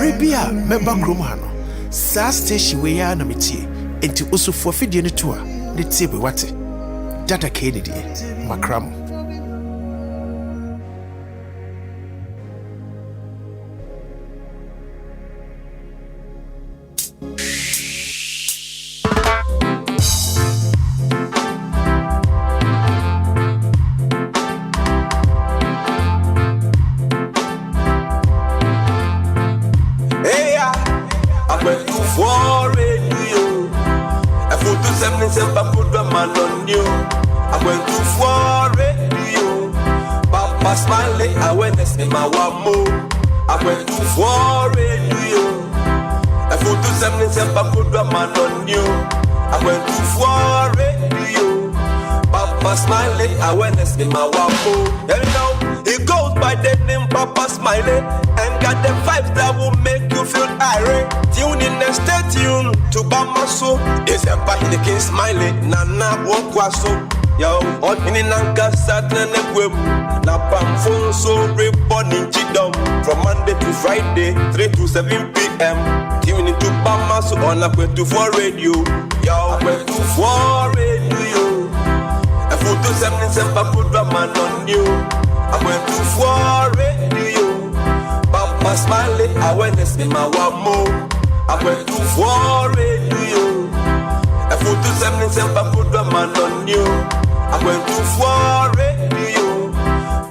Arabia member Kromhano. Sa station we ya na metie. Enti osofo fidie ne to a ne tie be wate. Data Kennedy Makram. Smiley, awareness in my one move. I went to war radio. I put to 77 put a man on you. I went to war radio. Papa Smiley, awareness in my one move. And now he goes by the name Papa Smiley and got the vibes that will make you feel irate. Tune in and stay tuned to Bamaso. It's a party the King Smiley. Nana Wokwaso. Yo, on in Nanka Saturday web. Na pam phone so reporting chidom from Monday to Friday, 3 to 7 p.m. Tune into Bamaso on a 24 radio. Yo, 24 radio. A photo 77 put a man on you. I went to 4 radio. Papa Smiley, awareness in my one more. I went to 4 radio. A photo 77 put a man on you. I went to 4 radio.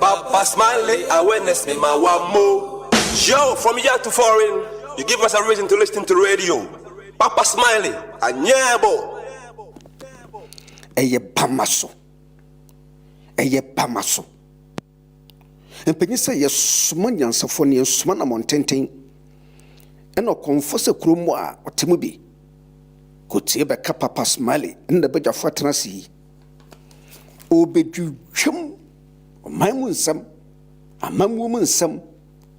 Papa Smiley, awareness in my one more. Yo, from here to foreign, you give us a reason to listen to radio. Papa Smiley, a nyebo. Eye Pamaso. And Penisa, yes, Sumanian Symphony and Sumana Montaigne. And no confess a Cromwa or Timubi. Could see by Papa Smiley in the bed of Fatrancy. Obedu chum, my moon some, a man woman some,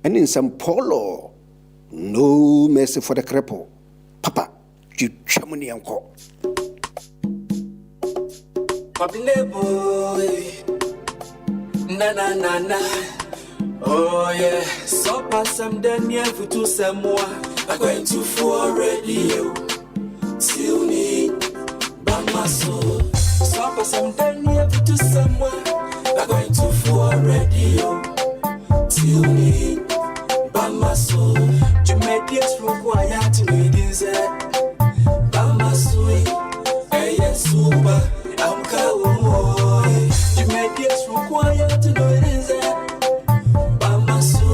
and in some polo. No mercy for the cripple. Papa, you chummy uncle. Papile boy, na. Oh yeah, so pass some Daniel for two some more. I'm going to for radio. Tune in, Bamaso. So pass some Daniel for two some more. I'm going to for radio. Tune in, Bamaso. You make this require to need is Bamaso. Hey, yes, super. I'm cowboy. You make this require to know it is Bamaso.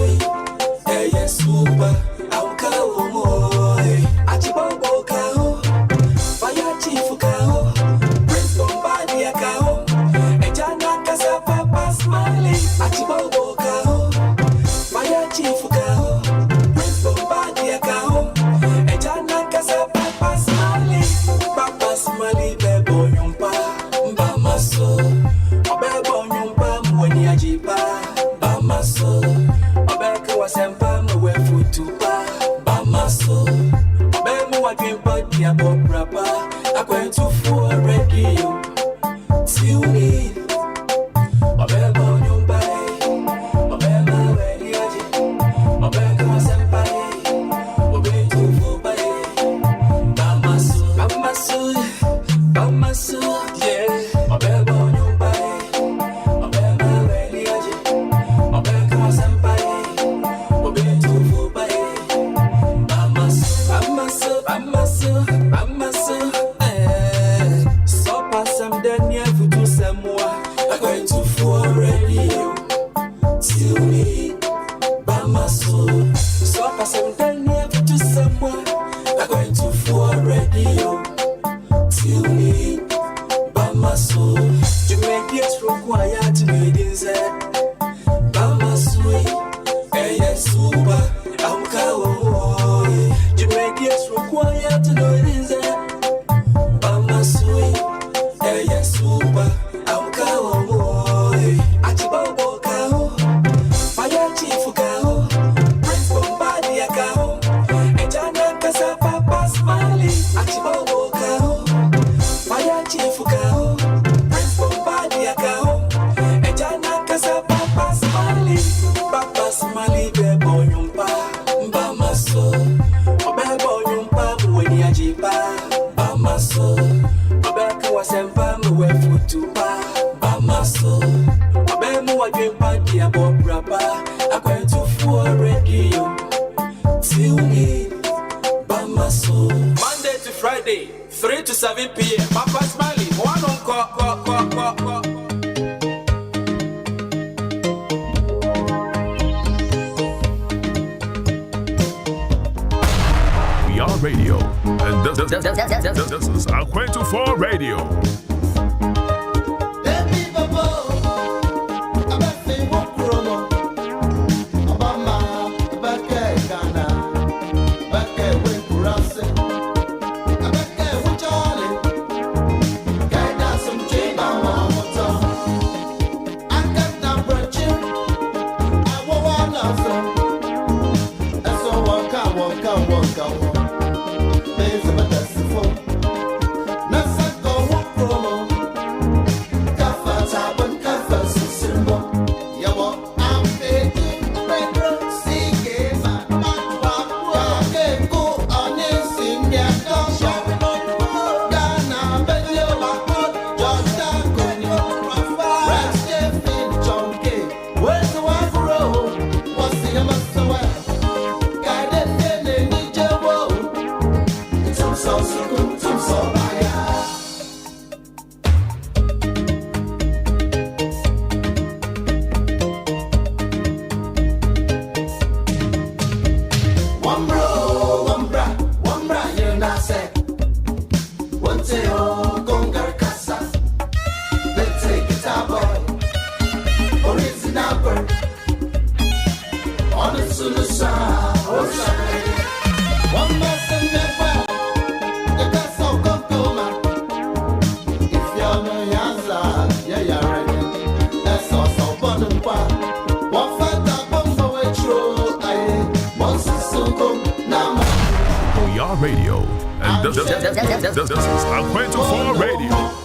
Hey, yes, super. I'm cowboy. Achibambo cow. Fire chief cow. Bring somebody a cow. And Jana Casa Papa Smiley. Achibambo cow. Fire is Aquento 4 Radio. Radio, and this is Aquento 4 Radio.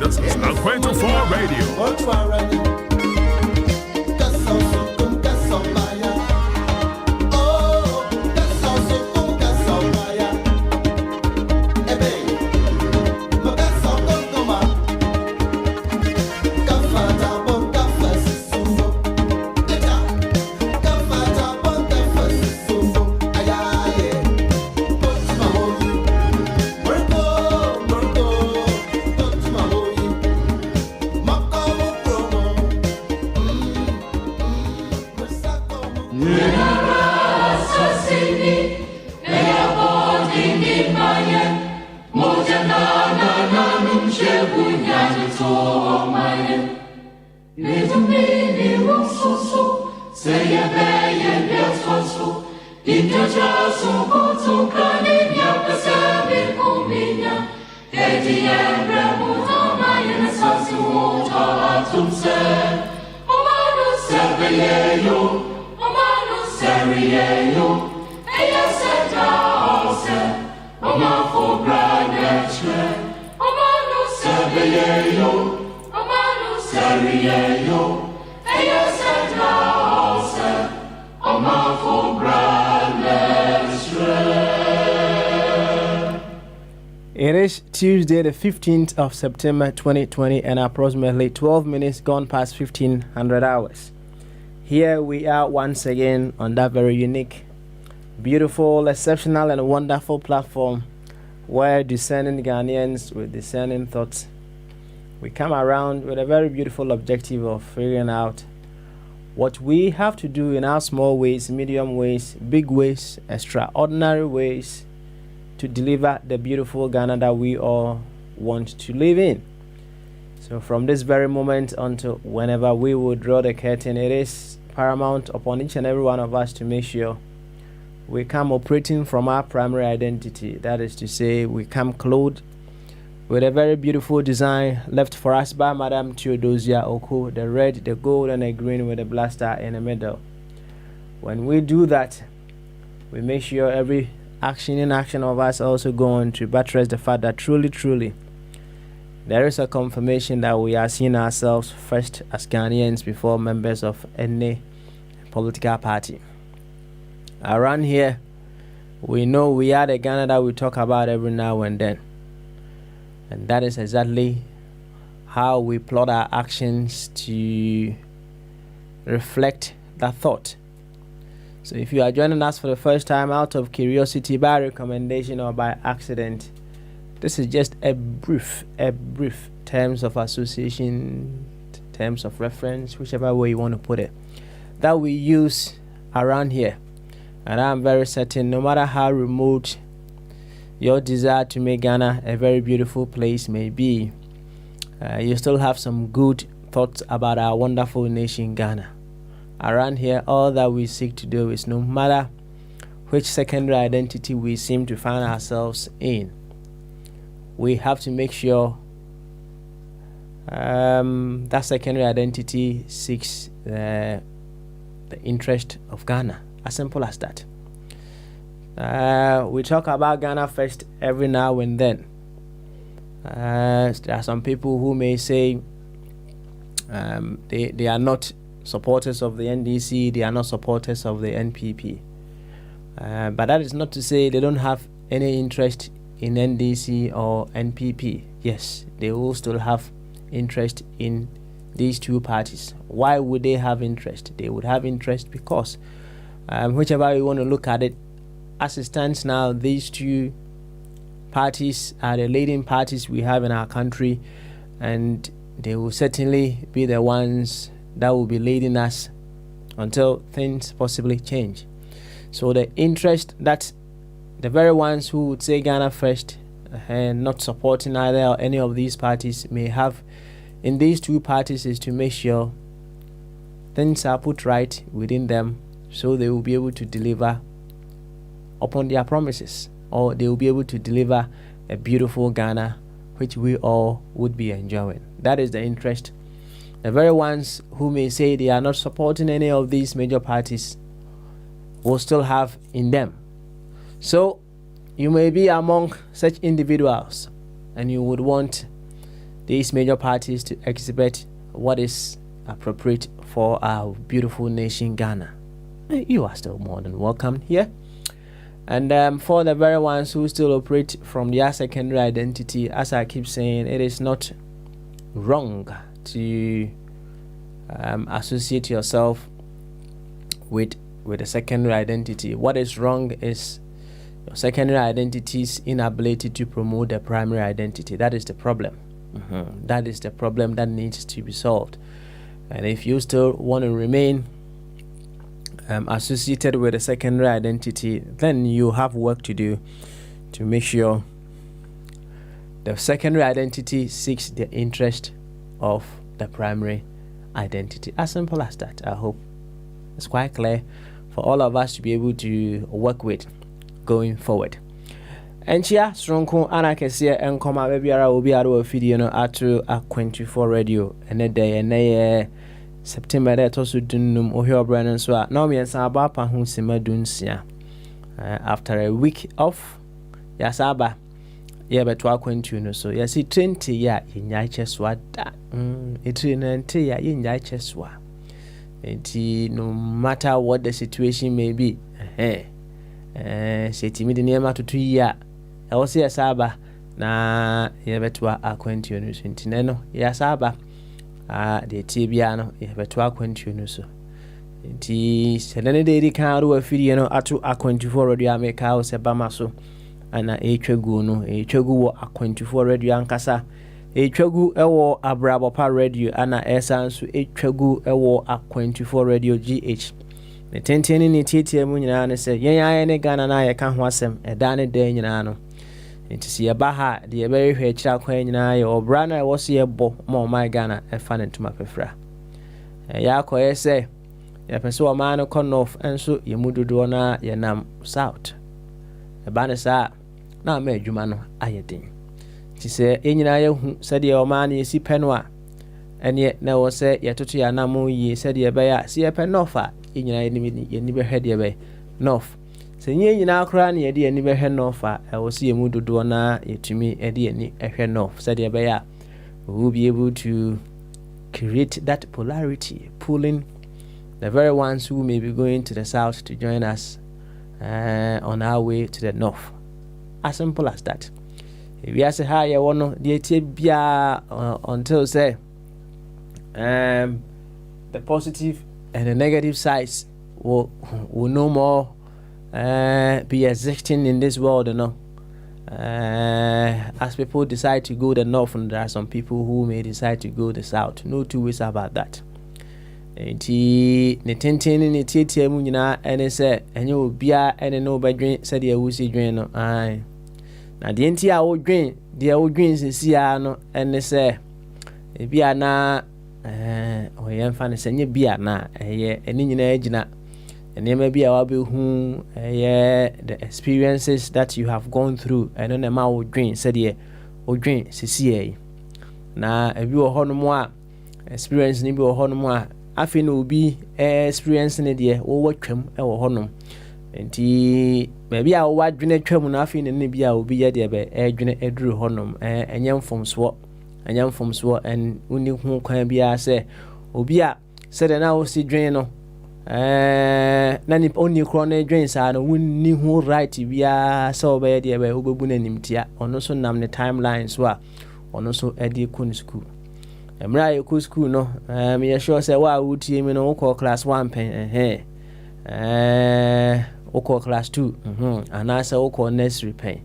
This is Aquento 4 Radio. It is Tuesday, the 15th of September 2020, and approximately 12 minutes gone past 1500 hours. Here we are once again on that very unique, beautiful, exceptional, and wonderful platform where discerning Ghanaians with discerning thoughts, we come around with a very beautiful objective of figuring out what we have to do in our small ways, medium ways, big ways, extraordinary ways to deliver the beautiful Ghana that we all want to live in. So from this very moment until whenever we will draw the curtain, it is paramount upon each and every one of us to make sure we come operating from our primary identity. That is to say, we come clothed with a very beautiful design left for us by Madam Theodosia Oko, the red, the gold, and the green with a blaster in the middle. When we do that, we make sure every action of us also go on to buttress the fact that truly, there is a confirmation that we are seeing ourselves first as Ghanaians before members of any political party. Around here, we know we are the Ghana that we talk about every now and then. And that is exactly how we plot our actions to reflect that thought. So if you are joining us for the first time out of curiosity, by recommendation or by accident, this is just a brief terms of association, terms of reference, whichever way you want to put it, that we use around here. And I'm very certain no matter how remote your desire to make Ghana a very beautiful place may be, you still have some good thoughts about our wonderful nation Ghana. Around here, all that we seek to do is, no matter which secondary identity we seem to find ourselves in, we have to make sure that secondary identity seeks the interest of Ghana. As simple as that. We talk about Ghana first every now and then. There are some people who may say they are not supporters of the NDC, they are not supporters of the NPP. But that is not to say they don't have any interest in NDC or NPP. Yes, they will still have interest in these two parties. Why would they have interest? They would have interest because whichever you want to look at it, as it stands now, these two parties are the leading parties we have in our country, and they will certainly be the ones that will be leading us until things possibly change. So the interest that the very ones who would say Ghana first and not supporting either or any of these parties may have in these two parties is to make sure things are put right within them, so they will be able to deliver upon their promises, or they will be able to deliver a beautiful Ghana which we all would be enjoying. That is the interest. The very ones who may say they are not supporting any of these major parties will still have in them. So you may be among such individuals and you would want these major parties to exhibit what is appropriate for our beautiful nation Ghana. You are still more than welcome here. And for the very ones who still operate from their secondary identity, as I keep saying, it is not wrong to associate yourself with a secondary identity. What is wrong is your secondary identity's inability to promote the primary identity. That is the problem. That is the problem that needs to be solved. And if you still want to remain associated with a secondary identity, then you have work to do to make sure the secondary identity seeks the interest of the primary identity. As simple as that. I hope it's quite clear for all of us to be able to work with going forward. And here, Stronko Anakasia and Koma Babyara will be out of video at 24 radio and a day and September that also dunum Ohio Brennan so now me and Sabapa who sima dunsia. After a week off, Yasaba, but 12 so yes, 20 ya in Yacheswa. It's in ya in Yacheswa. No matter what the situation may be, say to me the name to 2 years. I was here Saba na yebetwa akwantu no so ntineno ya Saba de tibia no yebetwa akwantu no so nti sedane de di kan ro afiri no ato akwantu for radio ameka o se bama so ana etwagu no etwagu wo akwantu for radio ankasa etwagu ewo abrabopa radio ana esanso etwagu ewo akwantu for radio GH ne tenteni ni tietie mu nyina ne se yen aye ne Ghana na ye ka ho asem eda ne da nyina no nti si eba ha de ebere hwe kira kwan nyina ye obra na wo se yebo ma my Ghana e fa ne ntuma pefra ya koye se ya pese o ma no konof enso ye mududo na ye nam south eba ne sa na ma adwuma no ayedin nti se enyina ye hu se de o ma na ye si penwa ene na wo se ye toto ya na mo yi se de ebe ya si ye penofa enyina ye ni be hwe de ebe north sɛ nye nyinaa koraa ne yɛde ani bɛhwɛ north a ɛwɔ sɛ yɛ mu dodoɔ na yɛtumi de ani hwɛ north sɛdeɛ ɛbɛyɛ a we will be able to create that polarity, pulling the very ones who may be going to the south to join us on our way to the north. As simple as that. If we are say hi, you want to until say the positive and the negative sides will no more be existing in this world, you know. As people decide to go the north, and there are some people who may decide to go the south. No two ways about that. Nti ne tenten ne tietia mu nyinaa ene sɛ enye obia ene no badwen sɛ de awusi dwen no ai na de nti a wodwen de wodwen sesia no ene sɛ ebia na oyɛ mfa ne sɛ nye bia na ɛyɛ ene nyinaa gyina enema bia wabehu ɛyɛ the experiences that you have gone through eno na ma wodwen sɛ de wodwen sesia yi na ebi wɔ hɔ no mu a experience ni bi wɔ hɔ no mu a afi no obi experience ne de wo watwam wɔ hɔ no nti baabi a wo wadwene twam no afi ne bi a obi yɛ de be dwene aduru hɔ no ɛnyɛ mfomsoɔ en uni hu kwan bia sɛ obi a sɛ de na wo si dwen no na ni oni kro na dwen saa no wonni hu right bia sɛ obɛyɛ de be obebu n'animtia ɔno so nam ne timeline so a ɔno so ɛde kɔ ne school emra ye ko school no me sure say wa wutie me no ko class 1 pen ko class 2 ana say ko nursery pen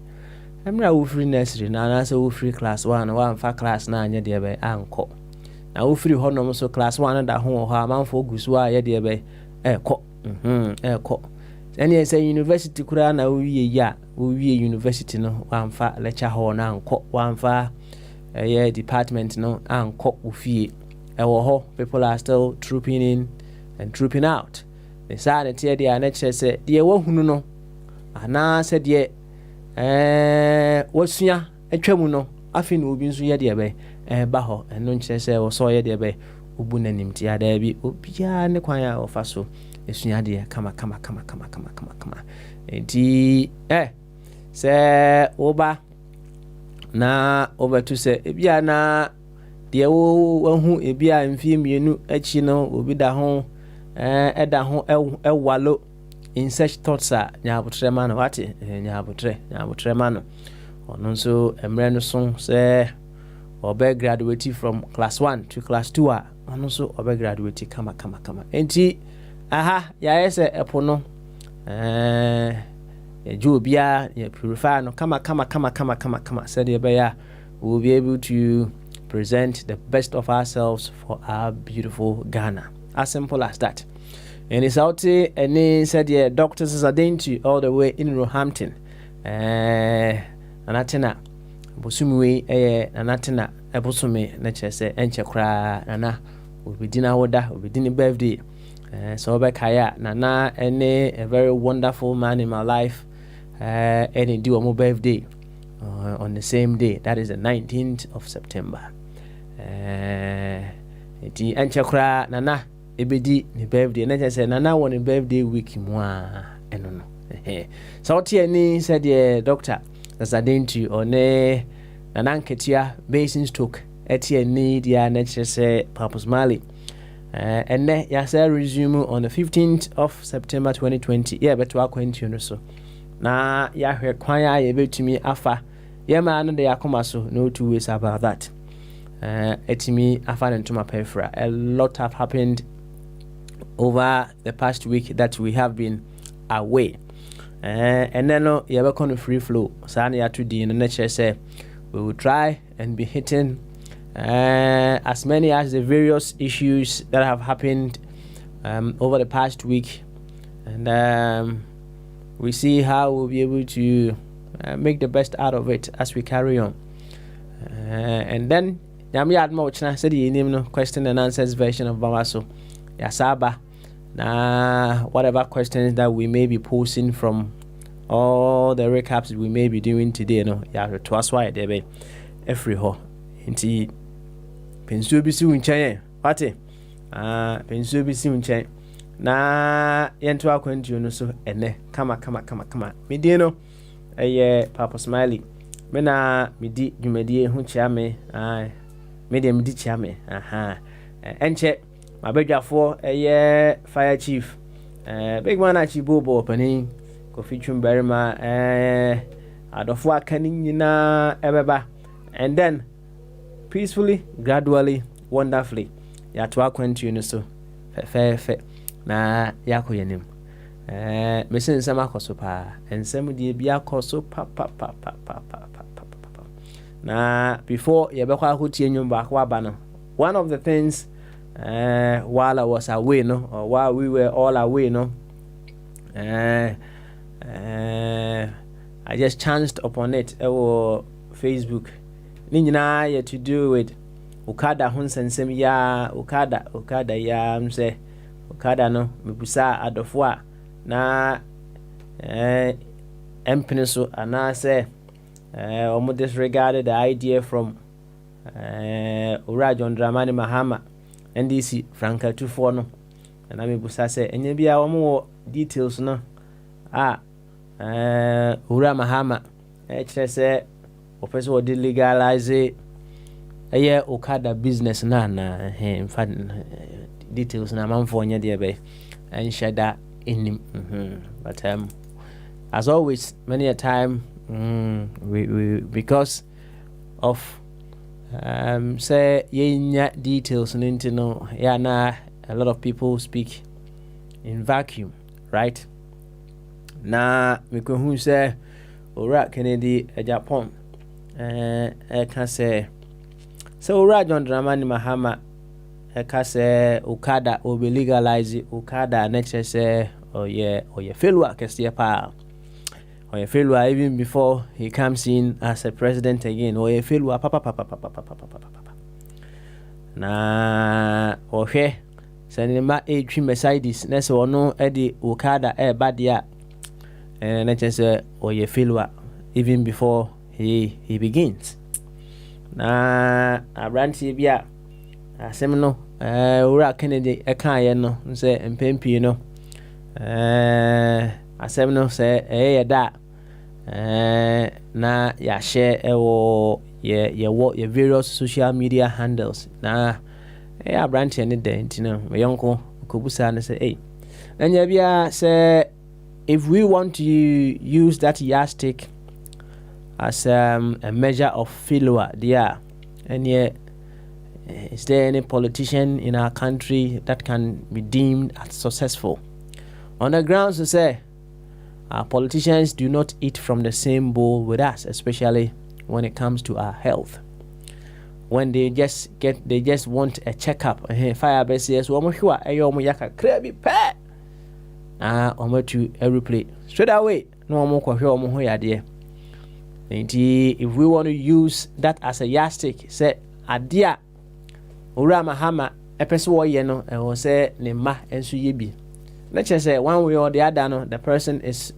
emra wo free nursery na ana say wo free class 1 wa mfa class na anya de be anko na wo free ho no so class 1 da ho ho amanfo gusu a ye de be ko any say university kura na wo wie ya wo wie university no wa mfa lecture hall na anko wa mfa department no anko ofie ewo ho people are still trooping in and trooping out the side tie dia na kire se de wahunu no ana se de wasua atwamu no afi na obi nso ye de be ba ho eno nkire se wo so ye de be obu nanim tia da bi obia ne kwan a ofa so esua de kama enti se oba na obetu se ebia na de wo hu ebia mfie mienu achi no obi da ho eda ho ewalo in such thoughts a nyabotre ma no wate nyabotre ma no ono nso emre no so se obe graduate from class 1 to class 2 a ono nso obe graduate kama enti aha ya ese epo no Jubia, purify no kama said we'll be able to present the best of ourselves for our beautiful Ghana. As simple as that. And it's out there, and he said, yeah, doctors are dainty all the way in Roehampton. Anatina, Bosumi, Anatina, Ebosumi, nature say, Enchakra, Nana, will be dinner order, will be dinner birthday. So Bekaya, Nana, a very wonderful man in my life. And do a more birthday on the same day, that is the 19th of September. Eti anchakra nana ebedi ni birthday na say nana won birthday week mwa eno no so tie ni said the doctor that's identity on nana nketia basin stroke etie ni dia na say Purpose Mali and then ya say resume on the 15th of September 2020 yeah but wa continue so na ya hwe kwan ya ye betumi afa ye ma no de yakoma so no two ways about that etimi afa ntoma pefra. A lot have happened over the past week that we have been away and then no ye be kon free flow sa na ya to di no na chere say we will try and be hitting as many as the various issues that have happened over the past week, and we see how we'll be able to make the best out of it as we carry on. And then said the question and answers version of Bamaso Yasaba. Now, whatever questions that we may be posting from all the recaps we may be doing today, no, yeah, to us why they be every ho. Inti pensu bi si unchen, wate? Pensu bi si unchen. na yɛnto akwantuo no so ɛnɛ kama medie no ɛyɛ Papa Smiley me na medi dwumadie ho kyia me me deɛ medi kyia me ɛnkyɛ mabadwafoɔ ɛyɛ Fire Chief Big Man Achibobo panin Kofi Twumbarima adɔfoɔ aka ne nyinaa ɛbɛba and then peacefully, gradually, wonderfully yɛato akwantuo no so fɛfɛɛfɛ na yɛakɔ yɛnim mese nsɛm akɔ so paa nsɛm deɛ bi akɔ so pa na before yɛbɛkɔ akɔtie nnwom baako aba no one of the things while I was away no or while we were all away no I just chanced upon it ɛwɔ Facebook ne nyinaa yɛ to do with Okada ho nsɛnsɛm ya Okada ya msɛ Okada no mebusa adɔfo a na empene so anaasɛ ɔmo disregarded the idea from Owura John Dramani Mahama NDC Franka Tufoɔ no na mebusa sɛ ɛnyɛ bia ɔmo wɔ details no Owura Mahama kyerɛ sɛ ɔpɛ sɛ wɔde legalize ɛyɛ Okada business na in fact details na manfoɔ nyɛ deɛ bɛ ɛnhyɛ da ɛnim but as always many a time we because of say yenya details nti no yeah na a lot of people speak in vacuum, right? Na mikohu say Owura Kennedy Japan can say so Owura John Dramani Mahama can say Okada will be legalize Okada next say oh yeah failure kesiye pa or a failure even before he comes in as a president again or a failure na ohwe senema etwi Mercedes na se ono e Okada badia na chese or a failure even before he begins na abranti bia asem no Owura Kennedy kan ye no se mpempi no asem no se da na ya share ye various social media handles na abranti ne da ntina yonko kobusa na say hey anya bia say if we want to use that yardstick as a measure of failure there and is there any politician in our country that can be deemed as successful on the grounds to say our politicians do not eat from the same bowl with us, especially when it comes to our health. When they just want a checkup. Fire base yes, omo hwa eyo omo yaka krebi pe. Omo to every play straight away. No omo kwa hwa omo ho yade. If we want to use that as a yardstick, say adia Owura Mahama epese wo ye no e wo say ne ma enso ye bi. Let's just say one way or the other, no, the person is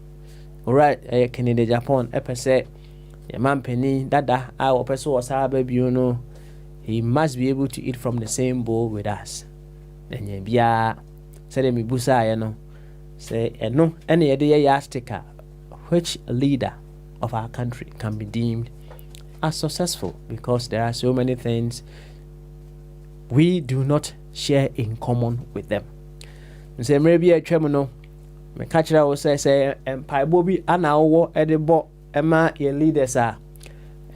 alright. Kennedy Japan, epese, a man penny, dada, our person was our baby, you know, he must be able to eat from the same bowl with us. Then you be said me busa, you know, say, no, any idea yastika, which leader of our country can be deemed as successful because there are so many things we do not share in common with them. Say maybe a twem no me catch ra wo say empaibo bi ana wo e de bo e ma ye leaders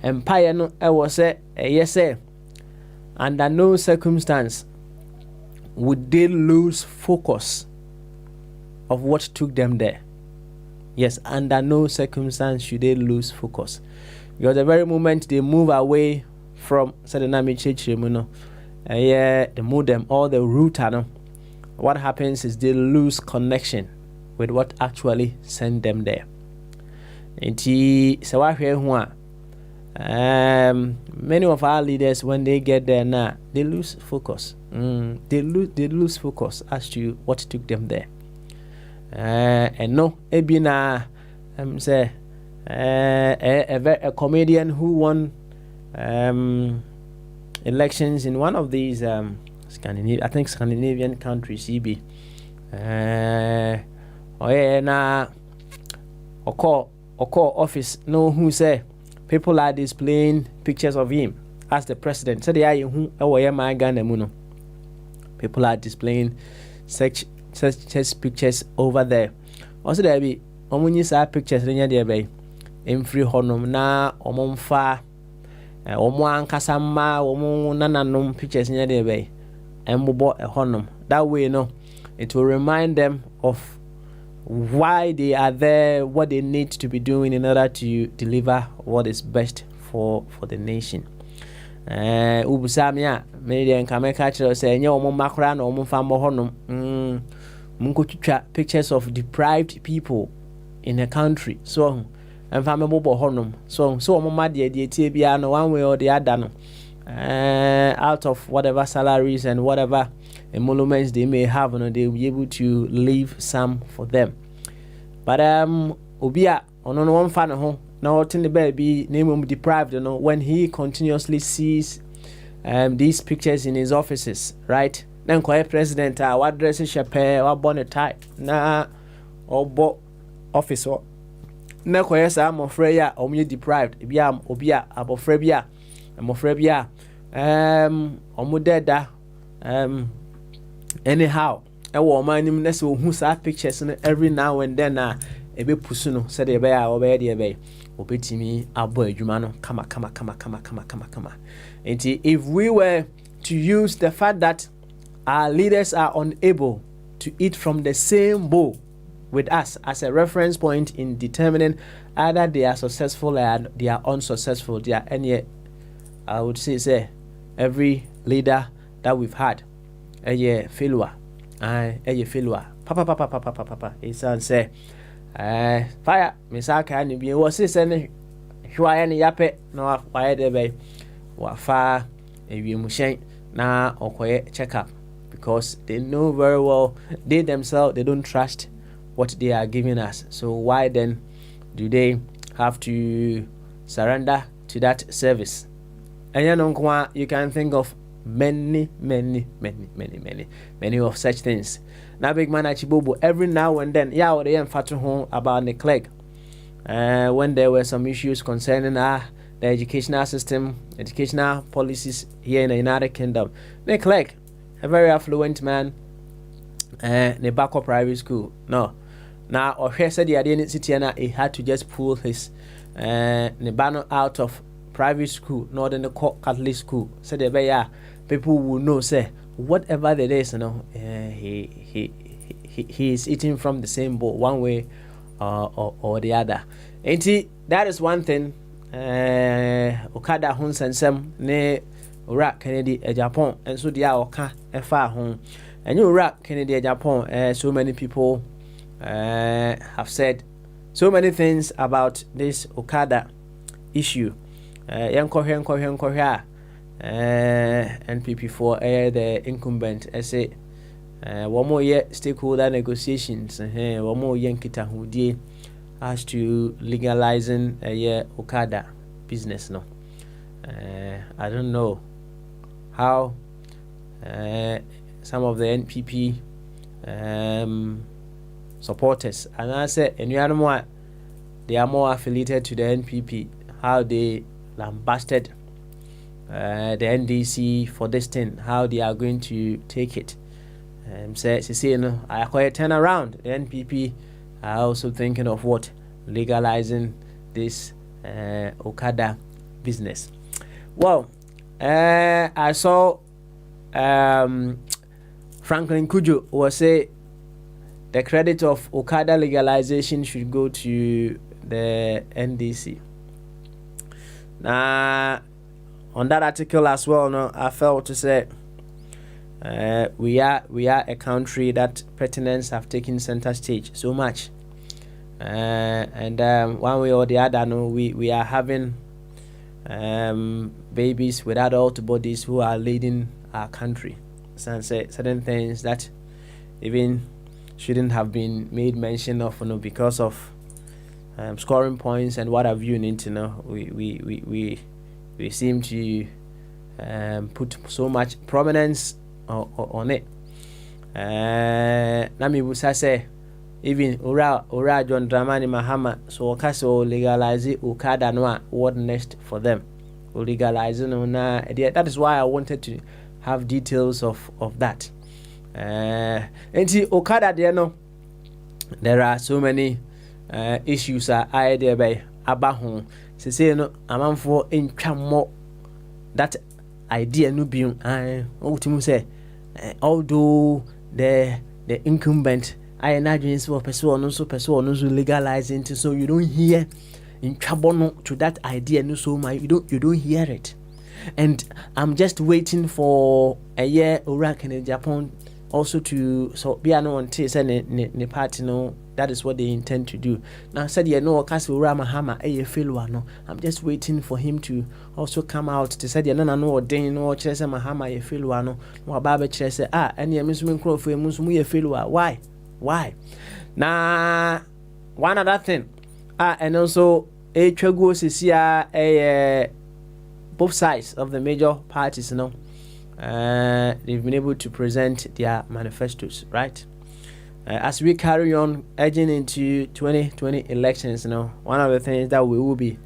empaye no e wo say say under no circumstance would they lose focus of what took them there. Yes, under no circumstance should they lose focus, because the very moment they move away from Sadanami Chechemu no they move them all the router no, what happens is they lose connection with what actually sent them there. Many of our leaders, when they get there now, they lose focus. They lose focus as to what took them there. And no, ebina say a comedian who won elections in one of these Scandinavian countries, na ɔkɔ office no who say people are displaying pictures of him as the president. So they are who my Ghana mu no. People are displaying such pictures over there. Also there be omunyi pictures nya there be emfiri honom na omomfa omo ankasa ma omo nananom pictures nya there be embobo honom. That way no, it will remind them of why they are there, what they need to be doing in order to deliver what is best for the nation. Ubusamia media and Kameka say nyo omo makra na omo fambo honom munko pictures of deprived people in a country. So and family bobo honum. So omo ma de tie bia no one way or the other no. Out of whatever salaries and whatever emoluments they may have, no, they will be able to leave some for them. But obia ono no one fan ho na what the baby name deprived, you know, when he continuously sees these pictures in his offices, right? Then kwa president what dress shape what bonnet tie na obo office na kwa sa amofre ya omye deprived bia obia abofre bia amofre bia omudeda anyhow ewo man nim na se ohu sa pictures no every now and then ebe pusu no se de be a obe de be obetimi abo adwuma no kama. And if we were to use the fact that our leaders are unable to eat from the same bowl with us as a reference point in determining either they are successful or they are unsuccessful, they are any, I would say every leader that we've had a failure, papa it's say fire misaka and be was this any any yape no why de be wa fa ewimushen na okoye check up, because they know very well they themselves they don't trust what they are giving us. So why then do they have to surrender to that service? And you can think of many of such things. Now big man Achibobo every now and then they emphatic home about neglect. When there were some issues concerning the educational system, educational policies here in the United Kingdom. Neglect, a very affluent man, in a backup private school. No. Now, or he said the idea he had to just pull his Nebano out of private school, not in the Catholic school. So the people will know, say, whatever it is, you know, he is eating from the same bowl, one way or the other. And that is one thing. Okada hun sensem ne Ura Kennedy Japan, and so the Oka far home. And you Ura Kennedy Japan, so many people have said so many things about this Okada issue. NPP for the incumbent say one more year stakeholder negotiations one more yankita hudie as to legalizing Okada business no. I don't know how some of the NPP supporters, and I say they are more affiliated to the NPP, how they lambasted the NDC for this thing, how they are going to take it. Say no, I quite turn around. The NPP are also thinking of what legalizing this Okada business. Well, I saw Franklin Kujo was say the credit of Okada legalization should go to the NDC. Now, on that article as well, no, I felt to say we are a country that pertinence have taken center stage so much, and one way or the other, no, we are having babies with adult bodies who are leading our country. And say certain things that even shouldn't have been made mention of, you know, because of scoring points and what have you need to know. We seem to put so much prominence on it. na me busa say even ora John Dramani Mahama so okaso legalize Okada no what next for them legalize no na that is why I wanted to have details of that Okada there no there are so many issues I there by abaho say no amanfo entwa mo that idea no bi ultimu say although the incumbent I imagine for person so legalizing so you don't hear in trouble to that idea no so much you don't hear it. And I'm just waiting for a year Iraq in Japan also to so be no on tis and ne party no that is what they intend to do. Now said no Castle Ramahama a failure no. I'm just waiting for him to also come out to say no no ordain no Chesa Mahama a failure no Baba Chesa and your Muslim crow for Muslim a failure. Why? Now one other thing. And also a Chagos is here a both sides of the major parties, they've been able to present their manifestos, right? As we carry on edging into 2020 elections, one of the things that we will be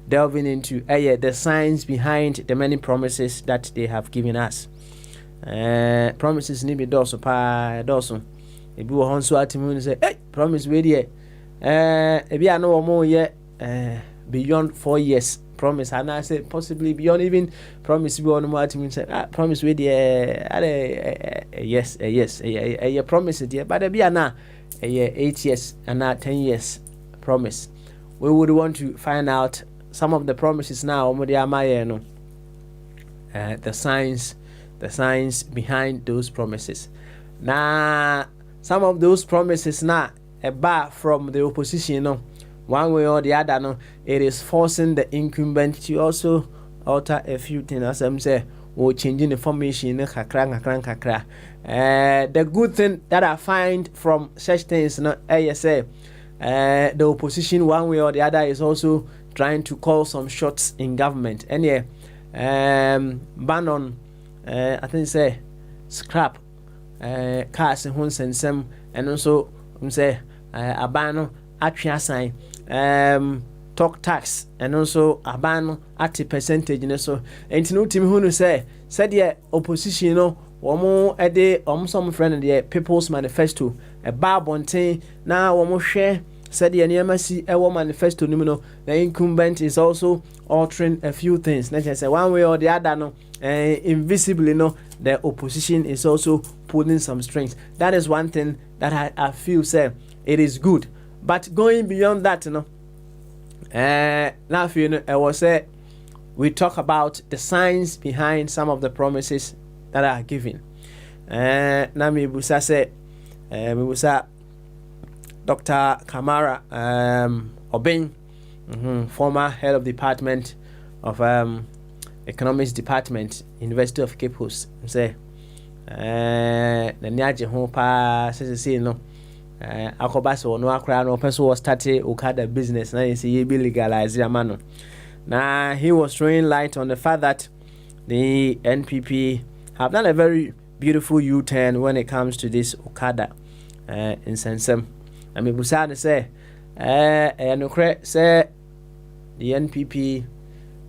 delving into the science behind the many promises that they have given us. Promises need be doso pa doso. If you want to say, hey, promise we there. If you know more yet, beyond 4 years. Promise, and I say possibly beyond even promise. We on more to say promise with yes, a promise it, but be na 8 years and not 10 years promise. We would want to find out some of the promises now. The science behind those promises. Now, some of those promises now a bar from the opposition. One way or the other, it is forcing the incumbent to also alter a few things, as I'm saying, or changing the formation. The good thing that I find from such things, the opposition, one way or the other, is also trying to call some shots in government. And ban on, I think, say, scrap cars and homes and some, and also, say, a ban atria sign. Talk tax and also a ban at a percentage so and no team who say said yeah opposition one more a day some friend the people's manifesto a bar bontain now one more share said the NMC a manifesto the incumbent is also altering a few things. Let's just say one way or the other invisibly the opposition is also pulling some strings. That is one thing that I feel say it is good. But going beyond that, now I was we talk about the science behind some of the promises that are given. Now me busa say, Dr. Kamara Obeng, former head of department of economics department, University of Cape Coast, say, the nyaje ho pa say no. Akobaso no akra no person was starting Okada business na say be legalized amano. Now he was throwing light on the fact that the NPP have done a very beautiful U-turn when it comes to this Okada in Sensem. I mean busa say say the NPP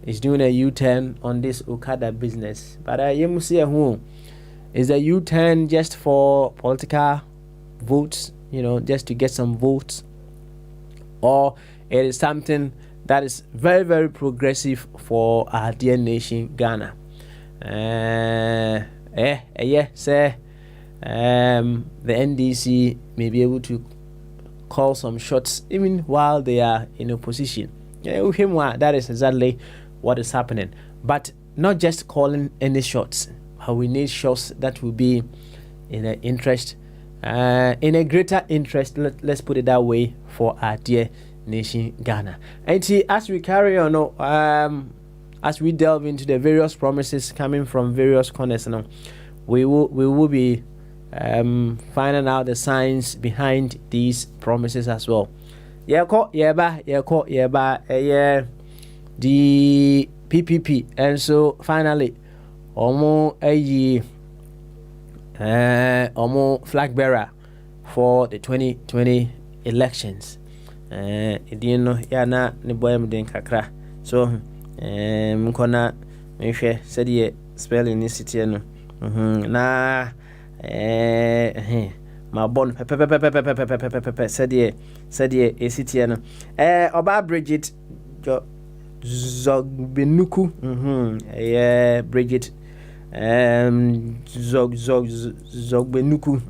is doing a U-turn on this Okada business. But you see who is a U-turn just for political votes, just to get some votes, or it is something that is very, very progressive for our dear nation, Ghana. Say, the NDC may be able to call some shots even while they are in opposition. That is exactly what is happening. But not just calling any shots. How we need shots that will be in the interest. In a greater interest, let's put it that way, for our dear nation Ghana. And see, as we carry on, as we delve into the various promises coming from various corners, we will be finding out the science behind these promises as well. The PPP, and so finally, omo flag bearer for the 2020 elections. Edin no ya na ne boy mden kakra. So mkona mehwe said spelling ni city no. Na ma bon pepe said e city no. Oba Bridget Zogbenuku. Bridget Zogbenuku.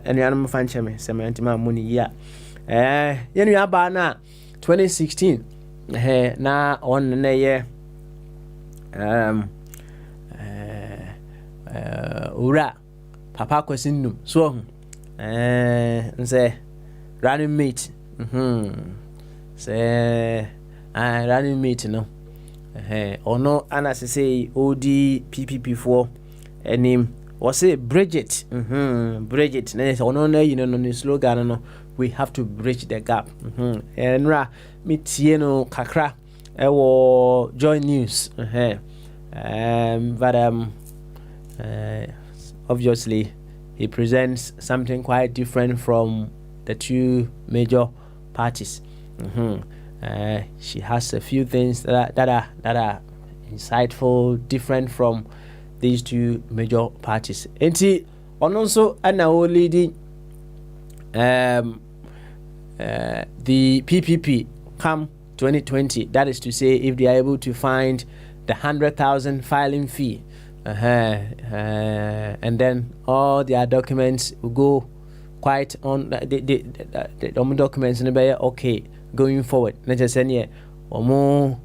Enuanum fancheme semantima money ya. Yenu aba na 2016 na on na ye ura papa kwasinum so nse running mate say running mate no ono ana say odi PPP for enim was say Bridget Bridget na ono na you know no slogan no we have to bridge the gap enra metie no kakra ewo Joy News but obviously he presents something quite different from the two major parties. She has a few things that are insightful, different from these two major parties. And see, on also ana leading the PPP come 2020. That is to say, if they are able to find the 100,000 filing fee, and then all their documents will go quite on the documents in the okay going forward. Let's just say or more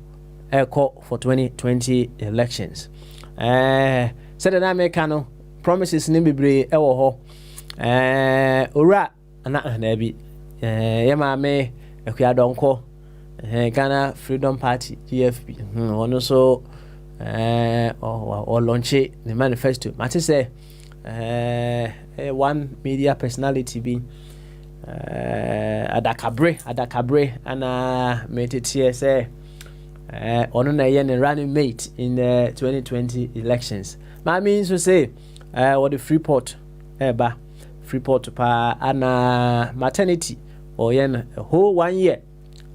echo for 2020 elections. Said that Americano promises Nimbibre ewo ura na nebi yama me ekwa donko Ghana Freedom Party GFP ono so or launch the manifesto. Mati say one media personality be Adakabre and made it here say ono na yen running mate in the 2020 elections. My means to say what the Freeport pa ana maternity or yen a whole 1 year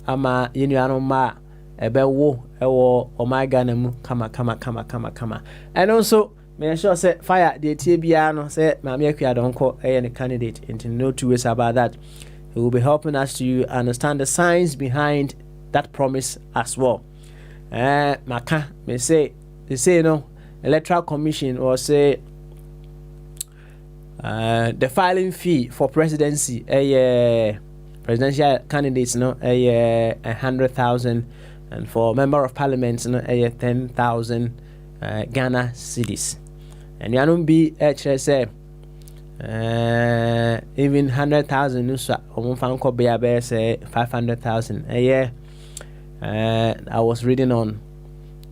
ama yenu ma ebe wo ewo omagana mu kama and also make sure say fire the TBA no say mama akua donko the candidate and no two ways about that. He will be helping us to understand the science behind that promise as well. Maka may say they say no electoral commission or say the filing fee for presidency presidential candidates no 100,000 and for member of parliament no 10,000 Ghana cedis. And you be say even 100,000 no so fanko be say 500,000 a year. I was reading on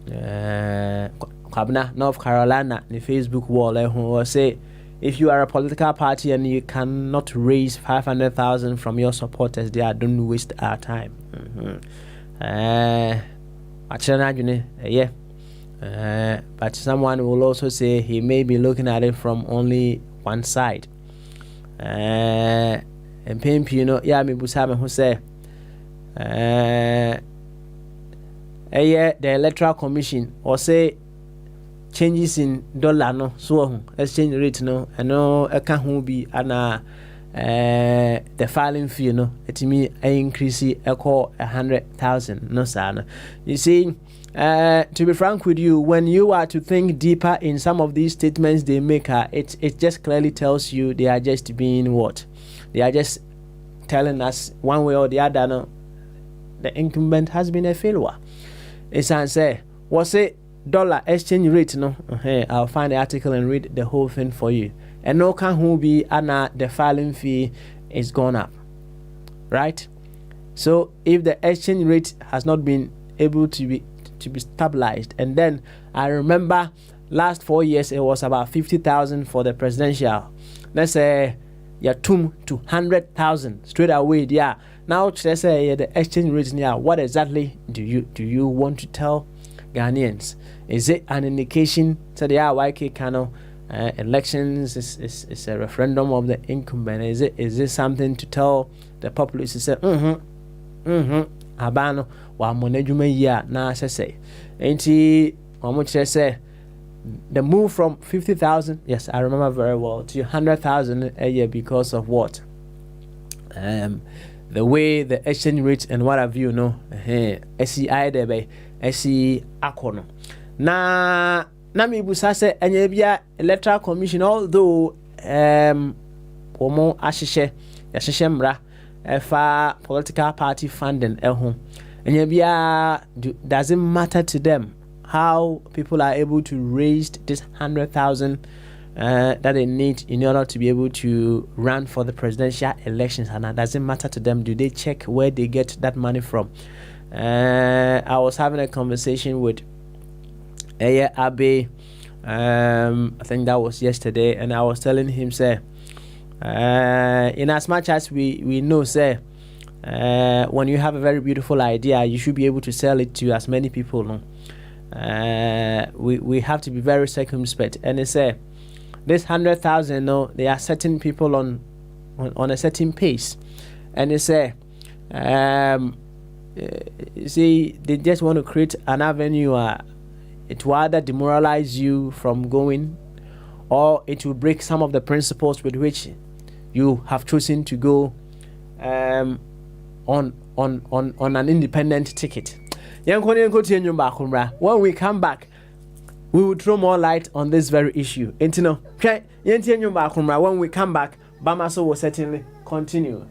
Kwabena, North Carolina, the Facebook wall who say if you are a political party and you cannot raise 500,000 from your supporters, don't waste our time. But someone will also say he may be looking at it from only one side. And PMP, you know, me busame who say, the electoral commission or say changes in dollar no so exchange rate no and no can be ana the filing fee no it me increase equal 100,000 no sana. You see, to be frank with you, when you are to think deeper in some of these statements they make, it just clearly tells you they are just being what they are just telling us one way or the other. No, the incumbent has been a failure. It's answer was it dollar exchange rate no I'll find the article and read the whole thing for you. And no can who be ana the filing fee is gone up, right? So if the exchange rate has not been able to be stabilized, and then I remember last 4 years it was about 50,000 for the presidential. Let's say you're to 100,000 straight away. Yeah. Now let's say the exchange rate. Yeah. What exactly do you want to tell Ghanaians? Is it an indication to the YK Kano elections is a referendum of the incumbent. Is it something to tell the populace to say abano wa monedwuma yi na say enti omo kire say the move from 50,000, yes, I remember very well, to 100,000 a year because of what? The way the exchange rate and what have you know, SCI debe, SC akono. Na mi busa se enye bia electoral commission, although omo ashishe mra fa political party funding enye bia doesn't matter to them how people are able to raise this 100,000 that they need in order to be able to run for the presidential elections, and it doesn't matter to them. Do they check where they get that money from? I was having a conversation with Aya Abe, I think that was yesterday, and I was telling him, say, in as much as we know, say, when you have a very beautiful idea, you should be able to sell it to as many people. No? We have to be very circumspect, and they say this 100,000, no, they are certain people on a certain pace, and they say see, they just want to create an avenue it will either demoralize you from going, or it will break some of the principles with which you have chosen to go on an independent ticket. When we come back, we will throw more light on this very issue. When we come back, Bamaso will certainly continue.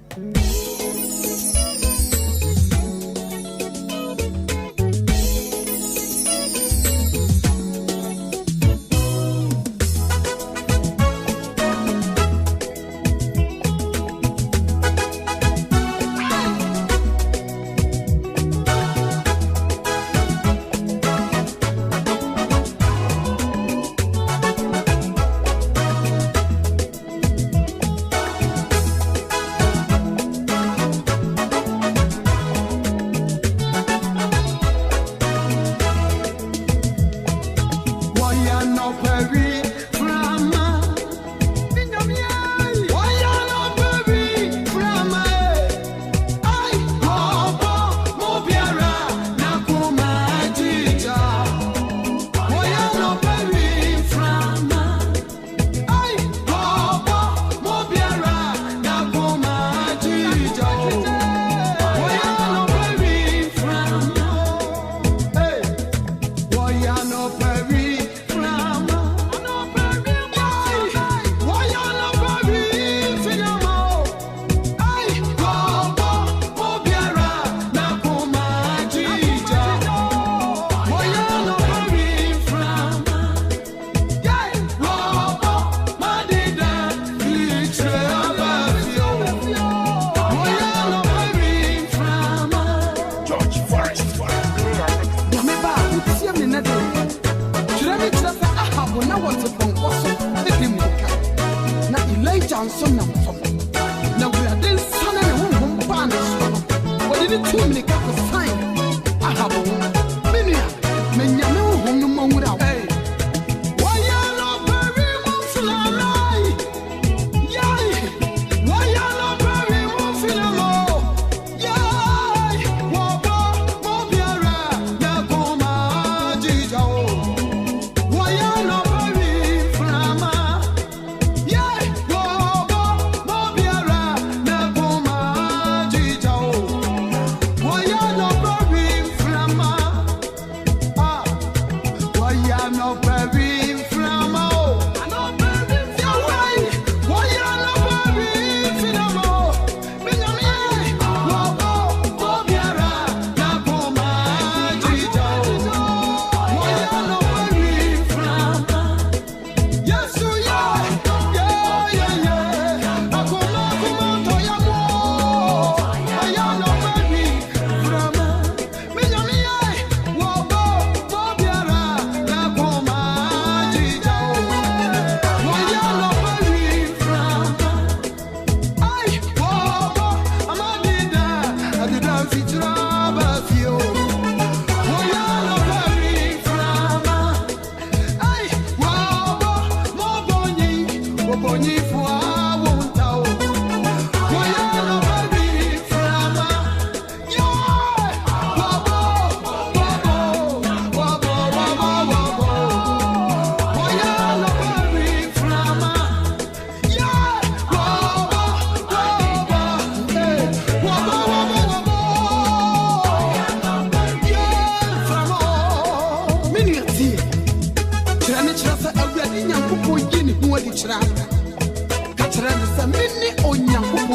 No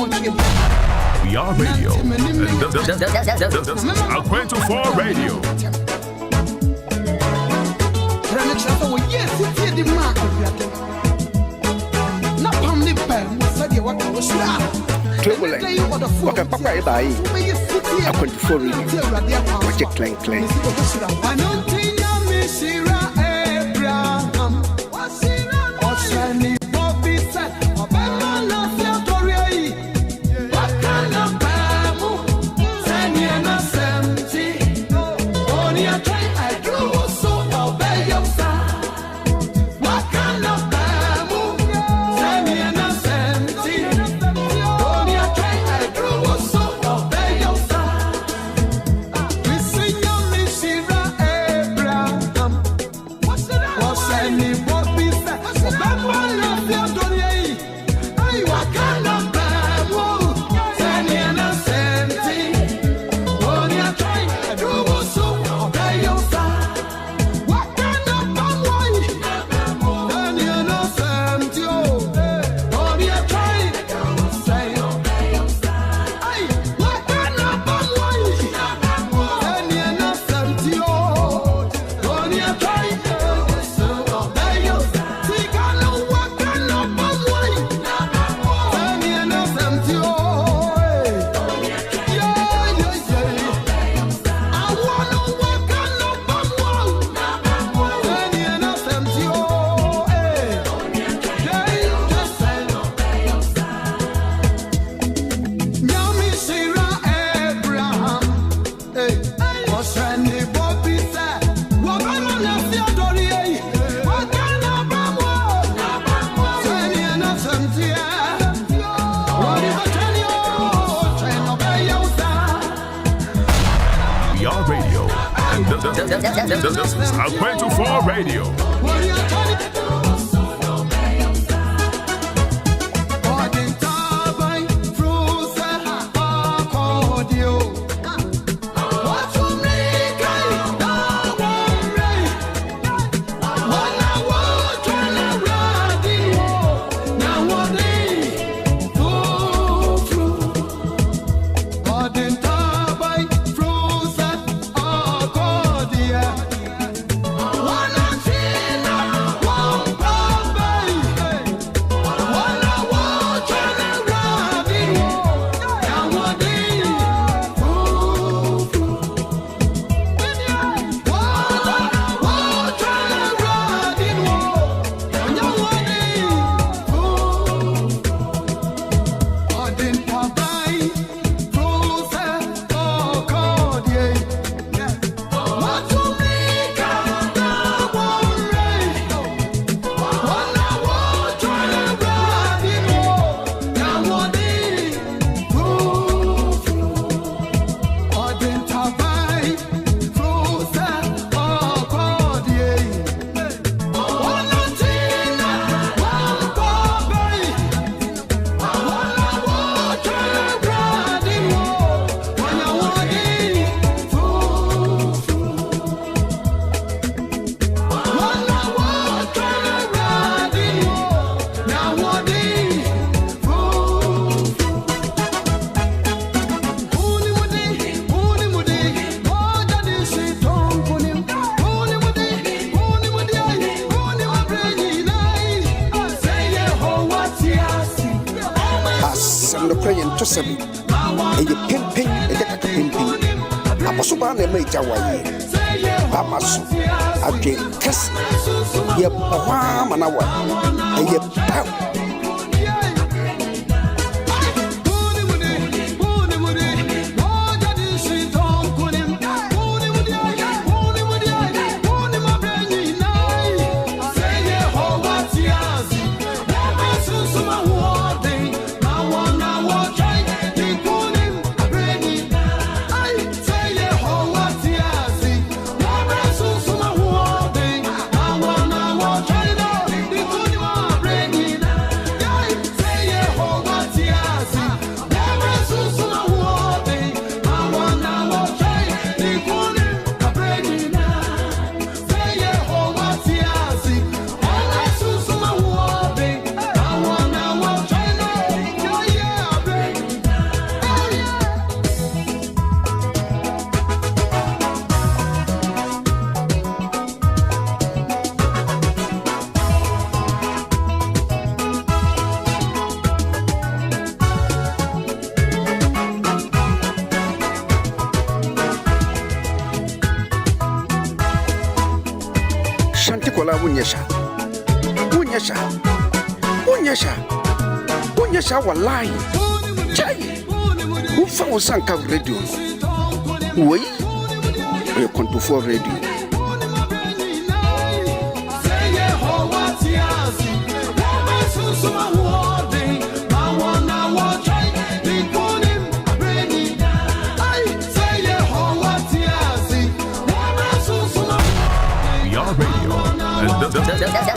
We are radio, and this is Akwento 4 Radio. Waka papa ibai Akwento 4 Radio Project Clang Clang This is Akwento 4 Radio. Sabi, and you pimping, and you got a pimping. I'm a super major way. I'm a super. I drink test. You're a warm and a one, and you're pound. Kola Wunyesha. Wunyesha. Wunyesha. Wunyesha wallahi. Chai. Who found Sanka radio? We control for radio.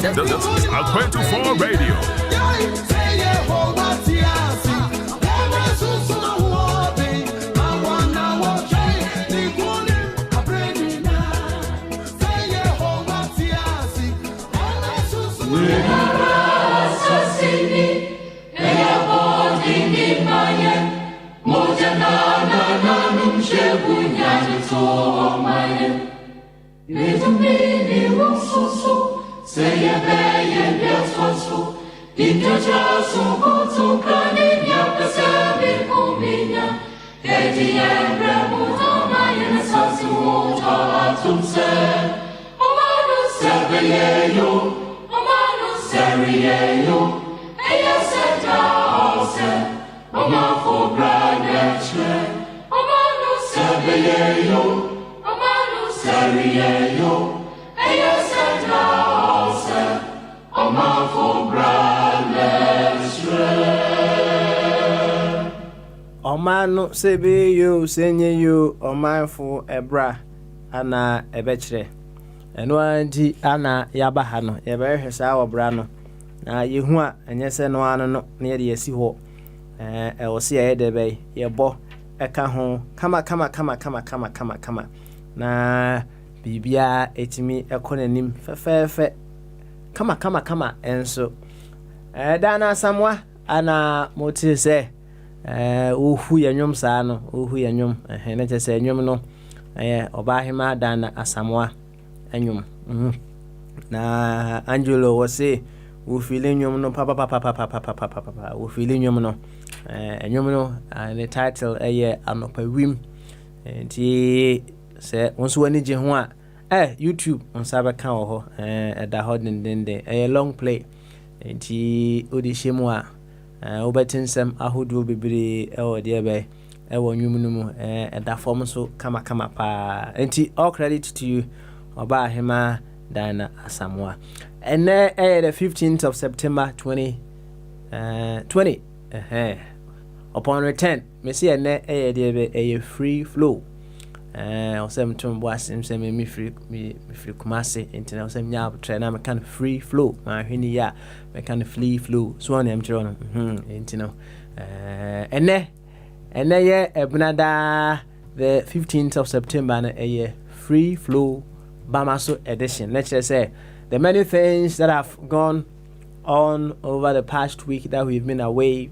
Radio. Acquainted for radio. Omano sebe yo senye yo omanfo ebra ana ebechire eno anti ana yabaha no yebehwe saa obra no na yehu a enye se no ano no na ye esi ho wo se ye de be yebo eka ho kama na bibia etimi ekonanim fefefe kama enso dana samwa ana moti se ohu yanyom saa no ohu yanyom na chese yanyom no obahima dana asamwa anyom na Angelo was say we feeling nyom no papa we feeling nyom no anyom no the title anopa wim nti se onso wani je ho a YouTube onsa be kan ho da hodendende long play nti odi shemu a obetinsem ahodo bebre de be nwum no mu da form so kama pa nti all credit to you oba hema Dana Asamoah and the 15th of September 2020 upon return me see a free flow osem tumbo asem se me free kumase internet osem nya train na me kind of free flow ma hwini ya me kind of free flow so on am tro no internet ene ye ebnada the 15th of September na a free flow Bamaso edition. Let's just say the many things that have gone on over the past week that we've been away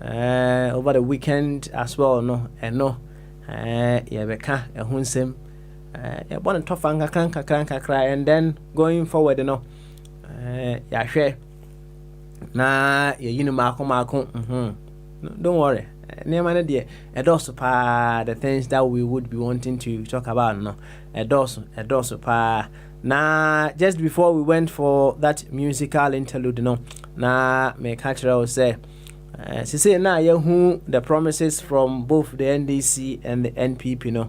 over the weekend as well no beka ehunsem bon tofanga kakra and then going forward ya hwe na ye mako don't worry Nema de edoso pa the things that we would be wanting to talk about no edoso pa na just before we went for that musical interlude no na me cultural say say na yehu the promises from both the NDC and the NPP no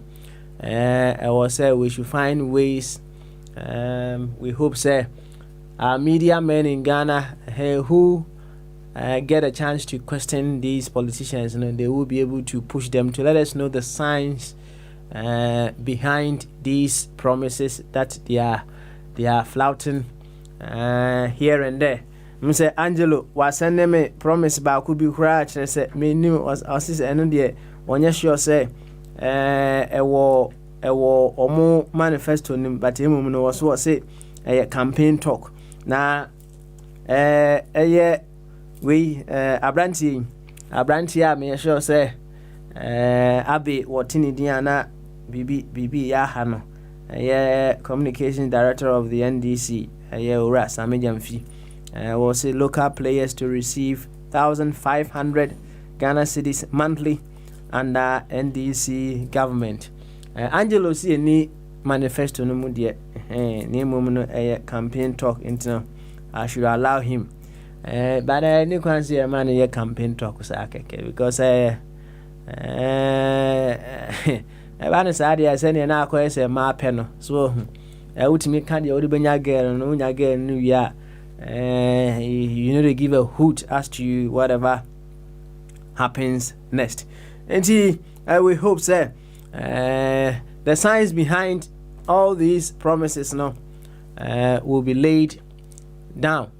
I was say we should find ways we hope say our media men in Ghana who get a chance to question these politicians and they will be able to push them to let us know the signs behind these promises that they are flouting here and there. Mr. Angelo was sending me promise about could be crutch and said me knew was and there on sure say a war or more manifesto but him was what say a campaign talk now we abranti me sure say abi wotini diana bibi ya hano communication director of the NDC ora samejamfi was say local players to receive 1,500 Ghana cedis monthly under NDC government. Angelo see any manifesto no mu de name no campaign talk into I should allow him but any can see a man a campaign talk because Ebane sade ya sene na akọ ese ma apẹ so ultimate kan ya odi benya girl no nya girl no ya you need to give a hoot as to whatever happens next. And we hope say the science behind all these promises will be laid down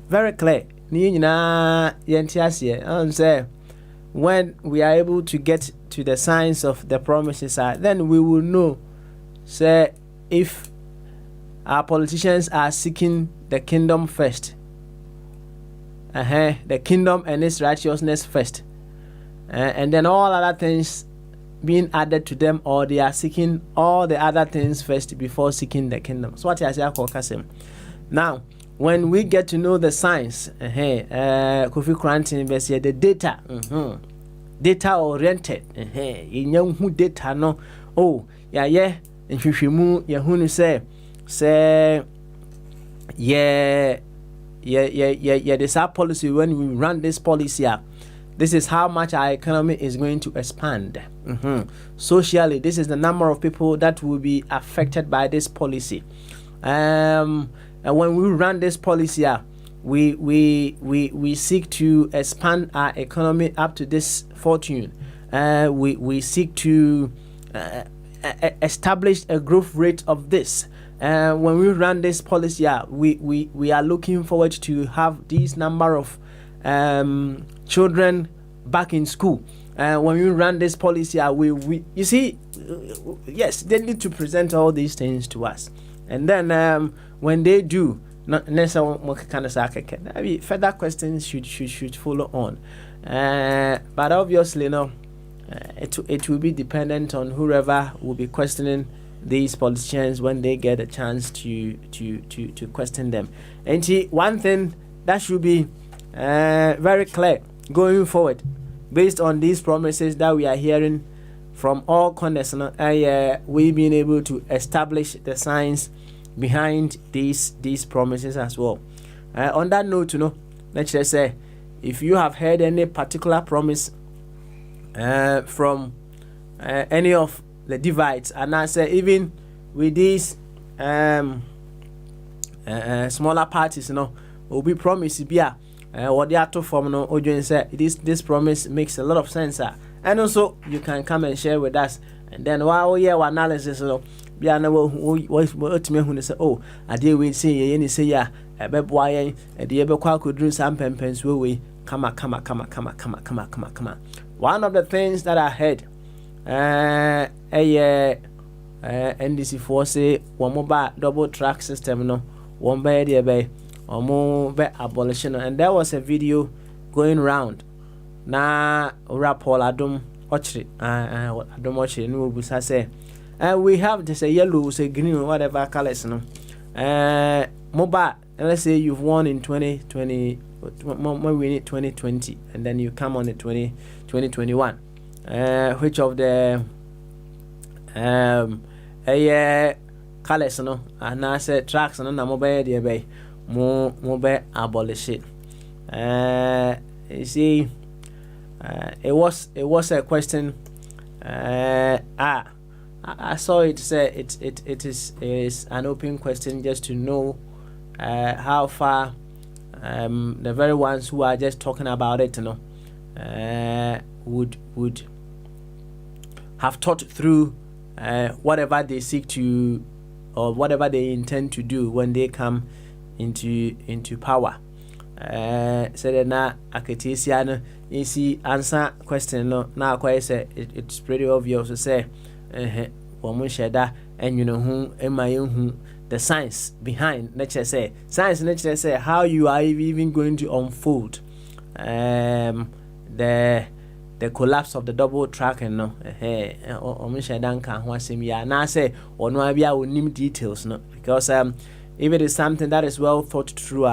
very clear. Ni nyina yenti ase say when we are able to get to the science of the promises then we will know say if our politicians are seeking the kingdom first, the kingdom and its righteousness first, and then all other things being added to them, or they are seeking all the other things first before seeking the kingdom. So what I say, now when we get to know the science, Kofi Krantin the data, data oriented, who data no, nhwehwemu yɛhunu sɛ this our policy. When we run this policy this is how much our economy is going to expand. Socially, this is the number of people that will be affected by this policy. And when we run this policy we seek to expand our economy up to this fortune. We seek to establish a growth rate of this. When we run this policy, we are looking forward to have this number of children back in school. When we run this policy, we you see, yes, they need to present all these things to us, and then when they do, not necessarily further questions should follow on. But obviously, it will be dependent on whoever will be questioning these politicians when they get a chance to question them. And one thing that should be very clear going forward, based on these promises that we are hearing from all corners, we've been able to establish the science behind these promises as well. On that note, let's just say, if you have heard any particular promise from any of the divides, and I say even with these smaller parties, will be promised what they are to form. Say this promise makes a lot of sense, and also you can come and share with us, and then while we hear analysis, what me say, oh, I did we say any say beboy and the ebe could do some pens we come. One of the things that I heard NDC for say one mobile double track system one by the bay or more by abolition, and there was a video going round na rapol adum ochri adum ochri no busa say we have this a yellow, say green, whatever colors mobile, and let's say you've won in 2020 when we need 2020, and then you come on the 2021, which of the colors and I said tracks and mobile the bay mobile abolish it. You see, it was a question. I saw it say it is an open question just to know how far the very ones who are just talking about it would have thought through whatever they seek to or whatever they intend to do when they come into power. So then now akatisia easy answer question now quite say it's pretty obvious to say and who the science behind nature say science nature say how you are even going to unfold the collapse of the double track and details because if it is something that is well thought through,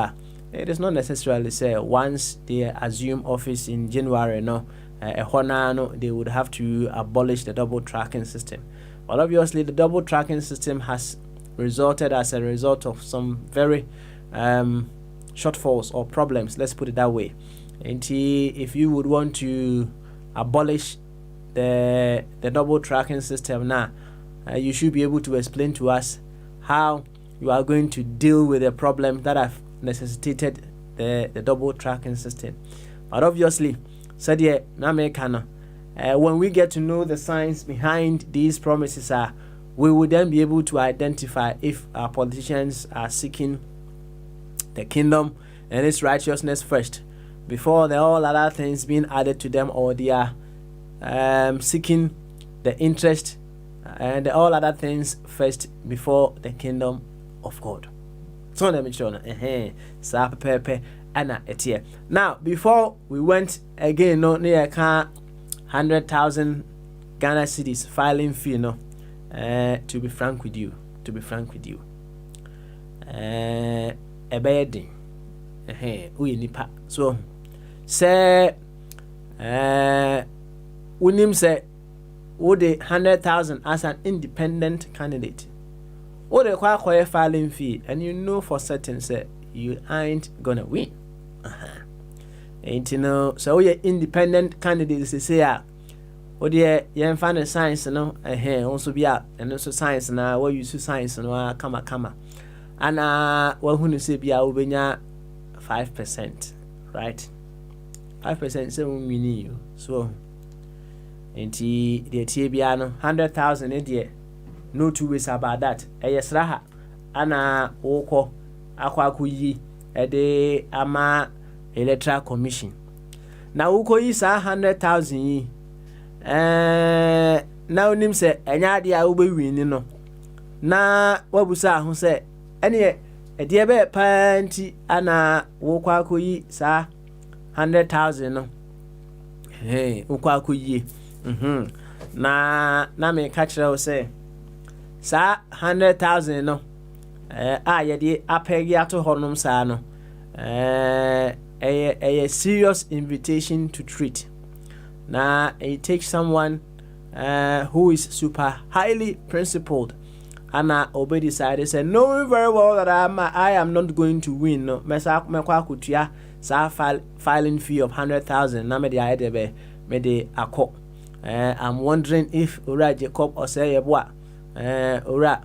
it is not necessarily say once they assume office in January they would have to abolish the double tracking system. But obviously, the double tracking system has resulted as a result of some very shortfalls or problems. Let's put it that way. And if you would want to abolish the double tracking system now, you should be able to explain to us how you are going to deal with the problem that have necessitated the double tracking system. But obviously, when we get to know the science behind these promises, we will then be able to identify if our politicians are seeking the kingdom and its righteousness first before the all other things being added to them, or they are seeking the interest and the all other things first before the kingdom of God. So let me show you. Now, before we went again, no near 100,000 Ghana cedis filing fee, no. To be frank with you, a bedding, we nipa. So, say, Unim say, would 100,000 as an independent candidate, or the quite filing fee, and you know for certain, say, you ain't gonna win. Ain't you know, so you're independent candidates, say, oh dear, you find a science, no, also be out, and also science now, what you use science, no, come, and well, who say be out, 5%, right? 5%, so we need you, so. And the Tibiano 100,000 a year. No two ways about that. Yes, Raha. Anna Oko Aquakuyi a day ama electoral commission. Now Uko is 100,000 ye. Now Nim say, and idea will be winning. No. Na what was that who said? Any a dear bed panty Anna Wokakuyi, sir 100,000. No. Hey, Ukwakuyi. Na me catch her say, sa 100,000 no. Yedi apegi ato honum sa no. A serious invitation to treat. Na it takes someone who is super highly principled. Anna obey decided say, knowing very well that I am not going to win. No, mesa mekwa kutia sa filing fee of 100,000. Na me di aidebe me di akọ. I'm wondering if Ura Jacob or say Ura Kofi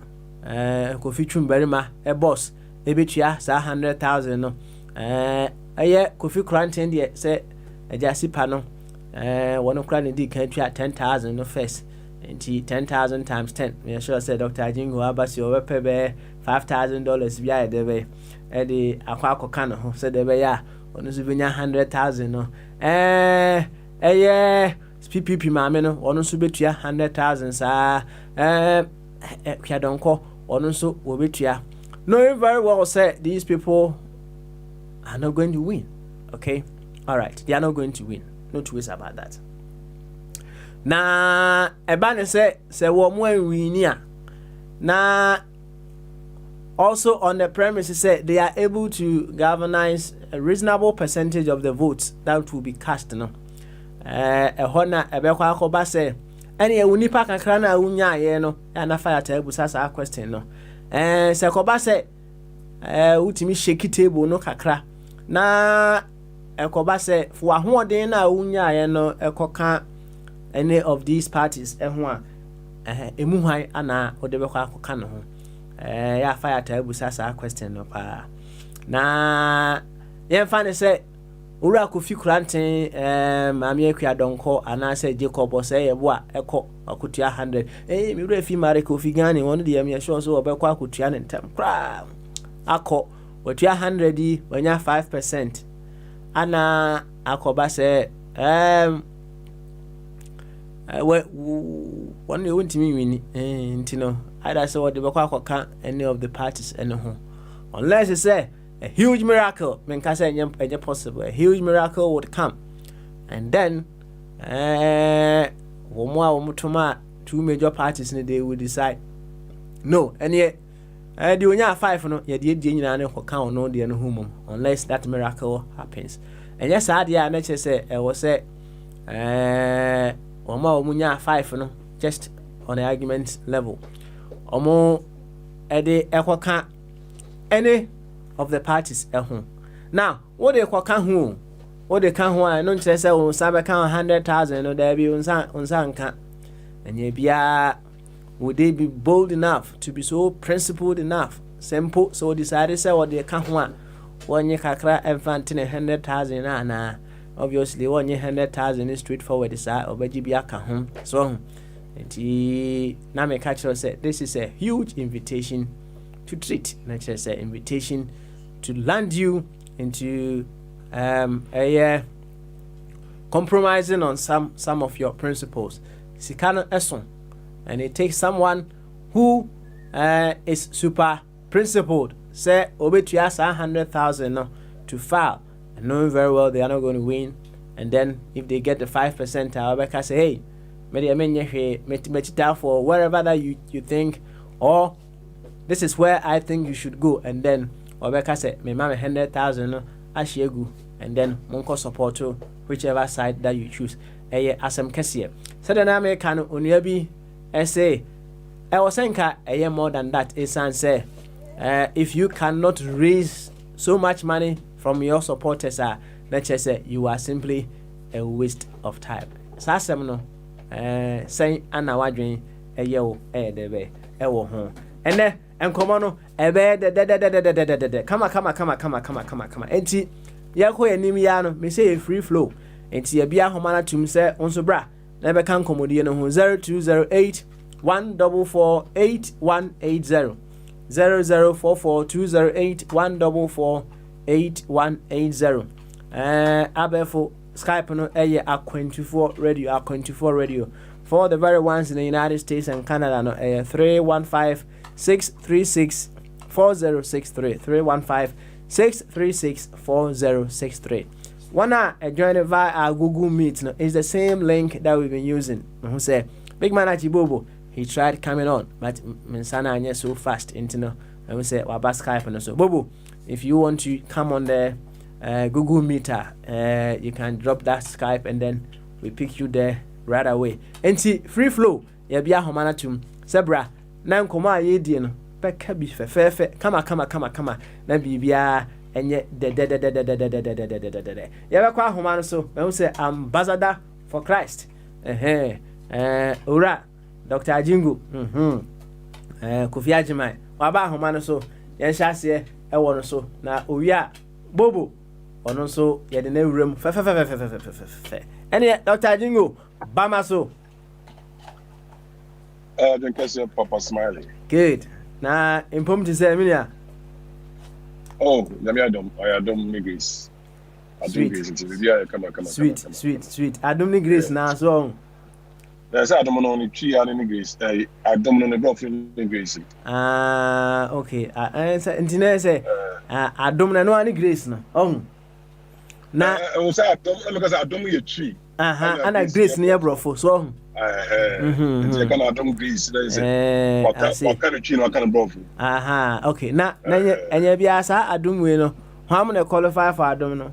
Chumberima a boss a bit ya 100,000 no Kofi Cranton de say a jassy panel one of Cranny D can't 10,000 no face and 10,000 times 10. Me sure say Dr. Jingo Abbas your pebe $5,000 via the way Eddie Aquaco Cano said the way ya on the 100,000 no PPP mame no ono so betua 100,000 saa kwadonko ono so wo betua. Knowing very well say these people are not going to win. Okay, all right, they are not going to win, no two ways about that. Na ebane say wo mo winia na also on the premise say they are able to galvanize a reasonable percentage of the votes that will be cast, no. Hona ebekwa akoba se ene unipa kakra na unya ye no na fire table sasa question no se koba se utimi shake table no kakra na ekoba se fo ahoden na unya ye no ekoka any of these parties ho a emu hwan ana odebekwa akoka no ho ya fire table sasa question no pa na ye fa ne se Ura Kofi Cranton, Mamie Kwadonko, and I said Jacob or say, what echo, Akutia 100. Eh, me refi Mary Kofi Gani, one of the Amia shows over Quakutian and Tem Crown. Ako, what you 100 when you're 5%. Anna Akoba say, one you went to me, Tino. I saw what the Bakako can't any of the parties and home. Unless you say, a huge miracle, possible. A huge miracle would come, and then, two major parties in the day will decide. No, and yet, do you 5 no? Yet, you count no the home unless that miracle happens. And yes, I did. I say, I was say, 5 no, just on the argument level. Omo ede ekwoka any of the parties ehun. Now, what they kwaka hu? What they kan hu I no nkyerɛ sɛ wo sabe kan 100,000 no there be unsa nka. Enye bia would they be bold enough to be so principled enough? Simple so decided say what they kan hu a wonye kakra emfantine 100,000 na obviously wonye 100,000 is straightforward is obeji bia ka hu. So na me catch say this is a huge invitation to treat. Not just an invitation to land you into compromising on some of your principles. Sikano eson, and it takes someone who is super principled. Say obetuas 100,000 no, to file, and knowing very well they are not going to win. And then if they get the 5%, I'll say, hey, maybe for wherever that you think, or this is where I think you should go. And then Obeka say, me mama 100,000 no, ashegu, and then monko support to whichever side that you choose. Asem kesiye. So then I make an onyebi say, I was saying more than that. Is say, if you cannot raise so much money from your supporters, let's just say you are simply a waste of time. Sasem no, saying Anna Wadrin, debe, ho. And then, and come on, come. Enti, yako enimiano, me say a free flow. Enti, bia homana tum say, onso bra, never can commodity no 0208 144 8180. 0044 208 144 8180. Abefo Skype no A24 radio. For the very ones in the United States and Canada no 315-636-4063 315-636-4063. Wanna join it via our Google Meet no, is the same link that we've been using. Who say Big Man Achibobo, he tried coming on, but Minsana anye so fast into no, and we say waba Skype and so Bobo, if you want to come on the Google Meter, you can drop that Skype and then we pick you there right away. Enti free flow, ya bia homana tum sebra na nkoma ye die no peka bi fefefe kama na bibia enye de ya bekwa homana so we say ambassador for Christ ora Dr. Ajingu Kofi Ajimai waba homana so yen hyase e wo no so na owia bobo ono so ye de na wuram fe ene Dr. Ajingu Bamaso. Then kasi Papa Smiley. Good. Na impom to say minia. Oh, nami adom ni grace. Adom grace nti bibia kama. Sweet. Adom ni grace na so. Na say adom no ni twi ani ni grace. Adom no ni bro ni grace. Okay. Nti na say adom na no ani grace no. Na o say adom because adom ye twi. Ana grace near brofo so it's kind of adom grace that is what kind of chin what kind of brofo okay na enya bia sa adom we no how am na qualify for adom no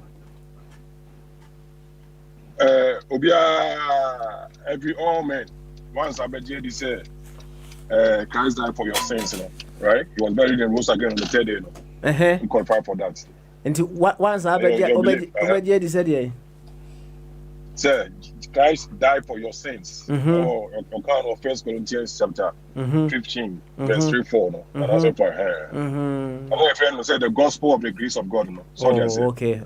obia every all men once abeje dey say Christ died for your sins, you know, right? He was buried and rose again on the third day, you know. You qualify for that. And once abeje dey said yeah. Sir, Christ died for your sins. Or account of 1 Corinthians chapter 15, verse 3-4. No? And that's what I'm a friend who said the gospel of the grace of God. No? So okay.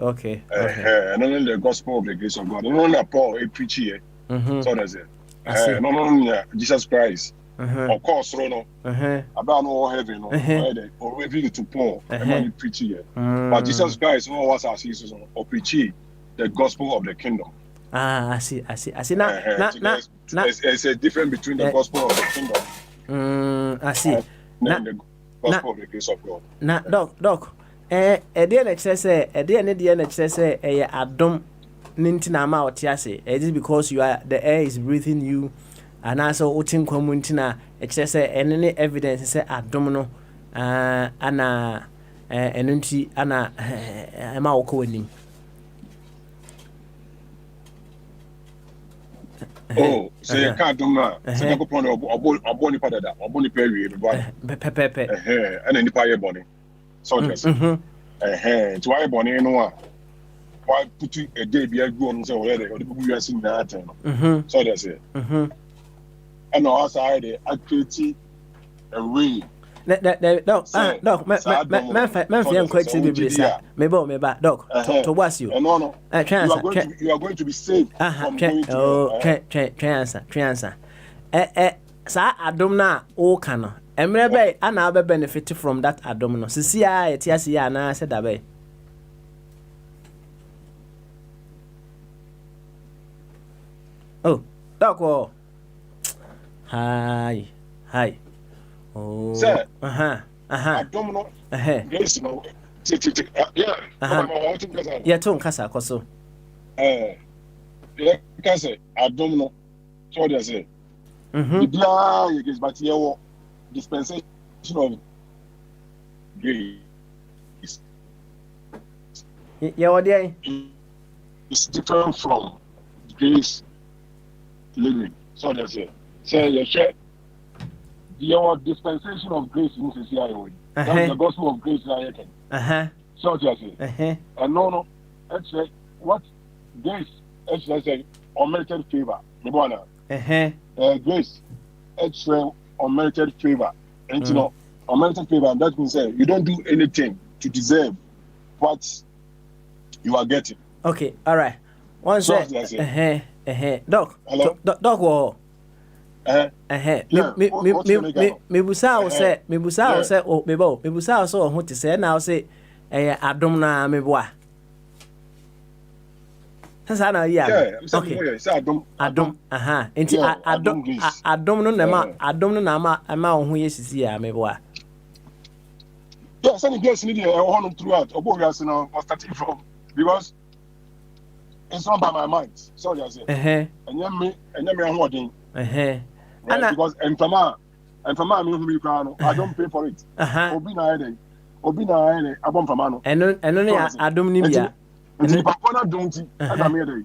And only the gospel of the grace of God. And only Paul, a preacher here. So that's it. And only Jesus Christ. Of course, no. About no heaven, or revealed to Paul, and only preacher here. But Jesus Christ, no was our season or preaching the gospel of the kingdom. I see. There's a difference between the gospel of the kingdom. I see. And the gospel of the grace of God. Now, doc. The NHS say adom nintina ma otiase. It is because the air is breathing you, and also utin kwamuntina. It says any evidence say adom no. Ana enunti ana ema okowani. Oh, say you can't do that. Say you go pon obo nipa dada, obo nipa ewie me bo. Pepe. And nipa ye boni. So just. To why boni no a. Why put a day be a go on say where the people you are seeing that time. So that's it. And outside the activity a way. No, man, quite see me, sir. Maybe, doc, to was you. No. You are going to be saved. Transfer. Sir, Adam na o cano. Emrebe, and I'll be benefit from that Adam. No, see, I said that way. Oh, doc, oh. Hi. Oh, sir. I don't know. Yes, no. Yeah, Tom Casa, Coso. Yeah, Casa, I don't know. So they say. Yeah, but your dispensation of grace. Yeah, what day? It's different from grace living. So they say. Say, you check. Your dispensation of grace in CCI. That's the gospel of grace. So just say. And no. Actually, what grace? Actually, say unmerited favor. Grace. Actually, unmerited favor. And you know, unmerited favor. That means you don't do anything to deserve what you are getting. Okay. All right. One sec. Doc. Hello. Doc. Whoa. Me busa say oh me busa so ho te say now say adom na me boa sasa na ya okay adom enti adom no na ma ho yesisi ya me boa yeah send grace need e ho throughout obo we are starting from because it's not by my mind so you say and me ho right? Because and from I don't pay for it. Obi na abom famano. Eno ne adom ni bia. Enti papa na donti na me dey.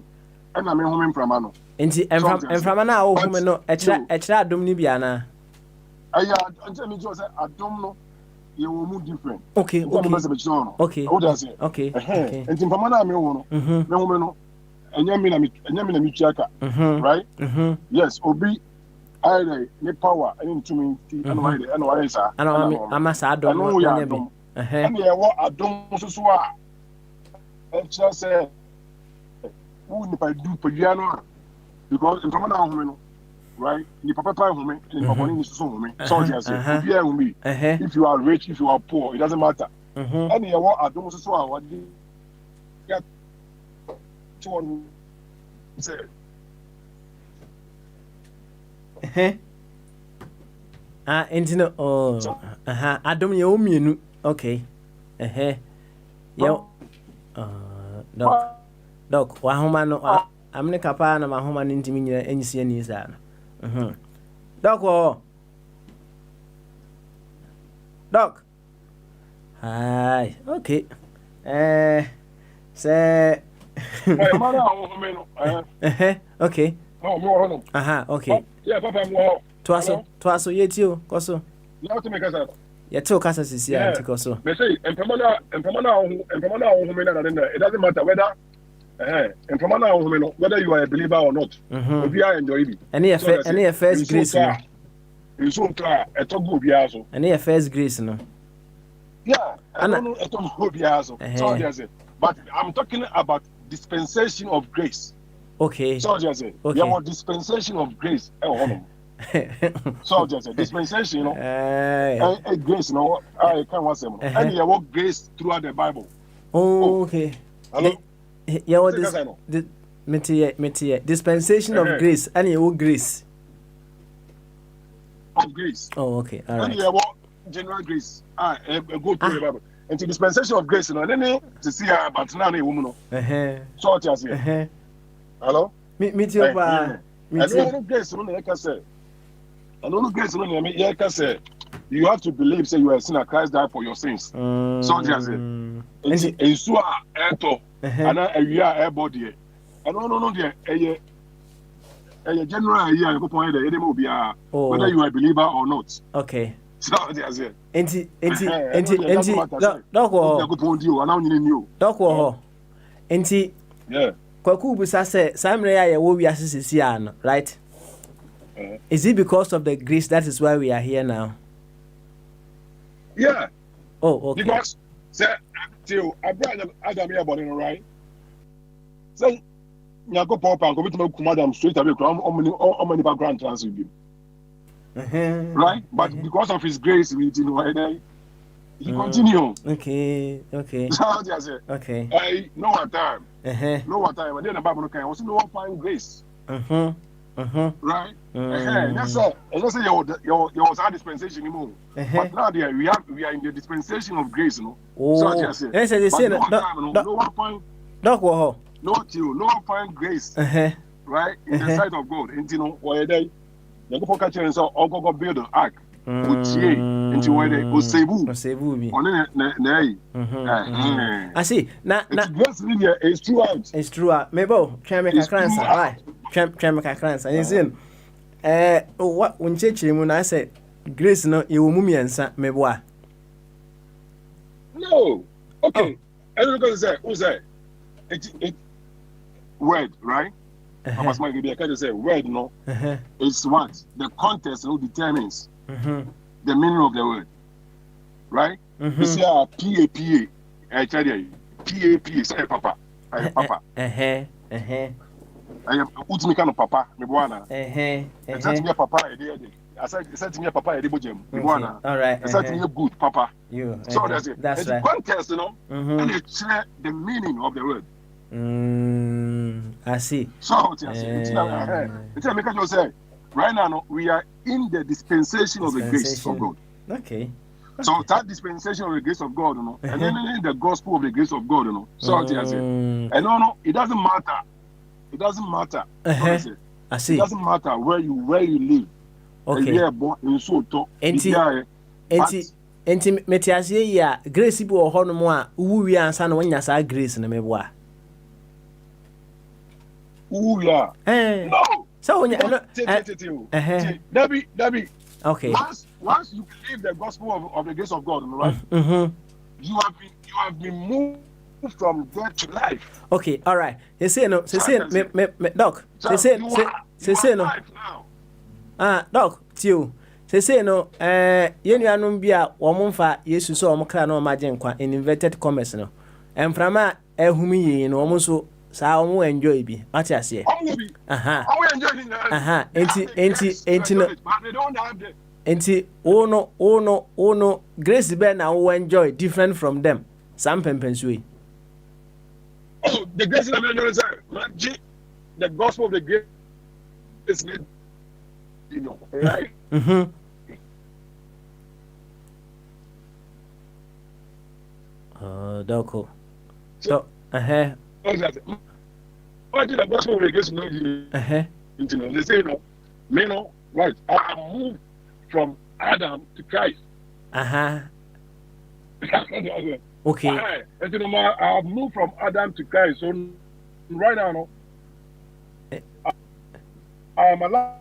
Na me home famano. Enti enfama na wo home no ekira adom ni bia na. Aya enti me just say adom no ye wo mu different. Okay. Okay. Enti fama na me wo no. Me home no enya me na me chiaka. Right? Yes, obi I ne power any to me and why sir. I'm a sad dog. And yeah, what I don't so just say who if I do piano because in common home right the papa home and papa is so home so just say me if you are rich if you are poor it doesn't matter and yeah what I don't so what get to one say Intino adom ye omienu okay yo doc wa homa no amne kapa na ma homa no ntimi nyina enyisi ani za no doc hi okay say okay okay yeah papa mo Twaso yetio koso now to make us yeto kasa sisi anti koso me say empamana it doesn't matter whether empamana whether you are a believer or not obi I enjoy it any first grace no you so try eto go bia so any first grace no yeah I don't know eto go bia so so just say but I'm talking about dispensation of grace. Okay. So just say you want dispensation of grace so just a dispensation, you know, a grace, you know, I can't want some. And you walk grace throughout the Bible. Oh, okay. Hello? Yeah, what this metia dispensation of grace, and you walk grace. Of grace. Oh, okay. All right. And you walk general grace. Go through the Bible. And to dispensation of grace, you know, then to see her, but now a woman. So just say. Hello? Metia. I don't grace, like I said. I don't grace, like I said. You have to believe, say you are a sinner, Christ died for your sins. So just say. And so and we are air body. I don't know, a general idea you go point there any mo bia whether you are a believer or not. Okay. So that's it. Enti Doc wo enti yeah. Kwaku busa say Samre ya wo wi asese no, right? Is it because of the grace that is why we are here now? Yeah. Oh, okay. Because say till Abraham Adam here born right? Say nyako papa ko bitu ku madam straight away how many background transfer be. Right? But because of his grace we he continue. Okay. So that's it. Okay. I know what time. No what time. And then the Bible can also no one find grace. Right? That's it. Let's say your dispensation anymore. But now there we are in the dispensation of grace, you know. So that's it. Yes, they say no one find Doc wo no one find grace. Right? In the sight of God. And you know why they go catch and so go build an ark. Utie into where they Osebu bi. On I see. Na it's true out. It's true out. Mebo, try make a crancer. Why? Try make a crancer. You see? What when church mu na say grace no you mu miensa mebo. No. Okay. Everybody say who say it word, right? Papa Smile be can say word no. It's what the context no determines the meaning of the word, right? You see PAPA, I tell you, PAPA, say papa, papa. I am ultimate kind of papa, me buana. I said to me papa, I said to me papa, I did me buana. All right. I said to me good papa. You. So that's it. That's right. Context, you know, and it's the meaning of the word. I see. So it's make us say. Right now, we are in the dispensation of the grace of God. Okay. So that dispensation of the grace of God, you know, and then in the gospel of the grace of God, you know. So I say, and no, it doesn't matter. It doesn't matter. I see. It doesn't matter where you live. Okay. You are born in Soto. Enti metiasie ya grace bi wo ho no mo a wu wi ansa na wanya sa grace na meboa. No. So Debbie. Okay. Once you believe the gospel of the grace of God, right? You have been moved from death to life. Okay, all right. You say no. Doc. Say no. Doc, tio. Say no. Yenuanum bia wo momfa Yesu so wo kra na wo magye nkwa in inverted commerce no. Emframa ehumi yi no wo so sa wo enjoy bi. What you say? Enti no. Enti ono grace be na wo enjoy different from them. Some pempensuwe. Oh, the grace of the gospel of the grace is made, you know, right? Doko. So, What did the gospel of the grace know you? You know, they say, no, right? I moved from Adam to Christ. Okay. And you know, I have moved from Adam to Christ. So right now, I am alive.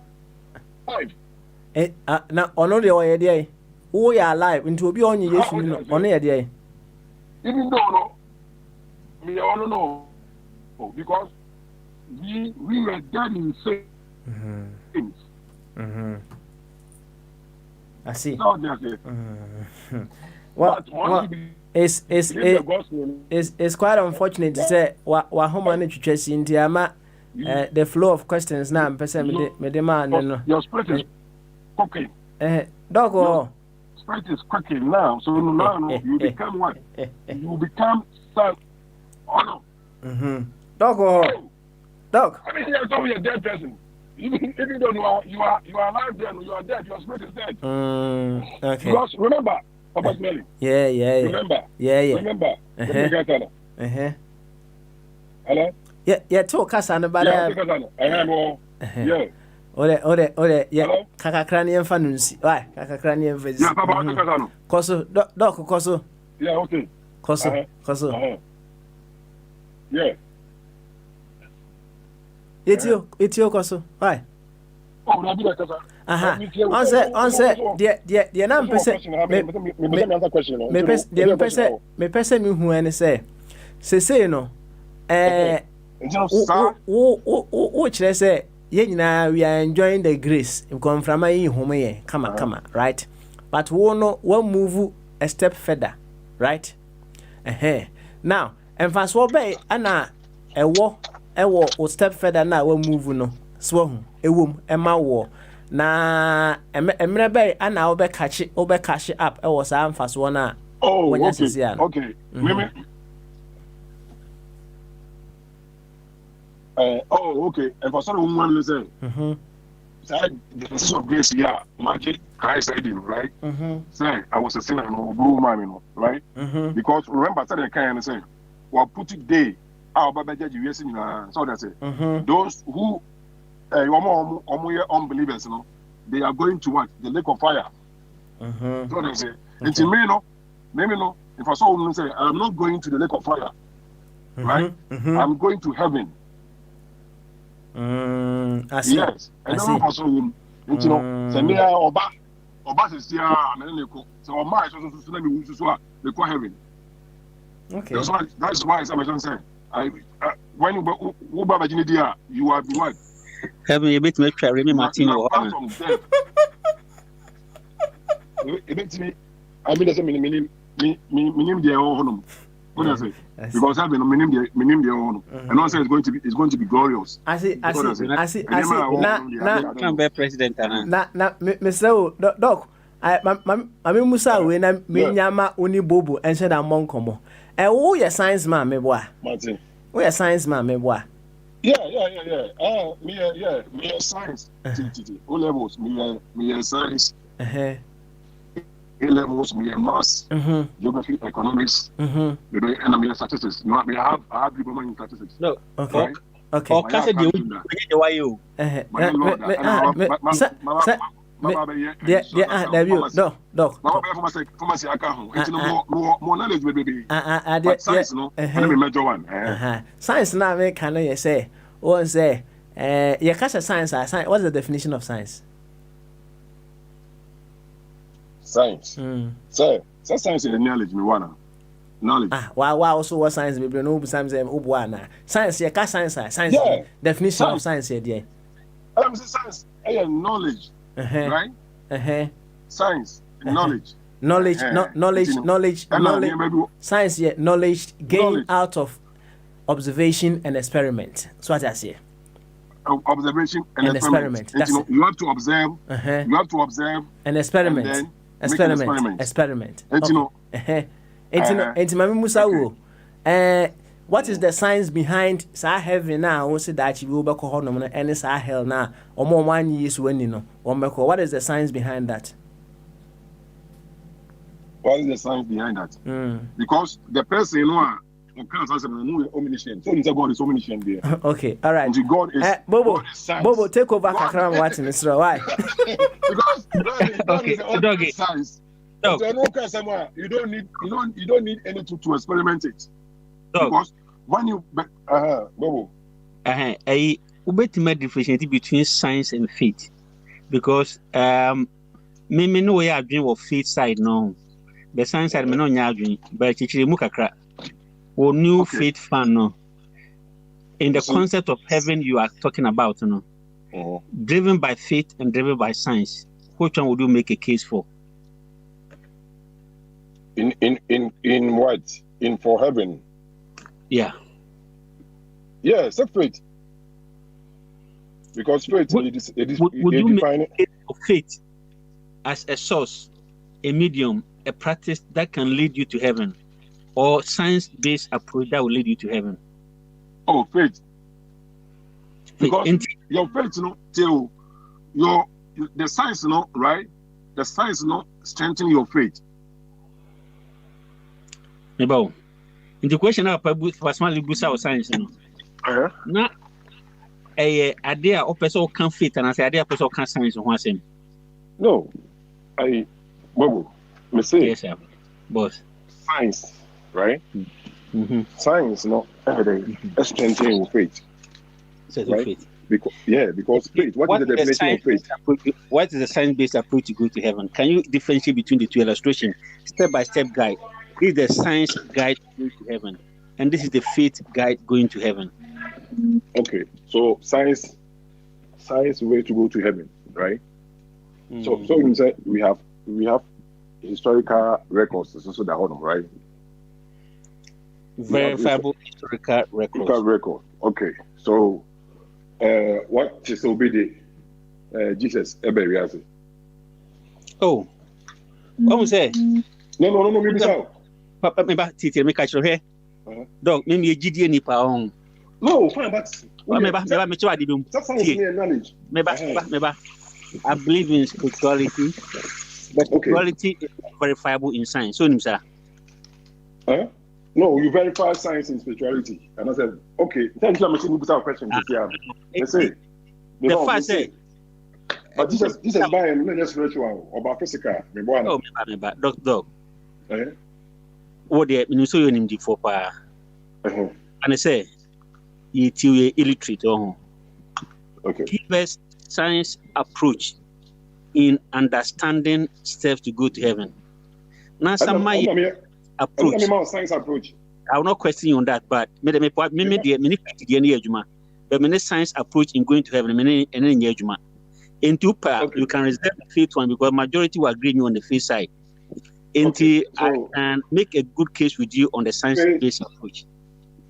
Now, ono de oye dey. Who are alive? Into obi onye Yesu no. Ono ye dey. Even though no, me I don't know, because we were dead in sins. I see. So that's it. Well, it's quite unfortunate to say wa homa na twetwa si nti ama the flow of questions na mpese me de man no. Your spirit is cooking. Dog. Spirit is cooking now. So now you become what? You become son. Oh no. Dog. I mean, you're talking a dead person. Even though you are alive, then you are dead. Your spirit is dead. Okay. Because remember, Papa Smelly. Yeah. Remember. Remember. Hello. Yeah. Talk kasa na bada. Yeah. Ore. Yeah. Kakakra ni emfa nunsi. Why? Kakakra ni emfa. Yeah, Papa kasa no. Koso. Dok koso. Yeah. Okay. Koso. Yeah. Etio koso. Why? Oh, na bi kasa. On say the na mpese me pese me hu ene say no wo kire say ye nyina we are enjoying the grace confirma yi home ye kama right, but wo no one move a step further, right? Now emphasize wo be ana ewo o step further na we move no so hu ewom ema wo na emre be ana wo be catch up e was emphasize one na okay okay. And for some one to say, the decision of grace, magic, Christ said him, right? Say, I was a sinner, blue man, right? Because remember, I can't say, well, put it day, our Baba Judge, you so that's it. Those who unbelievers, they are going to what? The lake of fire. So they say, and to me, maybe no, if I saw woman say, I'm not going to the lake of fire, right? I'm going to heaven. I see. Yes, and then also, you know, send me Oba is here, and then so my so let me they call heaven. Okay. That's why I'm saying, when you Baba Jinidia, you are the one. Heaven, you bet me try Remy Martino. I mean, that's a meaning their own. What I say? Because I've been meaning their own, and also it's going to be glorious. I see. Can't be president. Na, Mr. Doc, I mean Musa we na me nyama oni bobo and said among komo. Who your science man me boy? Martin. Who your science man me boy? Yeah. Me a science. O levels, me a science. A levels, me a maths, geography, economics, and me a statistics. You know, I have people in statistics. No, okay. Or cast the why you. Doc. Science now me can you say? Or say, you catch a science. What's the definition of science? Science. So science is knowledge. Me wanna knowledge. Wow. Also, what science? We no science. Science. You catch science. Science. Yeah. Definition of science here, dear. I'm saying science. Knowledge. Right. Science. Knowledge. Knowledge. Science. Yeah. Knowledge gained out of observation and experiment. So what I say. Observation and experiment. You have to observe. You have to observe. And experiment. And then Experiment. And you know. What is the science behind sa heaven now? What say that you will be called no any sa hell now? Or more 1 year when you know. What is the science behind that? What is the science behind that? Because the person you know. Omniscient. So God is omniscient there. Okay, all right. And God is Bobo, take over Kakram watching this. Why? Because God is the science. So you don't need any to experiment it. Because when you Bobo. I ultimate differentiate between science and faith. Because me know where I dream of faith side now. The science side me no nya dream, but chichiri mu kakra. Or new faith fan no. In the concept of heaven you are talking about, driven by faith and driven by science, which one would you make a case for? In what? In for heaven? Yeah. Yeah, it's a faith. Because faith would you make a case of faith as a source, a medium, a practice that can lead you to heaven? Or science-based approach that will lead you to heaven? Oh, faith. Because your faith, till the science, right? The science, strengthen your faith. About the question of personally boost our science, Now, a idea of person can fit and I say idea person can science on one same. No, Bobo, me say yes, sir. Boss. Science. Right? Science, every day, strengthening your faith. Right? Because faith. What is the definition of faith? What is the science-based approach to go to heaven? Can you differentiate between the two illustrations? Step-by-step guide. This is the science guide going to heaven, and this is the faith guide going to heaven. Okay, so science way to go to heaven, right? So you say we have historical records, so that hold right? Verifiable historical record. Okay, so what is obedient? Jesus Eberiazi. Oh, what was that? No, maybe so. Papa, me back teacher, me catch your hair. Dog, me a GD nipa on. No, fine, but me try to that sounds near knowledge. Me back. I believe in spirituality, but spirituality is verifiable in science. So, sir. No, you verify science and spirituality. And I said, okay, thank you. I'm going to put out a question. They say, the first say, but this is buying not just spiritual about physical. Oh, me back. Dog. What they mean so you name the for pa. And I say, you illiterate. Okay. Give us science approach in understanding steps to go to heaven. Now, some approach. Science approach. I will not question you on that, but me science approach in going to heaven. In two parts, you can reserve the faith one because majority will agree on the faith side. I can make a good case with you on the science-based approach.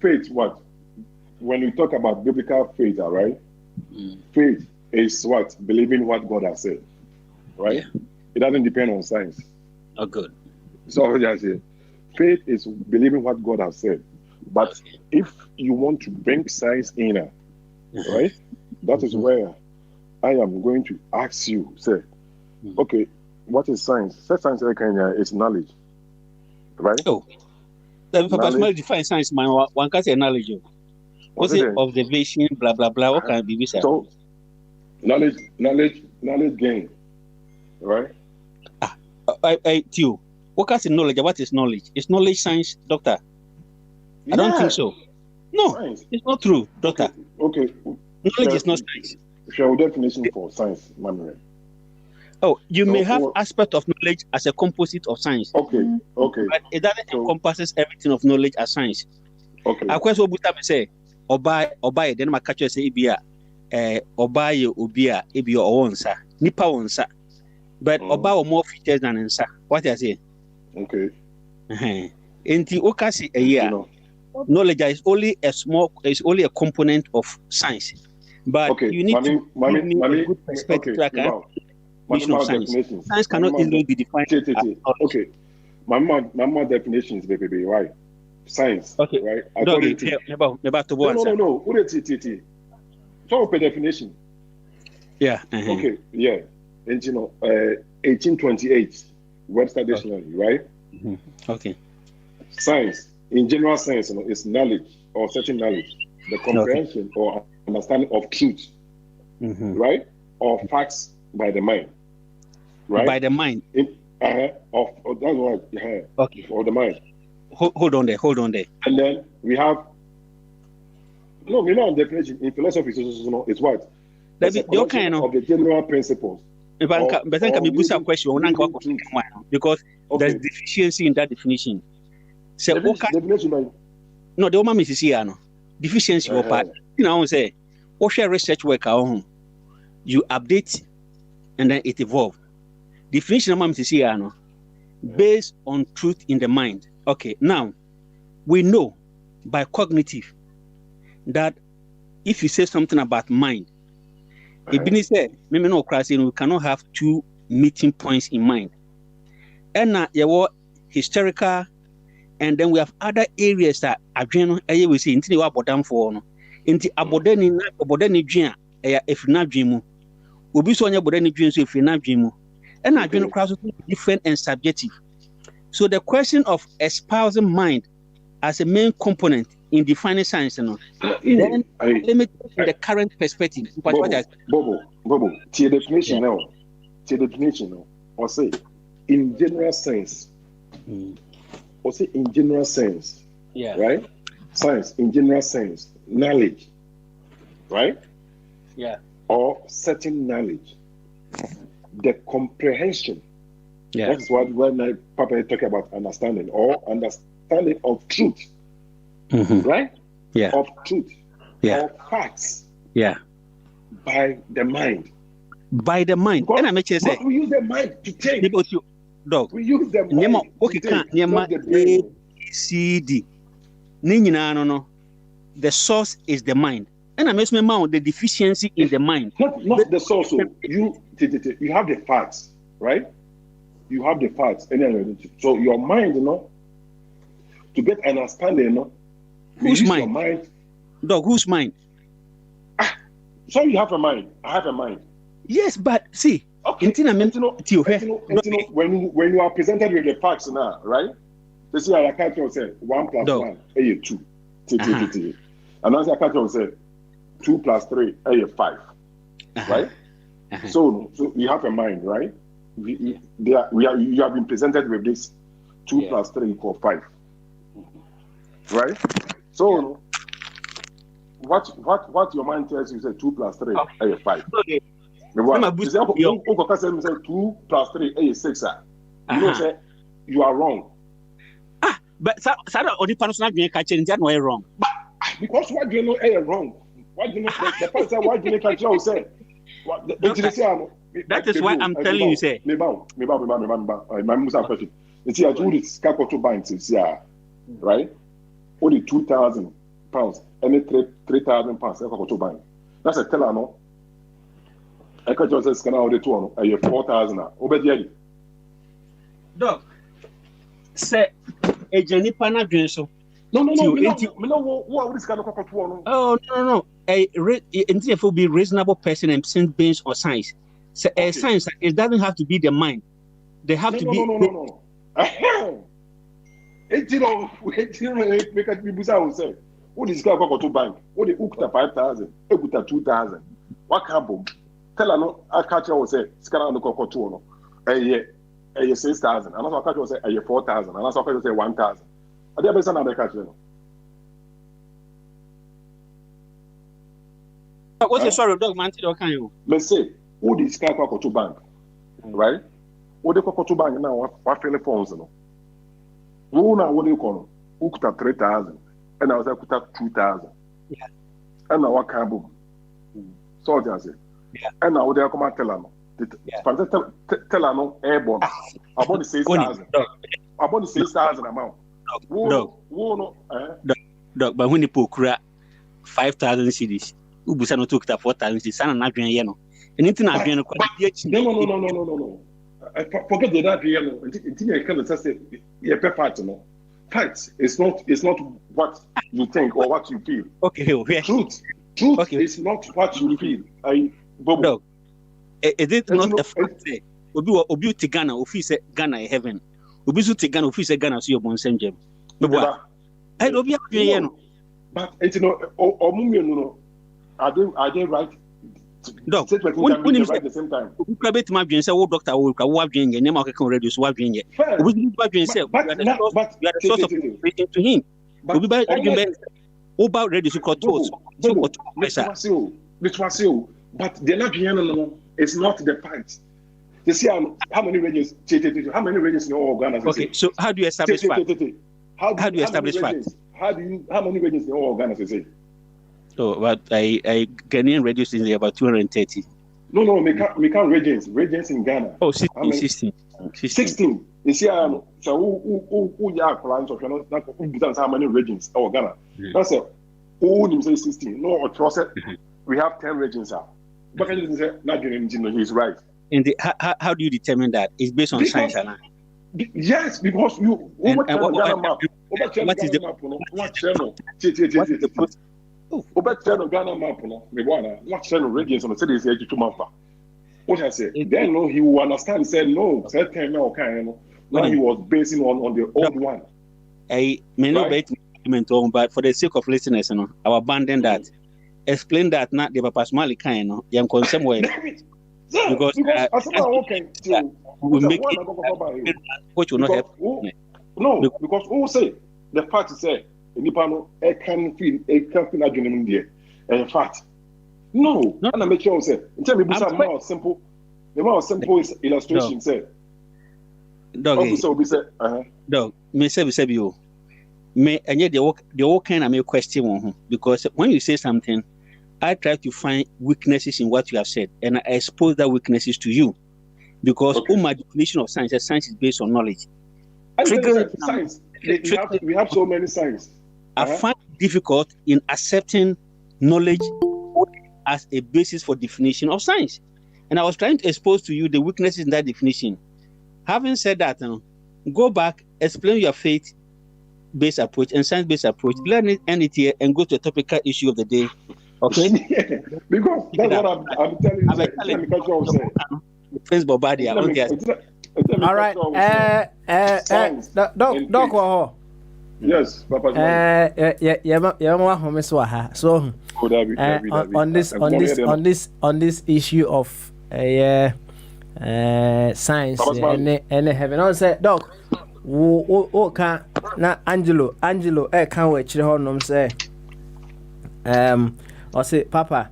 Faith, what? When we talk about biblical faith, all right? Faith is what? Believing what God has said, right? Yeah. It doesn't depend on science. Oh, good. So just say, faith is believing what God has said. But if you want to bring science in, right? That is where I am going to ask you, say, okay, what is science? Science is knowledge, right? Oh, then for personally define science, man, one can say knowledge. What's it? Observation, blah blah blah. What can be this? So, knowledge gain, right? Tio, what kind of knowledge? What is knowledge? Is knowledge science, doctor? I don't think so. No, science. It's not true, doctor. Okay. Knowledge is not science. Shall definition for science, Manuel? Oh, you may have aspect of knowledge as a composite of science. Okay. But it doesn't encompasses everything of knowledge as science. Okay. I question what say. Obai, then my catcher say ibia, Obai ubia ibia onsa, nipa onsa. But Oba more features than answer. What I say? Okay. In the okasi a year, knowledge is only a component of science. But you need to give a good perspective to science. Science cannot easily be defined. Okay. My definition is baby, right? Science. Okay. Right? According to No. What is it? So per definition. Yeah. Okay. Yeah. And 1828 Webster Dictionary, right? Okay. Science, in general sense, is knowledge or certain knowledge, the comprehension or understanding of truth, right? Or facts by the mind, right? By the mind. That's right. Okay. Or the mind. Hold on there. And then we have definition in philosophy. It's what? It's a collection of the general principles. But then can we put a question because there's deficiency in that definition. So definition no, the woman is here no deficiency or part. You know, say what share research work you update and then it evolve. Definition of is here no based on truth in the mind. Okay, now we know by cognitive that if you say something about mind, it said, we cannot have two meeting points in mind. And historical, and then we have other areas that we see into the bottom for into abodeni dream, if not dream, will be so on your bodeni dreams if you're not dream. And I dream across different and subjective. So the question of espousing mind as a main component in defining science, then limit the current perspective. Bobo, to definition now. Or say in general sense. Yeah. Right? Science in general sense, knowledge, right? or certain knowledge, the comprehension. Yeah. That's what when my Papa is talking about understanding or understanding of truth, right? Yeah. Of truth, of facts. Yeah. By the mind. By the mind. And I make you say, we use the mind to take. Dog. We use the mind to take, not the brain. ABCD. No. The source is the mind. And I make the deficiency in the mind. Not the source. So you have the facts, right? You have the facts. So your mind, to get an understanding, whose mind? Your mind? Dog, whose mind? So you have a mind. I have a mind. Yes, but see, okay. When you are presented with the facts now, right? They say I can't say 1 + 1 is 2. And as I can't say 2 + 3 is 5. Right? So you have a mind, right? You have been presented with this 2 + 3 = 5. Right? So what your mind tells you, say 2 + 3 is 5. Okay. Say 2 + 3 is 6. You know, say you are wrong. But Sarah only person not catch it and why wrong. Because what do you know is wrong? What do you know? The person why do you catch you say? That is why I'm telling you, say. My Musa question. You see, I do this Kakoto bank, right? Only £2,000 and £3,000 Kakoto bank. That's a teller, no? I can't just scan out the 2 I have 4,000. Obedi. Dog. Say a Jenny Pana so. No. What is kind of Kakoto? Oh, no. A be reasonable person and since based on science. So a science, it doesn't have to be the mind. They have to be. No. Make a people say, what is going to bank? What the Ukta 5,000, Ukuta 2,000. What can tell her no? I catch you say, scan on the Cocoto, a year 6,000. And also catch you say, a year 4,000. And also catch you say 1,000. I dare be some other catch you. What's the sorry, dog man? Let's say, who is Cocoto bank, right? What the Cocoto bank now? What fairly phones, no? Who now? What do you call? Ukuta 3,000, and I was like, Ukuta 2,000. Yeah. And now what can boom? So just say. Yeah. And now what they come and tell them? Tell them airborne. About the 6,000. About the 6,000 amount. Dog, but when you put 5,000 CDs, Ubusa no took 4,000 CDs. Sana na dwen ye no. Anything na dwen no. No. Forget the that you know. I can't say yeah, perfect. No, fact is not what you think or what you feel. Okay, truth is not what you feel. Dog, is it not a fact? Obi to Ghana, Ofi say Ghana is heaven. Obi to Ghana, Ofi say Ghana so your bon senjem. I don't be happy no. But it's no. Are they right? Dog, when you right at the same time. Who private my say, oh, doctor, who are doing your name, I can reduce what doing it. We will be you are the source of information to him. We'll be by argument about reduce control. But they're not no, it's not the fact. You see how many regions? How many regions in your Ghana? Okay, so how do you establish fact? How do you establish fact? How many regions in your Ghana? So, but I Ghanaian radios is about 230. No, we can't regions in Ghana. Oh, 16. You see, so who are plans of how many regions in Ghana? That's it. Who say 16? No, or trust it. We have 10 regions. But I didn't say not he's right. And how do you determine that? It's based on science, Anna. Yes, because you what is the map? Ghana map, what channel regions on the city is here to map. What I say, then no, he will understand. He said no, now he was basing on the old one. I may not be on, but for the sake of listeners, I will abandon that. Explain that not the Papa's Mali kind, I'm concerned with. Because we make it what will not help. No, because who say the party say Nipano, I can feel a company there. In fact, No, No. and I make sure say. Tell me, I'm more simple. The more simple is illustration. No. Say. Dog. Also, we say. Dog. Me say you. Me and yet the work kind of me question on because when you say something, I try to find weaknesses in what you have said, and I expose that weaknesses to you. Because my definition of science is based on knowledge. Science. We have so many science. I find it difficult in accepting knowledge as a basis for definition of science. And I was trying to expose to you the weaknesses in that definition. Having said that, go back, explain your faith-based approach and science-based approach, learn it, end it here, and go to a topical issue of the day. Okay? Yeah, because that's what I'm telling you. Friends Bobadi, I want to all right. Doc. Yes, Papa. So on this issue of science and heaven, I say, Doc, can na Angelo can we chire honom say or say, Papa,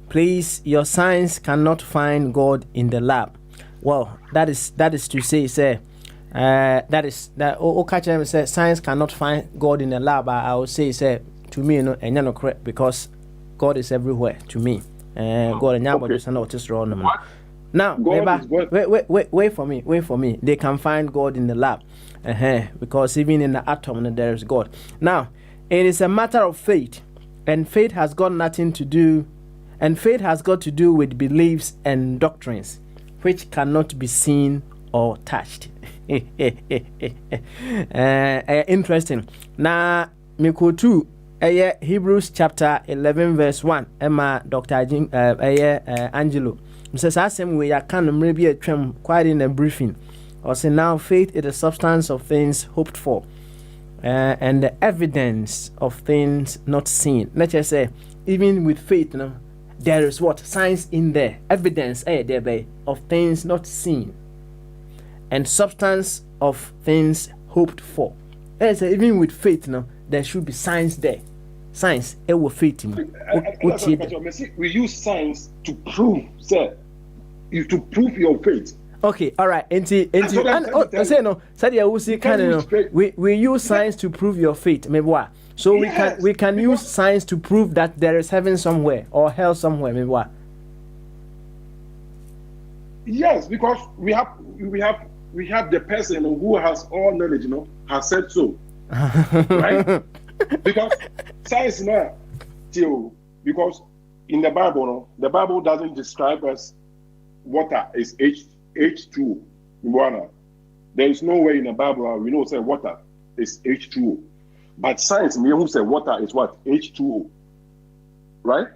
please, your science cannot find God in the lab. Well, that is to say catch him say science cannot find God in the lab. I would say to me, no correct, because God is everywhere to me. God and Yahweh is not just wrong. Now, wait for me. They can find God in the lab, because even in the atom there is God. Now, it is a matter of faith, and faith has got to do with beliefs and doctrines, which cannot be seen or touched. Interesting. Now, me go to Hebrews chapter 11 verse 1. Emma Dr. Angelo. Says I same way I can maybe a term quite in a briefing. Or say now faith is the substance of things hoped for, and the evidence of things not seen. Let's just say, even with faith, there is what? Science in there. Evidence there of things not seen. And substance of things hoped for. Even with faith, there should be science there. Science, will faith. We use science to prove, sir, to prove your faith. Okay, all right. We use science to prove your faith. Maybe what? So yes, we can use science to prove that there is heaven somewhere or hell somewhere. Maybe what? Yes, because we have the person who has all knowledge, has said so, right? Because science now, because in the Bible, the Bible doesn't describe us water is H2O. There is no way in the Bible we know say water is H2O. But science, me who say water is what? H2O. Right?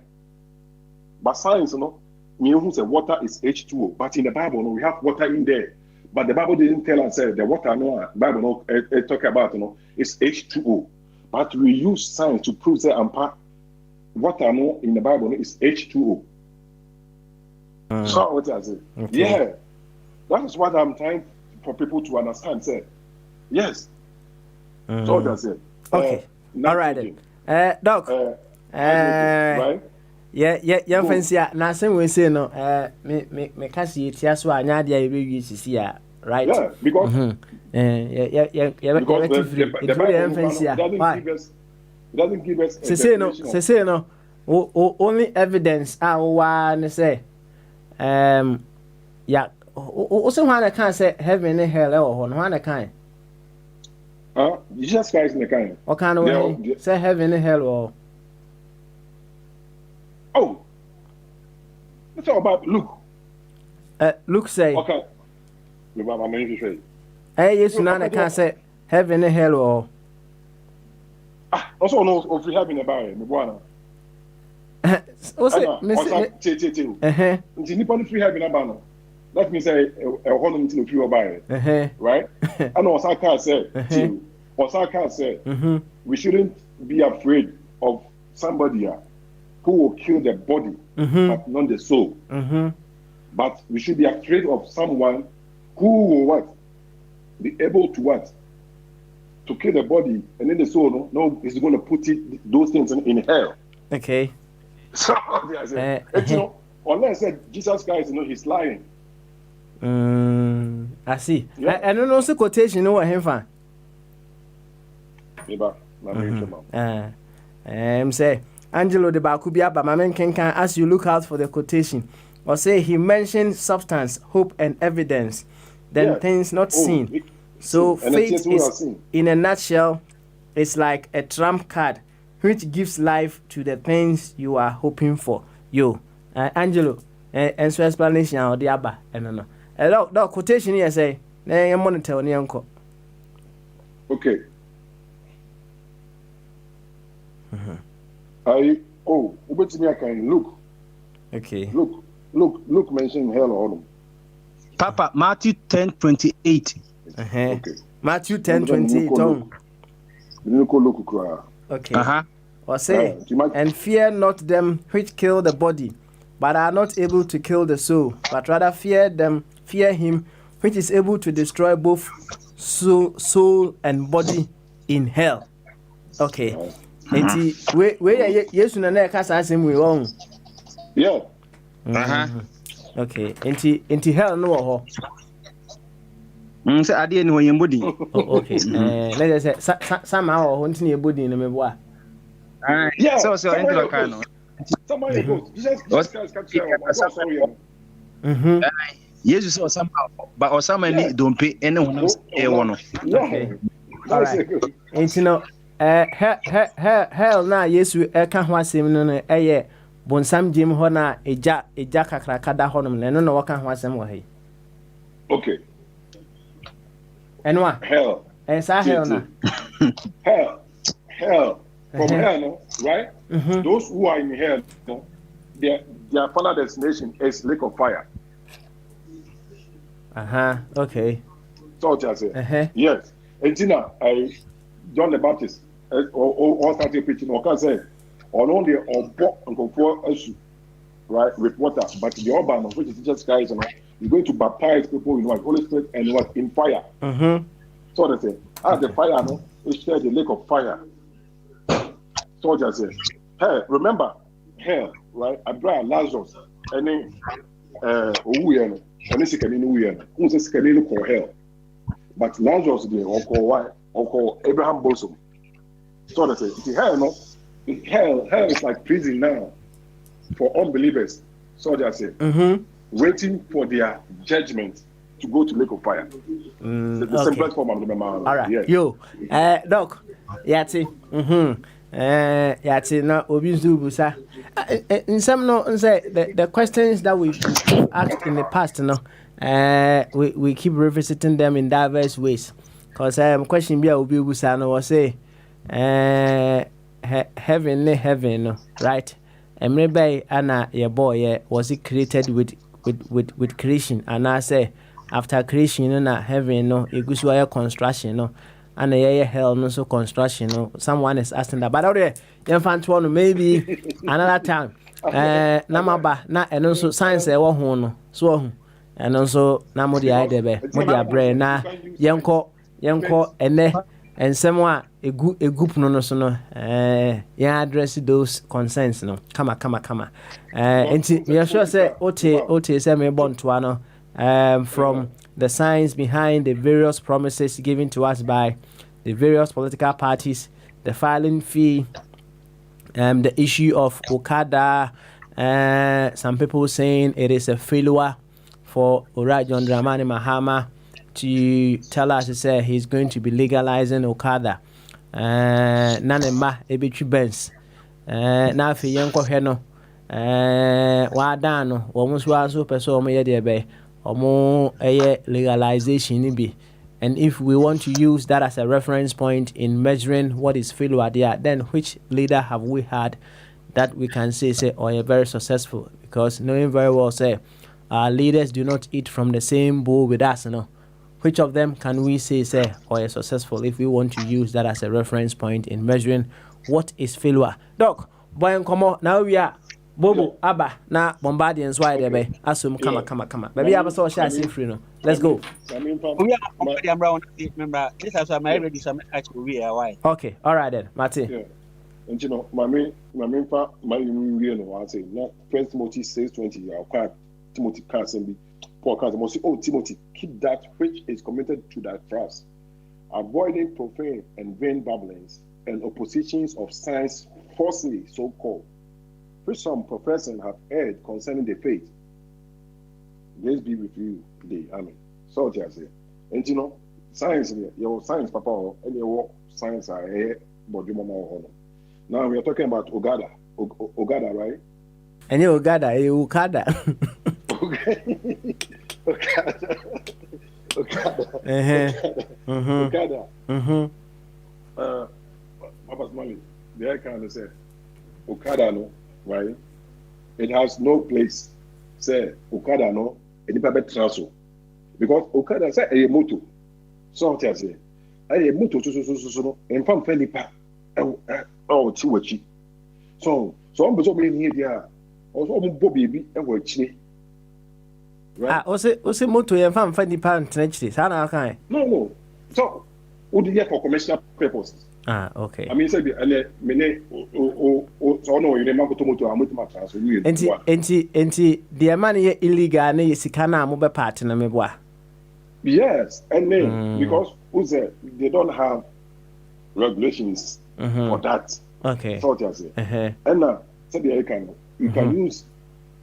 But science, me who say water is H2O. But in the Bible, we have water in there. But the Bible didn't tell us the water, Bible talk about, it's H2O. But we use science to prove that water in the Bible is H2O. So what I say? Okay. Yeah. That is what I'm trying for people to understand. Say, yes. So that's it. Okay. All right then. Doc. Right? Yeah, fancy. Now, same way say no. Me kasi tia so anya dia ebe sisi a, right? Yeah, because because the Bible doesn't give us. Say no. Only evidence one say. Yeah. Also, one I can't say heaven and hell or one I can't. Jesus Christ in the kind. What kind of way? Say heaven and hell or. Oh, let's talk about Luke. Luke say. Okay. Yes, none I can't say heaven and hell or. Also, no, if we have in the Bible, what's it? Let me say, hold on to the Bible, right? And Osaka said, we shouldn't be afraid of somebody who will kill the body, but not the soul. But we should be afraid of someone who will what? Be able to what? To kill the body, and then the soul, no, is going to put those things in hell. Okay. So I said, you know, unless said Jesus Christ, you know, he's lying. I see. Yeah. I don't know the quotation no him fan. Say Angelo de Bakubia but Mamen Kenkan as you look out for the quotation. Or say he mentioned substance, hope and evidence, then things not seen. So faith is, in a nutshell, it's like a trump card which gives life to the things you are hoping for. Angelo, and so explanation or the abba, and no. Quotation here say, "Nay, I'm gonna tell you, uncle." Okay. Wait me, I can look. Okay. Look, mention hell or no. Papa, Matthew 10:28. Okay. Matthew 10:28. Okay. Or say, and fear not them which kill the body, but are not able to kill the soul, but rather fear him which is able to destroy both soul and body in hell. Okay. Where yes na na kasa asem we won. Yeah. Okay. Enti hell no ho. Say ade ni hoyen body. Okay. Let's say somehow ho ntini e body no meboa. Yeah. So enter the car no. Somebody goes. Jesus Christ capture. Jesus or somehow but or somebody don't pay anyone else one. Okay. All right. Enti no hell na Yesu eka ho asem no eye bonsam jim ho na eja kakraka da ho no no waka ho asem wo he. Okay. Enwa hell. Sa hell na. Hell. From hell, no, right? Those who are in hell, no, their final destination is lake of fire. Okay. So what I say. Yes. And John the Baptist or started preaching or can say or only or walk and go for us, right, with water, but the urban of which is Jesus Christ, you're going to baptize people in what Holy Spirit and what in fire. So they say, the fire, no, it's the lake of fire. So what I say, hey, remember, hell, right? Abraham, Lazarus, and then and this can who's this can call hell, but Lazarus there or call why or call Abraham bosom. So they say, hell, no, hell is like prison now for unbelievers. So they say, waiting for their judgment to go to lake of fire. The simplest form of the memory. All right, yes. Yo, Doc, Yati, Yati, no, Obizubusa. In some no, say the questions that we've asked in the past, we keep revisiting them in diverse ways. Because question be Obibusa no was say, heaven, right? And maybe Anna, your boy, was it created with creation? And I say, after creation, heaven, no, it goes to construction, no. And hell no so construction no someone is asking that but already you find one maybe another time na maba na eno so science e wo ho no so ho eno so na mo dia debe mo dia bre na yenko ene ensem a egu no so no ya address those concerns no kama enti me sure say ote say me bonto ano from the science behind the various promises given to us by the various political parties, the filing fee, the issue of Okada, some people saying it is a failure for Ora John Dramani Mahama to tell us to say he's going to be legalizing Okada. Nanema Ebichi Benz. Na fi yenko heno. Wadano, almost was super so me de omo legalization be. And if we want to use that as a reference point in measuring what is failure there, then which leader have we had that we can say you're very successful? Because knowing very well say our leaders do not eat from the same bowl with us, Which of them can we say you're successful if we want to use that as a reference point in measuring what is failure? Doc, boy and come on, now we are Bobo, Abba, na Bombardians, why they be? Assume, come. Baby, I was so shy, free no. Let's go. We are member. This is my ready. Some actually we are why. Okay, all right then, Martin. Yeah. And you know, my say, not First Timothy 6:20. I'll quite Timothy can't be Paul can't say, oh Timothy, keep that which is committed to that trust, avoiding profane and vain babblings and oppositions of science falsely so called, which some professing have erred concerning the faith. Grace be with you today. Amen. So I say, and you know, science, your science, papa, and your science are here, but you mama. Now we are talking about Ogada. Ogada, right? And you Ogada, Okada. Okada. Papa's money. The kind of say, Okada, no, right? It has no place. Say, Okada, no, it is not transfer. Because Okada say a moto. So I say, a moto, so, and from Fenipa. Oh, Tiwachi. So I'm being here. Also, Bobby, and watch me. Ah, also, moto and fan funny pound trenches. How No. So, would you get for commercial purposes? Ah, okay. I mean, say, and many, so no, you remember to moto, I'm with my transfer. And the money illegal, and you see, can I move a part in a meboa? Yes, and then because they don't have regulations for that. Okay. So I say. And now, say you can use.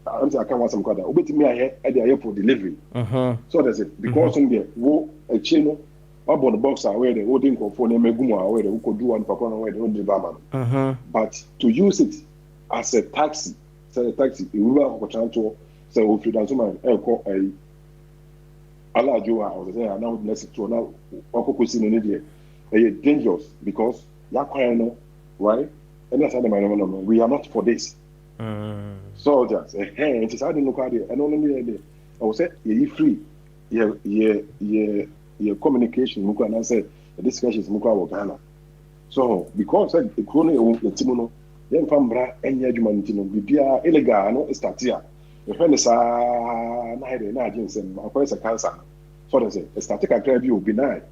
I can't want some card. Obey me I for delivery. So that's it. Because on there, wo a channel, up on the box where the holding for name Guma where they could do one for where they don't deliver. But to use it as a taxi, say a taxi, you will have a chance to say if you don't mind, a Allah Joe house, now let's to now dangerous because right? And that's no. We are not for this. Soldiers, it is hard to look at it. And only I will say, you're free. Your communication, Muka, and I said, the discussion is Muka Ghana. So, because the Kone, the Timono, then Fambra, and Yajumantino, Bibia, illegal, start here. The friend is Nigerians and of course a cancer. So that's it. A static review will be nice.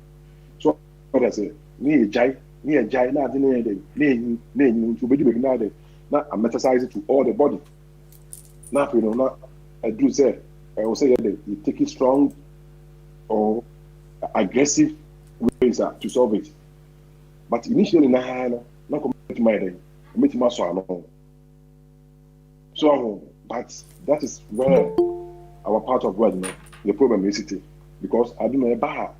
So that's it. Near Jai, not in name to be ignited. Not a metasize it to all the body. Now, you know, not I do say, I will say that you take it strong or aggressive ways to solve it. But initially, not committing my day, committing my soul. So, but that is where our part of God, the problem is it. Because I don't know about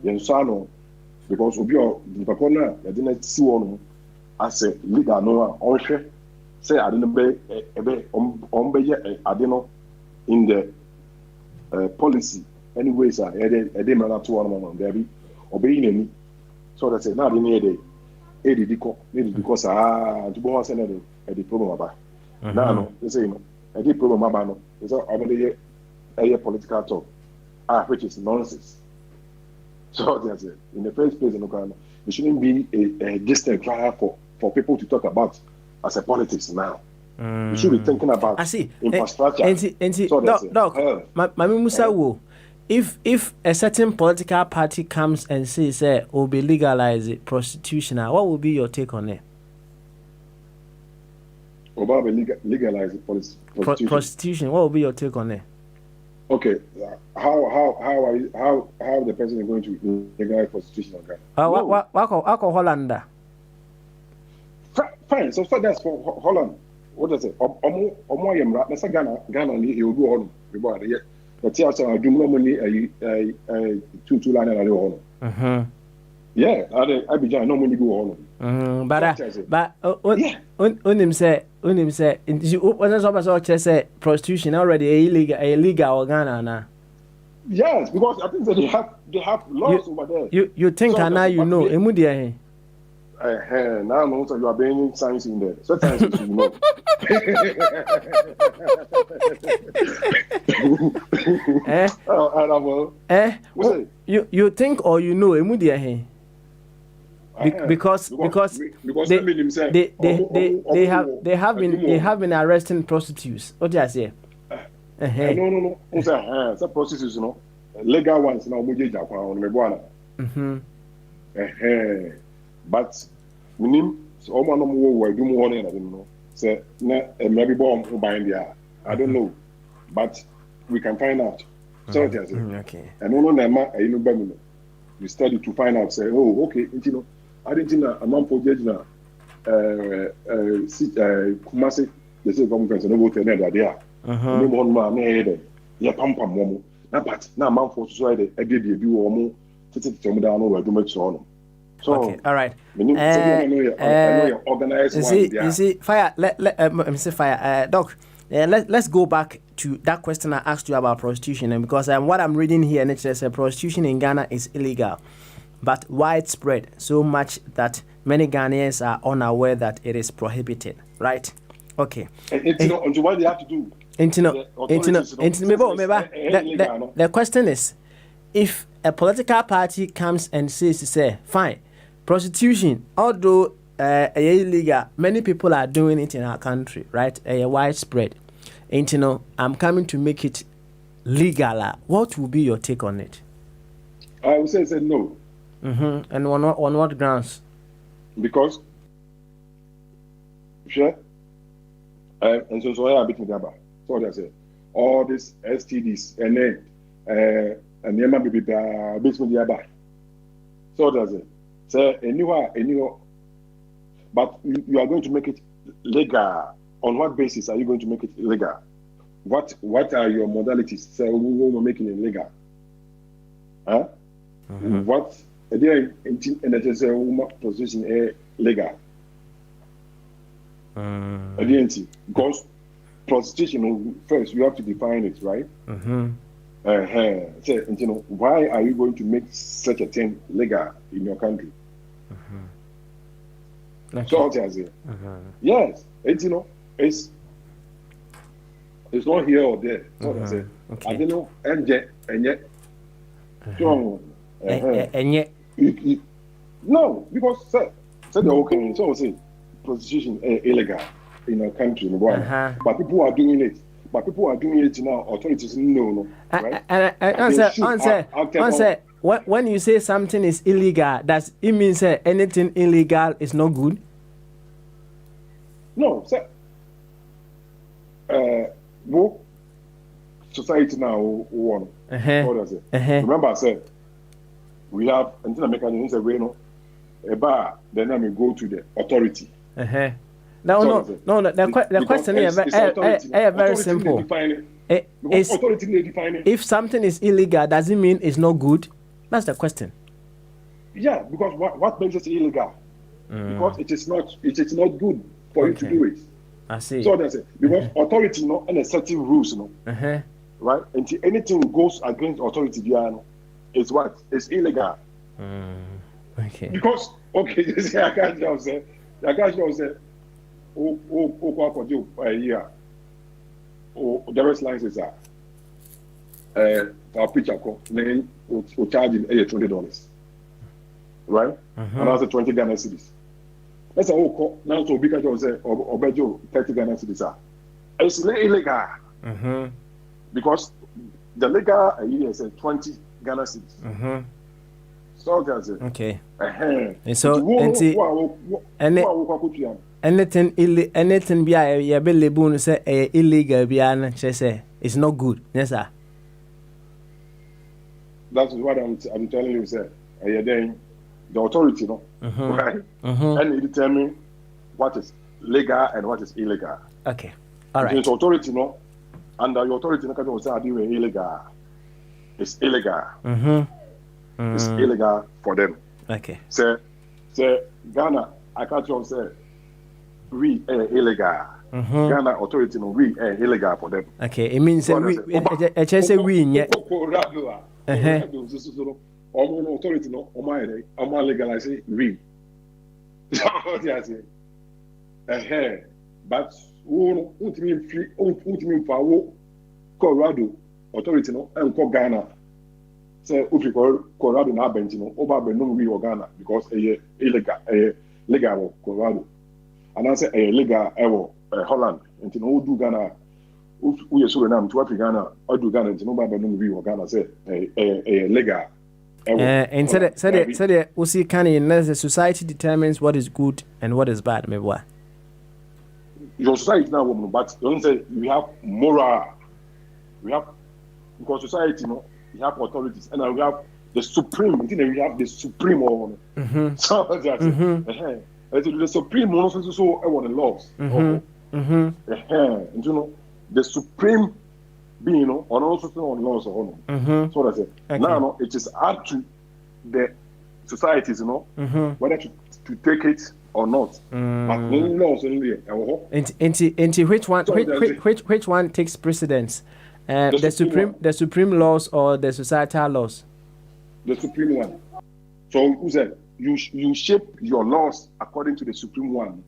Yensano, because we are the Pacona, I didn't see one as a leader, no, or say I didn't be I don't know in the policy. Anyways, I didn't manage to one there be obeying me. So that's it. Now the near day, maybe because to go on Senate the problem about. Now, no, they say, I did problem about no, it's already a political talk. Which is nonsense. So that's it. In the first place, there shouldn't be a distant trial for people to talk about as a politics now. We should be thinking about infrastructure. Mami Musa wo, if a certain political party comes and says will be legalize prostitution, what will be your take on it? About legalize prostitution. What will be your take on it? Okay, how the person is going to legalize prostitution? Okay. What Hollander? Fine. So that's for Holland. What does it? Omo yemra. Let's say Ghana he will do all. Everybody, yeah. But here so I do more money. Two line and all. Yeah, I be no money go all. But unim say you when say prostitution already illegal Ghana na. Yes, because I think that they have laws over there. You think so now you know emu dia now no so you are bringing science in there. So science you know. You think or you know emu dia because they have been arresting prostitutes. What do I say? No. Some prostitutes, you know, legal ones now. But we need So all man more do more than I don't know. Say maybe bomb who bind there. I don't know. But we can find out. So okay. And no no we study to find out, say, oh, okay, you know, I didn't know a man for judge now. Kumasi, they say conference and no go tell that they are. No one man head. Yeah, pam momo. Now, but now man for society, a baby do or more. To tell me down over to make sure. So, okay, all right. I know you're organized. You see, fire. Let me say fire. Doc, let's go back to that question I asked you about prostitution, and because what I'm reading here, and it says prostitution in Ghana is illegal, but widespread so much that many Ghanaians are unaware that it is prohibited. Right? Okay. And what they have to do? The question is, if a political party comes and says, say, fine, prostitution, although illegal, many people are doing it in our country, right? Widespread. And I'm coming to make it legal. What will be your take on it? I would say no. And on what grounds? Because, sure, and so I am beating about. So what I say, all these STDs and then and there might be basement nearby. So does it. So anywhere, but you are going to make it legal. On what basis are you going to make it legal? What are your modalities? So we will make it legal. Huh? What again in the position legal? Because prostitution first you have to define it, right? So, why are you going to make such a thing legal in your country? So yes, it's not here or there. So I say, I don't know, and yet, no, because say the okay, so say prostitution illegal in our country, but people are doing it. But people are doing it now. Authorities no, right? Answer. When you say something is illegal, does it mean say anything illegal is not good? No, sir. Society now one. What does it? Remember, I said we have until American say we know a bar. Then we go to the authority. No. The question is very simple. If something is illegal, does it mean it's not good? That's the question. Yeah, because what makes it illegal? Because it is not good for you to do it. I see. So that's it. Because authority, and a certain rules, right? Until anything goes against authority, it's what? It's illegal. Okay. Because I can't just say. There is licenses our picture name will charge him $20, right? And that's 20 Ghana cedis. Let's say now so big as say or 30 Ghana cedis. It's illegal because the legal is 20 Ghana cedis. So that's it. Okay. And so anything be a label say illegal be say it's not good. Yes, sir. That's what I'm telling you, sir. Then the authority, right? And it determine what is legal and what is illegal. Okay. All right. It's authority, and the authority can say illegal. It's illegal. It's illegal for them. Okay. Say Ghana, I can't just say we illegal. Ghana authority we illegal for them. Okay, it means we say we yet. Authority legalize we. But ultimately Colorado authority and Ghana. Say if Colorado na bench over we Ghana because legal Colorado. And I say legal Holland until do Ghana we so na to Ghana or do Ghana until no we Ghana say legal. And said we see can unless the society determines what is good and what is bad, maybe what? Your society now, but don't say we have moral. We have because society, we have authorities, and we have the supreme. I think we have the supreme one. So the supreme also the laws. The supreme being, on also on laws of honor. So that's it. Okay. Now, it is up to the societies, whether to take it or not. But no laws only. Into which one takes precedence? The supreme laws or the societal laws? The supreme one. So who said you shape your laws according to the supreme one?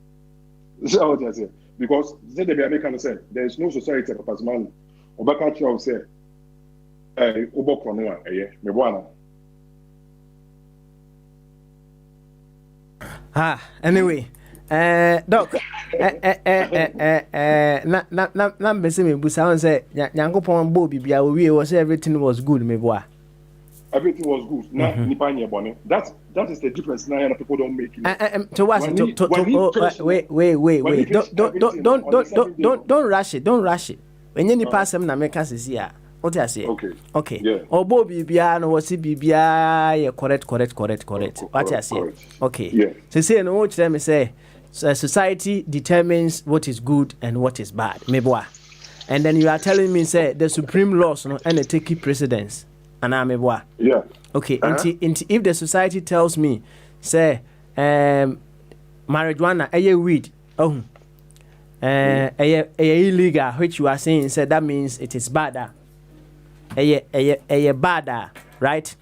That's what I say. Because the American said there is no society of Pasman. Obaka Chow said, Obokronua, Mewana. Anyway, Doc, na mbese me busa say Nyankopon bo bibia we was everything was good meboa. Everything was good. Na nipa nye bone. That is the difference now people don't make it. To what wait. Don't rush it. Don't rush it. When you pass them na make us see ya. What I say? Okay. Yeah. Obo bibia no was bibia correct. What I say? Okay. Yeah. So say no what them say society determines what is good and what is bad. Meboa. And then you are telling me say the supreme laws and they take precedence. Yeah. Okay. If the society tells me, say, marijuana, weed, illegal, which you are saying, say that means it is bad. Bad, right?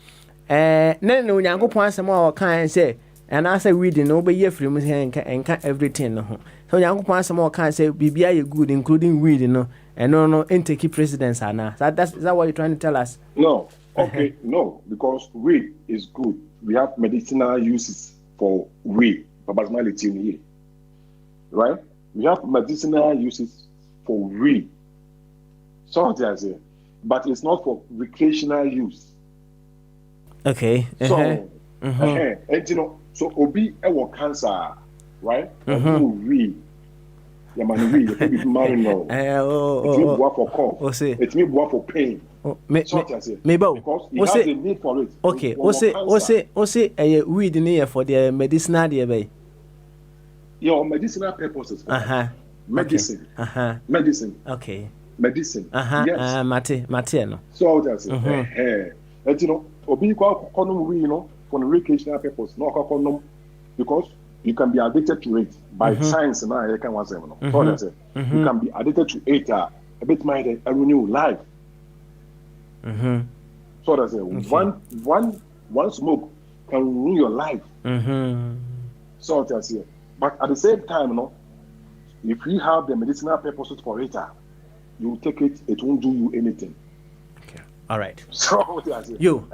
Then when you go some more kind say, and I say weed, nobody hear from and can't everything. So you go some more kind say, BBI good, including weed, and no, take precedence, Anna. Is that what you're trying to tell us? No. Okay, no, because weed is good. We have medicinal uses for weed, right? We have medicinal uses for weed. So I say, but it's not for recreational use. Okay. So, and so obi ewo cancer, right? Weed. Yeah, man, weed. It be married now. It may be for cough. It may be for pain. Maybe because he has a need for it. Okay, weed in here for the medicinal there, your medicinal purposes. Medicine. Okay. Medicine. Okay. Medicine. Yes. Mate, no. So that's it. And obi kwa konom we for the recreational purpose. No konom because you can be addicted to it by science now. You can say no. So that's it. You can be addicted to it. A bit minded and renew life. So that's it. Okay. One smoke can ruin your life. So that's it. But at the same time, if you have the medicinal purposes for it, you take it, it won't do you anything. Okay. All right. So that's it. You,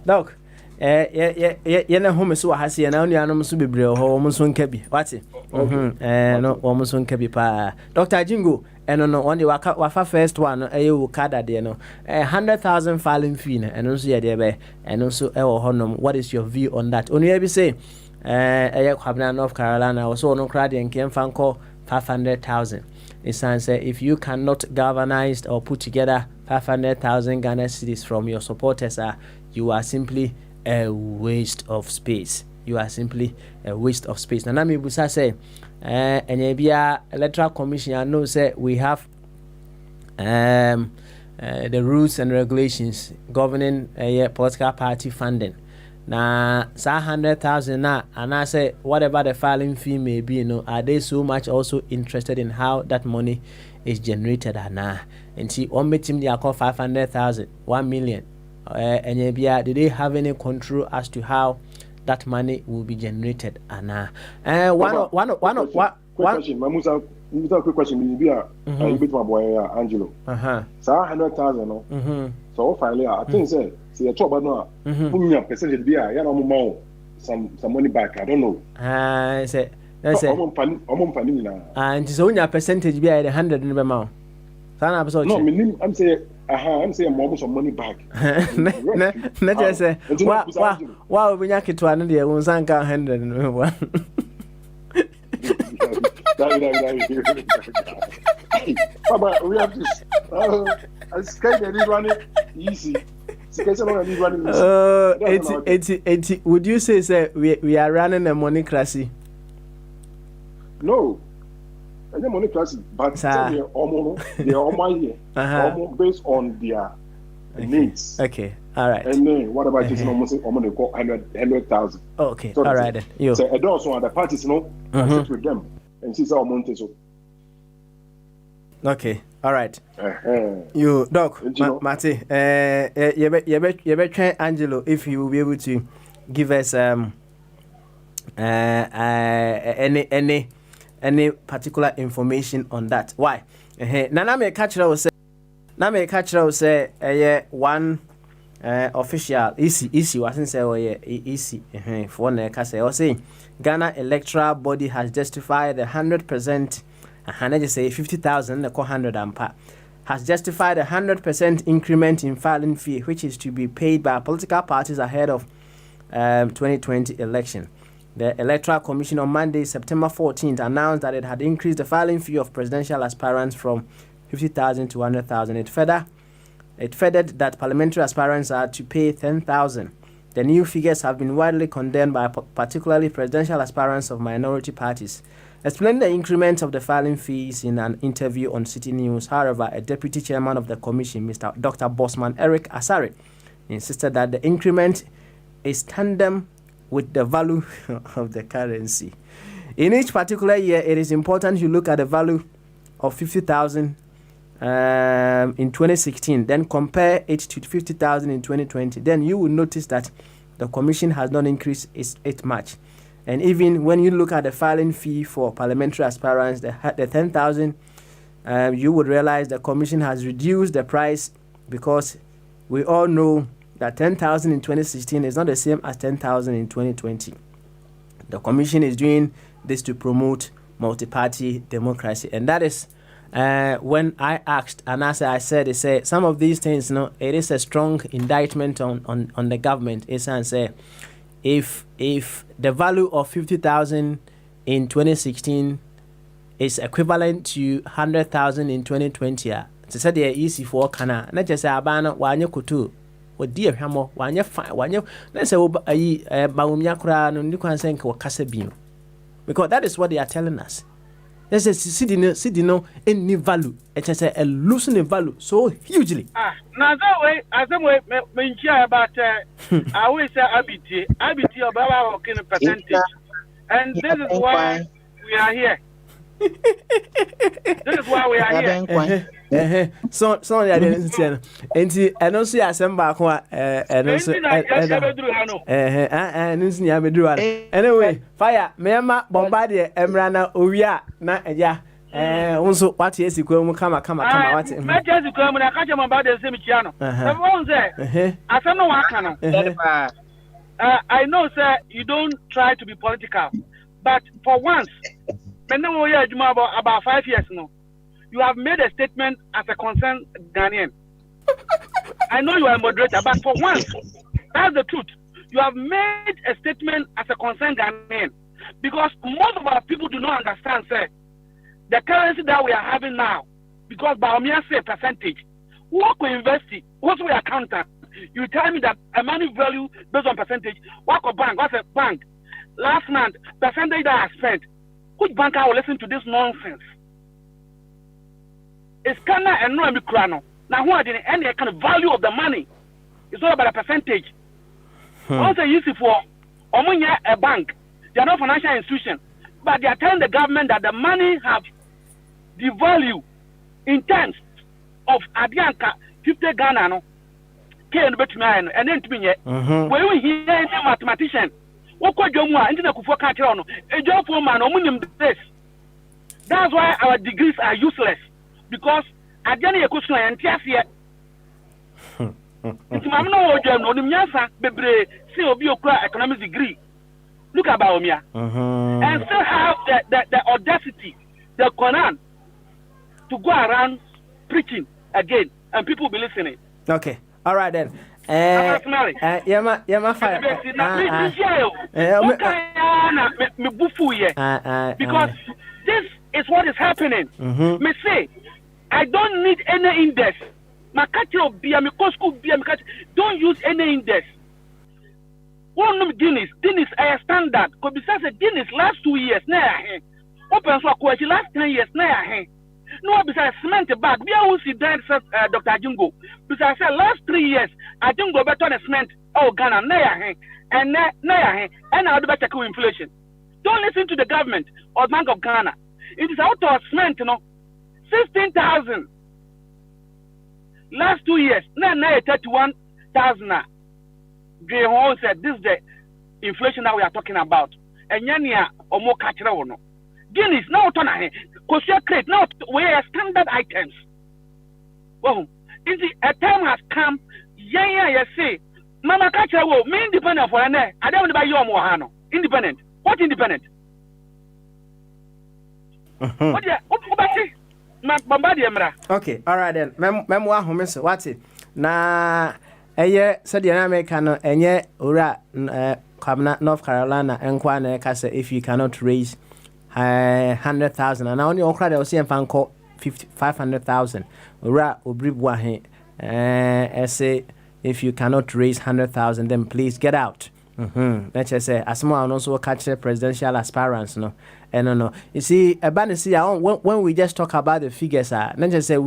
Doc, na home so ha se na unu anom so bebre ho mo so nka bi wati no wo mo so nka bi pa Dr. Jingo no on the wafa first one wo kada de no 100,000 filing fee no eno so ye de be eno so e wo honom. What is your view on that? Onu ya bi say kwabna North Carolina so no kra de nkem fan call 500,000. It says if you cannot galvanize or put together 500,000 Ghana cedis from your supporters, you are simply a waste of space. You are simply a waste of space. Now, me busa say, Enebia Electoral Commission, I know say we have the rules and regulations governing political party funding. Now, 100,000 now, and I say whatever the filing fee may be, are they so much also interested in how that money is generated? And see, one team they are called 500,000, 1 million. And did they have any control as to how that money will be generated? One question. Quick question. You bet my boy Angelo. So 100,000. So finally, I think say a job no. Percentage be some money back. I don't know. Say and so your percentage be 100 in the amount. No, I'm saying I'm saying more some money back. Not just say, wow, we yak it to another one, Sanka 101. But we have this. I scared they run it easy. Would you say we are running a monocracy? No. And the monocracy, but they're almost based on their needs. Okay, all right. And then what about just almost 100,000? Okay, all right then. So and also other parties, sit with them and see how money so. Okay, all right. You, Doc, Mate, you bet Angelo if you will be able to give us any particular information on that. Why? Nana me catch will say one official easy wasn't say easy for one say or saying Ghana electoral body has justified the 100%. And I just say 50,000, the 100 ampere, has justified 100% increment in filing fee, which is to be paid by political parties ahead of 2020 election. The Electoral Commission on Monday, September 14th, announced that it had increased the filing fee of presidential aspirants from 50,000 to 100,000. It furthered that parliamentary aspirants are to pay 10,000. The new figures have been widely condemned by particularly presidential aspirants of minority parties. Explaining the increment of the filing fees in an interview on City News, however, a deputy chairman of the commission, Dr. Bosman Eric Asare, insisted that the increment is tandem with the value of the currency. In each particular year, it is important you look at the value of 50,000 in 2016, then compare it to 50,000 in 2020. Then you will notice that the commission has not increased it much. And even when you look at the filing fee for parliamentary aspirants, the 10,000, you would realize the commission has reduced the price because we all know that 10,000 in 2016 is not the same as 10,000 in 2020. The commission is doing this to promote multi-party democracy. And that is when I asked, and as I said, they say some of these things, it is a strong indictment on the government. It's and say, if the value of 50,000 in 2016 is equivalent to 100,000 in 2020, to say they are easy for Kana, not just a banner, wanya kutu, or dear Hamo, wanya fine, wanya, let's say, Baumia Kran, and you can say, Casabino. Because that is what they are telling us. There's a Sidino any value, it is a losing value so hugely. Now that way, as I'm when about I always say ABT of our percentage, and this is why we are here. This is why we are here. So I didn't say, and don't see as some back one, and also, anyway, fire, Mema, Bombardier, Emrana, Uria, na also what is come what I come and I catch him about the Semichiano. I don't know what can I know, sir, you don't try to be political, but for once, about 5 years now, you have made a statement as a concerned Ghanaian. I know you are a moderator, but for once, that's the truth. You have made a statement as a concerned Ghanaian, because most of our people do not understand, sir, the currency that we are having now, because Baumia say percentage. What we invest in, what's we accountant? You tell me that a money value based on percentage. What a bank? What's a bank? Last month, percentage that I spent. Which banker will listen to this nonsense? It's kind of no micrano. Now, who are the any kind of value of the money? It's all about a percentage. Once they use it for a bank, they are not financial institution, but they are telling the government that the money have the value in terms of Adianka 50 Ghana no. And then to me, when we hear any mathematician, what could you want? Into the Kufu country on a job for man or minimum this. That's why our degrees are useless, because I didn't a question and tears yet. It's my no job, no, the Miasa, Bebre, COB economics degree. Look at Baumia. And still have the audacity, the Quran, to go around preaching again, and people will be listening. Okay. All right then. Fire. Because this is what is happening. Me say, I don't need any index. My catcher be a school be a don't use any index. One of Guinness a standard. Could be said Guinness last 2 years now. Open so question last 10 years now. No, besides cement bag. We are see that Dr. Jungo. Besides last 3 years, I don't go better on cement. Oh, Ghana, and I'll do better with inflation. Don't listen to the government or Bank of Ghana. It is out of cement, 16,000. Last 2 years, now 31,000. Greyhound said this is the inflation that we are talking about. And Yania or more catch no. Guinness now turn ahead. Kosher crate now we are standard items. Well, a time has come. Yeah, say, Mama catcher will me independent for an I don't want to buy your Mohano. Independent. What independent? Okay, all right then. Memoir homes, what's it? Na said the American and yet ura North Carolina and Kwana Casa if you cannot raise 100,000 and only on credit was saying fan call 500,000 ura ubribwa say if you cannot raise 100,000 then please get out. Let's just say as more and also catch the presidential aspirants no no you see when we just talk about the figures let's just say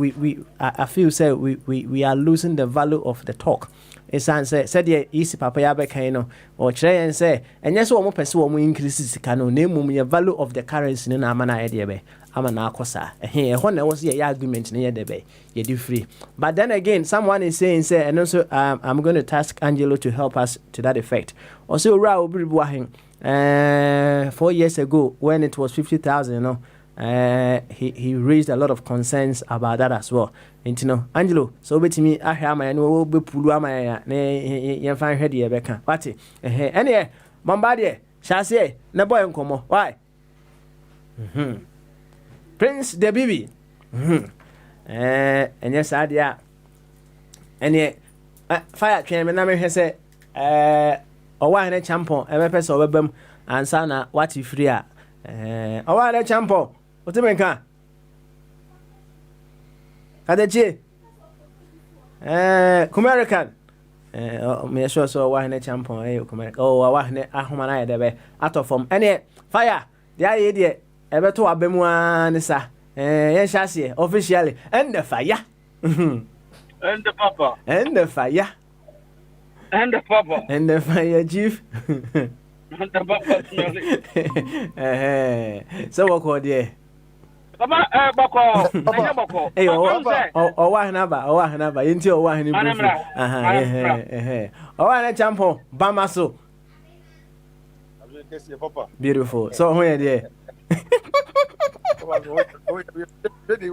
I feel say we are losing the value of the talk. It's said the easy papa ya beka or try and say and yes one more person increases cano name your value of the currency in amana idea amana kosa here when there was the argument near the bay you do free but then again someone is saying say and also I'm going to task Angelo to help us to that effect also Ra 4 years ago when it was 50,000 he raised a lot of concerns about that as well. And Angelo, so bet me I have my no be pulu my ne find head here beka. What anyway, Bombardier, shall say, na boy nkomo. Why? Prince the baby. And yes, idea. And fire train me na me say owa ne champion e person obebam ansa na what if free owa ne champion otimenka Kadechi Kumerican me sure so wa ne champion Kumerican oh wa ne ahoma na yede out of form any fire dia ye de ebeto abemu an sa yen shase officially and the fire and the papa and the fire and the papa and the fire chief and the papa so what called there Baba bako eh owa hanaba yenti owa hani bufu owa na champo bamaso beautiful so who there the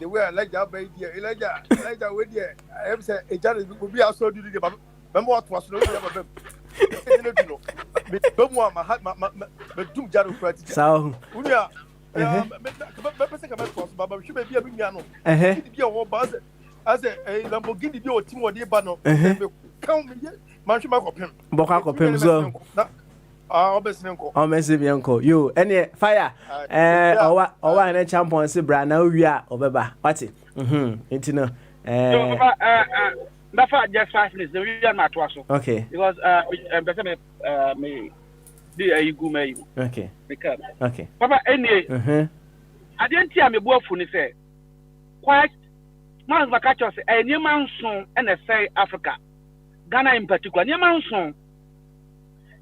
way I like that baby Elijah with there I have said a child will be also do the remember what was no my doom jaro practice so Lamborghini be o team or the bano. Count me, Manchima Boka so. Obesibianko. You any fire? Owa na champion se bra na wi a obeba. What it? Intino. Dafa just 5 minutes. The we are not to okay. Because me you go me. Okay. Because okay. Papa any I didn't hear me boy funny say. Quite man vacatures a new man soon and say Africa. Ghana in particular. New man soon.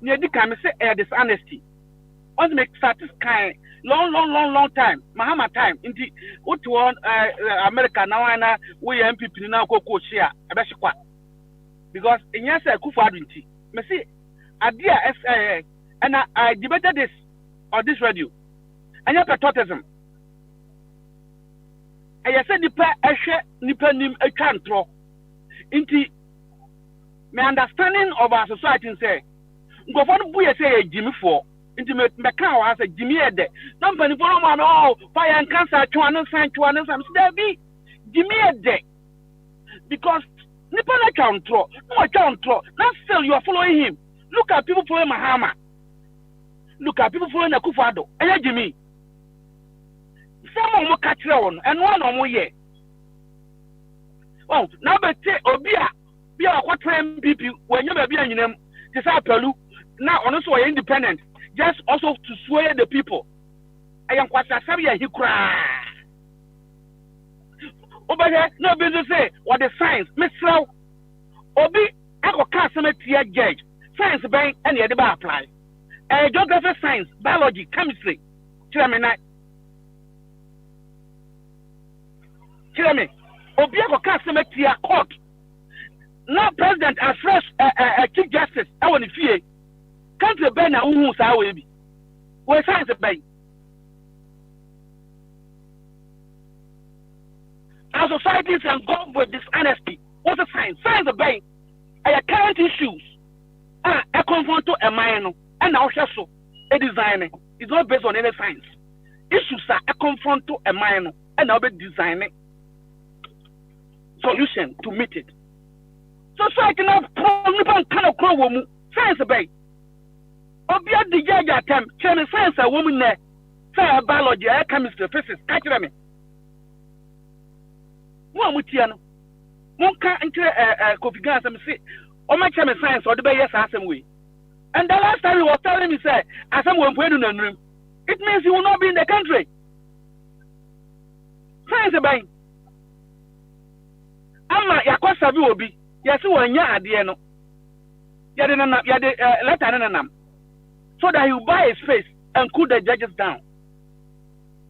Near the can say dishonesty. Want to make satisfying long time. Mahama time. Indeed, what one America now and we MPP now go share because in yes I could advinti. Me see idea SA and I debated this on this radio. And you patriotism. I said nipa nim a chantro. Inti my understanding of our society say go for the say Jimmy for intimate Macau as a Jimmy Ede. Company for fire and cancer, Chuan, there be Give me a day. Because Nipa na control. No control. Now still you are following him. Look at people following Mahama. Look at people following Akufo-Addo. And Jimmy. Some more catch on and one more year. Oh, now but Obia be a what time people when you be in them Pelu now also independent, just also to sway the people. I am quite savvy he cry. Over here, no business say what the science, Miss Slow. Obi, I go cast some judge. Science bank and the other apply. Geography, science, biology, chemistry. Chairman, Obi, I go cast some court. Now, President, as fresh Chief Justice, I want to fear. Country Ben, who's our baby. Where science a bank. Our societies and go with dishonesty. What's the science? Science a bank. I current issues. I confront to a minor and also a designer. It's not based on any science. Issues are a confront to a minor and I'll be designing solution to meet it. So I cannot kind of crow woman. Science a bank. Obia the judge attempt. Chairman science a woman there. Say biology, chemistry, physics. Catch them. One with Tiano. One can't enter coffee gas and say, oh, my chairman science or the bay, yes, I some way. And the last time he was telling me, say, as someone put in a room, it means he will not be in the country. Science a bank. Ama Yakosa will be, yes, one year at the end. Letter so that he will buy his face and cool the judges down.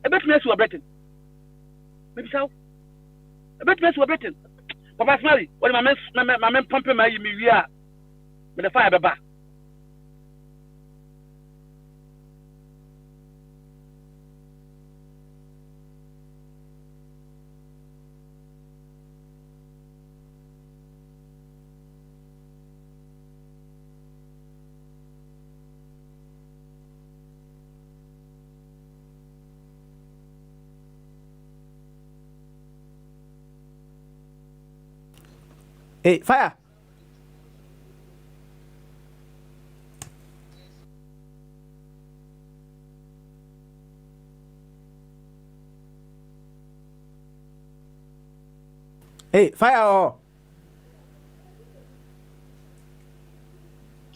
A bit mess with Britain. Maybe so. A bit mess with Britain. Papa Smiley, what my man pumping my media with the fire baba. Hey, fire! Hey, fire! Oh.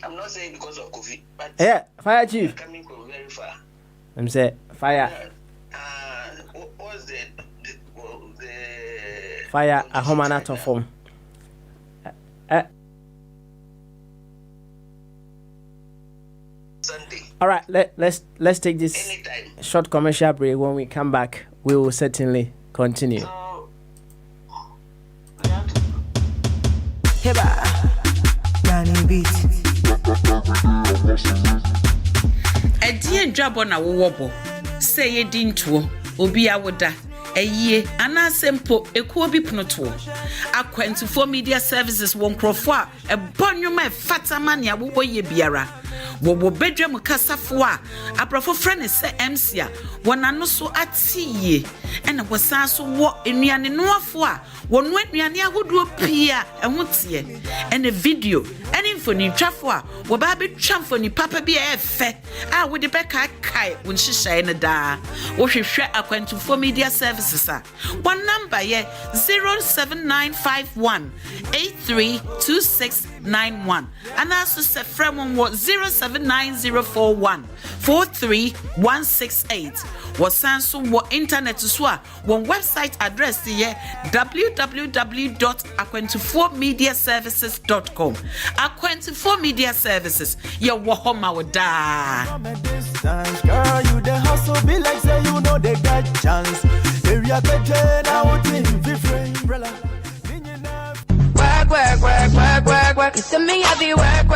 I'm not saying because of COVID, but yeah, fire chief. Coming from very far. I'm saying fire. What's the fire? A home and out of form. Sunday. All right, let's take this Anytime. short commercial break. When we come back, we will certainly continue. Edi enjabo na wowobo say ye dintuo obi awoda eyie anasempo ekuo bi pnoto akwantufo media services wonkrofo a ebonwoma efatama ne awobo ye biara wobo bedwam kasafo a aprofo frene se MC a wonano so atiye ena wosan so wo enuane noafo a wonu enuane ahodo pia ehotie ena video ena infoni twafo a wo ba betwa mfoni papa bi efe a wo de beka kai won hihye ne da wo hwehwe akwantufo media services a one number ye 07951832691 and also se frem wo 0790414368 wasanso wo internet so a one website address ye www.aquantuformediaservices.com Aquantufor Media Services ye wo homa wo da girl you the hustle be like say you know they got chance area better now thing different umbrella work you see me heavy work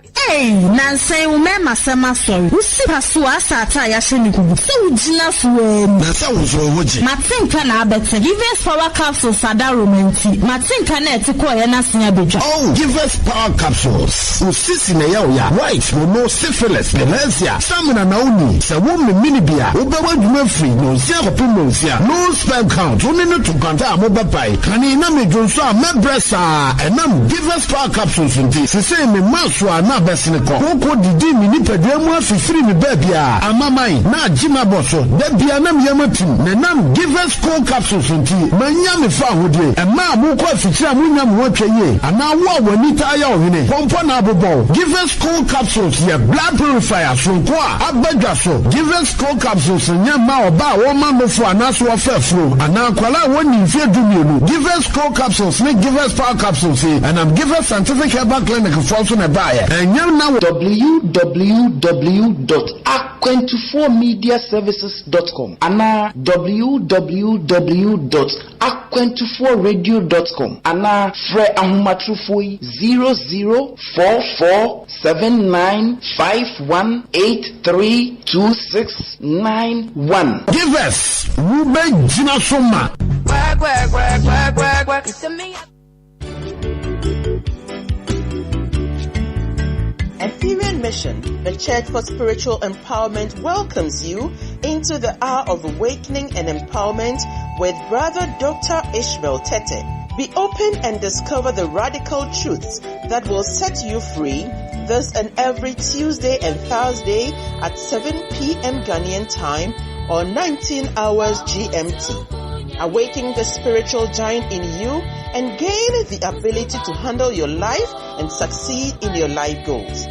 Hey, Nancy, umema sema sorry. Usipa suasa ata ya sheni kubu. So ujina suwe. Nasa uzowoji. Matinka na abete. Give us power capsules sada romanti. Matinka na etiko ya nasinya beja. Oh, give us power capsules. Usisi na yao ya. White, no syphilis, dementia. Samina nauni. Sa wumi minibia. Ubewa jume free. No siya kopi no siya. No sperm count. Unene tukanta amoba pai. Kani iname jonswa mebresa. Enam give us power capsules unti. Sise me maswa na besineko. Koko didi mini pedwemu afifiri mi bebia. Amamai na jima boso. Debia nam yamatim. Nenam give us cold capsules unti. Manyami fa hudye. Ema muko afikira munyam wacheye. Ana wa wanita aya ohine. Pompo na abobo. Give us cold capsules ya blood purifier. Sunkwa abedwa so. Give us cold capsules nyama oba woma mofo anaso wafefro. Ana kwala woni mfe dumienu. Give us cold capsules. Ne give us power capsules. And I'm give us scientific herbal clinic for also na buy. And now www.aqu24mediaservices.com and www.aqu24radio.com and Fre Ahumatrufoi 00447951832691. Give us Ruben Jinasoma. Ephemerian Mission, the Church for Spiritual Empowerment, welcomes you into the hour of awakening and empowerment with Brother Dr. Ishmael Tete. Be open and discover the radical truths that will set you free this and every Tuesday and Thursday at 7 p.m. Ghanaian time or 19 hours GMT. Awaken the spiritual giant in you and gain the ability to handle your life and succeed in your life goals.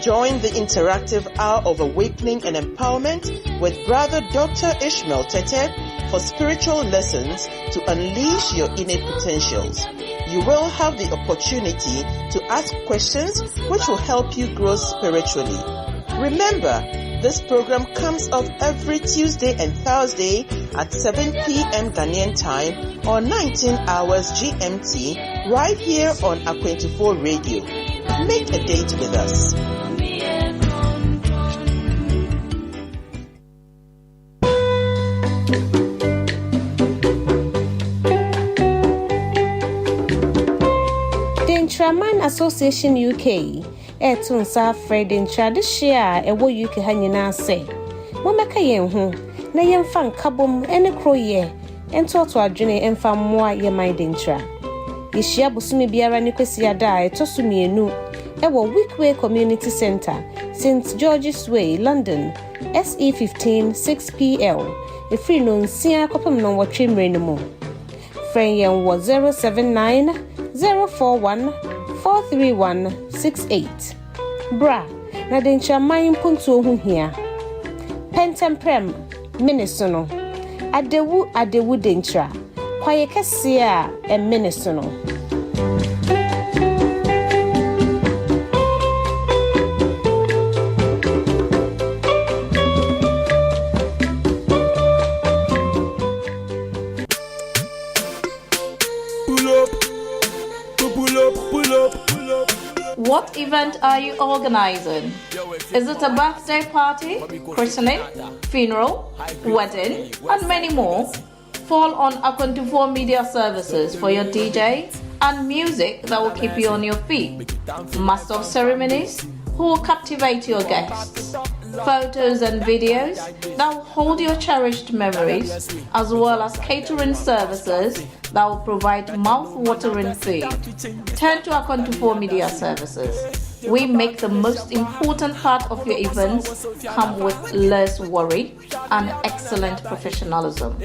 Join the interactive hour of awakening and empowerment with Brother Dr. Ishmael Tete for spiritual lessons to unleash your innate potentials. You will have the opportunity to ask questions which will help you grow spiritually. Remember, this program comes up every Tuesday and Thursday at 7 p.m. Ghanaian time or 19 hours GMT right here on Aqu24 Radio. Make a date with us. The Intraman Association UK Etun sa Fred Intradishia ewo UK ha nyina se momeka yen ho na yen fa nkabom ene kroye entoto adwene emfa mmoa ye mindintra yeshia busumi biara ni kwesi ada etosu mienu ewo Wickway Community Centre St George's Way London SE15 6PL efri no nsia kopem no wotwe mrenu mu friend yen wo 079 041 43168 Bra na dencha mayin punto hu hia Pentemprem Minnesono Adewu dencha kwaye kese a Minnesono What event are you organizing? Is it a birthday party, christening, funeral, wedding, and many more? Fall on Aqu24 Media Services for your DJ and music that will keep you on your feet. Master of ceremonies who will captivate your guests. Photos and videos that will hold your cherished memories, as well as catering services that will provide mouth-watering food. Turn to Aqu24 Media Services. We make the most important part of your events come with less worry and excellent professionalism.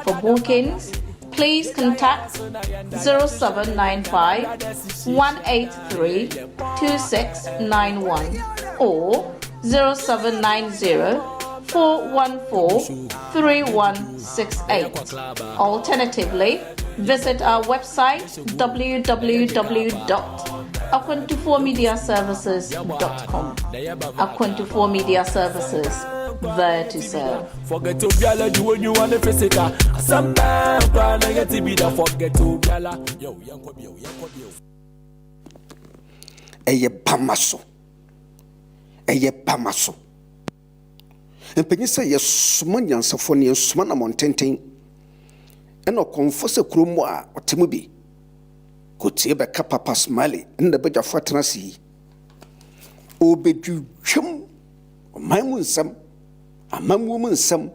For bookings, please contact 0795 183 2691 or 0790 414 3168. Alternatively, visit our website www.aqu24mediaservices.com. Aqu24 Media Services, there to serve. Forget to gala, do when you want to physical. Sometimes I get to be the forget to gala. Yo, Eye bamaso. ɛyɛ bama so mpanyin sɛ yɛsoma nyansafo ne yɛsoma na mɔntenten ɛna ɔkɔmfo sɛ kurom a ɔte mu bi kotie bɛka papa smiley ɛna bɛgyafo atena se yi ɔbɛdwudwam ɔman mu nsɛm amammuo mu nsɛm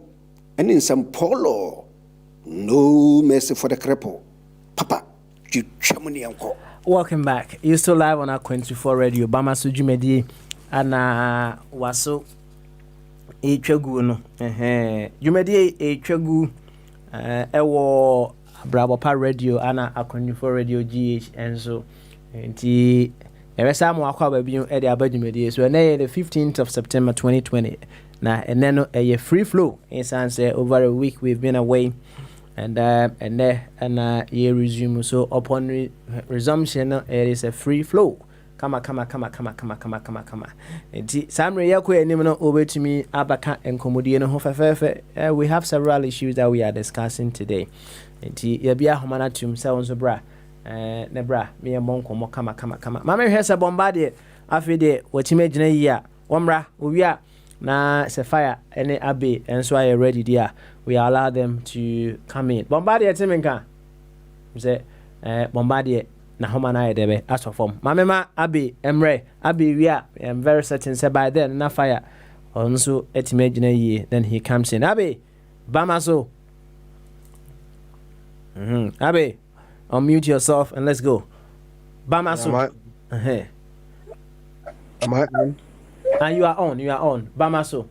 ɛne nsɛm pɔlɔ no mercy for the cripple papa dwudwam ne yɛnkɔ. Welcome back. You're still live on our 24 radio. Bama Sujumedi and Waso Echagu no. Jumedi Echagu Ewo Brabapa radio and our 24 radio GH and so the Eresam Waka baby Eddie Abadumedi. So the 15th of September 2020. Now and then a free flow in sense over a week we've been away. And you resume. So upon resumption, it is a free flow. Come. And Samre Yakwe Nimino over to me, Abaka and Comodiano Hofefe. We have several issues that we are discussing today. And Yabia Homanatum sounds a bra. Nebra, me a monko mo kama. Mamma has a bombarded afide, what you made in a year. Wamra, we are. Na se fire any abe and so I ready there. We allow them to come in. Bombardier Timinka say Bombardier na homa na debe as of form. Mamema abe emre abe we are I'm very certain say by then na fire also etimagine ye then he comes in. Abe Bamaso. Abe unmute yourself and let's go. Bamaso. And you are on. Bamaso.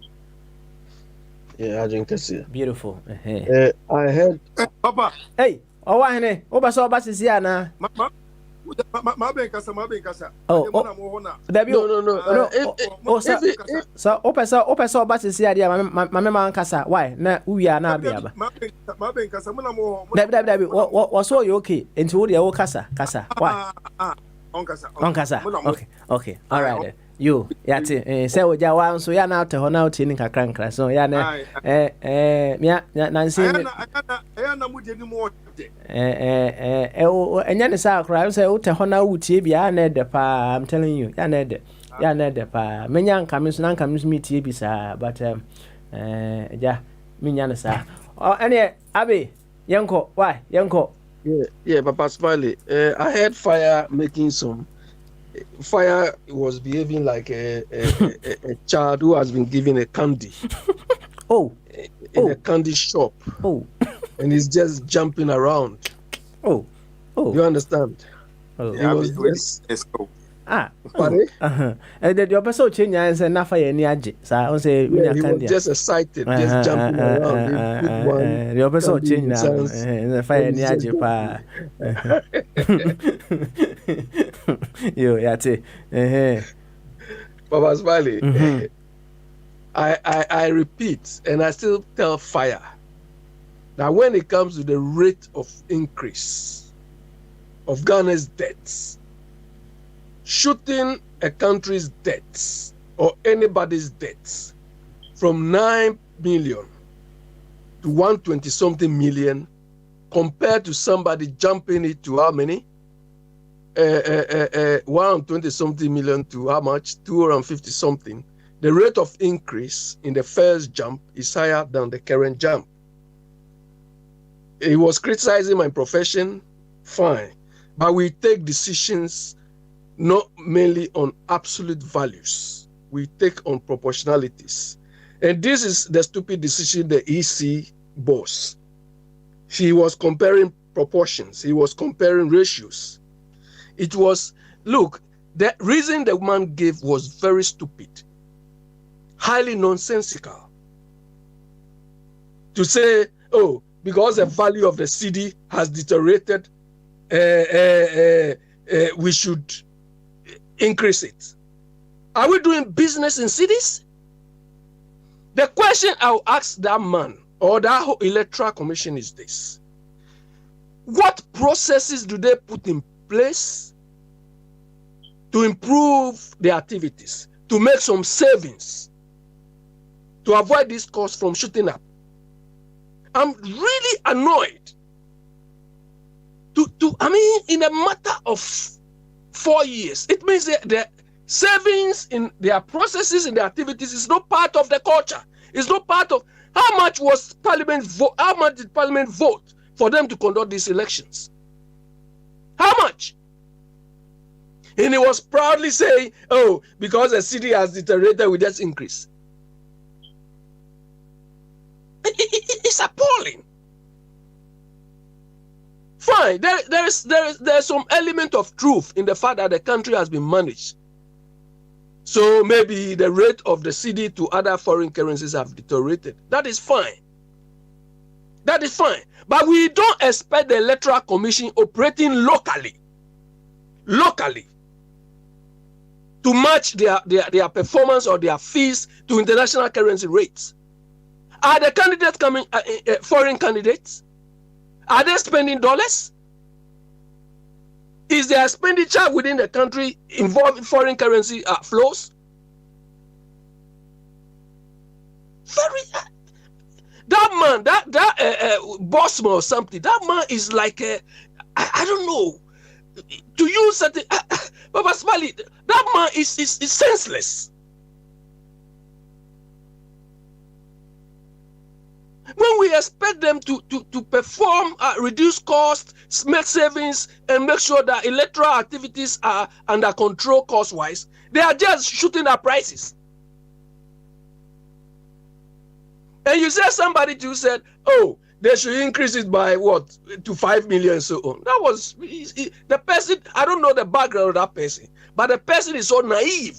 Yeah, I drink this. Beautiful. I heard. Papa. Hey, Owahene, Obaso Basisiana. Ma ben kasa. No. So Opesa Basisia, Mamma Casa. Why? Na we are now. Ma ben kasa muna mo. Debbie, what so you okay? Into the Casa. Why? On kasa. Okay. All right. You, yati, say we just want so ya na te hona uti ni kakra so ya na na nsi na muje ni mo enya ne sa akra say uti hona uti bia na de pa I'm telling you ya na de pa menya nkamis mi tie bi sa but ja menya ne sa ene abi yenko why yenko yeah Papa Smiley I heard fire making some. Fire was behaving like a child who has been given a candy. In a candy shop. And he's just jumping around. You understand? Pardon? And the episode change and say na fire ni aje. So I say he was just excited, just jumping around. The episode change na fire ni aje pa. Yo, yate. Papa Smiley. I repeat, and I still tell fire that when it comes to the rate of increase of Ghana's debts, shooting a country's debts or anybody's debts from 9 million to 120-something million compared to somebody jumping it to how many? 120-something million to how much? 250-something. The rate of increase in the first jump is higher than the current jump. He was criticizing my profession, fine, but we take decisions not mainly on absolute values. We take on proportionalities. And this is the stupid decision the EC boss. He was comparing proportions. He was comparing ratios. It was, look, the reason the man gave was very stupid, highly nonsensical. To say, oh, because the value of the cedi has deteriorated, we should increase it. Are we doing business in cities? The question I'll ask that man or that whole electoral commission is this: what processes do they put in place to improve their activities, to make some savings, to avoid this cost from shooting up? I'm really annoyed. In a matter of 4 years, it means that Savings in their processes, in their activities is not part of the culture. It's not part of how much was Parliament vote. How much did Parliament vote for them to conduct these elections? How much? And he was proudly saying, "Oh, because the city has deteriorated, we just increase." It's appalling. Fine, there's some element of truth in the fact that the country has been managed. So maybe the rate of the cedi to other foreign currencies have deteriorated. That is fine. That is fine. But we don't expect the Electoral Commission operating locally to match their performance or their fees to international currency rates. Are the candidates coming, foreign candidates? Are they spending dollars? Is their expenditure within the country involving foreign currency flows? That man, that Bosman or something, that man is like I don't know. To use certain, Baba Smiley, that man is senseless. When we expect them to perform, reduce costs, make savings, and make sure that electoral activities are under control cost-wise, they are just shooting up prices. And you said somebody too said, "Oh, they should increase it by what, to 5 million," so on. That was the person. I don't know the background of that person, but the person is so naive.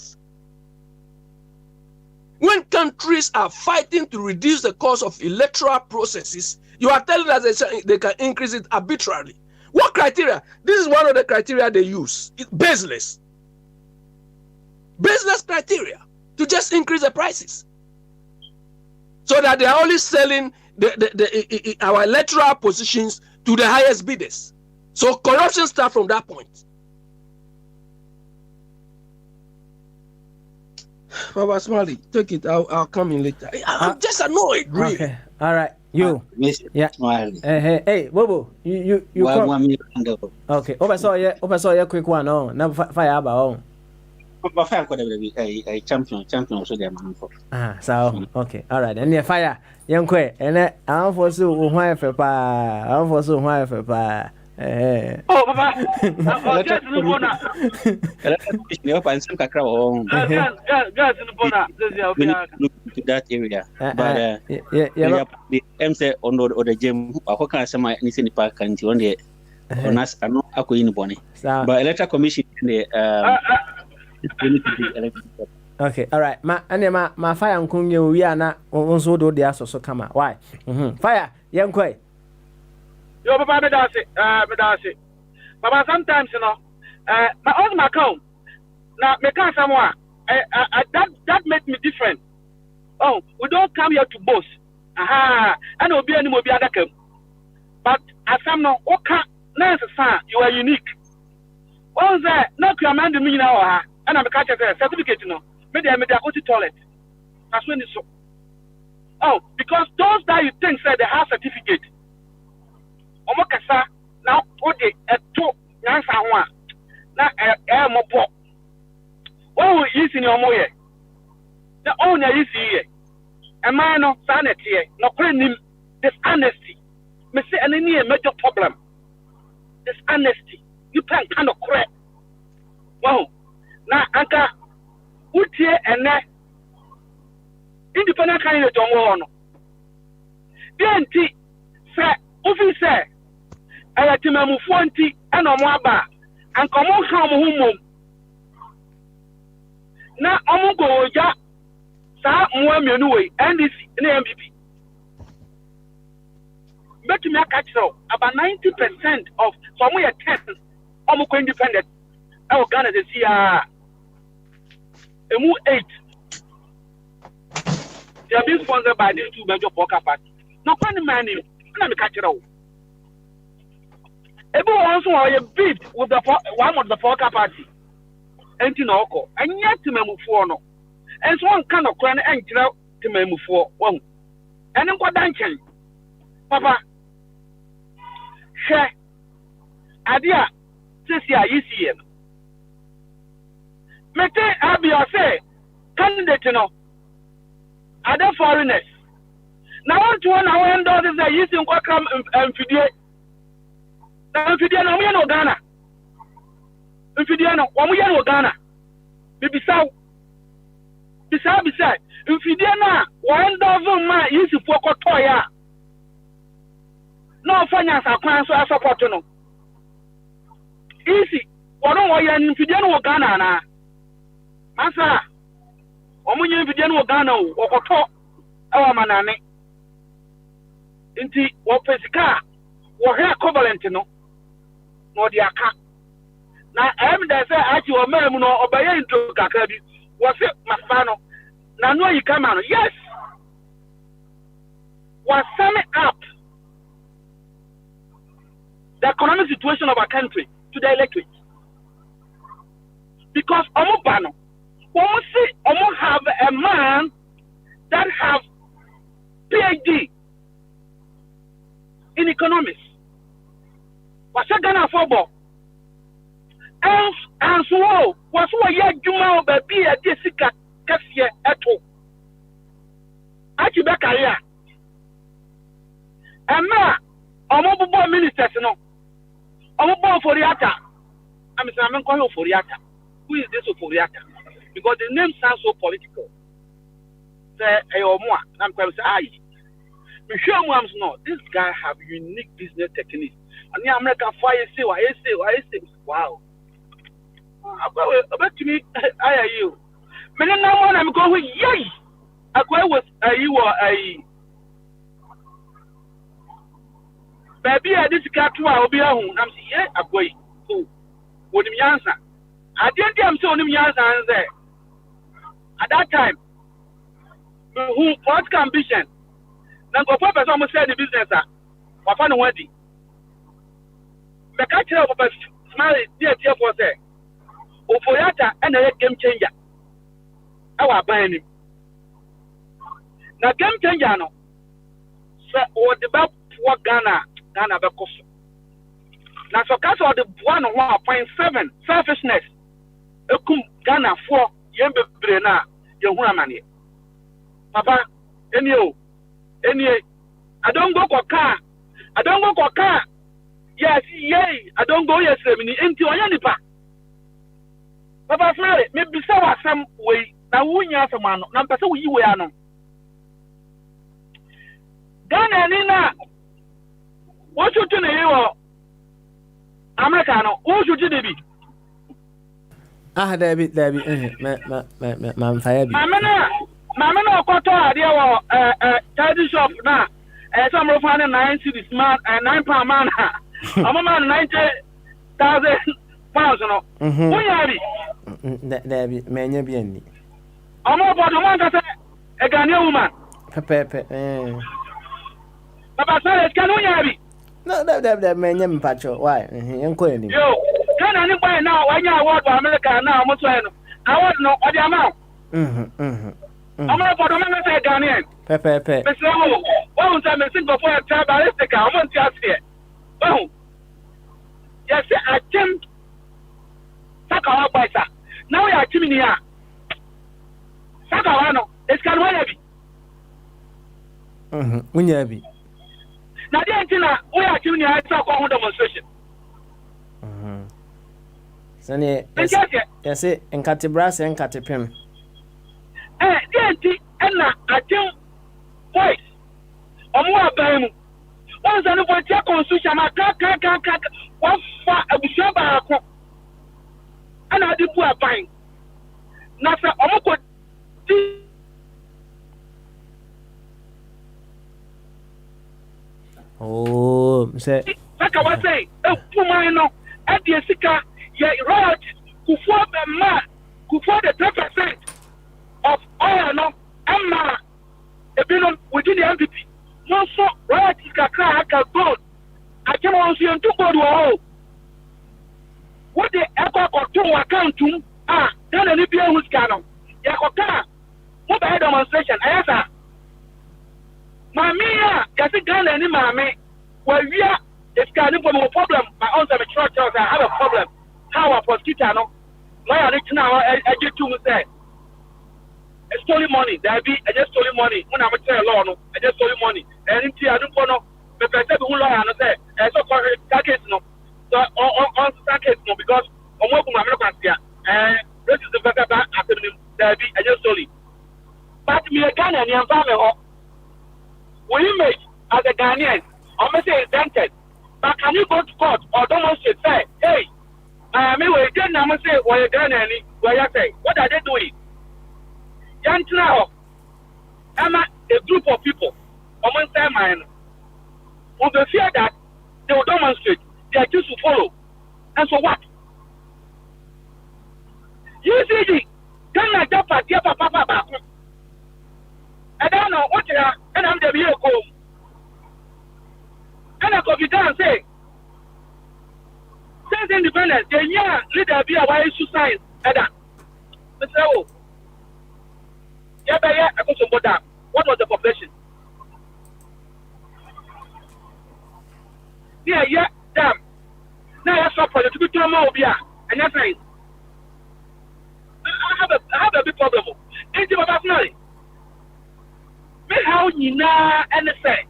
When countries are fighting to reduce the cost of electoral processes, you are telling us they can increase it arbitrarily. What criteria? This is one of the criteria they use. It's baseless. Baseless criteria to just increase the prices. So that they are only selling our electoral positions to the highest bidders. So corruption starts from that point. Baba Smiley, take it. I'll come in later. I'm just annoyed, really. Okay. All right. You. Yeah. Smiley. Hey, Bobo. You come. Okay. Over saw you quick one. Oh, now fire about. But fire could a champion so they're man for. So okay. All right. And the fire. Young Quay. And I'm for so why for pa. I'm for so why for pa. Oh, Papa. Just in the corner. Just in the corner. Look to that area. But I'm say on the gym. I can't say my anything in the park and on the on us. I know I could in bonnie. But electoral commission okay, all right. My fire and kunye we are not also do the so come. Why? Fire, young Quay. Yo, Papa, me that's it. Papa, sometimes, you know, my own account. Now, me can't someone. That makes me different. Oh, we don't come here to boast. Aha, I know be any more be other come. But as I'm not okay, nice son, you are unique. What's that? No, command me now, and I'm a catcher certificate, you know. Maybe I go to toilet. That's when it's so. Oh, because those that you think said they have certificate. Omokasa now put it at 2 Nansa one. Now mopo. What will you see in your moye? The owner is here. A man of sanity, no claim dishonesty. Me say any major problem. Dishonesty. You can't kind of correct. Wow. Now Anka Utie and independent candidate on one. DNT say officer I to my mufonti and on waba and come on home. Now I'm go ja sa mwami anyway NDC in MPP. But me catch about 90% of some we are 10 almost independent. Our Ghana this year emu 8. They are being sponsored by these two major poker parties. No one man in let me catch it out. Everyone also are beat with the one of the poker party. And you know, and yet to move for no. And so one kind of crown and to move for one. And then what dancing? Papa, share idea, says ya, you see him. Mete abi or say candidate no other foreigners. Now want to one our endorse is a using come fidie. Now fidie no we no Ghana. Fidie no we no Ghana. Bisa fidie na one endorse ma use for kotoya. No finance akwan so support no. Easy. Wọ́n wọ́n yẹ nfidie no wọ Ghana na. Masa. Omo nye nfidie no wọ Ghana o. Okoto ewa manane. Nti wo pesika wo he equivalent no. No di aka. Na da say achi wo mem no obaye into kakra bi. Wo se mafa no. Na no yi kama no. Yes. Was summing up the economic situation of our country to the electorate. Because Omobano, Omo have a man that have PhD in economics. What's Ghana football? And so was what ye juma baby a desika kasie eto. Achi be career. Emma Omobo ministers no. Omobo Foriata. I'm saying I'm calling Foriata. Who is this Foriata? Because the name sounds so political. Say Ayomwa. I'm going to say aye. No, this guy have unique business techniques. And the American fire say what I say. Wow. About to me, I are you. But then now I'm going, yay! I was you or a baby. I just got to our be home. I'm saying, yeah, I'm going. So, what do you answer? I didn't am so him answer there. At that time, who what ambition? Now go for person say the business what fun wedding. The catcher of a smile dear for say. Ofoyata and a game changer. Our buying him. Now game changer no. So or the back for Ghana because now so cast or the 1.7 selfishness. Ghana for yembe brena yehuna mane. Papa, any I don't go for car. Yes, yay. I don't go yes into Oyanipa. Papa Smile, maybe some way. Now, we have some man. Now, person we are no. Ghana, Nina. What should you know? Americano, who should you be? David, Mamma, Koto, dear, tidy shop now. Some of 9 cities, man, and £9 man. I'm a man 90,000 pounds. No, who are you? David, many bien. I'm about the one that a Ghanaian woman. Papa said, can we have it? No, that man, Pacho. Why? I'm calling you. Can anybody now? When you award for America now, I want to know what the amount. I'm not for the man say Ghanaian. Pepe. Mr. What was I missing before a tribalistic? I want to see it. Oh, yes, I came. Sakawa Baisa. Now we are coming here. Sakawano, it's can we have it. Now, the antenna, we are coming here. I talk on demonstration. Sunny, yes, and Catibras and Catipim. The anti, and I tell voice. Or more about him. Once I know what your constitution, I can't. What for a bishop? And I did put a pine. Nasa Omoko. Oh, say, like I was saying, oh, Pumano, at the Sika, ye right, who for the man, who for the 10% of oil, no, Emma, a billion within the MPP. No, so, right, Kaka, gold. I came on see on 2 gold. What the echo or 2 account to, then a Libya who's canon. Yakoka, what the demonstration, answer. Mamma, can it done any mammy? Well, we are, it's got no problem. My own church, I have a problem. How a prosecutor, no? lawyer rich now, I get to say, stolen money, there be, I just stolen money. When I'm a law, no, I just stolen money. And in I don't know, the person who lawyer, and say, so for that case, no. So, on that case, no, because I'm working on American here, and this is the better back after me, there be, I just stole it. But me a Ghanaian, and family, we make as a Ghanaian, I'm say it's dented. But can you go to court or demonstrate, say, hey, me we again, I'm say, well, you're Ghanaian, where you say, what are they doing? Young now, I'm a group of people, common time, on the fear that they will demonstrate, they are just to follow. And so what? You see, can I jump at your papa? I don't know what you are, and I'm the vehicle. And I could be done say, since independence, the year leader be a wise suicide, and that. Oh, yeah, I got some border. What was the population? Yeah, damn. Now I saw for the to be too more, and that's right. I have a big problem. Ain't it about money? Me how you know anything.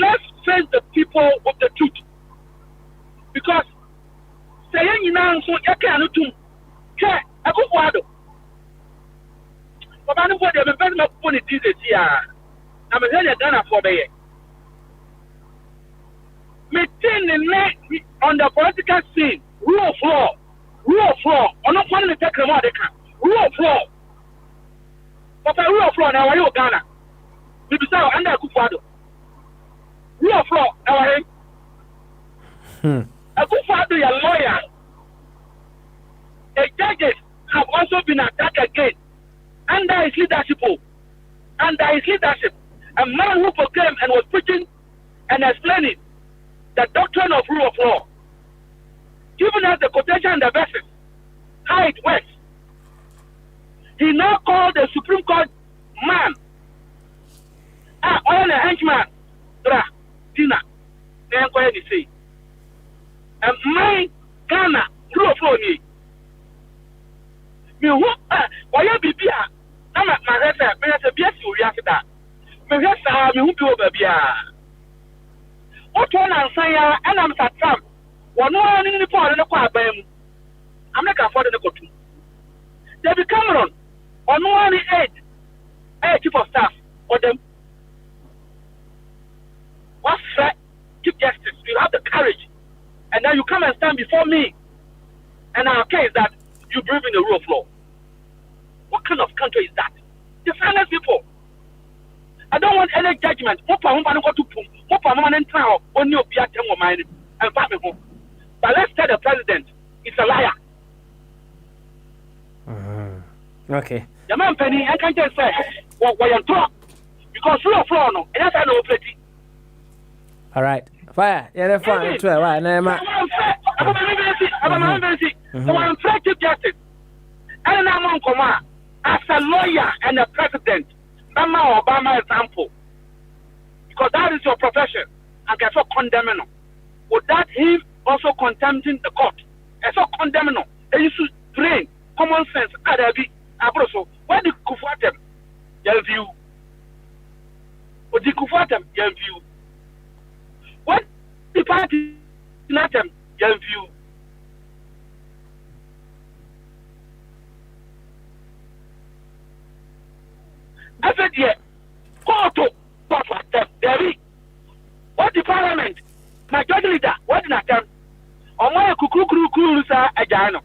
Let's face the people with the truth. Because saying you know so you can't do. Okay, I go for it. But I know what they've been putting this year. I'm a very Ghana for me. Maintaining on the political scene, rule of law. I'm not wanting to take them out. Rule of law. But the rule of law now, you Ghana. We be so under Kufado. Rule of law, a Kufado, your lawyer. The judges have also been attacked again under his leadership. A man who proclaimed and was preaching and explaining the doctrine of rule of law, giving us the quotation and the verses, how it works. He now called the Supreme Court man, on a henchman, Dina, then go ahead and say, and my Ghana, rule of law, me who, why you be here? I'm at my head, but it's a BS you react to that. Me who be over here. What one I'm saying, and I'm at Trump. One more in the part of the choir, I'm not afford to go to. David Cameron, on one chief of staff, or them. What's that? Chief Justice, you have the courage, and then you come and stand before me, and our case that you believe in the rule of law. What kind of country is that? The finest people. I don't want any judgment. But let's tell the president he's a liar. Okay. The man Penny, I can't just say what you talk because rule of law no, and that's I know plenty. All right. Fire. Yeah, fine. Why? I'm Chief Justice. And I'm on command as a lawyer and a president. Obama example. Because that is your profession. And can so condemn no. Would that him also contemning the court? And so condemn no. They used to train common sense. So where did Kufuatem your view? What did Kufuatem your view? What the party not your view? I said, yeah, court for them. What the parliament, majority leader, what in attempt? Or my kukuru, sir, a giant.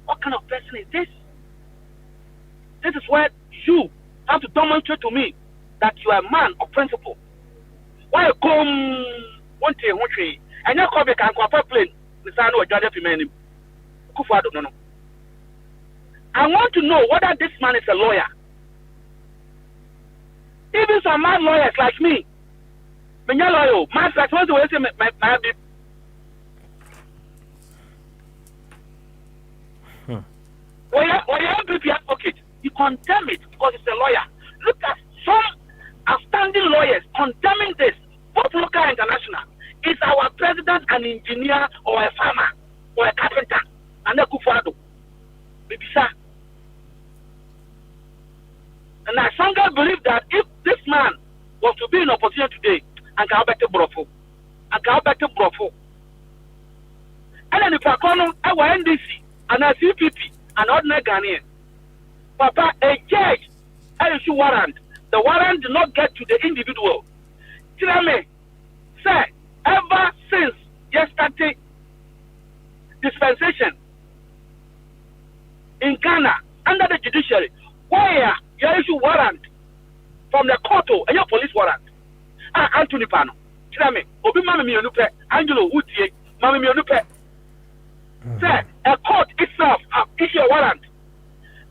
What kind of person is this? This is where you have to demonstrate to me that you are a man of principle. Why come one day, and you come back and compare plane, the son of Jordan Female. Kufado, no. I want to know whether this man is a lawyer. Even some mad lawyers like me, my lawyer, my like want to say my when you have BP advocate, you condemn it because it's a lawyer. Look at some outstanding lawyers condemning this, both local and international. Is our president an engineer or a farmer or a carpenter? and the Kufado. Bibisa. And I strongly believe that if this man was to be in opposition today, and can better brofo, and then if I call our NDC and a CPP and ordinary Ghanaian, Papa, a judge issue warrant. The warrant did not get to the individual. Tell me, sir, ever since yesterday dispensation in Ghana under the judiciary, where you issue warrant from the court and your police warrant. Anthony Pano, tell me, Obi Mama Mionupe, Angelo Woodie, Mama Mionupe. Sir, a court itself issue a warrant.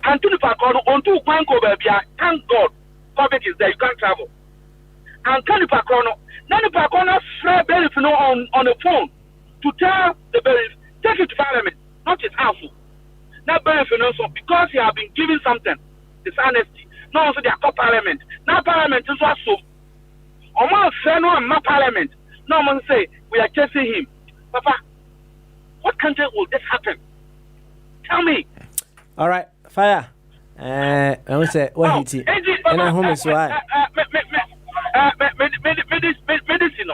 Anthony Pano on 2 Banco baby, thank God, COVID is there, you can't travel. And Anthony Pano, Nani Pano share bailiff on the phone to tell the bailiff, take it to Parliament, not his house. Not bailiff because he have been given something, dishonesty. No, also they are called Parliament. Now Parliament is also. Oman say no, I'm not Parliament. No one say we are chasing him. Papa, what country will this happen? Tell me. All right, fire. I will say what he and I home is why. Medicine.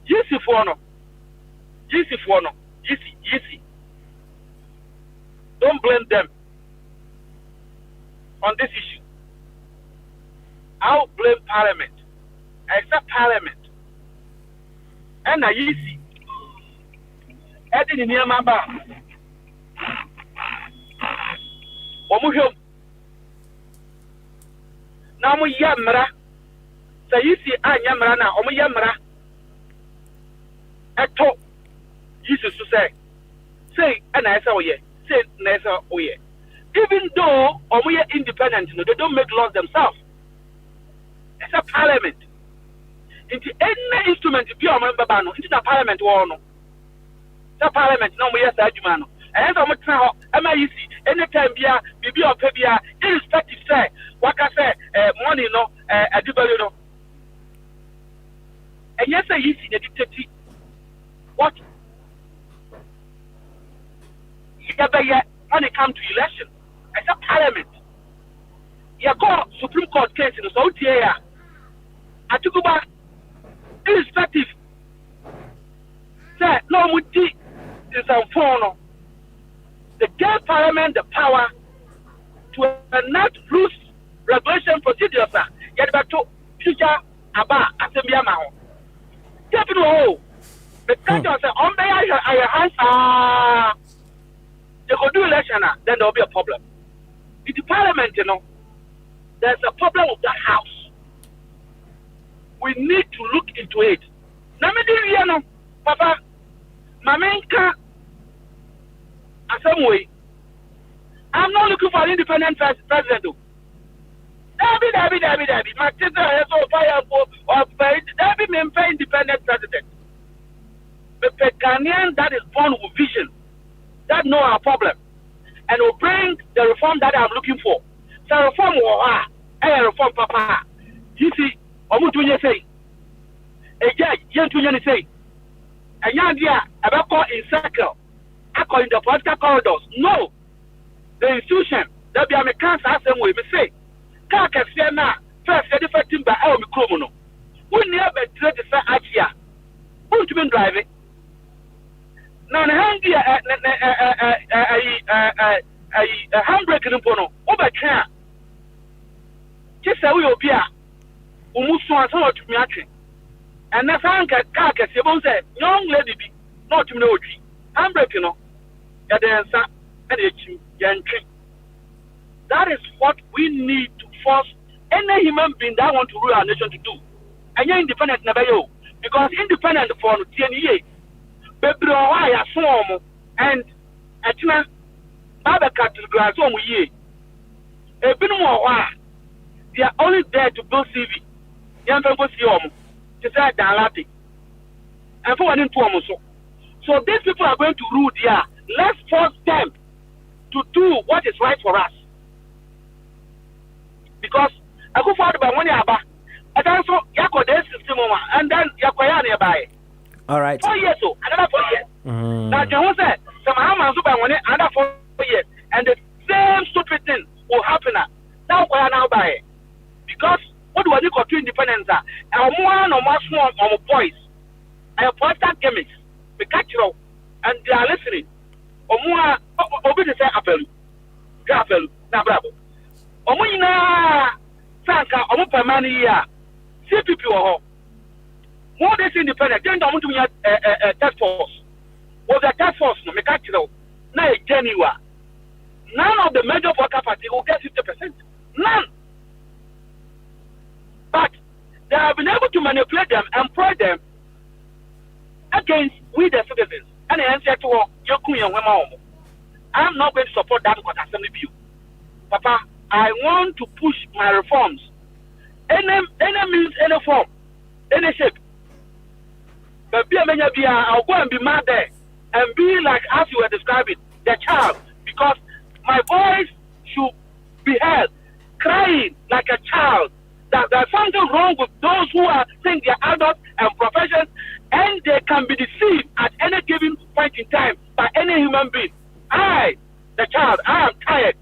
GC for no. Don't blame them on this issue. I'll blame Parliament. Except Parliament. And I see. Eddie near my bar. Omuhum. Namu Yamra. Say you see, I Yamra now. Omu Yamra. Eto. Jesus to say, and I say, oh yeah. Say, Nessa, oh yeah. Even though we are independent, they don't make laws themselves. It's a Parliament. Into any instrument, if you are a member, into the Parliament, the Parliament, no, we are Sajumano. And I'm MIC, anytime, be or Pebia, irrespective, say, what I say, money, no, a debate, and yes, I see the dictator. What? When it comes to election, it's a Parliament. You got Supreme Court case in the South area. I took about irrespective. Say, no, Muti is a phone. They gave Parliament the power to enact rules, regulation procedures. Yet, back to future about Assembly. Step in the the country say, on your hands, they could do election, then there will be a problem. In the Parliament, there's a problem with that house. We need to look into it. Now, Papa, Mamenka, Assembly. I'm not looking for an independent president. David. My sister has all fire or David may pay independent president. But the Ghanaian that is born with vision, that know our problem, and will bring the reform that I'm looking for. So reform reform, Papa. You see, Omutunya say, a judge, Yentunya say, a young dear, about in circle, according to the political corridors. No, the institution that be a cancer assembly, we say, Kaka Siena, first effective by El Micromono. We never trade the Achia. Who to be driving? Now, a handbrake in Pono, over care. Just a will be a Umusu to me. And that's Kaka, you won't say, young lady, not to know. Handbrake, at the answer, and it's that is what we need to force any human being that want to rule our nation to do. And you're independent, never you. Because independent for 10 years. Baby, I swarm and at Babacat to the grass on ye. A bit more, they are only there to build CV. Young people see them to say Dalati. And for one in so these people are going to rule there. Let's force them to do what is right for us. Because I go forward by 1 year, and also Yako this system, and then Yakoya nearby. All right. 4 years, so another 4 years. Now, John said, some Hamas by 1 year, Omua obi de say apelu. Apelu na bravo. Omo nyina sanka omo pamani ya. CPP wo ho. More this independent, then don't do task force. Was a task force no make actual. Now genuine. None of the major worker party will get 50%. None. But they have been able to manipulate them, employ them against we the citizens. And the answer to I'm not going to support that because assembly bill. Papa, I want to push my reforms. Any means, any form, any shape. But I'll go and be mad there and be like as you were describing, the child, because my voice should be heard crying like a child. That there's something wrong with those who are saying they're adults and professions, and they can be deceived at any given point in time by any human being. I, the child, I am tired,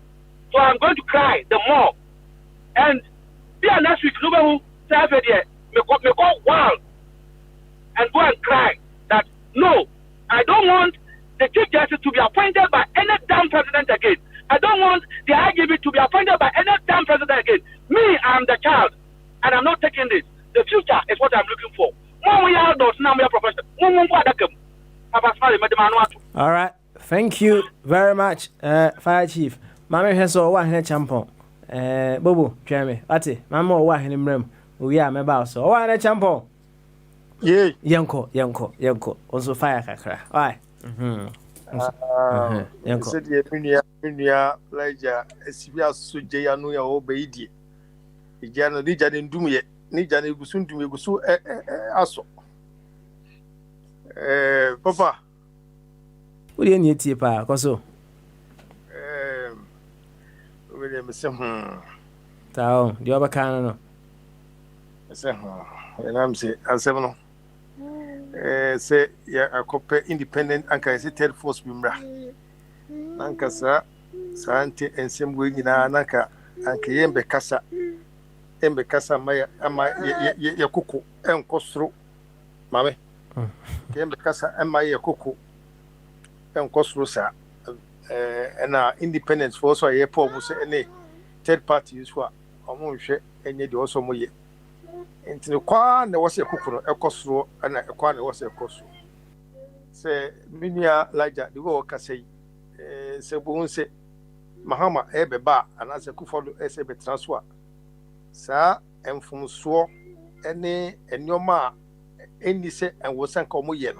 so I'm going to cry the more. And there next week, nobody who said me go wild and go and cry that no, I don't want the Chief Justice to be appointed by any damn president again. I don't want the IGB to be appointed by any damn president again. Me, I'm the child, and I'm not taking this. The future is what I'm looking for. All right, thank you very much, Fire Chief. Mama has all one here champon. Bobo, Jeremy, Ati, Mamma, one in him. We are my boss. So, one a champon. Yeah, Yanko. Also, fire cracker. Why? Said Minia, Laja, Sivia Sujayanu, your baby. Ijana Nija didn't do me, Nija Gusun to me, Gusu, Aso. Papa, what do you need to pay? Coso William Sim. Town, the other cannon. And I'm saying, I'll say, say, yeah, a copper independent anchor is a third force member. Nankasa, Santi, and some wing in Anaka, and Kayembe Casa, Embe Casa, Maya, Yakuku, and Costro, Mammy. Kayembe Casa, and Maya Kuku, and Costro, sir. And independence for also a airport was any third party is what almost and yet also more. Into the quan there was a cook, a costro, and a quan was a costro. Say, Minia Laja, the worker say, Sebun say, Mahama Ebe Ba, and as a Kufo as a transfer. Sir, and from Swo, any and your ma, any say, and was San Comoyen.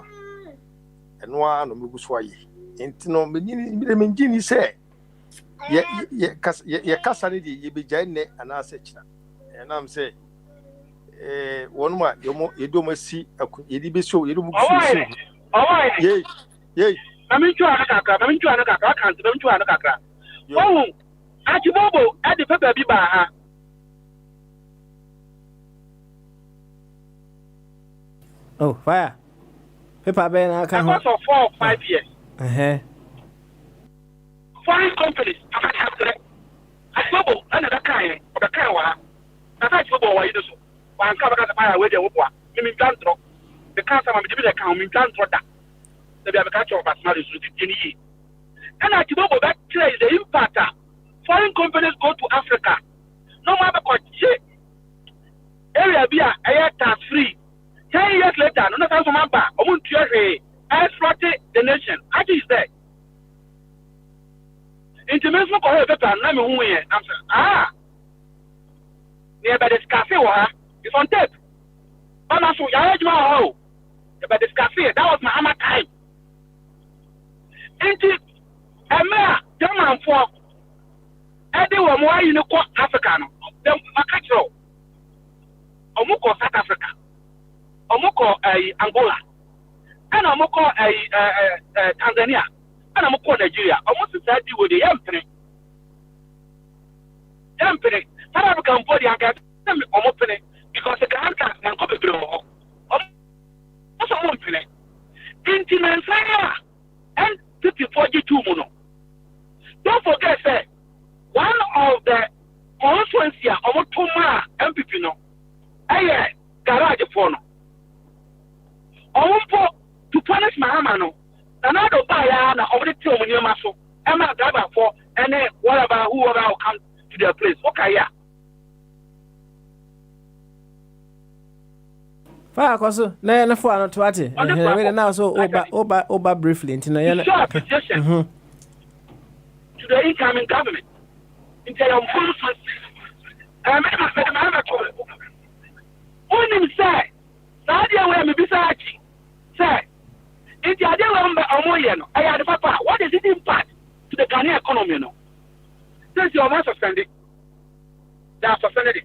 And one of Mugusway. Into no meaning say, ye Cassady, ye be Jane and Assetcha. And I'm saying, one more, you don't see a be so you don't see. Yea, I'm into another can't come to another. Oh, Achibobo at the paper biba. Oh, fire. Paper Ben, I can't for 4 or 5 years. Foreign companies, Achibobo, another kind of a car. That's why you do so. One cover the fire with the Wopua, Mimantro, the cancer of the account, Mimantro, the Biacacho of Asmaris in ye. And I told that is the impact. Foreign companies go to Africa. No matter what, area be a tax free. 10 years later, no matter what, I want to exploit the nation. I just there. International Korea, I'm saying, near this cafe, it's on tape. But I'm so young, about this cafe, that was my hammer time. Into a mere German for Eddie were more in African, the Macatro, Omuko South Africa, Omuko Angola, and Omuko Tanzania, and Omuko Nigeria, almost said you with the Emperor. South African body and get them opening because the contract and copy below. Also, opening. In Nigeria and 52 mono. Don't forget that one of the constituency of Toma MPP no, garage for no. To punish Mahamano, another buyer na already tell me so. I'm a driver for any whatever whoever will come to their place. Okay, yeah. Fire koso na for ano to ate. We now so oba briefly into show appreciation to the incoming government. Into your full I'm only say Sadia where me bisachi say if you are I had papa what is it impact to the Ghanaian economy no since you are suspended they are suspended it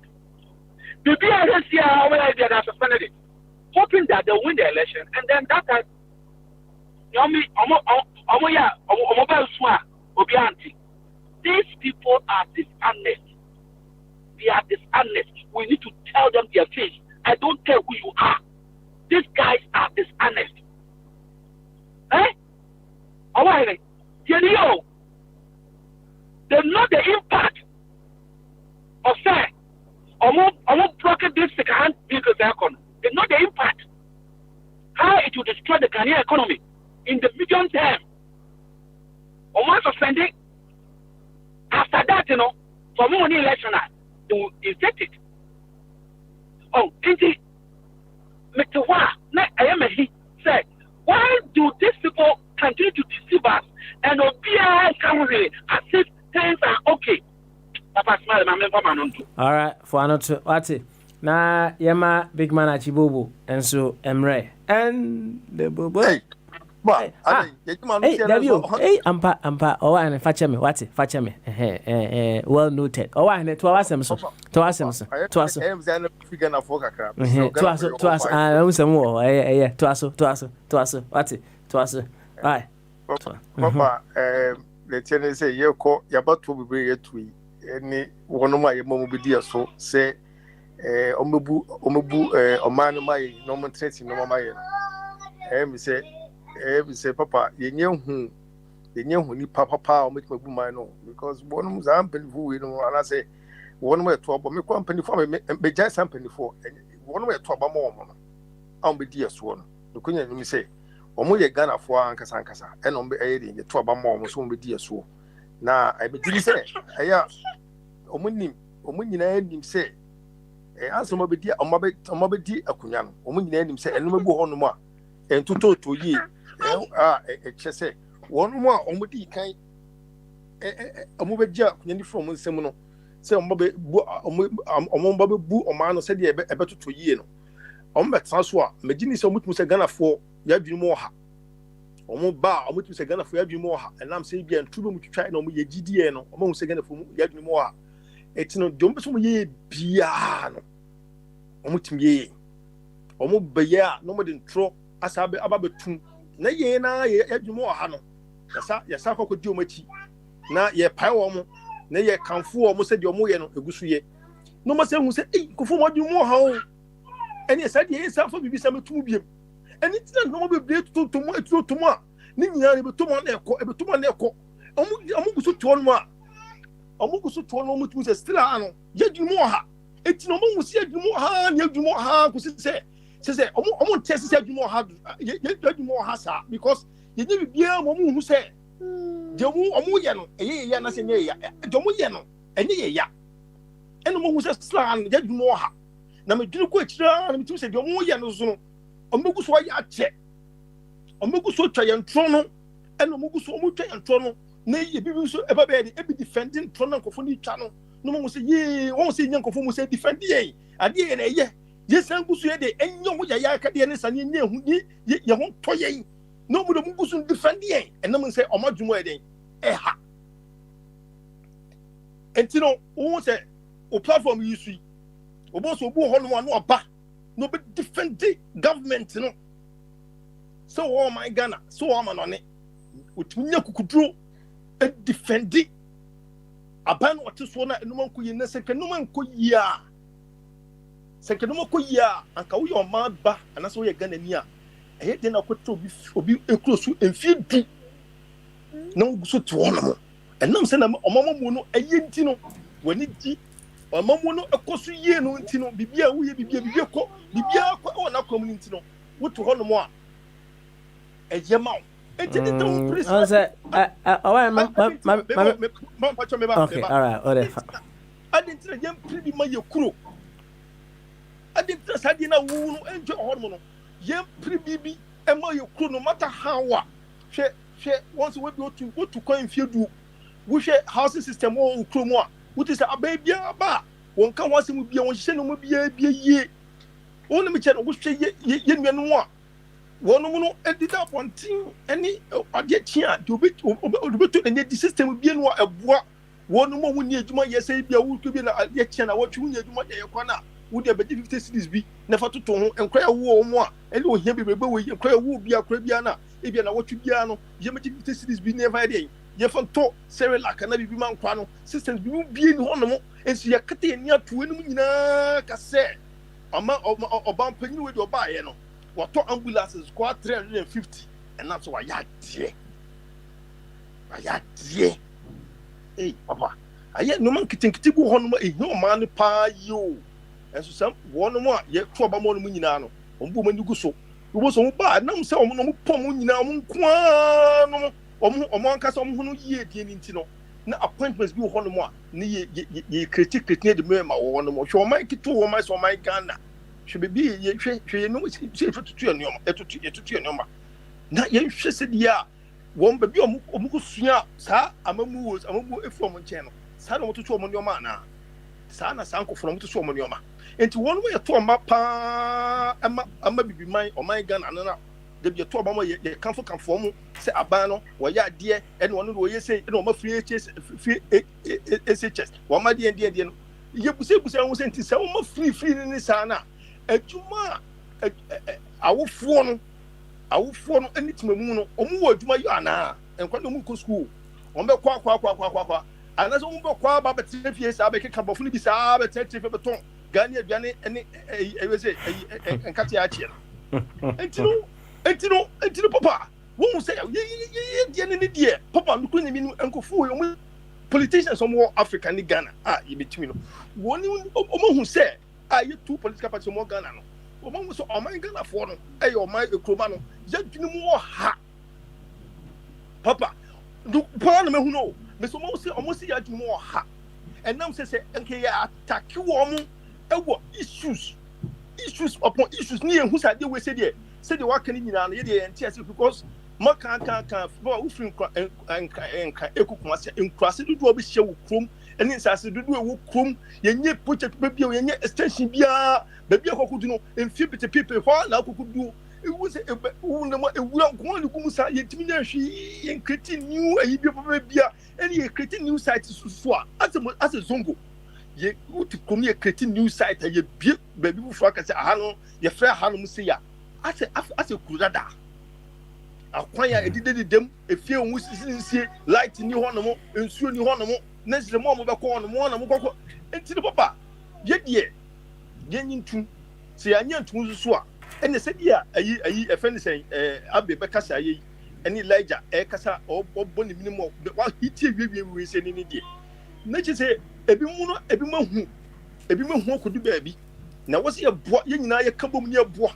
the BRCA where they are suspended it hoping that they'll win the election and then that time these people are dishonest. They are dishonest. We need to tell them their face. I don't care who you are. These guys are dishonest. Eh? Alright. They know the impact of say almost broken this second-hand vehicles economy. They know the impact. How it will destroy the Ghanaian economy in the medium term. Almost suspending. After that, for more election, they will inject it. Oh, Inti, Mr. Said, why do these people continue to deceive us and OBI currently as if things are okay? All right, for another what? Na yema big man achibobo and so emre and the bobo. Hey, ampa oh and fache me what fache me well noted oh and to asem so to us what ai papa the channel say you call your about to be to any one of my mom be there so say omebu oman my normal trade no my me say papa yenye hu ni papa o make mabu man no because one of them who no and I say one way to me company for me be just company for one way to more no am be there so no the kunya me say omo ye Ghana for ankasa and on be ayi the to aba more so be there so na I be say aya omo nyina nim say answer mo be dia omo be di akunya no omo nyina nim say eno mabu ho no ma entoto to yi chese one more omo di kan omo be dia akunya ni from nsem no say omo be bu omo no say de ebetoto yi no omo betan so a magini say omo tumi say Ghana for ya dwunu mo ha omo ba omo tumi say Ghana for ya dwunu mo ha enam say bia ntube mu twitwa na omo ye gidie no omo say Ghana for ya dwunu mo ha etino dom so mo ye bia no omo tumi ye omo be ya no mo de ntro asabe ababetum na ye na ye adwumo ha no yasa kokodi omachi na ye pai wo mo na ye kanfo wo mo se de omo ye no egusu ye no mo se hu se kofo mo adwumo ha o eni esa de ye sa fo bibi sa metum biem eni tina no mo bebre tutomo a ni nyina ne betumo na ekọ omo gusu to no a omo gusu to no mo tum se still ano ye adwumo ha etino mo hu se adwumo ha ni adwumo ha kusi se say omo test say adwumo ha adwumo ha sa because ye dey bia mo hu say de omo ye no ye na se nye ya de omo ye no enye ye ya eno mo hu say slan de adwumo ha na me dwunu ko akira na me tu say de omo ye no so no omo gu so ya che omo gu so twa ye ntro no eno omo gu so omo twa ye ntro no na ye bibi so eba be de ebi defending ntro na nkofo ni twa no no mo say ye won say nyankofo mo say defend ye ade ye na ye yesan gusu ye de enyo ho ya ka de ne sane ne hu ni ye ho to ye no mu de mu gusu defend ye enam say omadwumo ye den ha entino wo say o platform yi sui obo so obu ho no anu oba no be defend the government no so oh my Ghana so am no ne otunya kukuduro e defend aban ote so na enum anko yi na se kanum anko yi a sekedomo koyia anka wo yo ma ba anaso wo ye Ghana ni a eye de na kwoto obi ekrosu emfidu na wo guso to no enam se na omamu no eye nti no wani di omamu no ekosu ye no nti no bibia wo ye bibia ko o na community no wo to ho no mo a eye ma Enti de don please. I say okay, all right. I didn't tell yam pretty my crew. I didn't tell Sadina who enjoy hormone. Yam pretty baby and my crew no matter how. She once we go to coin field. We share housing system or crew more. What is a baby aba? One can once will be on Shannon will be a ye. Only me channel which yen one. One no ended up on team any get here to be to and yet the system will be in a bois. One more we need to my yes, be a wood to be a yet channel what you need to my corner. Would there be 50 cities be never to tone and cry a war more and you hear me and cry a wool be a crabiana. If you know what you piano, you make 50 cities be never day. You from talk, Sarah like another man crano, systems will be in one and see a cutting near to win cassette. A man or bumping you with your buy, you know. What talk ambulances squad 350, and that's why I dear. Hey, Papa, I yet no man can think to go on no man pa you. And so some one more yet trouble more munano, on woman you go so. It was so bad, no so no pomun or monka some who ye didn't no appointments be one more. Ye critic near the memo or one more. Show my kid to my so my Ghana. Should be ye no safe to your number. Not yet, she said, yeah. One baby Omukusia, sir, I'm a moose, I'm a from channel. Son to show on your man. Son, a sanko from to show on your man. And to one way to a mapa, I'm a baby mine or my gun, and another. There be a two of ye comfort come for me, say a banner, or ya dear, and one way you say, no more free SHS. One my dear, you say, I was sent to some more free in this sana. A Juma, I will phone anything moon or more to my yana and quite no school. On the qua. And as on the qua, but 3 years I became a company beside a tentative of a tongue. Ganya, and Katiachi. And to Papa, won't say, dear, Papa, look at me, Uncle Fu, politicians some more African in Ghana. You between one who said, you 2 political parties more Ghana. One was on my Ghana for them, or my Cromano, yet more ha. Papa, do Parliament who know, Mr. Mosey almost yet more ha. And now says, okay, attack you woman, issues upon issues near whose idea we said, said the work in and tears because Maka can't and cross it to be show chrome and it's as to do a chrome, you put a baby or any extension bia, baby could know, and few people while now could do. It was a one who said, she and creating new and you creating new sites as a zongo. You to come here creating new site and you build baby before I say, Hano, your fair Hanum say, as a Kurada. Acquire a did them a few who's light in your honor and soon you honor next the moment back on one and to the papa. Yet, yen to say I knew to swap. And they said, yeah, a friend saying, I'll be back as I any Elijah, Ekasa, or Bonnie minimum, but while he we say any day. Nature say, every man who could do baby. Now, what's your boy? You know, you come near boy.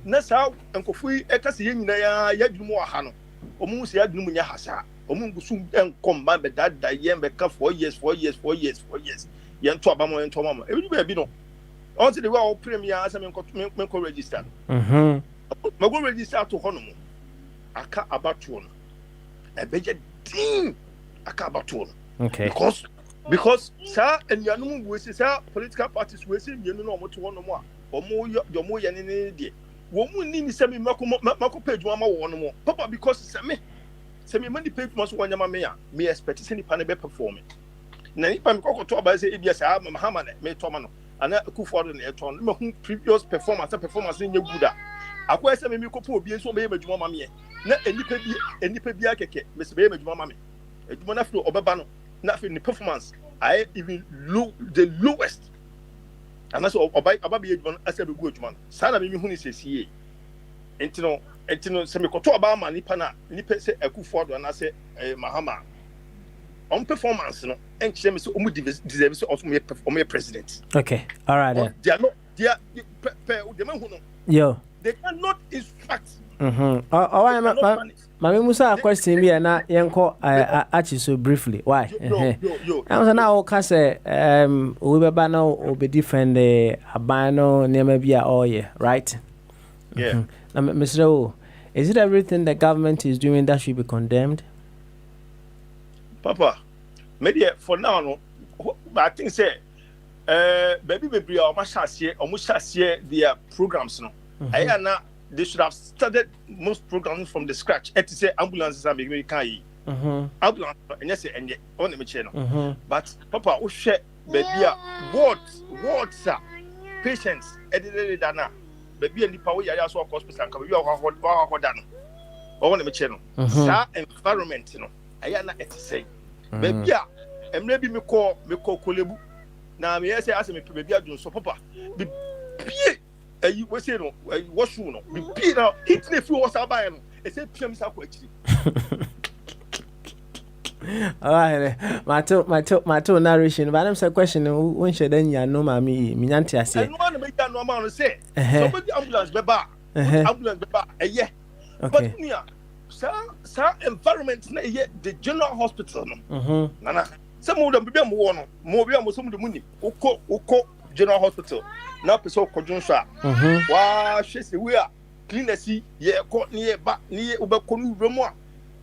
That's how Uncle Free Ekas Yin Yadu more Hano. Almost Yadumuya Hasa. Omungu soon come by that Diane Becca 4 years. Yan Tobamo and Tomama. Everywhere be no. Also, the world premier as I mean, register. Go register to Honomo. I can't about one. I bet you ding. I can't about one. Okay. Because, sir, and Yanu, we say, political parties, we say, you know, what to one more. Or more, your more than any day. Woman need semi Marco page one more. Papa, because semi money page must one yamamea. Me expect any panel performing. Now, if I'm going to say, yes, I'm Muhammad, me Tomano, and I could for the airton, previous performance in your Buddha. I question me, Copo, be so baby, mamma. Not any pebiake, Miss Baby, mamma. It won't have to Obabano, nothing in the performance. I even the lowest. And that's all about one as a good man. Sana me who says ye. Entino, semi koto Obama nipana, nipe se a good and I say Mahama. On performance, no, and she deserves of me president. Okay, all right. They are not, they are the man who know. Yo. They cannot instruct Mami Musa question me na yenko achi so briefly. Why? I was now say we be ba no obi defend abano neme bia oye, right? Yeah. Now Mr. Is it everything the government is doing that should be condemned? Papa, maybe for now no, I think say baby almost their programs no. Ayana they should have started most programs from the scratch. Et say ambulances are making kai. Ambulance and yes and on the channel. But Papa, we share baby wards patients edited dana. Baby and the power ya so hospital and come you are done. On the channel. Sa environment no. Ayana et say. Baby and maybe me call kolebu. Now me say ask me baby adun so Papa. Be you we say no what shoe no be now hit the few was buy no e say pm sa ko akiri. Alright, my narration but I'm say question won share dan ya no ma me nyante ase no na me ya no ma no say somebody ambulance be ba yeah but nia sa environment na the general hospital no nana some of them be am wo no mo be am some of them ni uko general hospital now person kodunso wa hwese we a cleaners ye ko ne ba ne ubeko no wremu a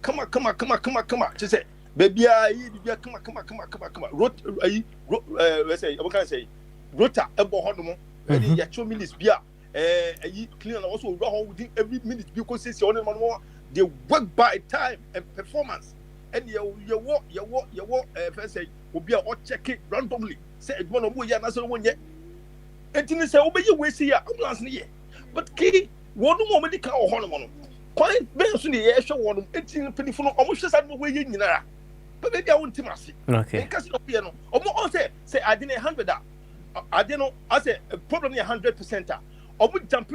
kama che say baby yi bibia kama rot ayi we say we can say rota ebo hodomo e ya cho minutes bia ayi cleaner also we go within every minute because say on man they work by time and performance and you walk first say obi a o check it randomly say edmo no mo ya na so wonye entini say obi we see ya ambulance ne ye but ki wonu mo medical o hono mo no kwai be so ne ye hwe wonu entini penifo no o mo hwe sa no we ye nyinara but baby I won't timasi okay because no be no o mo on say I didn't 100 I didn't know I say problem 100% or we jump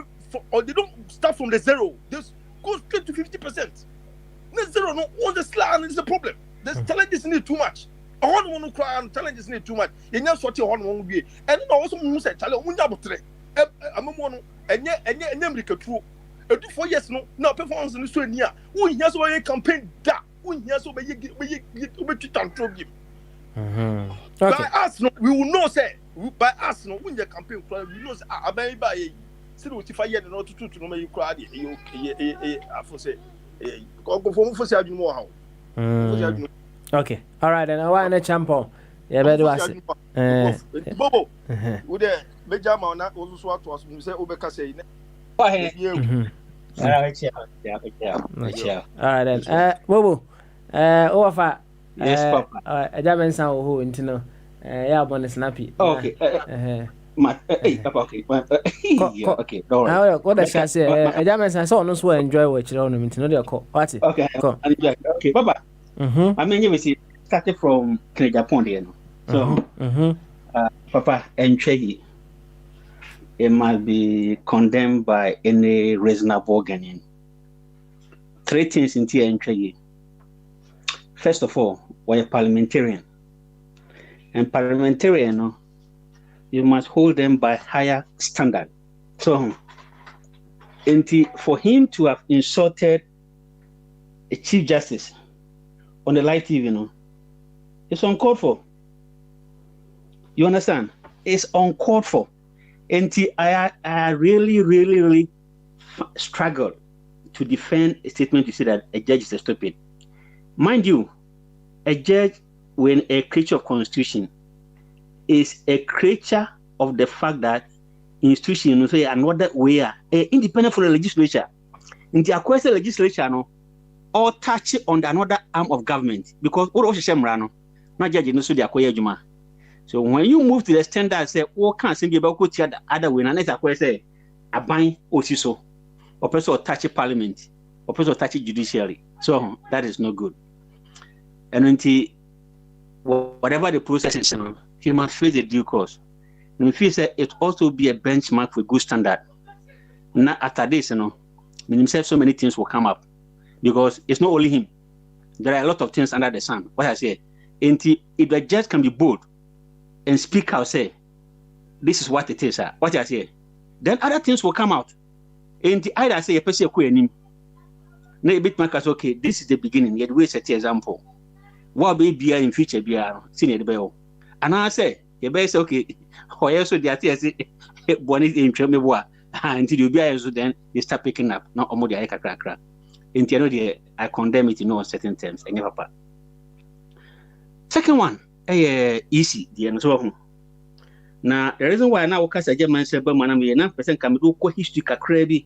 or they don't start from the zero this goes straight to 50%. No zero no on the slant is the problem. The challenges need too much. I want to cry and challenges need too much. You know what you want to be. And also who say challenge we never try. I'm one and America true. 4 years no now performance in so near. We hear so a campaign that we hear so be control game. By us no we will know say by us no when the campaign we know say abai see what if I hear no to no me cry I for say go for say adwuma wo ha. Okay. All right then I want a champion. Yeah better was Bobo. We there meja ma na ozo so ato aso say obeka say All right then Bobo Owafa yes papa Ajaben san wo ho ntino yeah bonus snappy okay papa okay okay don't worry what does I say Ajaben san so no so enjoy what you know ntino dey call what okay papa I mean you see started from Japan there no so papa Enchegi it must be condemned by any reasonable Ghanaian. 3 things in Enchegi. First of all, we're a parliamentarian. And parliamentarian, no, you must hold them by higher standard. So, for him to have insulted a Chief Justice on the live TV, no, it's uncalled for. You understand? It's uncalled for. And I really struggle to defend a statement to say that a judge is stupid. Mind you, a judge, when a creature of constitution, is a creature of the fact that institution, say another way, independent from the legislature. In the acquested legislature, no, or touch on another arm of government because all of them not judge no so the acquire juma. So when you move to the standard, say, oh, can't sing about the other way, and let's acquire say a bind also, or person or touch parliament, or person touch judiciary. So that is not good. And until whatever the process is, he must face the due course. And if he said it also be a benchmark for good standard. Now after this, himself, so many things will come up because it's not only him. There are a lot of things under the sun. What I say, until if the judge can be bold and speak out, say, this is what it is. What I say, then other things will come out. And either say a person na a bit markers okay, this is the beginning. Yet we set the example. What be in future be seen the bell. And I say, you better say okay, or else the idea one is in Tremeboa until you be so then you start picking up. Not only the crack. In the I condemn it in no certain terms. And papa. Second one, easy, the answer. Now the reason why now because I just mentioned but man me na person can do history kakra bi.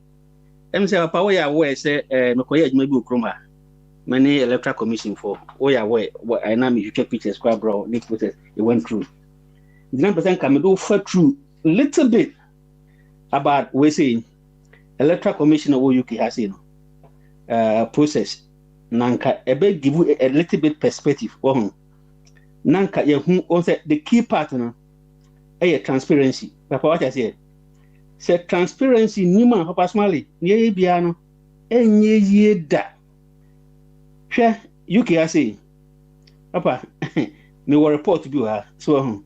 Em say papa we aware say me koye adwuma bi okroma. Many electoral commission for we aware what I know you check pictures kwa bro this process it went through. The person can do through little bit about we say electoral commission of UK has process nanka ebe give you a little bit perspective nanka ye hu on say the key part no transparency papa what I say transparency nima papa smally ye bia no enye ye da hwe UK has papa me will report to you so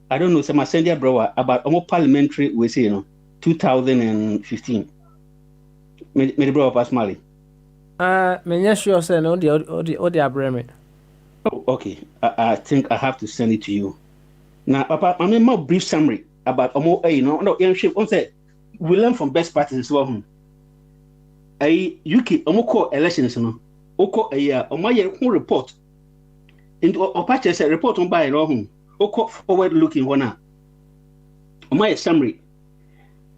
I don't know some send your bro about almost parliamentary we say 2015 me the bro papa smally me sure say no the abreme. Oh, okay. I think I have to send it to you. Now, Papa, I mean more brief summary about we learn from best practices as well. UK call elections no. Oko report. Into Opache say report on by Oko forward looking one. Summary.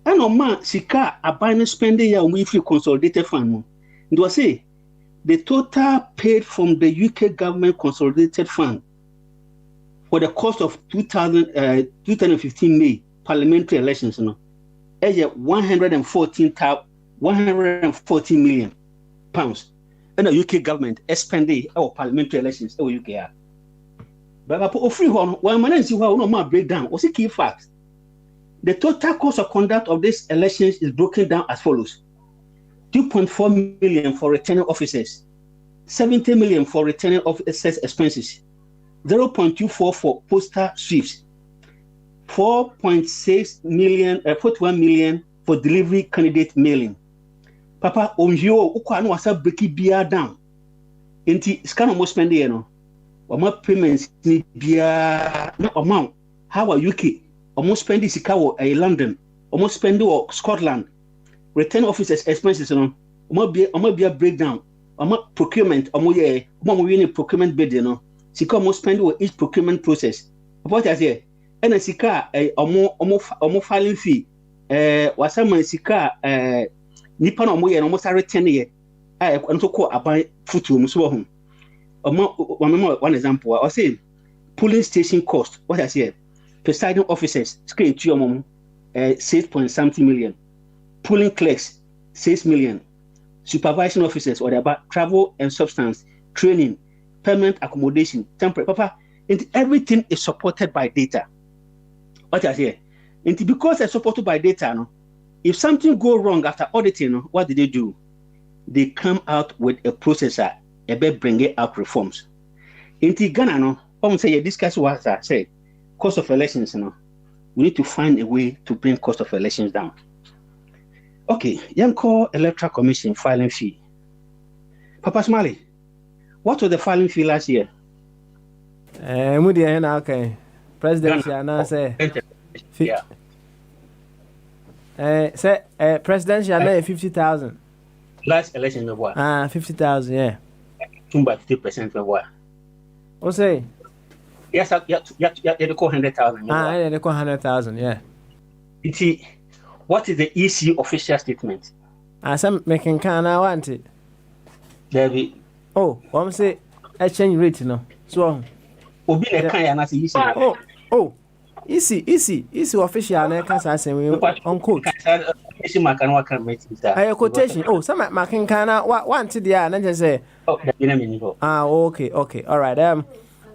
And sika abine spending ya we free consolidated fund. Do I say the total paid from the UK government consolidated fund for the cost of 2015 May parliamentary elections, is 114 million pounds. And the UK government spending our parliamentary elections in UK. But I put free one man see how no breakdown. What's the key facts? The total cost of conduct of these elections is broken down as follows. 2.4 million for returning officers, 70 million for returning officers expenses, 0.24 for postal sweeps, 4.6 million, 41 million for delivery candidate mailing. Papa, onjo ukwano wasa breaki biya down. Inti scan almost spend the Wama payments ni biya na amount. How are UK? Almost spend this ikawo London, almost spend Scotland. Return officers expenses be a breakdown. Procurement procurement bid sika almost spend each procurement process. What I say? And a sika filing fee wasama sika nipa no almost return ye and so call abai futu so home. One example I say polling station cost. What I say? Presiding officers screen to your 6.something million. Polling clerks, 6 million. Supervising officers, or about travel and substance, training, permanent accommodation, temporary. Papa, everything is supported by data. What I say? Because it's supported by data, if something goes wrong after auditing, what do? They come out with a processor, bring it out reforms. In Ghana, I'm say discuss what I said. Cost of elections, we need to find a way to bring cost of elections down. Okay, young call electoral commission filing fee. Papa Smalley, what was the filing fee last year? Okay. President Shana say. Yeah. Say President Shana 50,000. Last election of what? 50,000, yeah. 2.50% of what? What say? Yes, you call 100,000. Yeah, they call 100,000, yeah. What is the EC official statement? Some making can I want it. David. Oh, I'm say exchange rate no. So Obi na kan ya na say easy. Oh. Easy official na kan say we on quote. Isi makan wa kan meeting sir. Ay quotation. Oh, some making can I want it there na just say. Oh, that na me go. Okay. All right.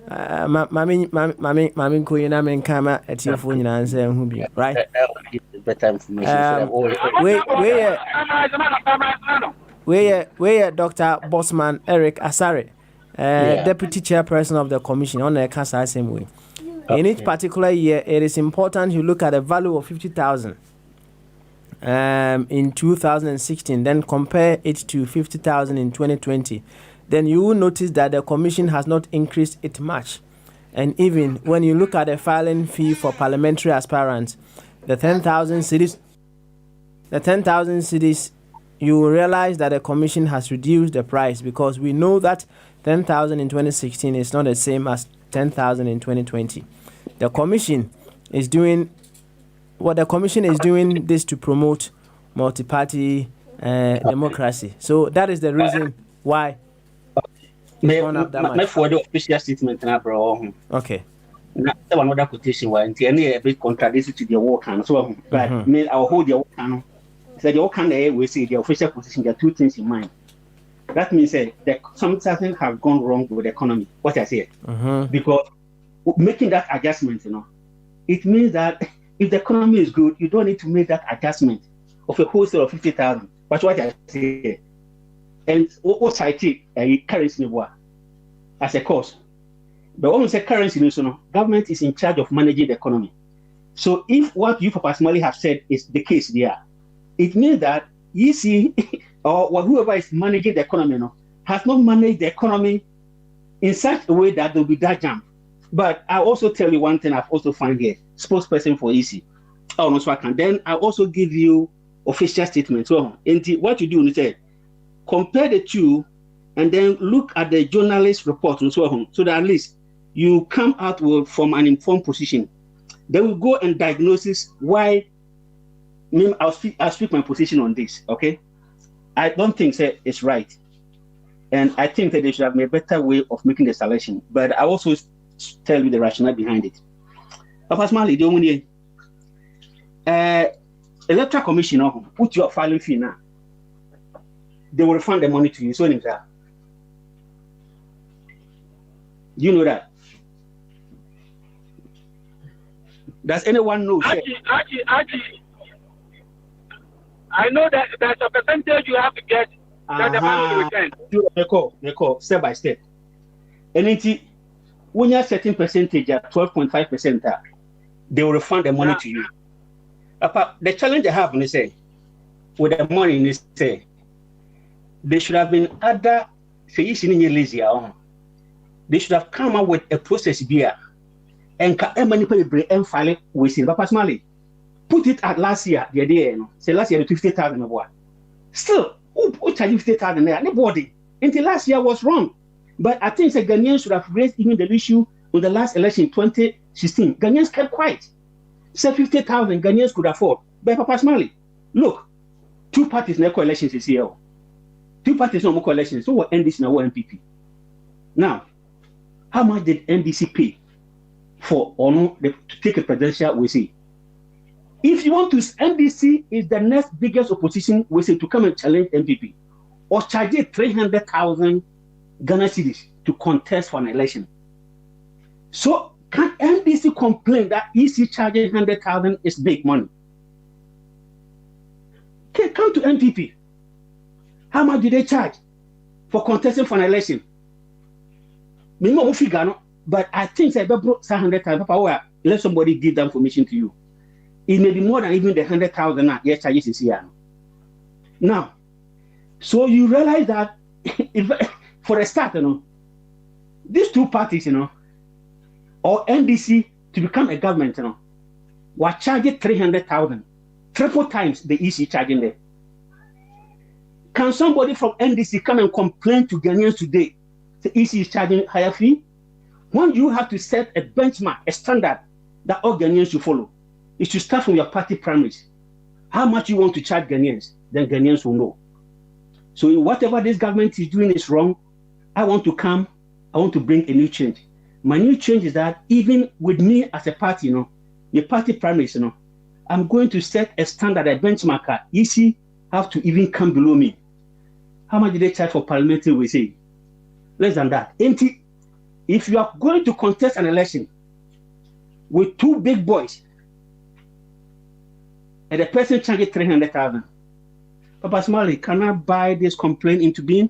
Mami ko yina men kama etiefo nyina nse hu bi, right? Better information. Where Dr. Bossman Eric Asare, Deputy Chairperson of the Commission on the Casa same way. In each particular year, it is important you look at the value of 50,000 in 2016, then compare it to 50,000 in 2020, then you will notice that the commission has not increased it much. And even when you look at the filing fee for parliamentary aspirants, the 10,000 cedis, you will realize that the commission has reduced the price, because we know that 10,000 in 2016 is not the same as 10,000 in 2020. The commission is doing this to promote multi-party democracy. So that is the reason why. My for the official statement now, bro. Okay. Now, another quotation why any a bit contradictory to the work and so but I'll hold your work. So the work we say the official position. There are two things in mind. That means that something have gone wrong with the economy. What I say, because making that adjustment, it means that if the economy is good, you don't need to make that adjustment of a wholesale of 50,000. That's what I say. And what I take currency as a cost. But when we say currency, government is in charge of managing the economy. So if what you personally have said is the case there, it means that EC or whoever is managing the economy has not managed the economy in such a way that there will be that jump. But I also tell you one thing I've also found here, spokesperson for EC. Then I also give you official statement. So what you do is say, compare the two and then look at the journalist report so that at least you come out from an informed position. Then we go and diagnose why. I'll speak my position on this, okay? I don't think it's right. And I think that they should have made a better way of making the selection. But I also tell you the rationale behind it. But personally, the only electoral commission put your filing fee now. They will refund the money to you. So do you know that? Does anyone know? I know that there's a percentage you have to get that the money will return. They call step by step. And when you have certain percentage at 12.5%, they will refund the money to you. The challenge they have, they say, with the money, they say, they should have been other. They should have come up with a process here and manipulate and file it with it. But personally, put it at last year, the idea, say last year, 50,000. Still, who charged 50,000 there? Nobody. Until last year was wrong. But I think the Ghanaians should have raised even the issue on the last election, 2016. Ghanaians kept quiet. Say 50,000 Ghanaians could afford. But personally, look, two parties in the coalitions is here. Two parties no more coalitions. So what NDC and what MPP? Now, how much did NDC pay for to take a presidential? We see. If you want to, NDC is the next biggest opposition. We say to come and challenge MPP or charge it 300,000 Ghana cedis to contest for an election. So can NDC complain that EC charging 100,000 is big money? Okay, come to MPP. How much do they charge for contesting for an election? But I think they brought 100,000. Let somebody give that information to you. It may be more than even the 100,000 yes charges is here. Now, so you realize that if, for a start, these two parties, or NDC to become a government, were charging 300,000, triple times the EC charging there. Can somebody from NDC come and complain to Ghanaians today the EC is charging higher fee? When you have to set a benchmark, a standard that all Ghanaians should follow, it should start from your party primaries. How much you want to charge Ghanaians, then Ghanaians will know. So whatever this government is doing is wrong. I want to bring a new change. My new change is that even with me as a party, the party primaries, I'm going to set a standard, a benchmark. EC have to even come below me. How much did they charge for parliamentary? We say less than that. If you are going to contest an election with two big boys and the person charges 300,000, Papa Smalley, can I buy this complaint into being?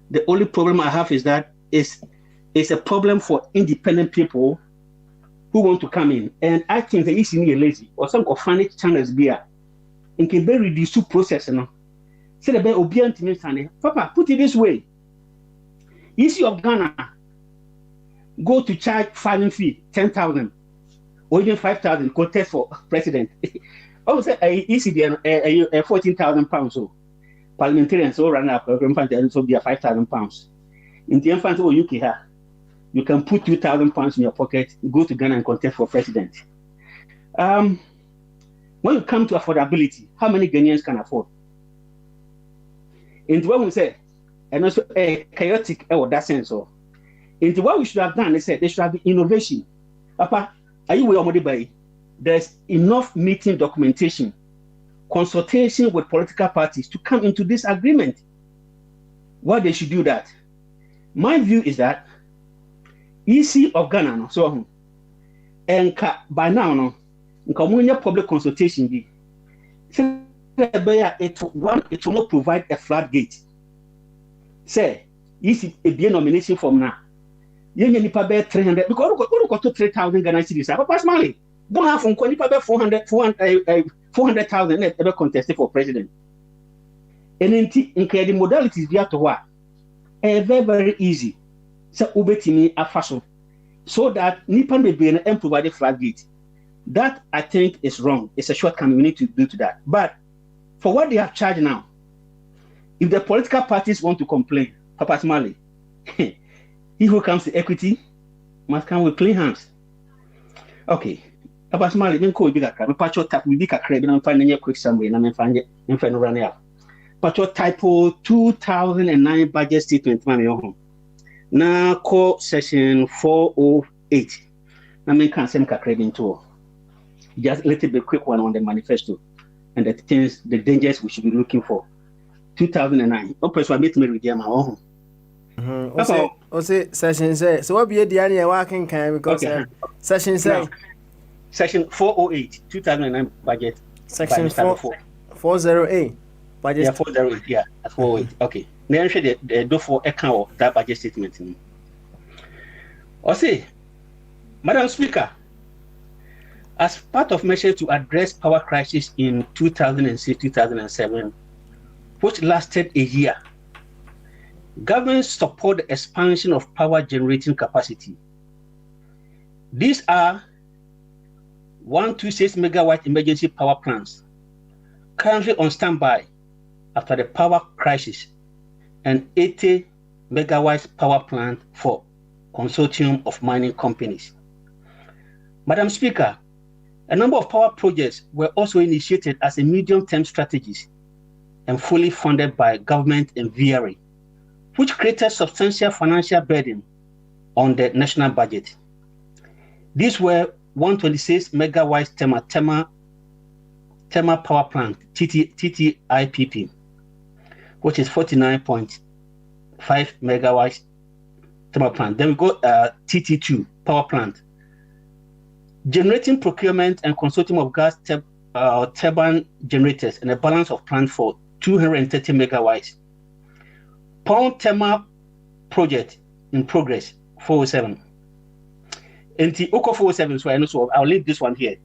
The only problem I have is that it's a problem for independent people who want to come in. And I think the EC is lazy or some of funny channels beer. in can be reduced to process. No, say the be obedient to Papa, put it this way. Issue of Ghana go to charge filing fee 10,000 or even 5,000 contest for president. I would say ECD 14,000 pounds. So parliamentarians so run up so be 5,000 pounds. In the infant or UK here, you can put 2,000 pounds in your pocket, go to Ghana and contest for president. When you come to affordability, how many Ghanaians can afford? And when we say, and also chaotic or that sense, or into what we should have done, they said there should have been innovation. Papa, are you aware by? There's enough meeting documentation, consultation with political parties to come into this agreement. Why they should do that? My view is that EC of Ghana, so and by now, no, public consultation be. It will not provide a floodgate. Say, EC a nomination from now. You need to pay 300 because we got to 3,000 Ghana cedis. But personally, don't have from 400,000 ever contested for president. And in the modalities, we have to work. Very, very easy. So, ubetimi afaso. So that Nipan may be and provide a floodgate. That I think is wrong. It's a shortcoming. We need to do to that. But for what they have charged now, if the political parties want to complain, Papa Smalley, he who comes to equity must come with clean hands. Okay. Papa Smalley, then call bigger crab. Pacho tap with bigger crab and I'm finding a quick summary and I'm finding running out. Pacho typo 2009 budget statement, man. Now call session 408. I mean, can't send crab into just a little bit quick one on the manifesto and the things, the dangers we should be looking for. 2009. Oh, press one bit me with my own. Session say so. What be the idea working kind because session say section 408 2009 budget section 408 budget. Yeah, 408. Yeah, at 408. Okay. Then should the do for account that budget statement. Or say, Madam Speaker, as part of measures to address power crisis in 2006-2007, which lasted a year, government support the expansion of power generating capacity. These are 126 megawatt emergency power plants currently on standby after the power crisis and 80 megawatt power plant for consortium of mining companies. Madam Speaker, a number of power projects were also initiated as a medium-term strategies and fully funded by government and VRA, which created substantial financial burden on the national budget. These were 126 megawatt thermal power plant, TTIPP, which is 49.5 megawatts thermal plant. Then we go TT2 power plant, generating procurement and consortium of gas turbine generators and a balance of plant for 230 megawatts. Pound thermal project in progress 407. And the Oko 407, so I know, so I'll leave this one here.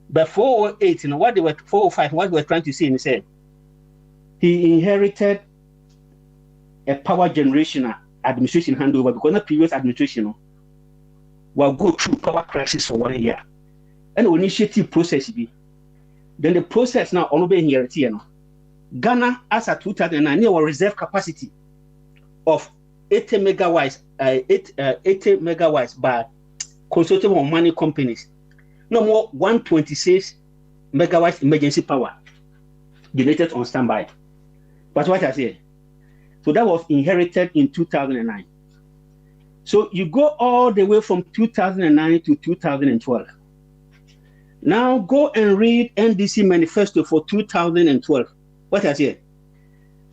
But 408, what they were 405, what we were trying to say, and he said he inherited a power generation administration handover because the previous administration will go through power crisis for 1 year. And the initiative process be. Then the process now on being here, Ghana as at 2009 near reserve capacity of 80 megawatts, 80 megawatts by consortium of mining companies. No more 126 megawatts emergency power generated on standby. But what I say, so that was inherited in 2009. So you go all the way from 2009 to 2012. Now go and read NDC manifesto for 2012. What I say?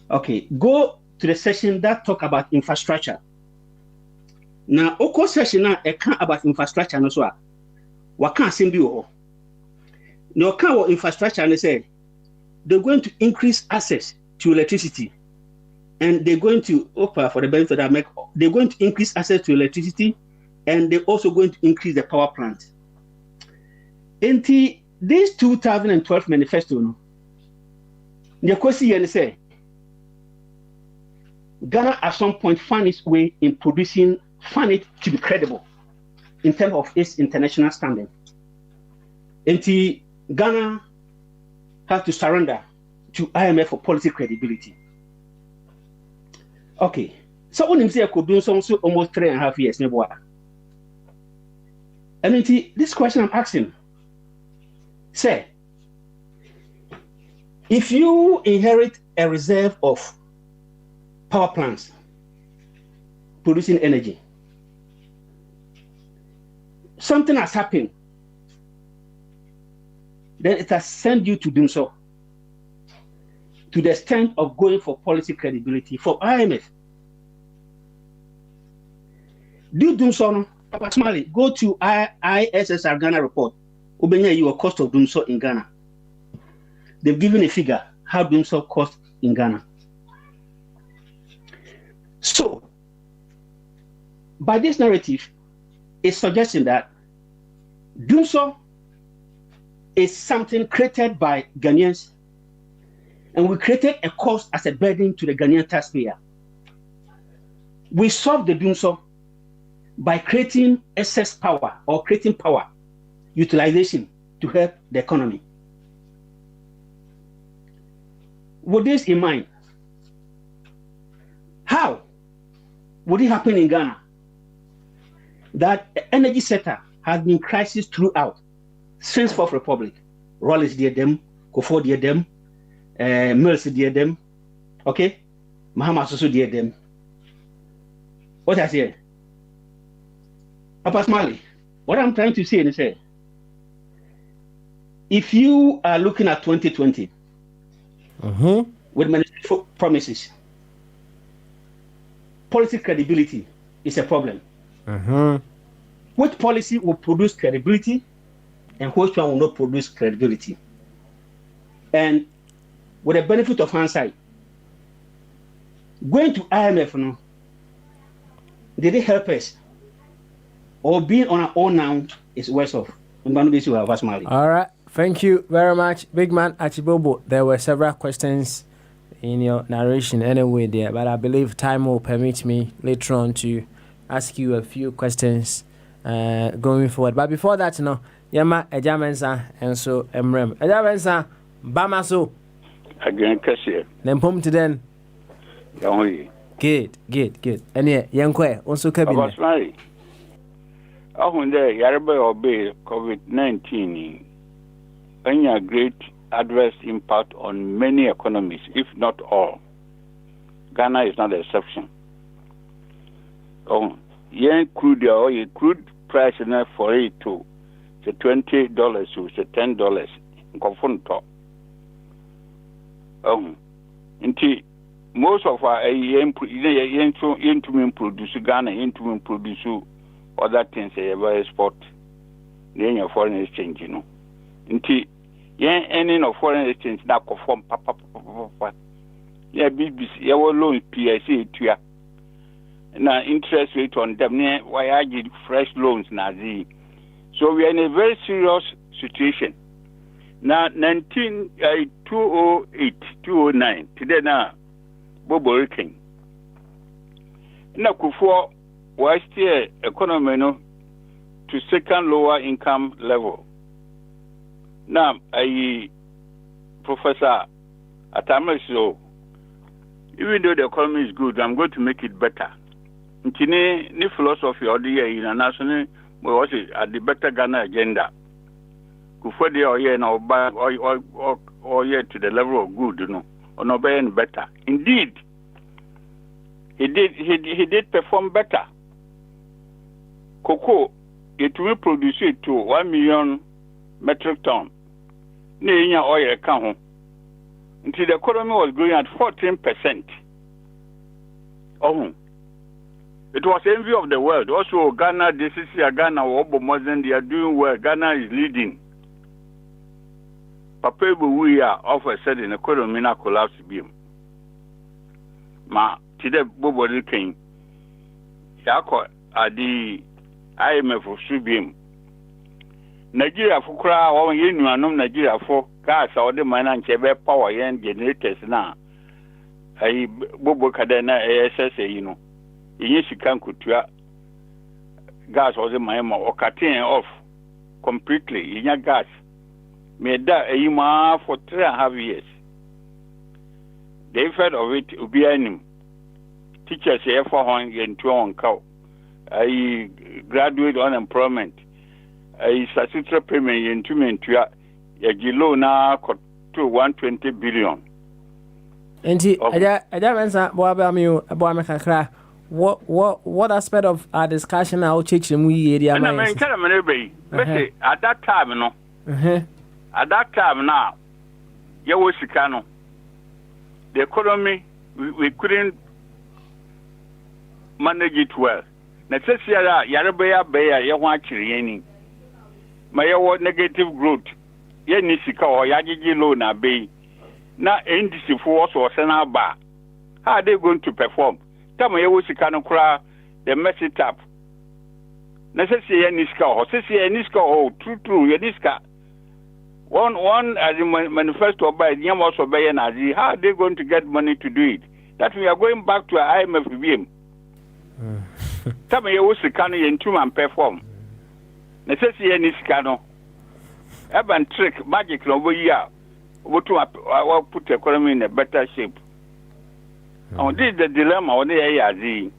Okay, go to the section that talk about infrastructure. Now, Oko section now account about infrastructure and so what can't seem to no account infrastructure and they say they're going to increase access to electricity, and they're going to offer for the benefit that make they're going to increase access to electricity, and they're also going to increase the power plant. In this 2012 manifesto, The question here say Ghana at some point found its way in found it to be credible in terms of its international standing. And Ghana has to surrender to IMF for policy credibility. Okay, so when you say I could do something almost 3.5 years, and this question I'm asking, say, if you inherit a reserve of power plants producing energy, something has happened, then it has sent you to do so, to the extent of going for policy credibility for IMF. Do so, approximately go to ISSR Ghana report. Ubenya your cost of doing so in Ghana. They've given a figure how doing so cost in Ghana. So, by this narrative, it's suggesting that doing so is something created by Ghanaians, and we created a cost as a burden to the Ghanaian taxpayer. We solved the doing so by creating excess power or creating power utilization to help the economy. With this in mind, how would it happen in Ghana that the energy sector has been crisis throughout since Fourth Republic? Rollins did them, Kofo did them, Mills did them, okay? Mahama also did them. What I say? Approximately, what I'm trying to say is say, if you are looking at 2020 with manifesto promises, policy credibility is a problem. Which policy will produce credibility and which one will not produce credibility? And with the benefit of hindsight, going to IMF now, did it help us? Or being on our own now is worse off. All right. Thank you very much, Big Man Achibobo. There were several questions in your narration anyway there, but I believe time will permit me later on to ask you a few questions going forward. But before that, Yama Ejamensa and so Emrem. Ejamensa, Bamaso. Again, Cassia. Nempom to then. Good. And yeah, Yankwe, also cabinet. When there, Yaraba obey COVID-19, any great adverse impact on many economies, if not all. Ghana is not the exception. Crude price now for it to $20 to $10 in Confunto. Most of our produce Ghana produce other things export the foreign exchange, any no foreign exchange na conform papa. BBC loan PSA tuya. Na interest rate on them why I get fresh loans na zi. So we are in a very serious situation. Now 208, 209 today na Bobo King. Na Kufo was still economy to second lower income level. Now, Professor Atamaso, even though the economy is good, I'm going to make it better. Ni philosophy of the year international was at the better Ghana agenda. Kufo de or to the level of good, or no better. Indeed, he did perform better. Cocoa, it will produce it to 1 million metric ton. Oil account until the economy was growing at 14%. It was envy of the world. Also, Ghana, this is Ghana, they are doing well. Ghana is leading. Papa, we are of a sudden economy na collapse beam. Ma, today, Bobo King, Yako, the IMF of Subium. Nigeria for cry or Nigeria for gas or the man and chebe power and generators now. I bobo kadena SSA, you know. Yes, you can gas or the man or cutting off completely in your gas. Made that a yuma for 3.5 years. The effect of it will be any teachers here for home and 2 on cow. I graduate unemployment. I statutory payment in 2 million to a gilo now to 120 billion. And I don't answer what aspect of our discussion I'll teach them we area. And I mean, at that time, no. At that time now, you was Chicano. The economy, we couldn't manage it well. Necessary, Yarabaya Bay, you want to my negative growth. Yenisika or Yagi Lona Bay. Now, NDC force or Senaba. How are they going to perform? Tell me, you was Chicano cry the messy tap. Necessary, Yeniska or Yeniska or true, Yeniska. One as in manifesto by Yam also by Nazi, how are they going to get money to do it? That we are going back to IMF VM. Tell me, you was Chicano in 2 and perform. Necessary any scano. Urban trick, magic over here. What to put the economy in a better shape. Oh, this is the dilemma on the ARZ.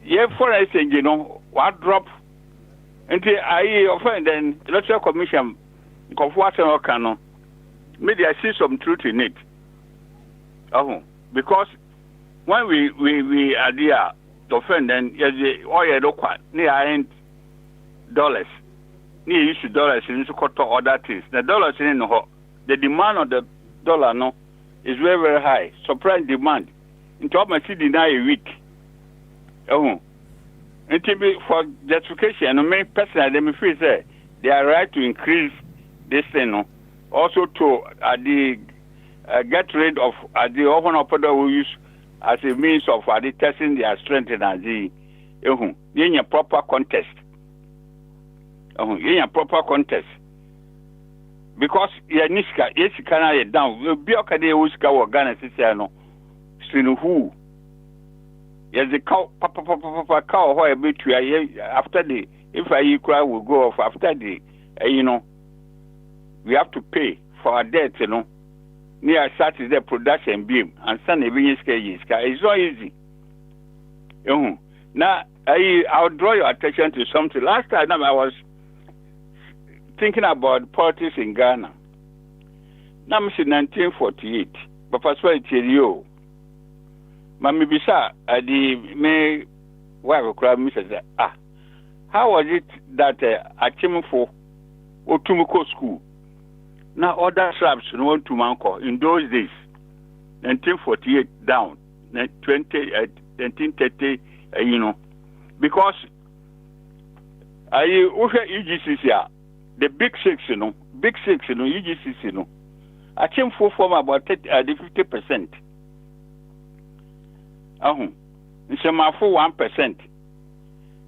Yeah, for instance, you know, what drop until I offend then electoral commission of what can maybe I see some truth in it. Oh, because when we are there to offend then yes, the oil near dollars. Near issue dollars in other things. The dollars in the demand of the dollar no is very, very high. Supply and demand. Into my city now a week. Oh, and to be for justification, and many persons let me feel say they are right to increase this thing. No? Also to get rid of the open operator who use as a means of testing their strength and in a proper contest. In a proper contest. Because Yaniska, yes, can down. Will be okay, Uska or Ghana, Siciano. Sinu who? Yes, the cow, papa, cow, who I bet you after the, if I cry, will go off after the, you know, we have to pay for our debt, you know. Near Saturday production beam and Sunday being it's not easy. Now, I'll draw your attention to something. Last time I was thinking about politics in Ghana. Now, I'm 1948, but first of all, tell you, Mammy Bisa, the wife cried, Mrs. How was it that at Chimofo or Tumuko school? Now, other tribes went to Manco in those days, 1948 down, 1930, you know, because I EGCC, the big six, you know, EGCC, you know, I came for about 50%. It's a for 1%.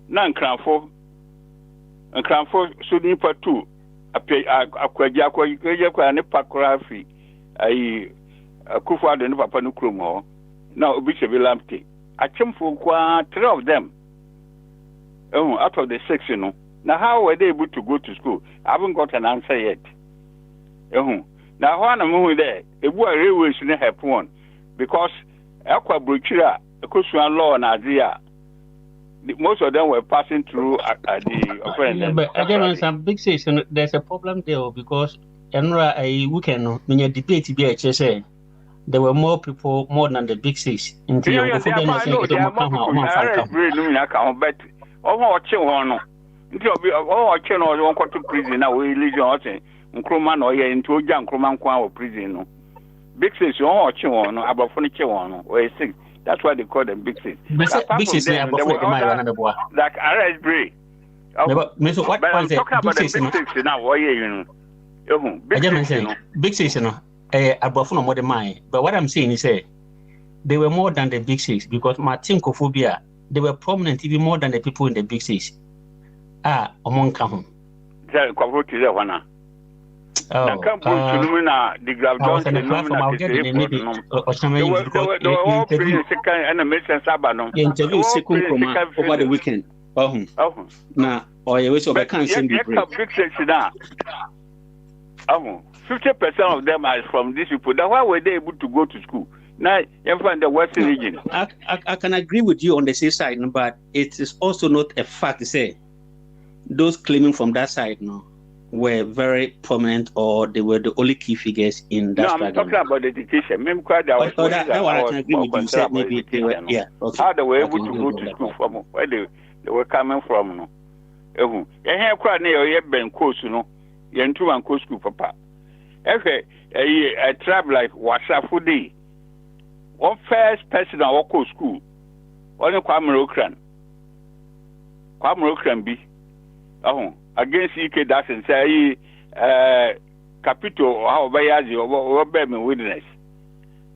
Now, Cranford, so need for 2. A packography. I Kufa the Papa Nukrumo. Now, Bishop Lampty. I came for 3 of them. Oh, out of the 6, you know. Now, how were they able to go to school? I haven't got an answer yet. Oh, now, when I'm moving there, a boy railway should not have one because Aqua Bruchira, a Kusuan law and Adia. Most of them were passing through the offender. But again, some big station, there's a problem there because a weekend when you debate BHSA, there were more people more than the big 6. But to prison now. We leave your Nkroman or into Jan Kroman Kwa prison. Big 6, about furniture or 6. That's why they call them big 6. Big 6 like RS Bray. What I'm talking about the big 6 now. Big 6, more than mine. But what I'm saying is, they were more than the big 6 because Martin Kophobia, they were prominent even more than the people in the big 6. Among Kahun. Na Campbell Chunumina, the Grav Johnson, and maybe they were all playing second and a mission Sabano. Interview over the weekend. Now, or you wish of a cancer. 50% of them are from these people. Then why were they able to go to school? Now, you're from the Western region. I can agree with you on the same side, but it is also not a fact to say those claiming from that side were very prominent or they were the only key figures in that struggle. I'm talking about education. Maybe quite I can agree with you. Said maybe they were, how they were able to go to school from where they were coming from. You hear quite near your Ben course, you're into one course school, papa. Okay, a tribe like Wasafudi, one first person at Wako school, only Kwame Okran be. Against EK Daxon, say, Capito, or how Bayazi, or Berman witness.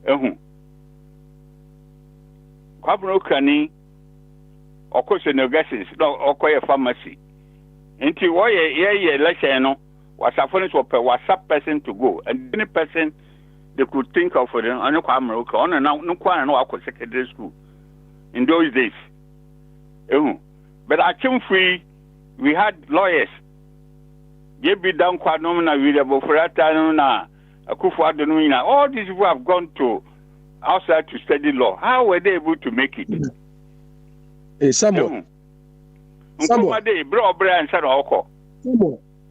Kwame Okran, of course, no guesses, no, or quite a pharmacy. Until why a election, was a phone to a WhatsApp person to go, and any person they could think of for them, and no Kwame Okran, and no Kwan, no secondary school in those days. But I came free. We had lawyers. They be down quite nominal with a Boforata, a Kufuadonina. All these people have gone to outside to study law. How were they able to make it? Samuel. Samuel. Bro, Brian said, Oko.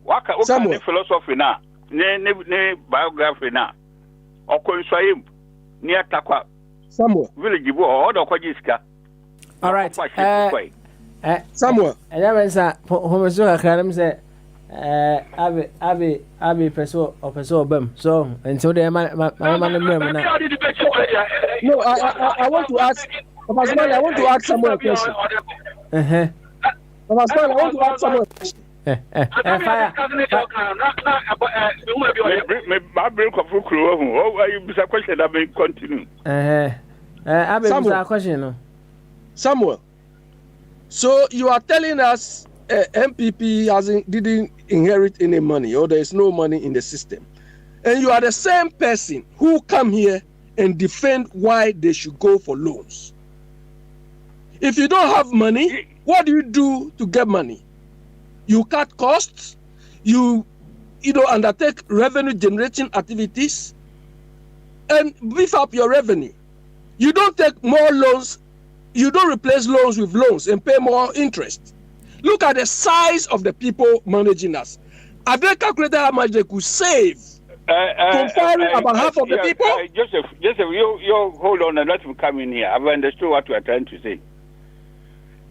What kind philosophy now? Ne biography now. Oko in Swahim, near Takwa. Samuel. Village, or the Kojiska. All right. Samuel. And that means that Homozo Academy said, Abby Peso or Peso Bum. So, and so they man. No, I want to ask, I want to ask Samuel a question. I want to ask Samuel a question. My break of Fukuru, you a question that may continue. Abby, question. Samuel. So you are telling us MPP didn't inherit any money, or there is no money in the system, and you are the same person who come here and defend why they should go for loans. If you don't have money, what do you do to get money? You cut costs, you undertake revenue generating activities, and beef up your revenue. You don't take more loans. You don't replace loans with loans and pay more interest. Look at the size of the people managing us. Have they calculated how much they could save? Comparing about half of the people? Joseph, you hold on and let me come in here. I've understood what you are trying to say.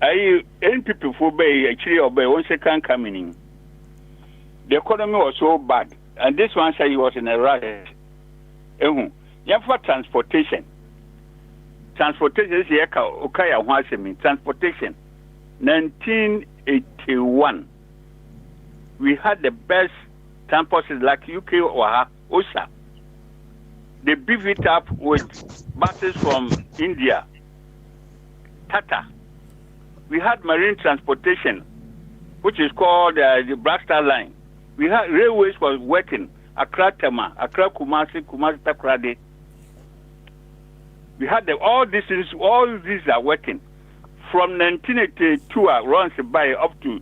Any people who actually obey one second coming in. The economy was so bad, and this one said he was in a rush. You have for transportation. Transportation is transportation. 1981. We had the best transports like UK or OSA. They beef it up with buses from India, Tata. We had marine transportation, which is called the Black Star Line. We had railways was working. Accra Tema, Accra Kumasi, Kumasi Takrade. We had all these things, all these are working. From 1982, runs by up to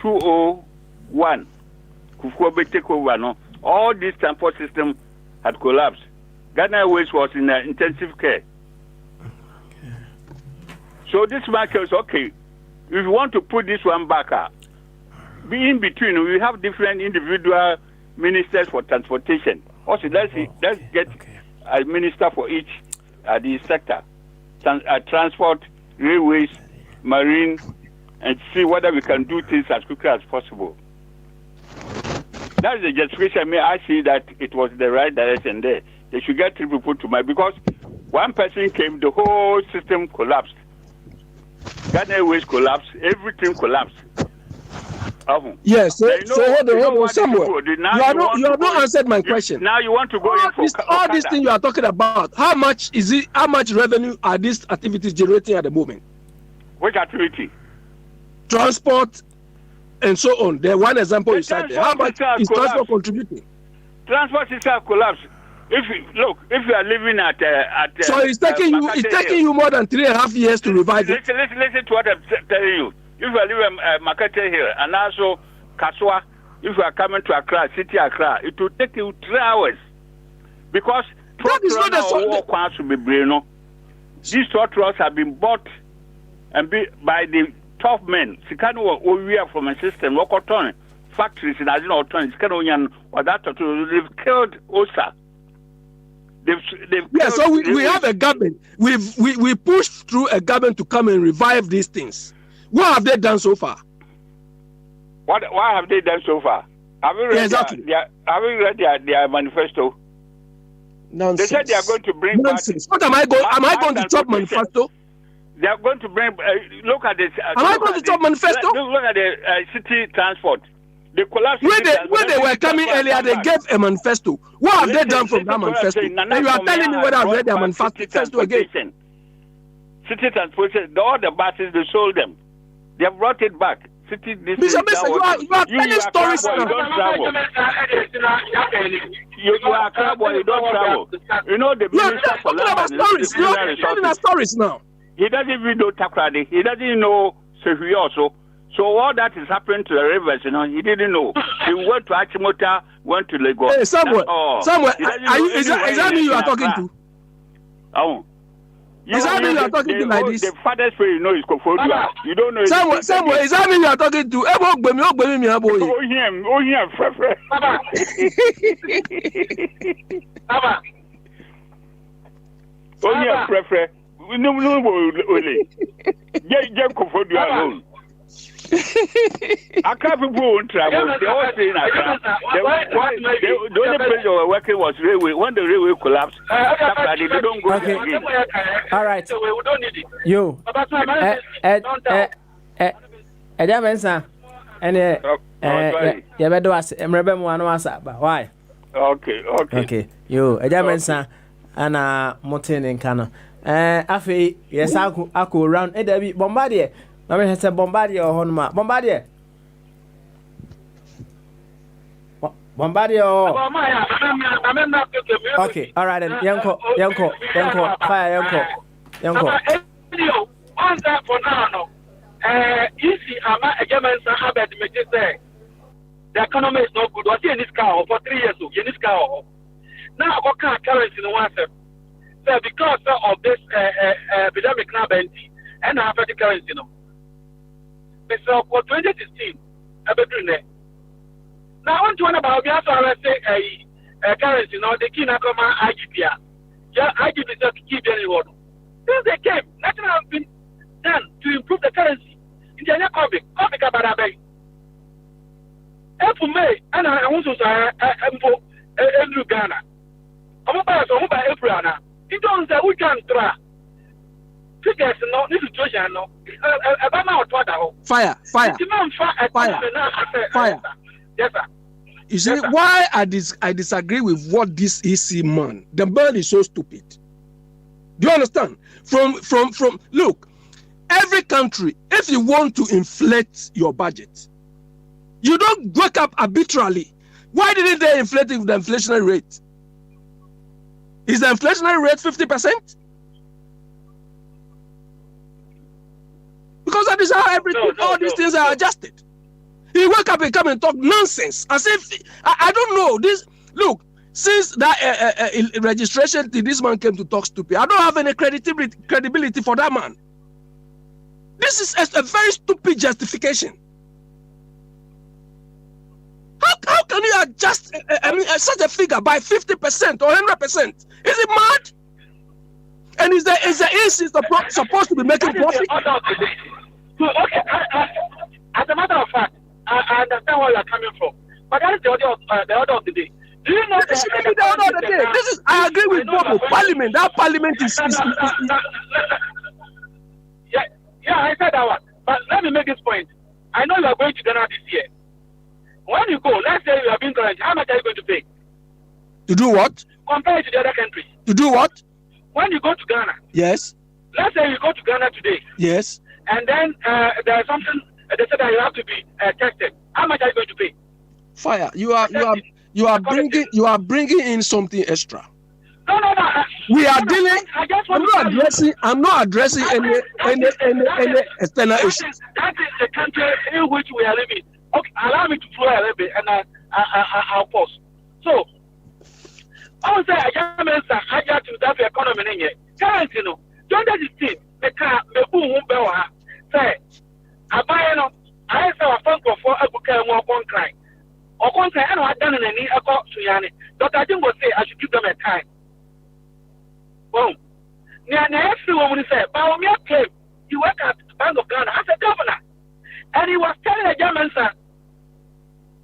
2001, all this transport system had collapsed. Ghana Airways was in intensive care. So this market is okay. If you want to put this one back, be in between. We have different individual ministers for transportation. Also, let's get a minister for each the sector, transport, railways, marine, and see whether we can do things as quickly as possible. That's the justification. I see that it was the right direction there. They should get 3 people to my, because one person came, the whole system collapsed. Ghana Airways collapsed, everything collapsed. Yes, so hold on, Samuel. You have not answered my question. Now you want to go all these things you are talking about. How much is it? How much revenue are these activities generating at the moment? Which activity? Transport and so on. The one example you said there. How much is transport contributing? Transport system collapse. If you are living at so it's taking you more than 3.5 years to revive it. Listen to what I'm telling you. If you are living Makete here and also Kaswa, if you are coming to Accra, city Accra, it will take you 3 hours because that is not the these trucks have been bought and by the top men. Sikano we are from a system. Lokoton factories in Azino Oton. Sikano or that they've killed Osa. Yeah, so we have a government. We pushed through a government to come and revive these things. What have they done so far? What have they done so far? Have you read their manifesto? Nonsense. They said they are going to bring nonsense. What am I going to chop manifesto? They are going to bring. Look at this. Am I going to chop manifesto? Look at the city transport. The collapse. When they were coming earlier, they gave a manifesto. What have they done from that manifesto? And you are telling me whether I've read their manifesto again. City transportation. All the buses they sold them. They have brought it back. City. Mr. you are telling stories now. You don't travel. You are travel. You don't travel. You know the minister for land. You are telling stories now. He doesn't even know Takrady. He doesn't even know Sehui also. So all that is happening to the rivers, he didn't know. He went to Achimota, went to Lagos. Hey, somewhere. Is that me you are talking to? Oh. Is that me you are talking to like this? The fathers way you know is Kofodia. You don't know. Somewhere. Is that me you are talking to? Oh, him, Frefe. Oh, Frefe. No, Get Kofodia alone. Accra people won't travel. They all stay in Accra. The only place they were working was railway. When the railway collapsed, they don't go there again. All right. So we don't need it. You. Mensa. And you better ask. Remember one answer. Why? Okay. You. Mensa. And Mountain in Kano. Afi. Yes, I could round. Debbie Bombardier. I mean, it's a Bombardier or Honma. Bombardier. Okay, all right then. Yanko. Fire, Yanko. On that for now, easy, I'm a German Sahabet, say the economy is not good. What's in this car for 3 years? In this car now, what kind of currency in one step? So, because of this epidemic now, and I have the currency, So for 2016, I've been doing that. Now I want to know about say a currency. The key now come IGP. Yeah, IGP is to keep anyone. Since they came, nothing has been done to improve the currency. In the COVID about a bank. For May, and I want to say for Andrew Ghana. I'm about April now. It don't say we can try. Figures no this situation no. Fire. Yes, sir. You see, why I disagree with what this EC man, the man is so stupid. Do you understand? From look, every country, if you want to inflate your budget, you don't wake up arbitrarily. Why didn't they inflate it with the inflationary rate? Is the inflationary rate 50%? Because that is how everything, all these things are adjusted. He wake up and come and talk nonsense as if I don't know this. Look, since that registration, this man came to talk stupid. I don't have any credibility for that man. This is a very stupid justification. How can you adjust such a figure by 50% or 100%? Is it mad? And is the AC supposed to be making profit? Okay, as a matter of fact, I understand where you are coming from, but that is the order of the day. Do you know this should be the order of the day? This is, I agree with Bobo. Parliament, that parliament is. Yeah, I said that one. But let me make this point. I know you are going to Ghana this year. When you go, let's say you have been currency, how much are you going to pay? To do what? Compare it to the other countries. To do what? When you go to Ghana. Yes. Let's say you go to Ghana today. Yes. And then there is something they said that you have to be tested. How much are you going to pay? Fire. You you are bringing in something extra. No. We are dealing. I'm not addressing any external issues. That is the country in which we are living. Okay, allow me to flow a little bit, and I'll pause. So, I would say I got to that economy in here. Currently, 2016, the car, the boom, say, I buy no. I say a phone call for a book and walk on crying. Or contrary, I know I've done in any about Suyani. Dr. Jim will say I should give them a time. Boom. Now, every woman said, but me claim you work at Bank of Ghana as a governor. And he was telling the German sir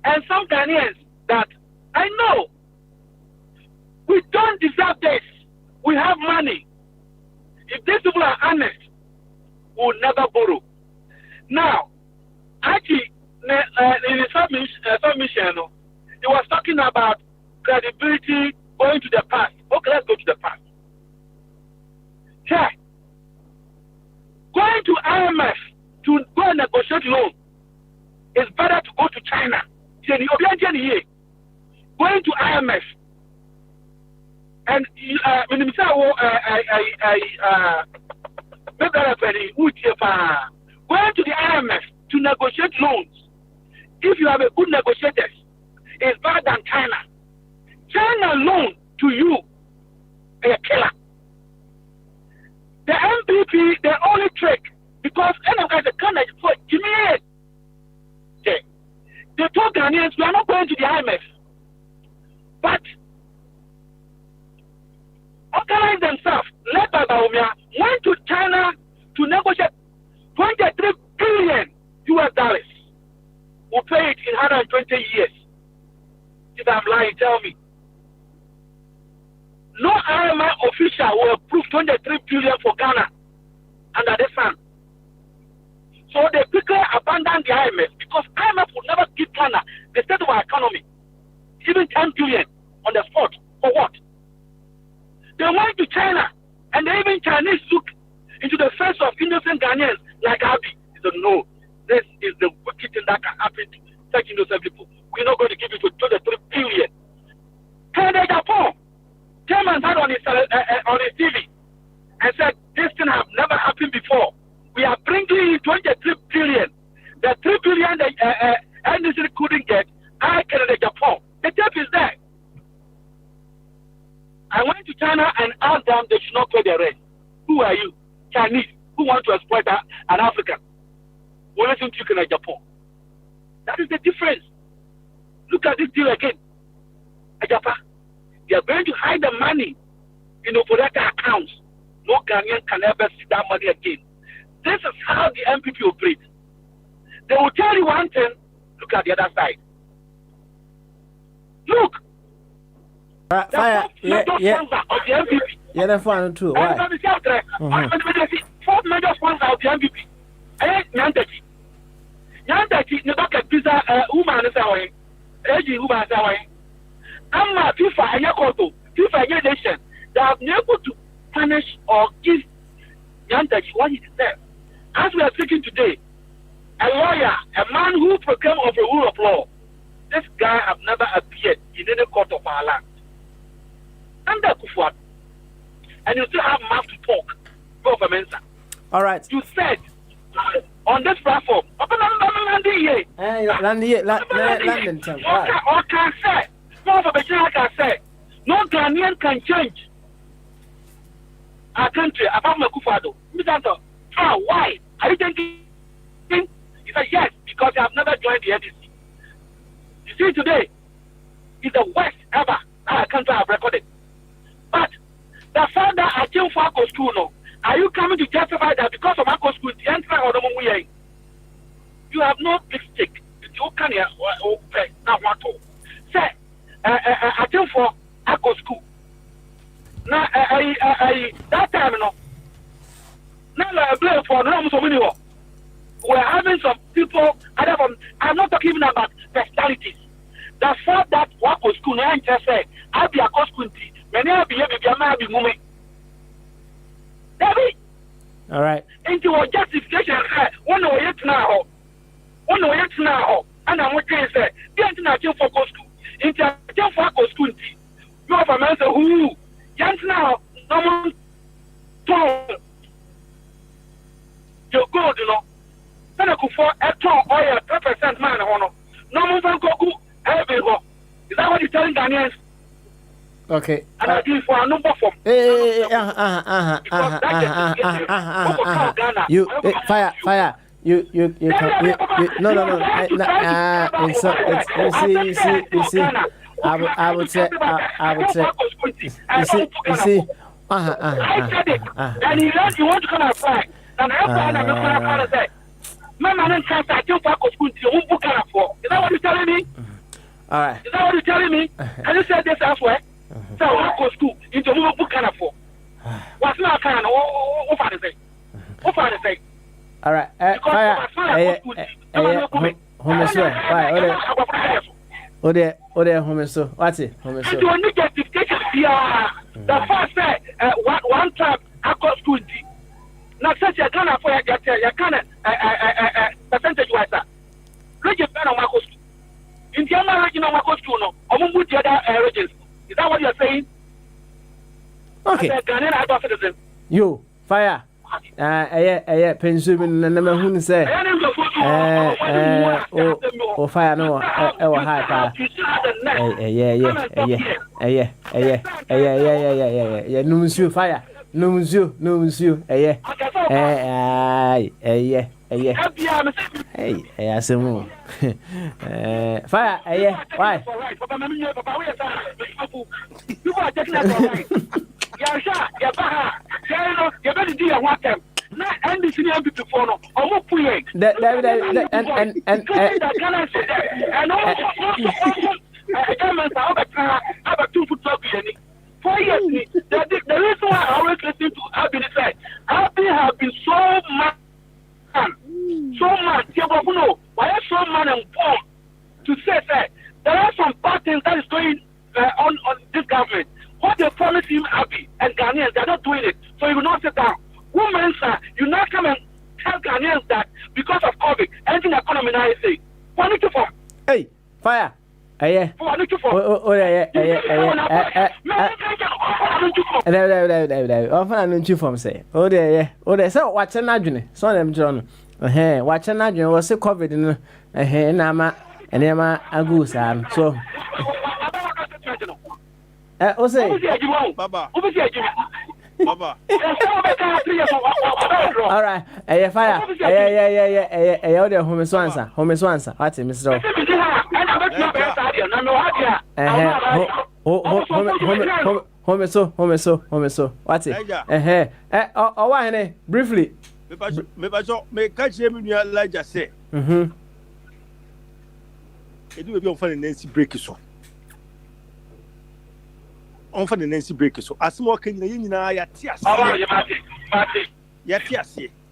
and some Ghanaians that I know we don't deserve this. We have money. If these people are honest, we'll never borrow. Now, actually, in his submission, he was talking about credibility going to the past. Okay, let's go to the past. Yeah. Going to IMF to go and negotiate loan is better to go to China. Going to IMF and going to the IMF to negotiate loans. If you have a good negotiator, it's better than China. China loan to you a killer. The MPP, the only trick, because any guys can't for Jimmy. They told Ghanaians we are not going to the IMF, but organize themselves. Led by Baumia went to China to negotiate 23 billion US dollars. We'll pay it in 120 years. If I'm lying, tell me. No IMF official will approve 23 billion for Ghana under the sun. So they quickly abandoned the IMF because IMF would never give Ghana the state of our economy, even 10 billion on the spot. For what? They went to China and even Chinese look into the face of innocent Ghanaians like Abi. He said, no, this is the wicked thing that can happen to such innocent people. We're not going to give it to 23 billion. Canada, Japan, Chairman had on his TV and said, this thing have never happened before. We are bringing in 23 billion. The 3 billion the NDC couldn't get, Canada, Japan. The tape is there. I went to China and asked them they should not pay the rent. Who are you? Chinese. Who want to exploit an African? We listen to Canada, Japan. That is the difference. Look at this deal again. Japan. They are going to hide the money in Oporeka accounts. No Ghanaian can ever see that money again. This is how the MPP operates. They will tell you one thing, look at the other side. Look. Fire. Yeah. Of the MPP. Yeah, that's one too. Why? Fourth major sponsor of the MPP. Nyantachi. Nyantachi, the back at pizza, woman is away. Aging woman is away. Amma FIFA and Yakoto, FIFA and nation, they have been able to punish or give Nyantachi what he deserves. As we are speaking today, a lawyer, a man who proclaimed of the rule of law, this guy have never appeared in any court of our land. Under Kufuor, and you still have mouth to talk, government. All right. You said on this platform, London time. Or can say, no Ghanaian can change our country apart from Kufuor. How? Why? Are you thinking? He said yes, because they have never joined the NDC. You see, today is the worst ever our country have recorded. But the fact that I came for Akko school, no, are you coming to justify that because of Akko school, the entire or the you have no big stick. You can now want to say I came for Akko school. Now that time, no. Now I blame for no so many. We're having some people. I'm not talking even about personalities. The fact that Akko school, I just say I be Akko school. Many of you be moving. David. All right. Into a justification, one way now. And I'm what you say, the international for school. Into No more than Koku, every go. Is that what you're telling Ghanaians? Okay. And I do for a number from. You fire. You no. You see. I would say. You see. And you want to come and fly. And I'm say, my man can't start to fuck school to who book for. Is that what you're telling me? All right. Is that what you're telling me? Can you say this elsewhere? So I go school into who book for. What's not kind of what father say? What father say? All right. Fire. Home so. Why? Ode home so. What's it? Home so. You need justification here. The first say one time I go school. Now such a Ghana for your kind of percentage wise. Look at Ghana Marco school. In the other region of Marco school, no, among the other regions. Is that what you're saying? Okay. You fire. Pension and never who say. Oh, fire no. High. Yeah. No, fire. No, Hey, some fire, why? You are taking that. You're better do your work. Not any senior before no. I'm not putting and governments are about 2 foot 4 years. The reason why I always listen to Abby said, Abby have been so mad. Why are so man and poor to say that there are some bad things that is going on this government. What they promise him, Abby and Ghanaians, they're not doing it. So you will not sit down. Women, sir, you not come and tell Ghanaians that because of COVID, anything economy now is saying. What need to form? Hey, fire. Yeah. What need to form? Often don't you form say. Oh, there. So what's an adjourn? So them John. Watch an adjourn was a COVID in a nama and Emma Agusan. So. Baba. Baba. All right. Fire. Yeah. Home Swansa. What's it, Mr. Home so. What's it? Oh, why, briefly. Me catch him in your like just say. It will be on for Nancy break so. On for the Nancy break so. As more can you know, ya tears.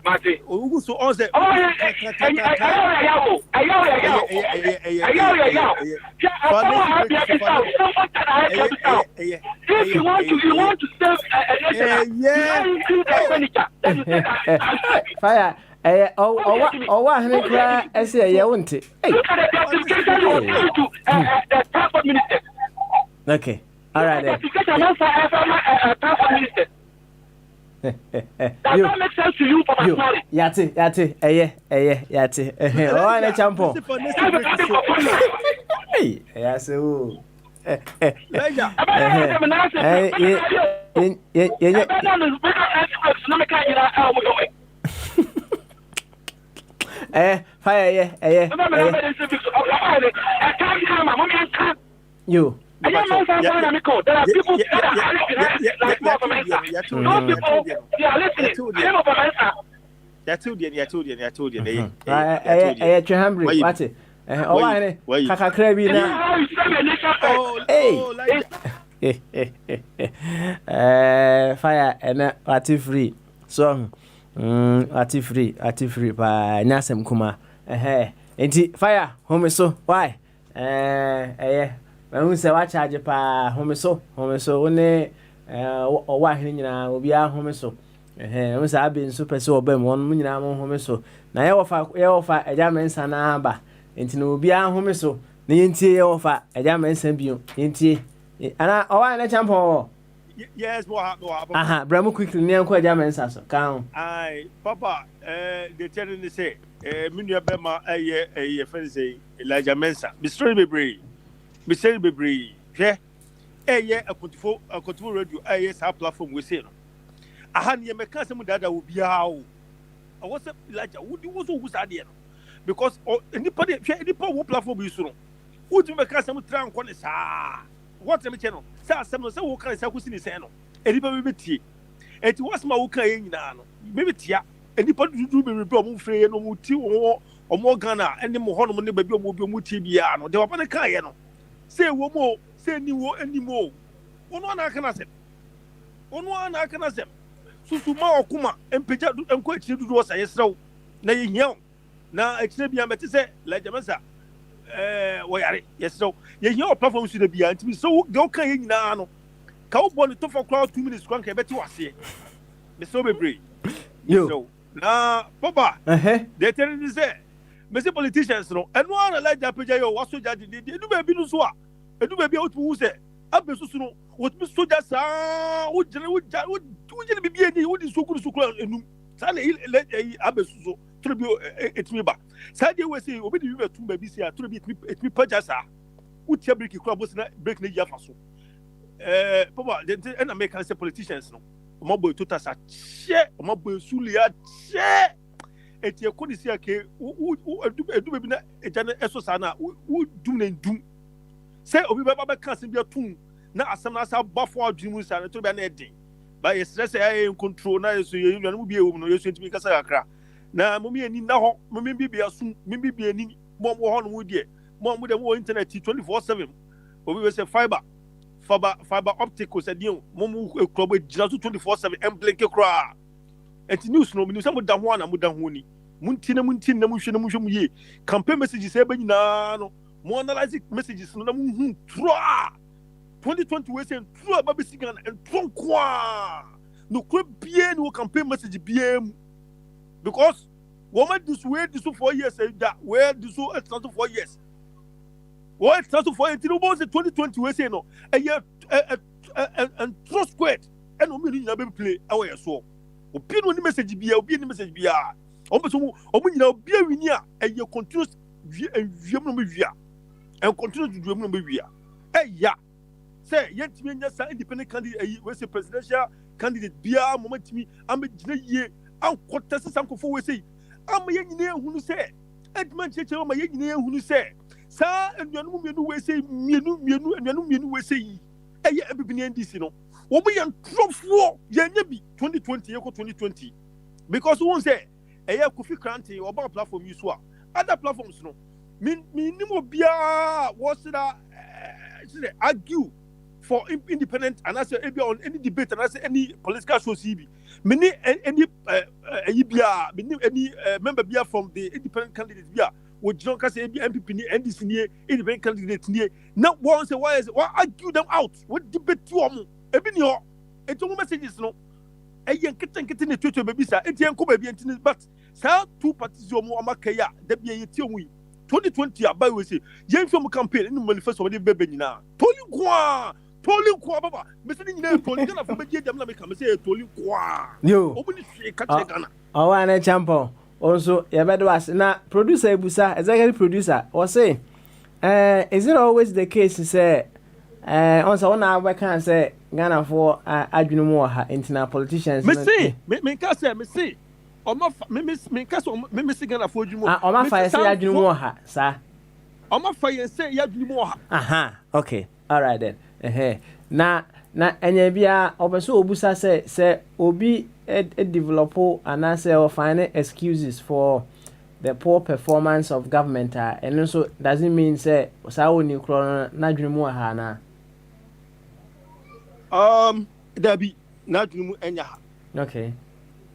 Mate. Oh, so on the. If you want to save fire. I say, I want it. Look at the transport minister. Okay. All right. Transport minister. Does that make sense to you, Papa? Yati. Yati. Oh, I'm a champion. Hey, yes, oh. Fire, you. There are people that are like those people, they are listening. I told you. What's it? Kakakrebi na. Fire and party free song. Party free by Nasem Kuma. Enti fire home so why? When we say what charge pa home so one or why nyina obi a home so we say abi nso pese obam won nyina mo home so na ye ofa eja mensa na aba enti na obi a home so na yentie ye ofa eja mensa bio yentie ana o why na champion yes what happened aha bramu quickly ne enko eja mensa so kan ai papa they tell me say Minua Bema, a friend say, Elijah Mensa, Mr. Bebree, Mr. Bebree, yeah, a control radio, our platform we say. I had your mechanism that will be how. I was Elijah, would you also who's idea? Because anybody platform you soon. Would you make some try and call it? What's the channel? Some who can say who's in his hand. Anybody tea. It was my okay in maybe tia. Anybody do me reborn free and no tea or more Ghana and the more baby or mutibiano. They were on a cayano. Say one more, say any more. One I can say. One I can say. Susuma or Kuma and Peja and quite to do as I saw. Now you know. Now, actually, I'm say, like the Massa. Yes, so your platform should be anti so don't can now. Cowboy to for crowd 2 minutes, one can bet you are saying. Miss Obebre. So now, Papa, they tell you say, Mr. Politicians, no, and one like that Peja was so judging. They do baby no so. And do baby out to say, I've been so what Miss Sojas would be any would is so good to close and Sally let Abesu. It's me back. Sadia was saying, "Obey you to baby say to be it me purchasa." Would you break your crop was not break the Yafaso? Papa, then and American politicians no. Mobo to Tassa, share, Mobo Sulia, share. Et your could see a K, who do a general Esosana, who do. Say, Obi Baba can't be a tune. Now, some as a buffer dreams are to be an ending. By a stress, I am control now, so you will be able to make a sacra. Na mummy and now, mummy be a soon, maybe be any more on wood ye, more with the more internet 24/7. But we will say fiber optical said you, Momu club with just 24/7 and blink a cry. And the news no news, some of them one and Mudahuni, Muntina Mushin ye, campaign messages, no more analyzing messages, no moon, 2020 we say, true baby sigan and tronqua. No crib bien no campaign message BM. Because woman this way this 4 years that where this 4 years. What it's 4 years until 2020 we say no a year and trust squared and no meaning na be play away so. Obi no message bia obi ni message bia. Omo nyina obi awini a e continuous wiem no be wia. And continue to do no be wia. Yeah. Say yentimi nya sa independent candidate we say presidential candidate bia moment me am gina ye an contest some for we say am ye nyina hunu say edman cheche am ye nyina hunu say sa anuanu mienu we say mienu anuanu mienu we say eye ebibini ndc no wo be yan trofo ye nya bi 2020 ye ko 2020 because won say eye Kofi Krante oba platform you so other platforms no me ni mo bia was that argue for independent and I say on any debate and I say any political show CB. Many any member bia from the independent candidate bia would John Kase MPP NDC near independent candidate near. Now one say why argue them out? What debate to them? Ebini ho. Eto messages no. Eyen keten ne Twitter baby sa. Enti enko baby enti but sa two parties yo mo amakaya da bia yeti omu 2020 abai we say yen film campaign in manifesto de bebe nyina. Toli kwa baba. Mese ni nyina toli Ghana for beje dem na make am say toli kwa. Yo. Obuni hwe ka che Ghana. Awa na champion. Also, you better was na producer Ebusa, executive producer, or say, is it always the case to say, also on our can say Ghana for Adjuno internal politicians? Me say, or me Ghana for Jumo. Or my fire say Adjuno, sir. Or my fire say Adjuno. Aha, okay, all right then. Na enyebia obeso Obusa say obi develop and I say or find excuses for the poor performance of government and also doesn't mean say sao ni kro na dwemu ha na there be na dwemu enya ha. Okay.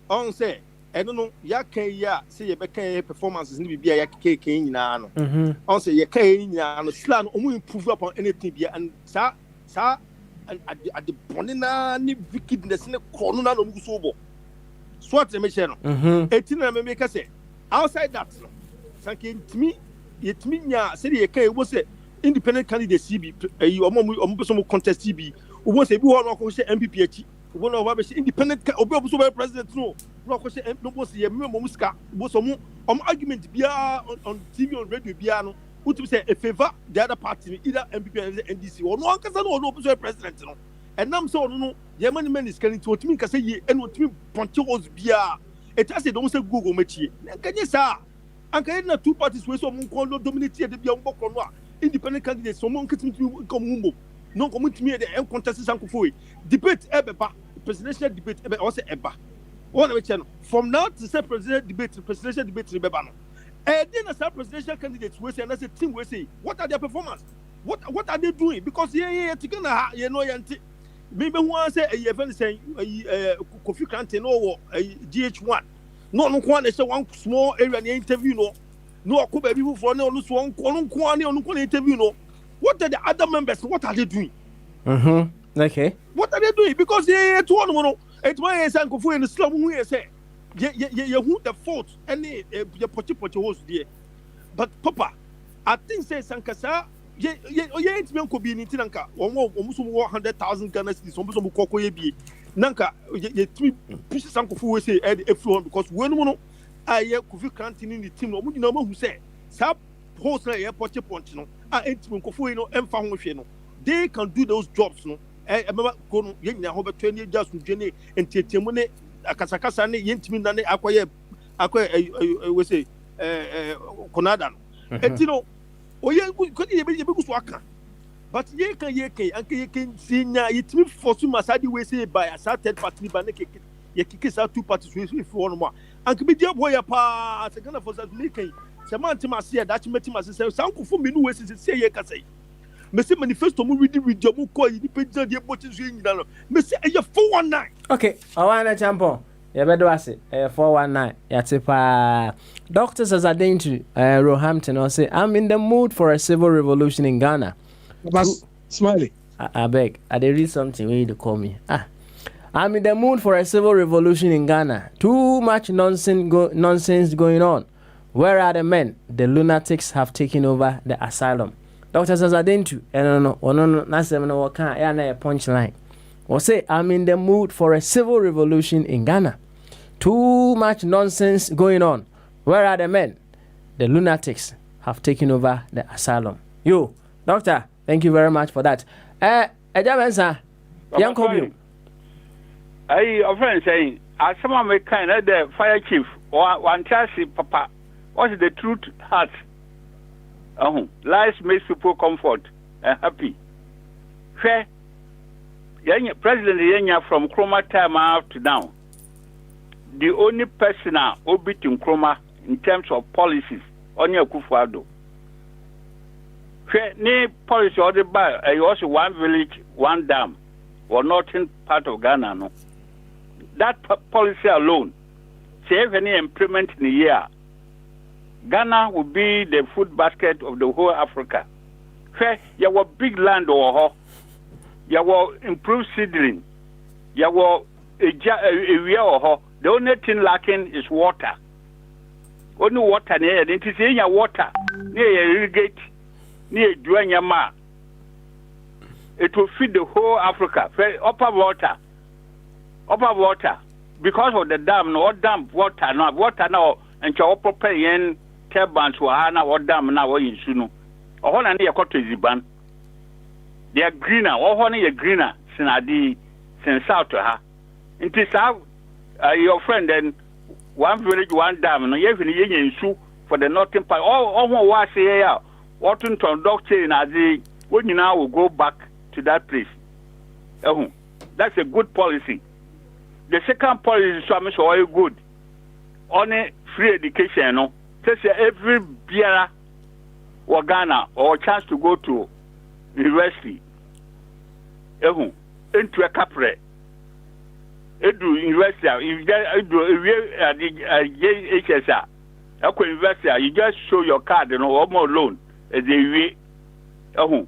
On say I don't know ya kan ya say ye be kan performances ni bibia ya keke nyina no. On say ye kan nyina no sla no omu improve upon anything bia and sa at the bonina ni wickedness ne kono na no muso bo. So what me say no. Etina me make say outside that no. Sanke yetimi nya say ye kan wo say independent candidate CB omo person contest CB wo say bi ho no ko say MPP achi one of our independent obi president no question no boss ye me muska boss argument bia on TV on radio bia no what say a favor the other party either MPP or NDC or no ankasa no no president no and nam so no ye man is calling to what me kasa ye and what me ponchos bia it has don't say Google mechi kanye sa anka na two parties we so mon ko dominate the bia mbokro no independent candidates so mon kitim come mumbo no community the contest sankofo debate ebeba presidential debate ebe or say eba one we channel from now to say presidential debate ebeba no then as presidential candidates we say and as a team we say what are their performance what are they doing because together you know yanti maybe one say a event saying Kofi Kante no GH1 no one say one small area in interview no ko be people for no so one interview no. What are the other members? What are they doing? Okay. What are they doing? Because they one no. It's why I say Kofi in the slum who say you who the fault any your pochi host there. But Papa, I think say Sankasa it's me ko bi ni tinanka. Almost 100,000 Ghana cedis. Almost ko ye bi. Nanka ye three pieces Sankofu we say everyone because when no I Kofi Kante in the team no mu na who say sap host na ye pochi punch no. They can do those jobs no remember go ye nya ho beto ni just dwene entietiemu ne akasakasa ne yentimi na ne akoye we say konada no etino oye ko ye be so aka but ye kan anke ye kan sinya yetimi force masadi we say by a third party ba ne keke ye keke sa two parties we if one more anke be dia boy pa se kana for that making se man ti ma se that meti ma se sankofo me no we se ye ka say me se manifesto mu read mu ko yi pe dia de boti so nyina no me se e 419 okay awana champion ye bedo ase 419 yate pa doctors as adentu Roehampton or say I'm in the mood for a civil revolution in Ghana. Smiley I beg I dey read something when you call me I'm in the mood for a civil revolution in Ghana. Too much nonsense going on. Where are the men? The lunatics have taken over the asylum. Dr. Zazadentu, no, that's a punchline. Or say, I'm in the mood for a civil revolution in Ghana. Too much nonsense going on. Where are the men? The lunatics have taken over the asylum. You, doctor, thank you very much for that. Ejabensa, young Kobe. A friend saying, as someone may kind of the fire chief or one chassis, Papa, what is the truth heart? Lies makes people comfort and happy. Fair. President Yenya from Chroma time up to now. The only person obit in Chroma in terms of policies on your Kufuado. Fair, ne policy ordered by also one village, one dam, or northern part of Ghana, no. That policy alone, save any improvement in a year, Ghana will be the food basket of the whole Africa. Fair, you have big land or you have improved seedling, you have a year or the only thing lacking is water. Only water near it is in your water, near irrigate, near Duanyama. It will feed the whole Africa. Fair, upper water because of the dam no dam water now and your proper yen turbines were now or dam now in Suno. Or honey a cottage ban. They are greener, or honey a greener, Sinadi, since south to her. It is how your friend then one village, one dam, no even yen Su for the northern part. All what say here, Washington doctor in Azi, when you now will go back to that place. That's a good policy. The second policy is so good. Only free education, no. Just every beer or Ghana or chance to go to university. Into a capre. Edu university. You just university. You just show your card, or more loan as a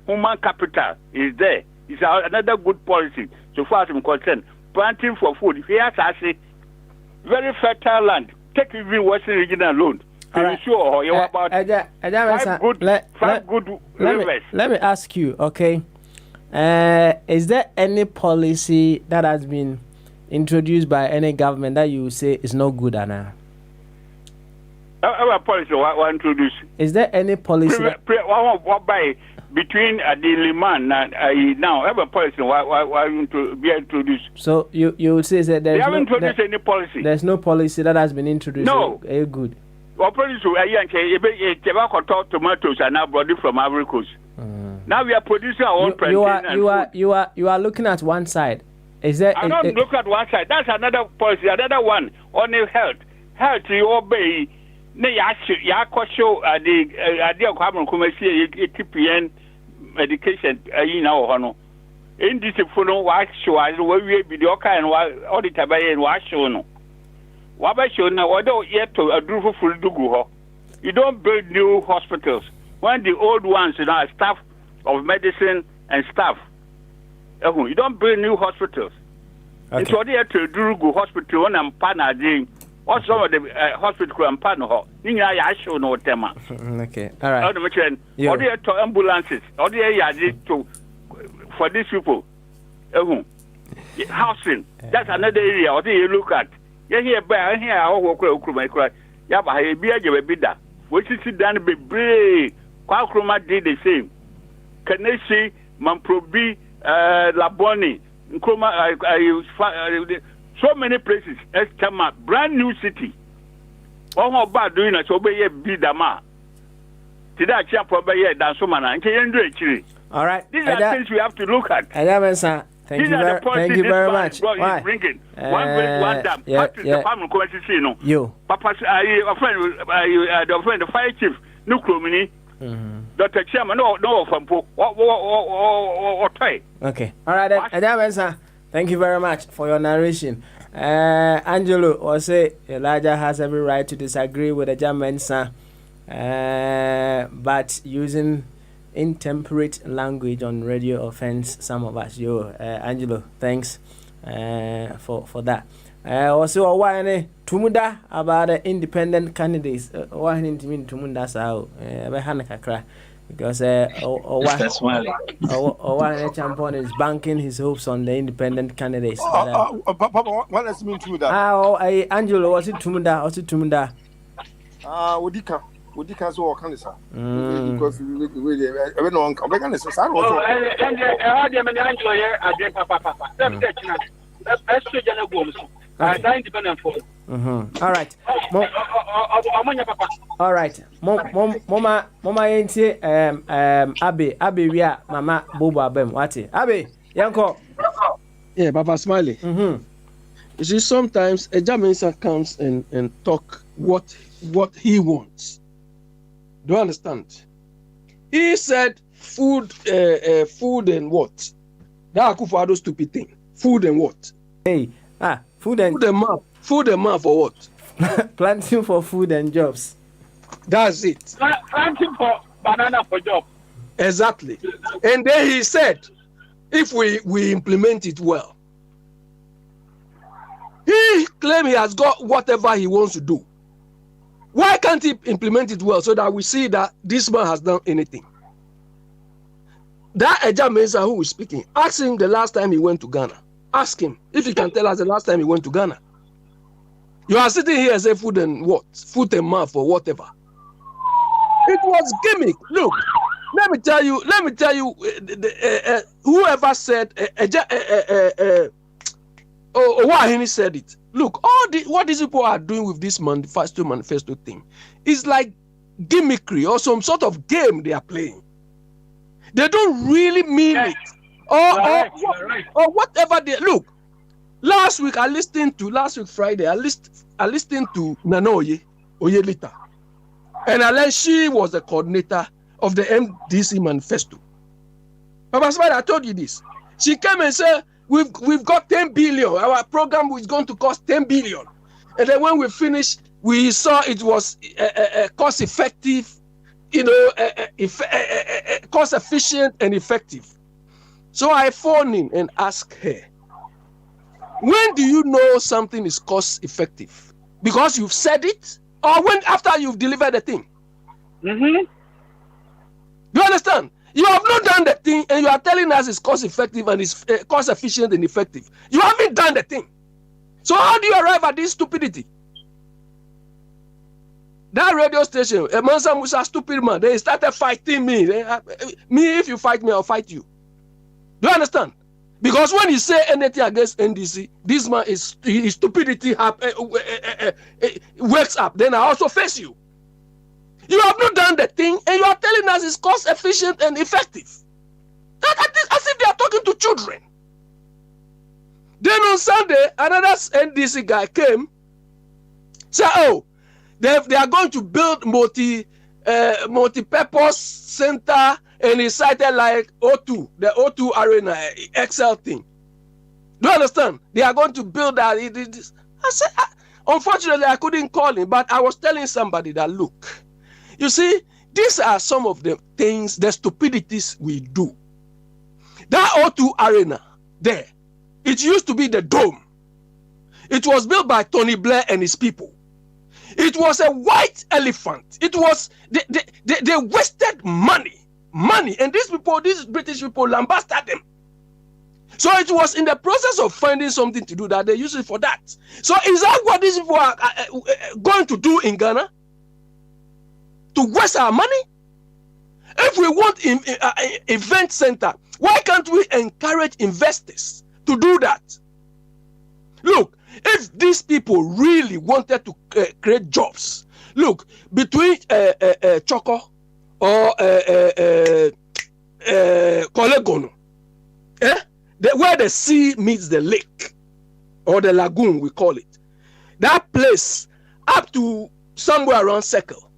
human capital is there. It's another good policy so far as I'm concerned. Planting for food. Here, I say, very fertile land. Take even Western region alone. Right. Sure, you about five good rivers. Let me ask you, okay? Is there any policy that has been introduced by any government that you say is not good, Anna? Our policy what introduce. Is there any policy? What by between the Liman and now have a policy why to be introduced. So you would say that they haven't introduced any policy. There's no policy that has been introduced. No, good. What policy? Tomatoes are now brought from Ivory Coast. Now we are producing our own plantain. You are looking at one side. Is there? I don't look at one side. That's another policy. Another one on the health. Health you obey. Ne ya show the idea of having TPN medication now hono. In this phone watch show we be the kind of auditor by and watch show no. What by show now although yet to a do for do go. You don't build new hospitals when the old ones are staff of medicine and staff. You don't build new hospitals. Okay. It's already to do go hospital and I'm partner what's some of the hospital and partner? I show no tema. Okay, all right. Order to ambulances. Order to for these people. Housing. That's another area. Order you look at. You hear by here. I walk over. Yeah, but I be a bidder. Which is done be brave. Qualcroma did the same. Kanesi, Mamprobi, Laboni, Nkroma. So many places. It's come up. Brand new city. What about doing a so be a bidama? Today, I can't probably dance so man. All right. These are things we have to look at. Thank you very much. Why? Bringing one bridge, one dam. The farm going to see no. You. Papa, a friend, the fire chief, no crummy. Dr. Chairman, no, from what try. Okay. All right. Thank you very much for your narration. Angelo will say Elijah has every right to disagree with the German son, but using intemperate language on radio offends some of us. Angelo, thanks for that. Also, why Tumuda about the independent candidates? Why didn't you mean Tumunda sao? Because one champion is banking his hopes on the independent candidates. Papa, what does it mean to that? Angelo, was it Tumunda? Udika so can say. Because we don't know come back and say I and Angelo here again papa. That's independent for. All right. All right. Mama yenti Abe we are Mama Bobo Abem. What? Abe, yanko. Yeah, Papa Smiley. You see, sometimes a German comes and talk what he wants. Do you understand? He said food and what? That Akufo-Addo stupid thing. Food and what? Hey, food and map for what? Planting for food and jobs. That's it. Planting for banana for job. Exactly. And then he said, if we implement it well, he claims he has got whatever he wants to do. Why can't he implement it well so that we see that this man has done anything? That Eja Mensah who is speaking, ask him the last time he went to Ghana. Ask him if he can tell us the last time he went to Ghana. You are sitting here and say food and what? Food and mouth or whatever. It was gimmick. Look, let me tell you, whoever said, Owahini said it. Look, what these people are doing with this manifesto thing is like gimmickry or some sort of game they are playing. They don't really mean it. Or whatever they look. Last week Friday, I listened to Nanoye Oyelita. And I learned she was the coordinator of the MDC manifesto. Papa Smile, I told you this. She came and said, we've got 10 billion. Our program is going to cost 10 billion. And then when we finished, we saw it was cost effective, cost efficient and effective. So I phoned in and asked her, when do you know something is cost effective? Because you've said it, or when after you've delivered the thing? Do you understand? You have not done the thing and you are telling us it's cost effective and it's cost efficient and effective. You haven't done the thing. So how do you arrive at this stupidity? That radio station, a Mansa Musa stupid man, they started fighting me. Me, if you fight me, I'll fight you. Do you understand? Because when you say anything against NDC, this man is his stupidity wakes up. Then I also face you. You have not done the thing, and you are telling us it's cost efficient and effective. As if they are talking to children. Then on Sunday, another NDC guy came, said, "Oh, they are going to build multi-purpose center," and he cited like O2, the O2 Arena XL thing. Do you understand? They are going to build that. I said, unfortunately, I couldn't call him, but I was telling somebody that, look, you see, these are some of the things, the stupidities we do. That O2 Arena there, it used to be the Dome. It was built by Tony Blair and his people. It was a white elephant. It was, they wasted money, and these British people lambasted them. So it was in the process of finding something to do that they use it for that. So is that what these people are going to do in Ghana? To waste our money? If we want event center, why can't we encourage investors to do that? Look, if these people really wanted to create jobs, look, between Choco or Kolegono, where the sea meets the lake, or the lagoon, we call it, that place up to somewhere around Circle,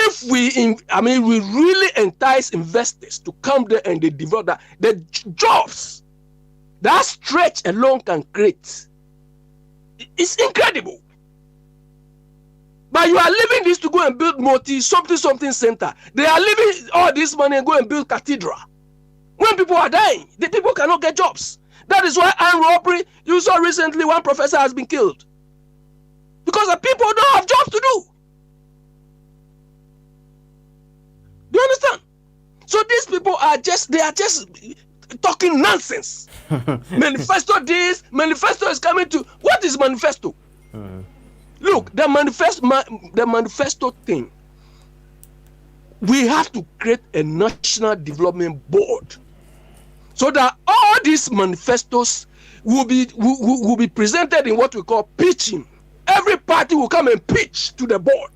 if we really entice investors to come there and they develop that, the jobs that stretch alone can create, it's incredible. But you are leaving this to go and build something center. They are leaving all this money and go and build cathedral. When people are dying, the people cannot get jobs. That is why armed robbery, you saw recently one professor has been killed. Because the people don't have jobs to do. Do you understand? So these people are just talking nonsense. Manifesto this, manifesto is coming to. What is manifesto? Look, the manifesto thing. We have to create a national development board so that all these manifestos will be presented in what we call pitching. Every party will come and pitch to the board.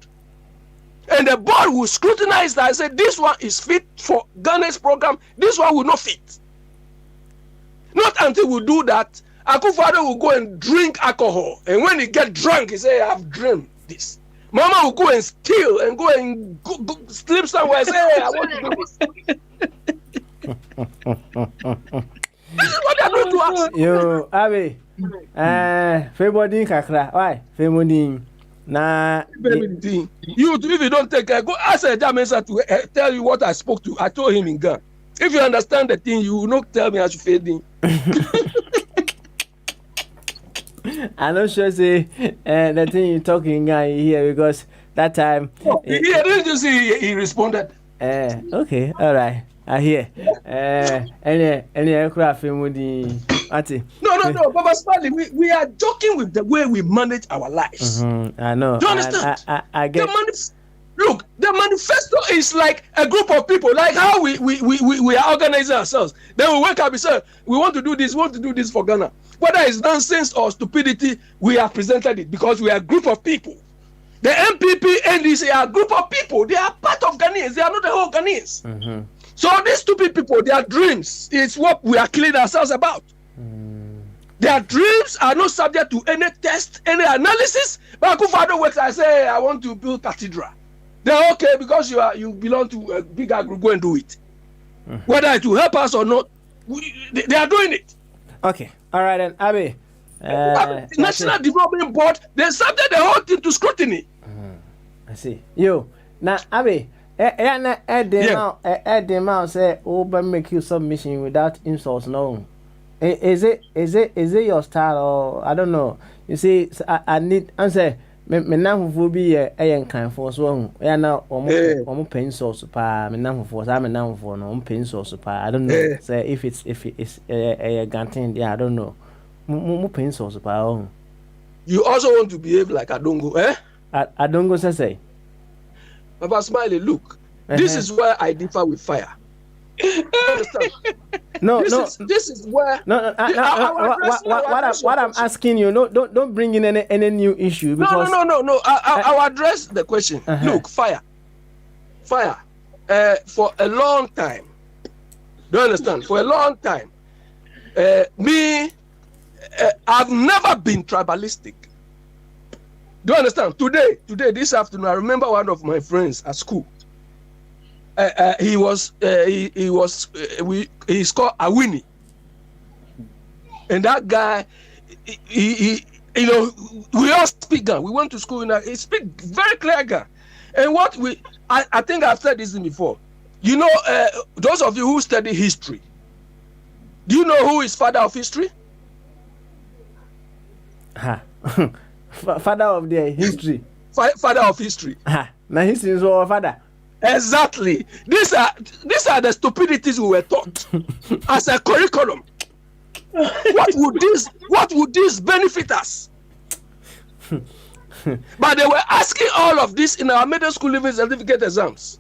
And the board will scrutinize that and say, this one is fit for Ghana's program, this one will not fit. Not until we do that, Akufo-Addo will go and drink alcohol. And when he get drunk, he say, I've dreamed this. Mama will go and steal and go sleep somewhere and say, hey, I want to do this. This is what they are doing to us. Yo, Abi, Febodin Kakra, why? Febodin. Nah, you, if you don't take care, go ask a Jamesa to tell you what I spoke to. I told him in Ghana. If you understand the thing, you will not tell me I should fade in. I'm not sure say the thing you talking here because that time. Didn't you see he responded? Okay, all right. I hear. Any aircraft with the. No, Baba Stanley, we are joking with the way we manage our lives. I know. Do you understand? I get. Look, the manifesto is like a group of people, like how we are organizing ourselves. Then we wake up and say, we want to do this for Ghana. Whether it's nonsense or stupidity, we have presented it because we are a group of people. The MPP and NDC are a group of people. They are part of Ghanaians. They are not the whole Ghanaians. So these stupid people, their dreams is what we are killing ourselves about. Their dreams are not subject to any test, any analysis. But Akufo-Addo works, I say, I want to build cathedral. They're okay because you belong to a bigger group, go and do it. Whether it will help us or not, they are doing it. Okay, all right then, Abi. National Development Board, they subject the whole thing to scrutiny. I see. Yo, now Abi, the mouse say, "Oh, make you submission without insults." No, is it your style or I don't know? You see, I need answer. Me namfo bi e nkanfo so hu ya na omo pencils pa me namfo sa me namfo no omo pencils pa I don't know say if it's a gantin yeah I don't know mo pencils pa you also want to behave like Adongo, eh? Adongo say. Papa Smiley, look, this is where I differ with fire. This is where. What I'm asking you, don't bring in any new issue. Because No. I'll address the question. Look, fire. For a long time. Do you understand? For a long time, I've never been tribalistic. Do you understand? Today, this afternoon, I remember one of my friends at school. He's called Awini, and that guy, he we all speak Ghana. We went to school and he speak very clear Ghana. And I think I've said this before. Those of you who study history, do you know who is father of history? Father of the history. Father of history. Now history is our father. Exactly. These are the stupidities we were taught as a curriculum. What would this benefit us? But they were asking all of this in our middle school living certificate exams.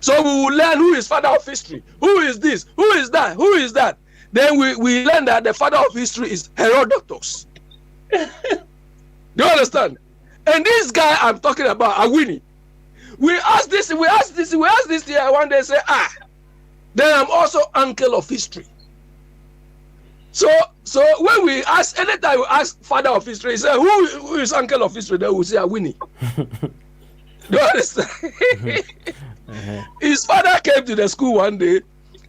So we will learn who is father of history, who is this, who is that, who is that. Then we learn that the father of history is Herodotus. Do you understand? And this guy I'm talking about, Awini, we asked this here one day, say, then I'm also uncle of history. So when we ask, anytime we ask father of history, he say, who is uncle of history? Then we say Awini. Do you understand? His father came to the school one day,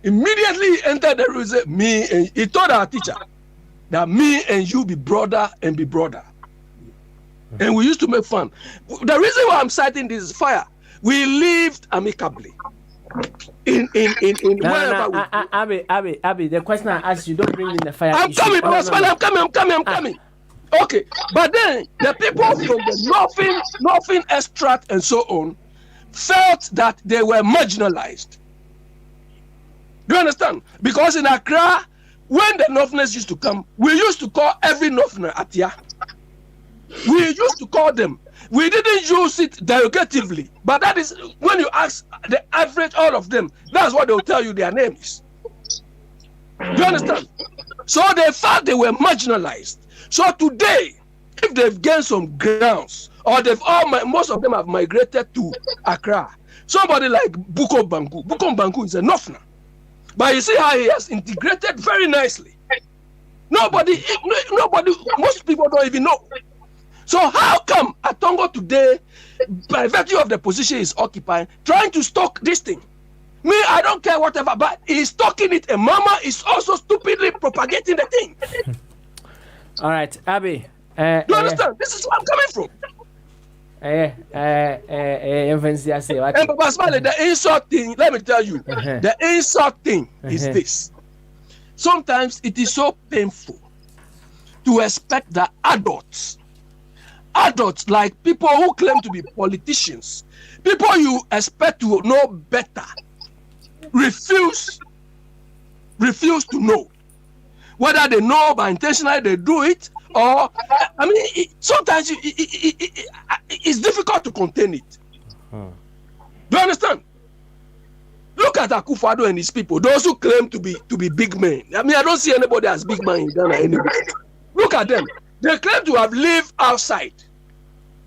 immediately entered the room, said, he told our teacher that me and you be brother and be brother. And we used to make fun. The reason why I'm citing this is fire. We lived amicably. Abby, the question I asked you, don't bring in the fire. I'm coming. Okay, but then the people from the Northern extract and so on felt that they were marginalized. Do you understand? Because in Accra, when the Northerners used to come, we used to call every Northerner Atia. We used to call them. We didn't use it derogatively, but that is when you ask the average, all of them, that's what they'll tell you their names. Do you understand? So they thought they were marginalized. So today, if they've gained some grounds, or most of them have migrated to Accra, somebody like Buko Banku is a Northerner. But you see how he has integrated very nicely. Nobody, most people don't even know. So how come Atongo today, by virtue of the position he's occupying, trying to stock this thing? Me, I don't care whatever, but he's stocking it, and Mama is also stupidly propagating the thing. All right, Abby. Do you understand? This is where I'm coming from. And Papa Smiley, the insult thing, let me tell you, the insult thing is this. Sometimes it is so painful to expect that adults like people who claim to be politicians, people you expect to know better, refuse to know whether they know by intentionally they do it, or sometimes it's difficult to contain it. Do you understand? Look at Akufo-Addo and his people, those who claim to be big men. I don't see anybody as big man in Ghana anymore. Look at them. They claim to have lived outside.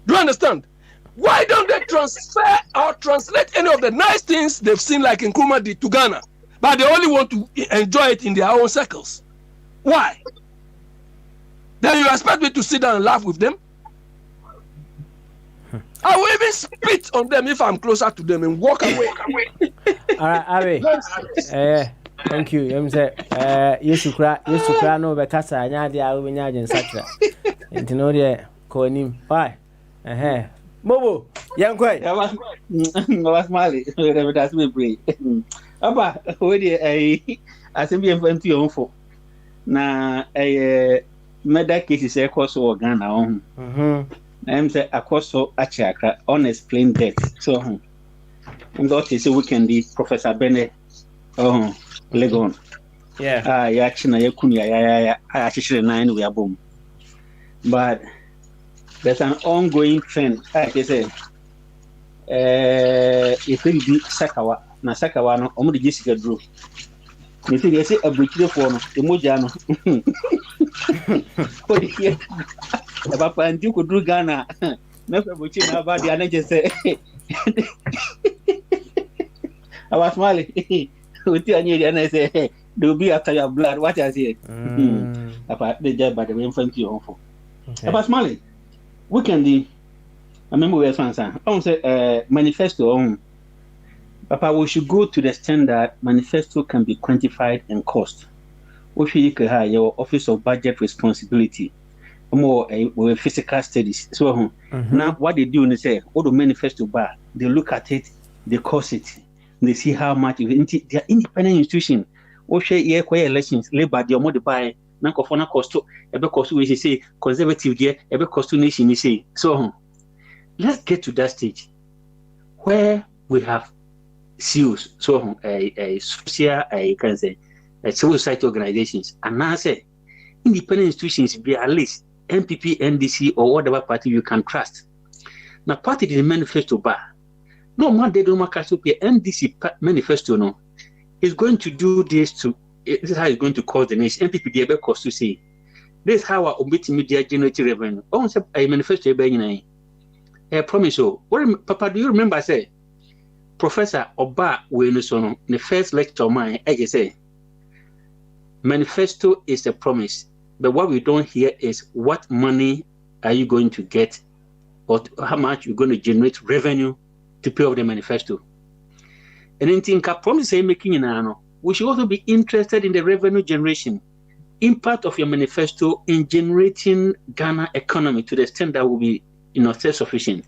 Do you understand? Why don't they transfer or translate any of the nice things they've seen, like Nkrumah did, to Ghana? But they only want to enjoy it in their own circles. Why? Then you expect me to sit down and laugh with them? I will even spit on them if I'm closer to them and walk away. All right, Abby. Thank you. Yesukra no bekasa nya dia wo nya agin sakra. Enti no de ko anim. Why? Mobo, yankoi. Baba Smiley, that's me pray. Aba, we dey asembi enfantu yonfo. Na murder cases e koso organ na on. I'm say akoso achiakra unexplained death. So that is a weekend Professor Bene Legon. Yeah. Ya china ya kunya ya actually 9 we are boom. But there's an ongoing trend. Like I say, if we be Sakawa, na Sakawa no, omo de Jessica Drew. You see, they say a bridge for no, emoja no. Oh, yeah. Papa and you could do Ghana. Never bridge na about the energy say. I was smiling. With you and I say, they'll be after your blood. What I say? About the job by the way, thank you for. I was smiling. Weekend, I remember we were saying, I say, manifesto. Papa, we should go to the extent that manifesto can be quantified and cost. We should have your Office of Budget Responsibility, more with physical studies. So now what they do is say, all the manifesto bar, they look at it, they cost it, they see how much. They are independent institution. We share year elections, labor, they are more the buy. Now, cost to every cost we say conservative there, every cost to nation. Say so. Let's get to that stage where we have CEOs, so a social, you can say, civil society organizations, and now say independent institutions be at least MPP, NDC, or whatever party you can trust. Now, party the manifesto bar. No man they don't make NDC manifesto no is going to do this to. This is how it's going to cost the nation. MPP the able cost to say this is how our media generate revenue. Oh, a manifesto be I promise you. What Papa, do you remember I say? Professor Oba Wenusono, the first lecture of mine, I just say, manifesto is a promise, but what we don't hear is what money are you going to get, or how much you're going to generate revenue to pay off the manifesto. And in think I promise I'm making in ano, we should also be interested in the revenue generation, impact of your manifesto in generating Ghana economy to the extent that will be self-sufficient.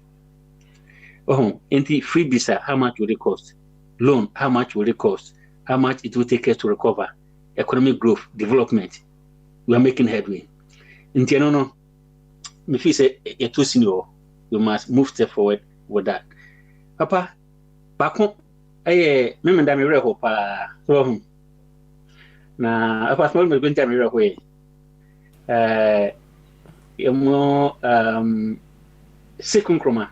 In the free visa, how much will it cost? Loan, how much will it cost? How much it will take us to recover? Economic growth, development. We are making headway. In Tianono, if you say you're too senior, you must move step forward with that. Papa, back home, I remember that I read Hopa. So, now, I was going to read away. Second Chroma.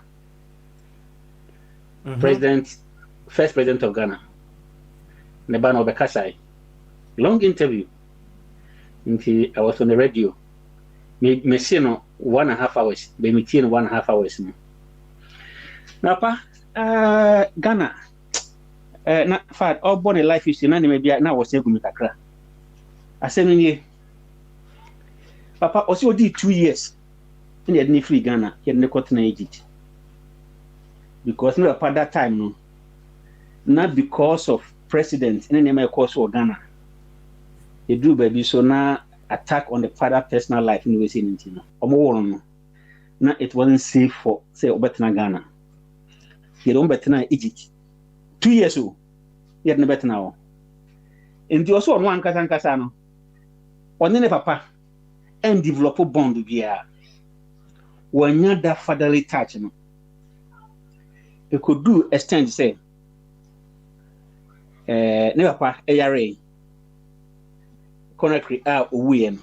First president of Ghana, Nebano Bekasai. Long interview. I was on the radio. Me see no 1.5 hours. Be me 1.5 hours. Now, Ghana. Na fat all born a life is na maybe na was say gumi kakra. Asem ni. Papa also did 2 years. In the free Ghana, he had no na Egypt. Because no at that time no. Not because of president in any course for Ghana. They do baby so now attack on the father personal life in the way saying no. Now it wasn't safe for say Obetina Ghana. He don't better Egypt. 2 years old. He had no better now. And the also one Kasano. On the papa and develop a bond via when you that fatherly touch. It could do extend say never pa ARA Conakry Uwien.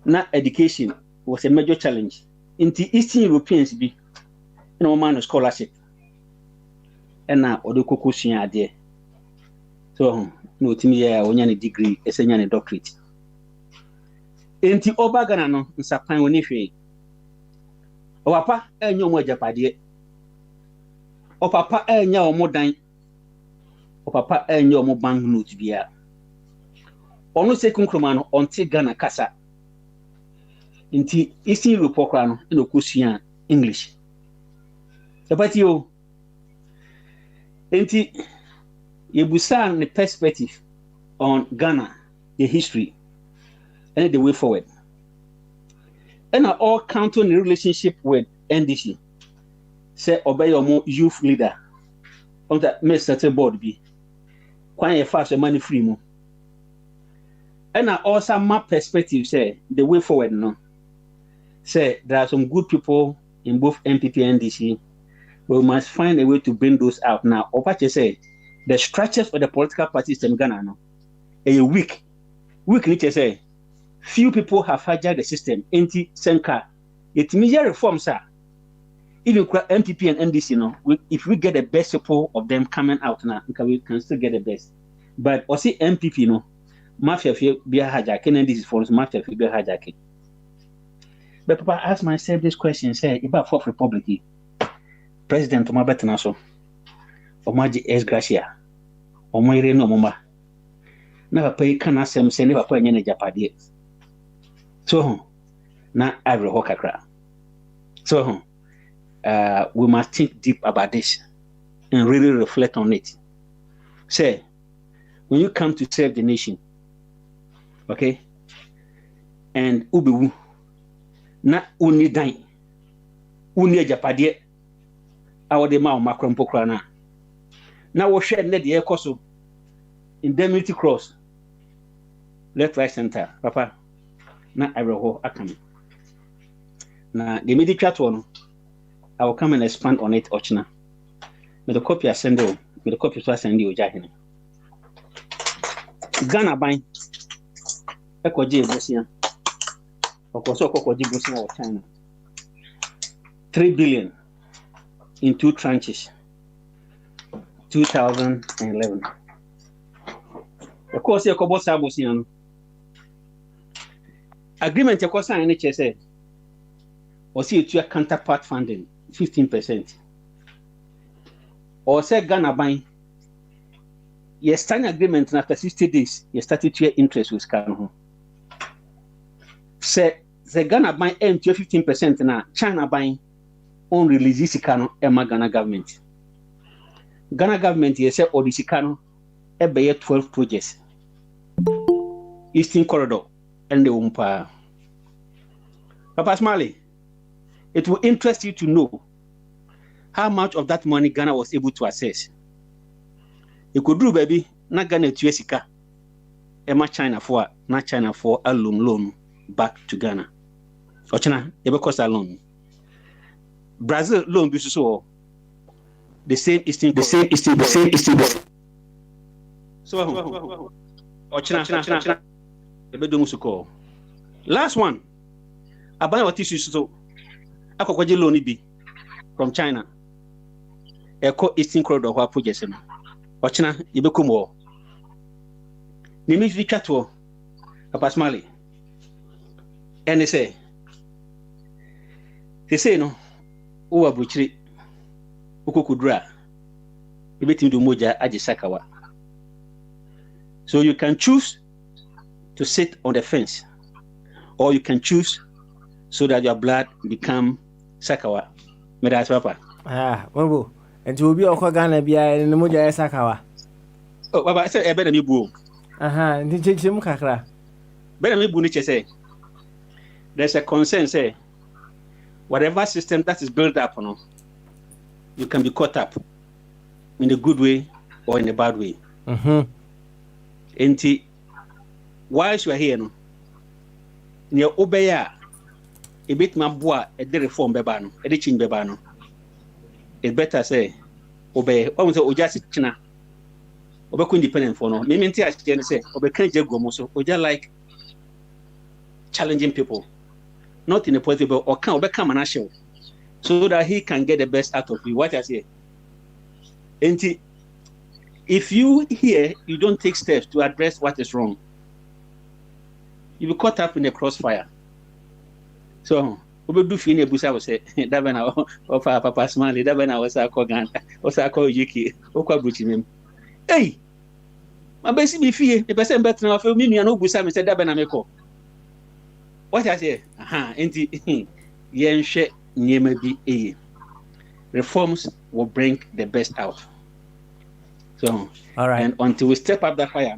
Now education was a major challenge. In the Eastern Europeans be man scholarship. And now Odo Kukushia there. So no timia when you degree, a senior doctorate. In the Obagana no Sapan Winife. Papa and your Japadi. O papa enya o modan o papa enya o mo bank note bia onu second kroma no onte Ghana kasa nti isi Europe kra no na okosua English ebati o nti yebusa the perspective on Ghana, the history and the way forward, and all count on the relationship with NDC. Say obey your more youth leader on that may settle board be quite fast money free mo. And also my perspective say the way forward no. Say there are some good people in both MPP and NDC. We must find a way to bring those out now. Or what you say, the structures of the political parties in Ghana no a weak need to say few people have hijacked the system. Anti Senka It means reforms, sir. Even MPP and NDC, if we get the best support of them coming out now, we can still get the best. But also MPP, mafia be a hijacking, and this is for us, mafia be a hijacking. But Papa, ask myself this question: say, if I fourth republic, President Omar Betanaso, Omaji S. Gracia, Omaire no Moma, never pay can ask them, say, never pay any Japadi. So, now I will walk a So, we must think deep about this and really reflect on it. Say, when you come to serve the nation, okay, and ubu, na uni dine, uni Japadi, our de mao macron pokrana. Now we share net the air coso indemnity cross, left, right, center, Papa. Na I will come. Now the immediate one, I will come and expand on it, Ochina. With the copy I send you, with the copy I send you, Jahini. Ghana buying Ekoji Bosia, or Koso Kokoji Bosia of China. 3 billion in 2 tranches, 2011. Of course, you could Bosian. Agreement you cost in HSA or see it to your counterpart funding 15%. Or say Ghana buying your standing agreement after 60 days, you started to your interest with Ghana. Say the Ghana buying to 15% now, China buying on release Ghana Ghana government. Ghana government you say or this Ghana 12 projects. Eastern Corridor. And the umpa. Papa Smiley, it will interest you to know how much of that money Ghana was able to access. You could do, baby, not Ghana to Jessica, Emma China for a loan back to Ghana. Or China, ever cost a loan. Brazil loan be so the same Eastern. So, or China. Last one, I buy what is so I could loan be from China. Echo Eastern Corridor of our projects. Or China, you become more. Nimi Vicato, Papa Smiley. And they say, no, Uwa Butchri, Ukukudra, you bet him to Moja Ajisakawa. So you can choose to sit on the fence, or you can choose so that your blood become Sakawa. Medas Papa. Wabo. And you will be Okogana Bia in the Muja Sakawa. Oh, Papa, I said, I better me boo. And the Jim Kakra. Better me buniche say. There's a concern, say, whatever system that is built up, you can be caught up in a good way or in a bad way. And whilst you are here, near Obeya, a bit mabua, a de reform bebano, a ditching bebano. It better say, Obey, almost Ojasi China, Obeku independent for no. Mimenti as Jen say, Obeka Gomoso, Oja like challenging people, not in a positive or can become an show, so that he can get the best out of you. What I say, and if you here, you don't take steps to address what is wrong, you'll be caught up in the crossfire. So, we do feel Busa was say, that when I offer Papa Smiley, that when I was a Kogan, was a call Yiki, Oka Buchim. Hey, my basic be fear, the person better of me, and Busa said that when I make up. What I say, Yenshe Niemebi A. Reforms will bring the best out. So, all right. And until we step up that fire,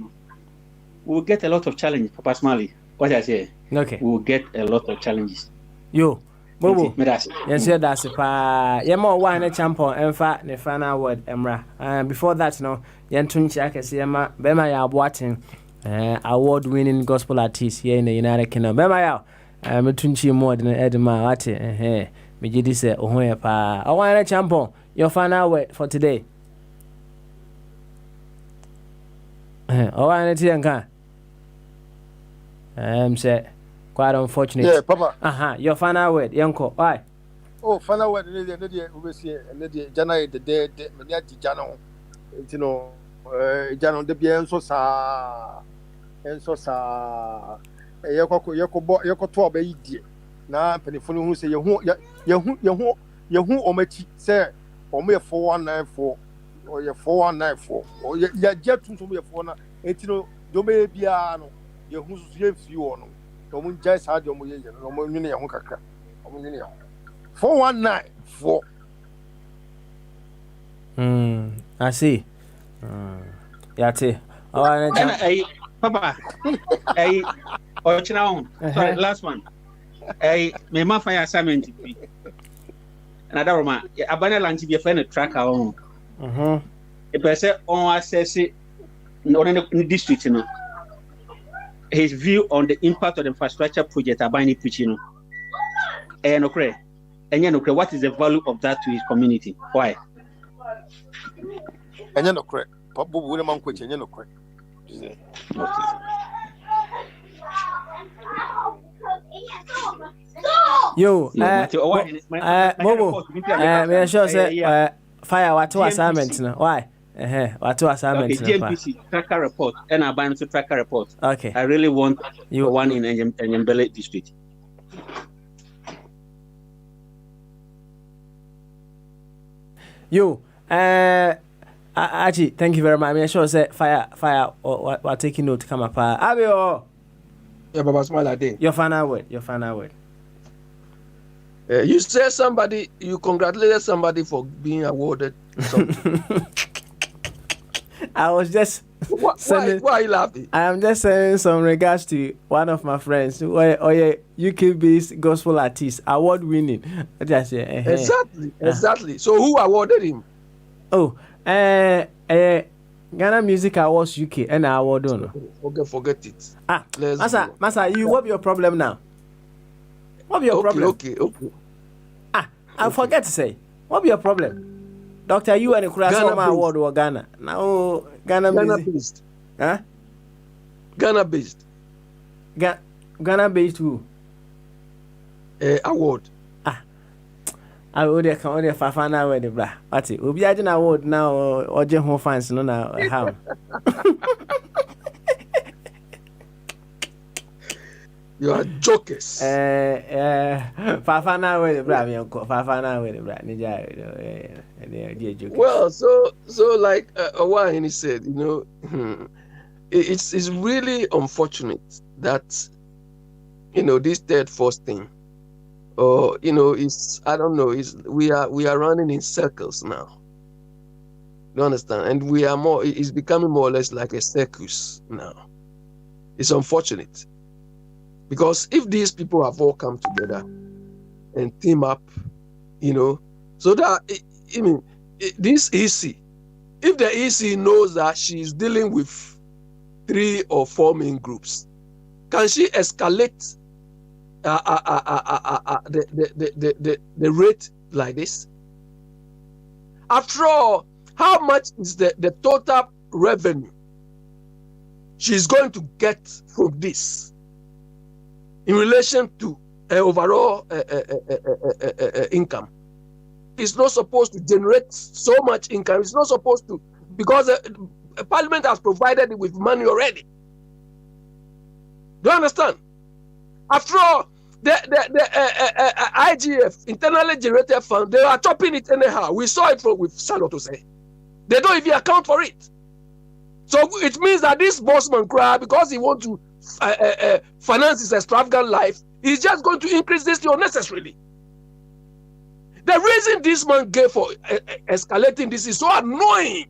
we'll get a lot of challenges, Papa Smiley. What I say, okay, we'll get a lot of challenges. Yo, Bobo, yes, that's a pa. Yamo one a champion, and fat the final word, Emra. Before that, no, Yantunchi, I can see Emma, Bema ya watching award-winning gospel artist here in the United Kingdom. Bema ya, Tunchi more than Edma, what eh, me did say, oh, pa. I want a champion, your final word for today. Oh, I need to say, Quite unfortunate. Yeah, Papa. Your final word, Yanko. Why? Oh, final word. Obviously, Jana the day, Maniati Jano, Jano de Bien Sosa, and Sosa, Yoko to be idiot. Now, Penifunu who say, Yahu Omechi, sir, or me 4194, or your 4194, or your jet to me a phone, Dome Piano, your who's you on. Don't just had your million, no more million, 4194. I see. Yeah, see. Papa, sorry, last one. Me ma fire assignment. Another Roma, a banner lunch be a friend track our own. A person on access it, not in the district, his view on the impact of the infrastructure project are buying preaching. And okay, what is the value of that to his community? Why? And you're not correct. Papa William Uncle, and you're not correct. Yo, Mobo, me sure say fire what two assignments now. Why? What two assignments? Okay, GMPC tracker report and I buy to tracker report. Okay. I really want you one in Nyambele district. Yo, Achi, thank you very much. Me sure say fire or taking note come up. Abio. Yeah, Baba smile day. Your final word. You say somebody, you congratulated somebody for being awarded something. I was just why are you laughing? I am just saying some regards to one of my friends who UK-based gospel artist, award winning. Exactly. So who awarded him? Oh, Ghana Music Awards UK and I award on. Forget it. Masa, you what be your problem now? What be your problem? Okay. I forget to say. What be your problem? Doctor, you and the Kurasoma Award or Ghana? Now Ghana based. Huh? Ghana based. Ghana based who? Award. I would have come on the Fafana with the bra. What's it? We'll be adding award now or Jeho fans no now how. You are jokers. Fafana with the bra, Fafana with the bra. Well, so like what he said, it's really unfortunate that this third force thing. It's I don't know. We are running in circles now. You understand? And it's becoming more or less like a circus now. It's unfortunate because if these people have all come together and team up, so that this EC, if the EC knows that she's dealing with 3 or 4 main groups, can she escalate the rate like this? After all, how much is the total revenue she's going to get from this in relation to overall income? It's not supposed to generate so much income. It's not supposed to, because Parliament has provided it with money already. Do you understand? After all, the IGF, internally generated fund, they are chopping it anyhow. We saw it with Saloto say. They don't even account for it. So it means that this bossman cry because he wants to finance his extravagant life, he's just going to increase this unnecessarily. The reason this man gave for escalating this is so annoying.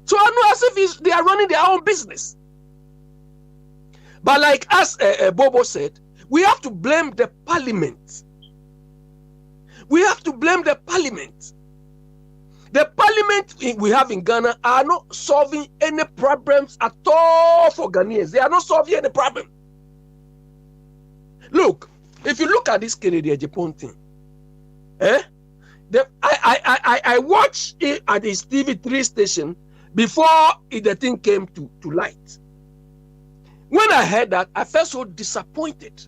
So annoying as if they are running their own business. But like as Bobo said, we have to blame the parliament. We have to blame the parliament. The parliament we have in Ghana are not solving any problems at all for Ghanaians. They are not solving any problem. Look, if you look at this Kennedy Japan thing, I watched it at his TV3 station before the thing came to light. When I heard that, I felt so disappointed.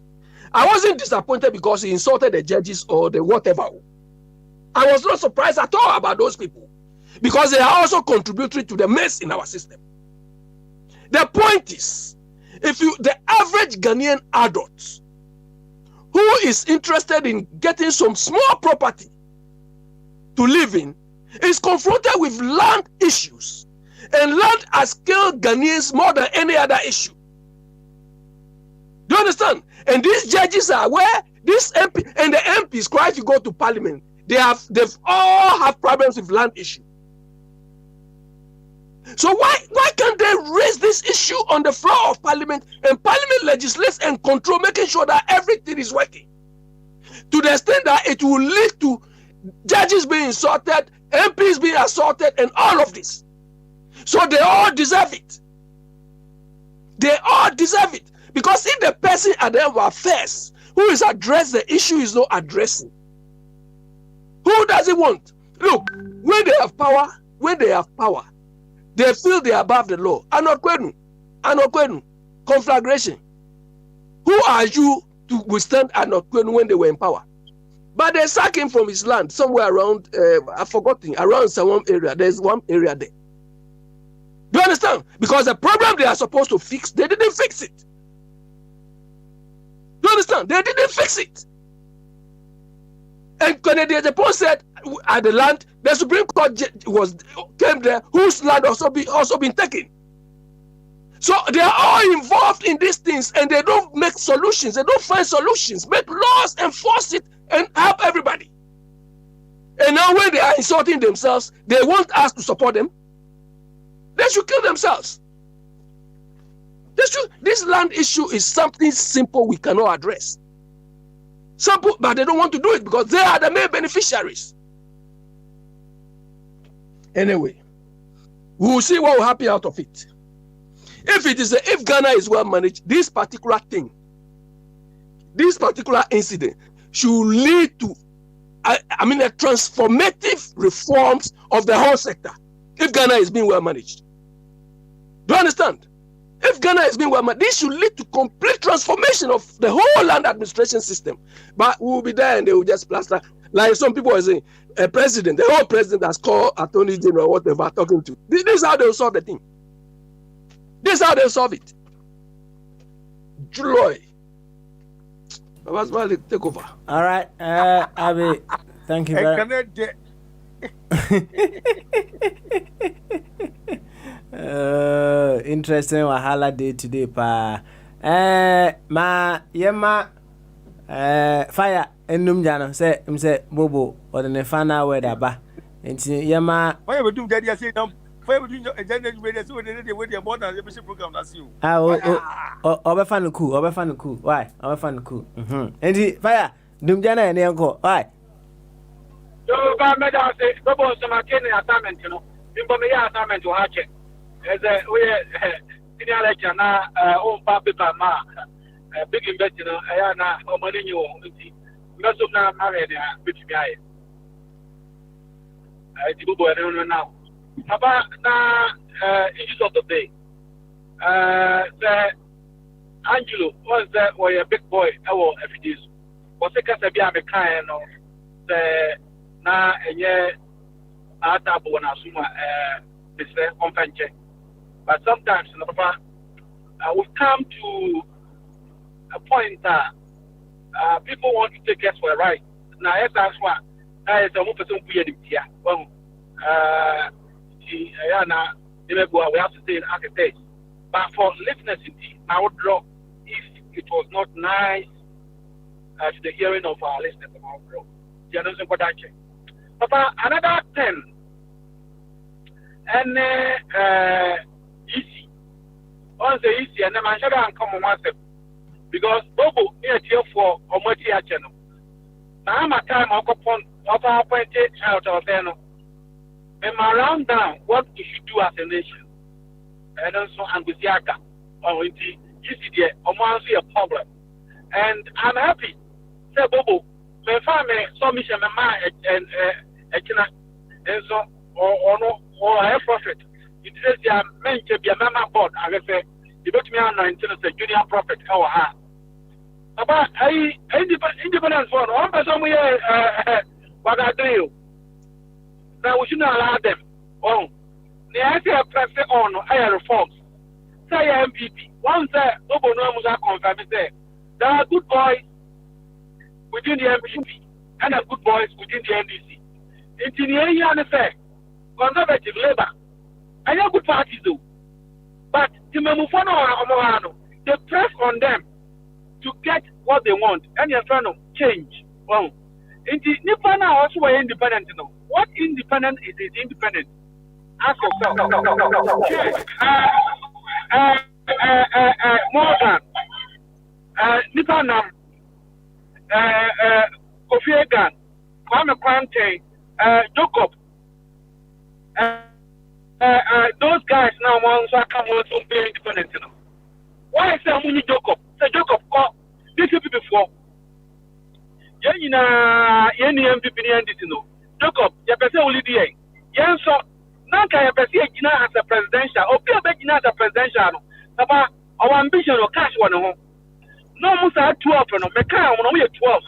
I wasn't disappointed because he insulted the judges or the whatever. I was not surprised at all about those people because they are also contributory to the mess in our system. The point is, the average Ghanaian adult who is interested in getting some small property to live in is confronted with land issues, and land has killed Ghanaians more than any other issue. Do you understand? And these judges are aware, this MP and the MPs, cry if you go to parliament, they've all have problems with land issue. So why can't they raise this issue on the floor of parliament, and parliament legislates and control, making sure that everything is working to the extent that it will lead to judges being insulted, MPs being assaulted, and all of this. So they all deserve it. They all deserve it. Because if the person at the end of affairs who is addressing the issue is not addressing, who does it want? Look, when they have power, they feel they are above the law. Anokwenu, conflagration. Who are you to withstand Anokwenu when they were in power? But they sack him from his land somewhere around, I've forgotten, around some area. There's one area there. Do you understand? Because the problem they are supposed to fix, they didn't fix it. Do you understand? They didn't fix it. And when the post said at the land, the Supreme Court came there, whose land also been taken. So they are all involved in these things, and they don't make solutions. They don't find solutions. Make laws, enforce it, and help everybody. And now when they are insulting themselves, they want us to support them. They should kill themselves. This land issue is something simple we cannot address. Simple, but they don't want to do it because they are the main beneficiaries. Anyway, we will see what will happen out of it. If Ghana is well managed, this particular thing, this particular incident should lead to a transformative reforms of the whole sector. If Ghana is being well managed. Do you understand? If Ghana is being well managed, this should lead to complete transformation of the whole land administration system. But we will be there and they will just plaster. Like some people are saying, the whole president has called attorney general or whatever talking to. This is how they will solve the thing. This is how they will solve it. Joy. Take over. All right, Abby, thank you very much. Interesting wahala day today, pa. Fire enum jano say bobo or the final word aba. Enti yema. Why you do daddy say them? Why you do agenda radio so they with your border the program last you? Obefa no cool. Why? Obefa no cool. Enti fire dum jana ene enko. Why? Yo ba me da say bobo so ma kene assignment no. Bimbo me ya assignment to ha check. As we senior lecturer na on paper ma big investment na na o money you nti meso na married ya betimi aye ti bubo no now papa na issues of the day the Angelo was a big boy FDs was a case bia me kan no the na enye atabo na suma business conference. But sometimes, Papa, we come to a point that people want to take us for a ride. Now, that's why I say, "One person we here." Well, we have to stay in architects. But for listeners, I would draw if it was not nice to the hearing of our listeners about draw. You know what I say? Papa, another 10 and. Easy. On the easy, and I'm sure I'm coming myself because Bobo here for Omoti channel. Now I'm a time of appointed child of Beno. And my round down what we should do as a nation. And also Angusiaka or easy there, almost a problem. And I'm happy. Say Bobo, my family saw me my mind and so or no or a profit. It says they are meant to be a member board. I say, You bet me on 19 as a junior prophet. How about independence for one person we what I do. Now we shouldn't allow them. Oh, the idea of press on higher reforms. Say MPP. Once nobody knows how confirmed there are good boys within the MPP and there are good boys within the NDC. In the area, and say conservative Labour. I know good parties do, but the Memufano they press on them to get what they want, and you're trying to change. Well, in the Nipana also were independent. You know what independent is independent? Ask yourself. More than Nipana, Kofi Egan, Kwame Kwante, Jacob. Those guys now want to come also be independent. You know. Why is there only Jacob? Say Jacob call this people before. Any MPP you know. Jacob, you person only there. Yes, so now can you person as a presidential or be as a presidential? Papa, our ambition or cash one home. No, Musa 12 no, Meka we 12.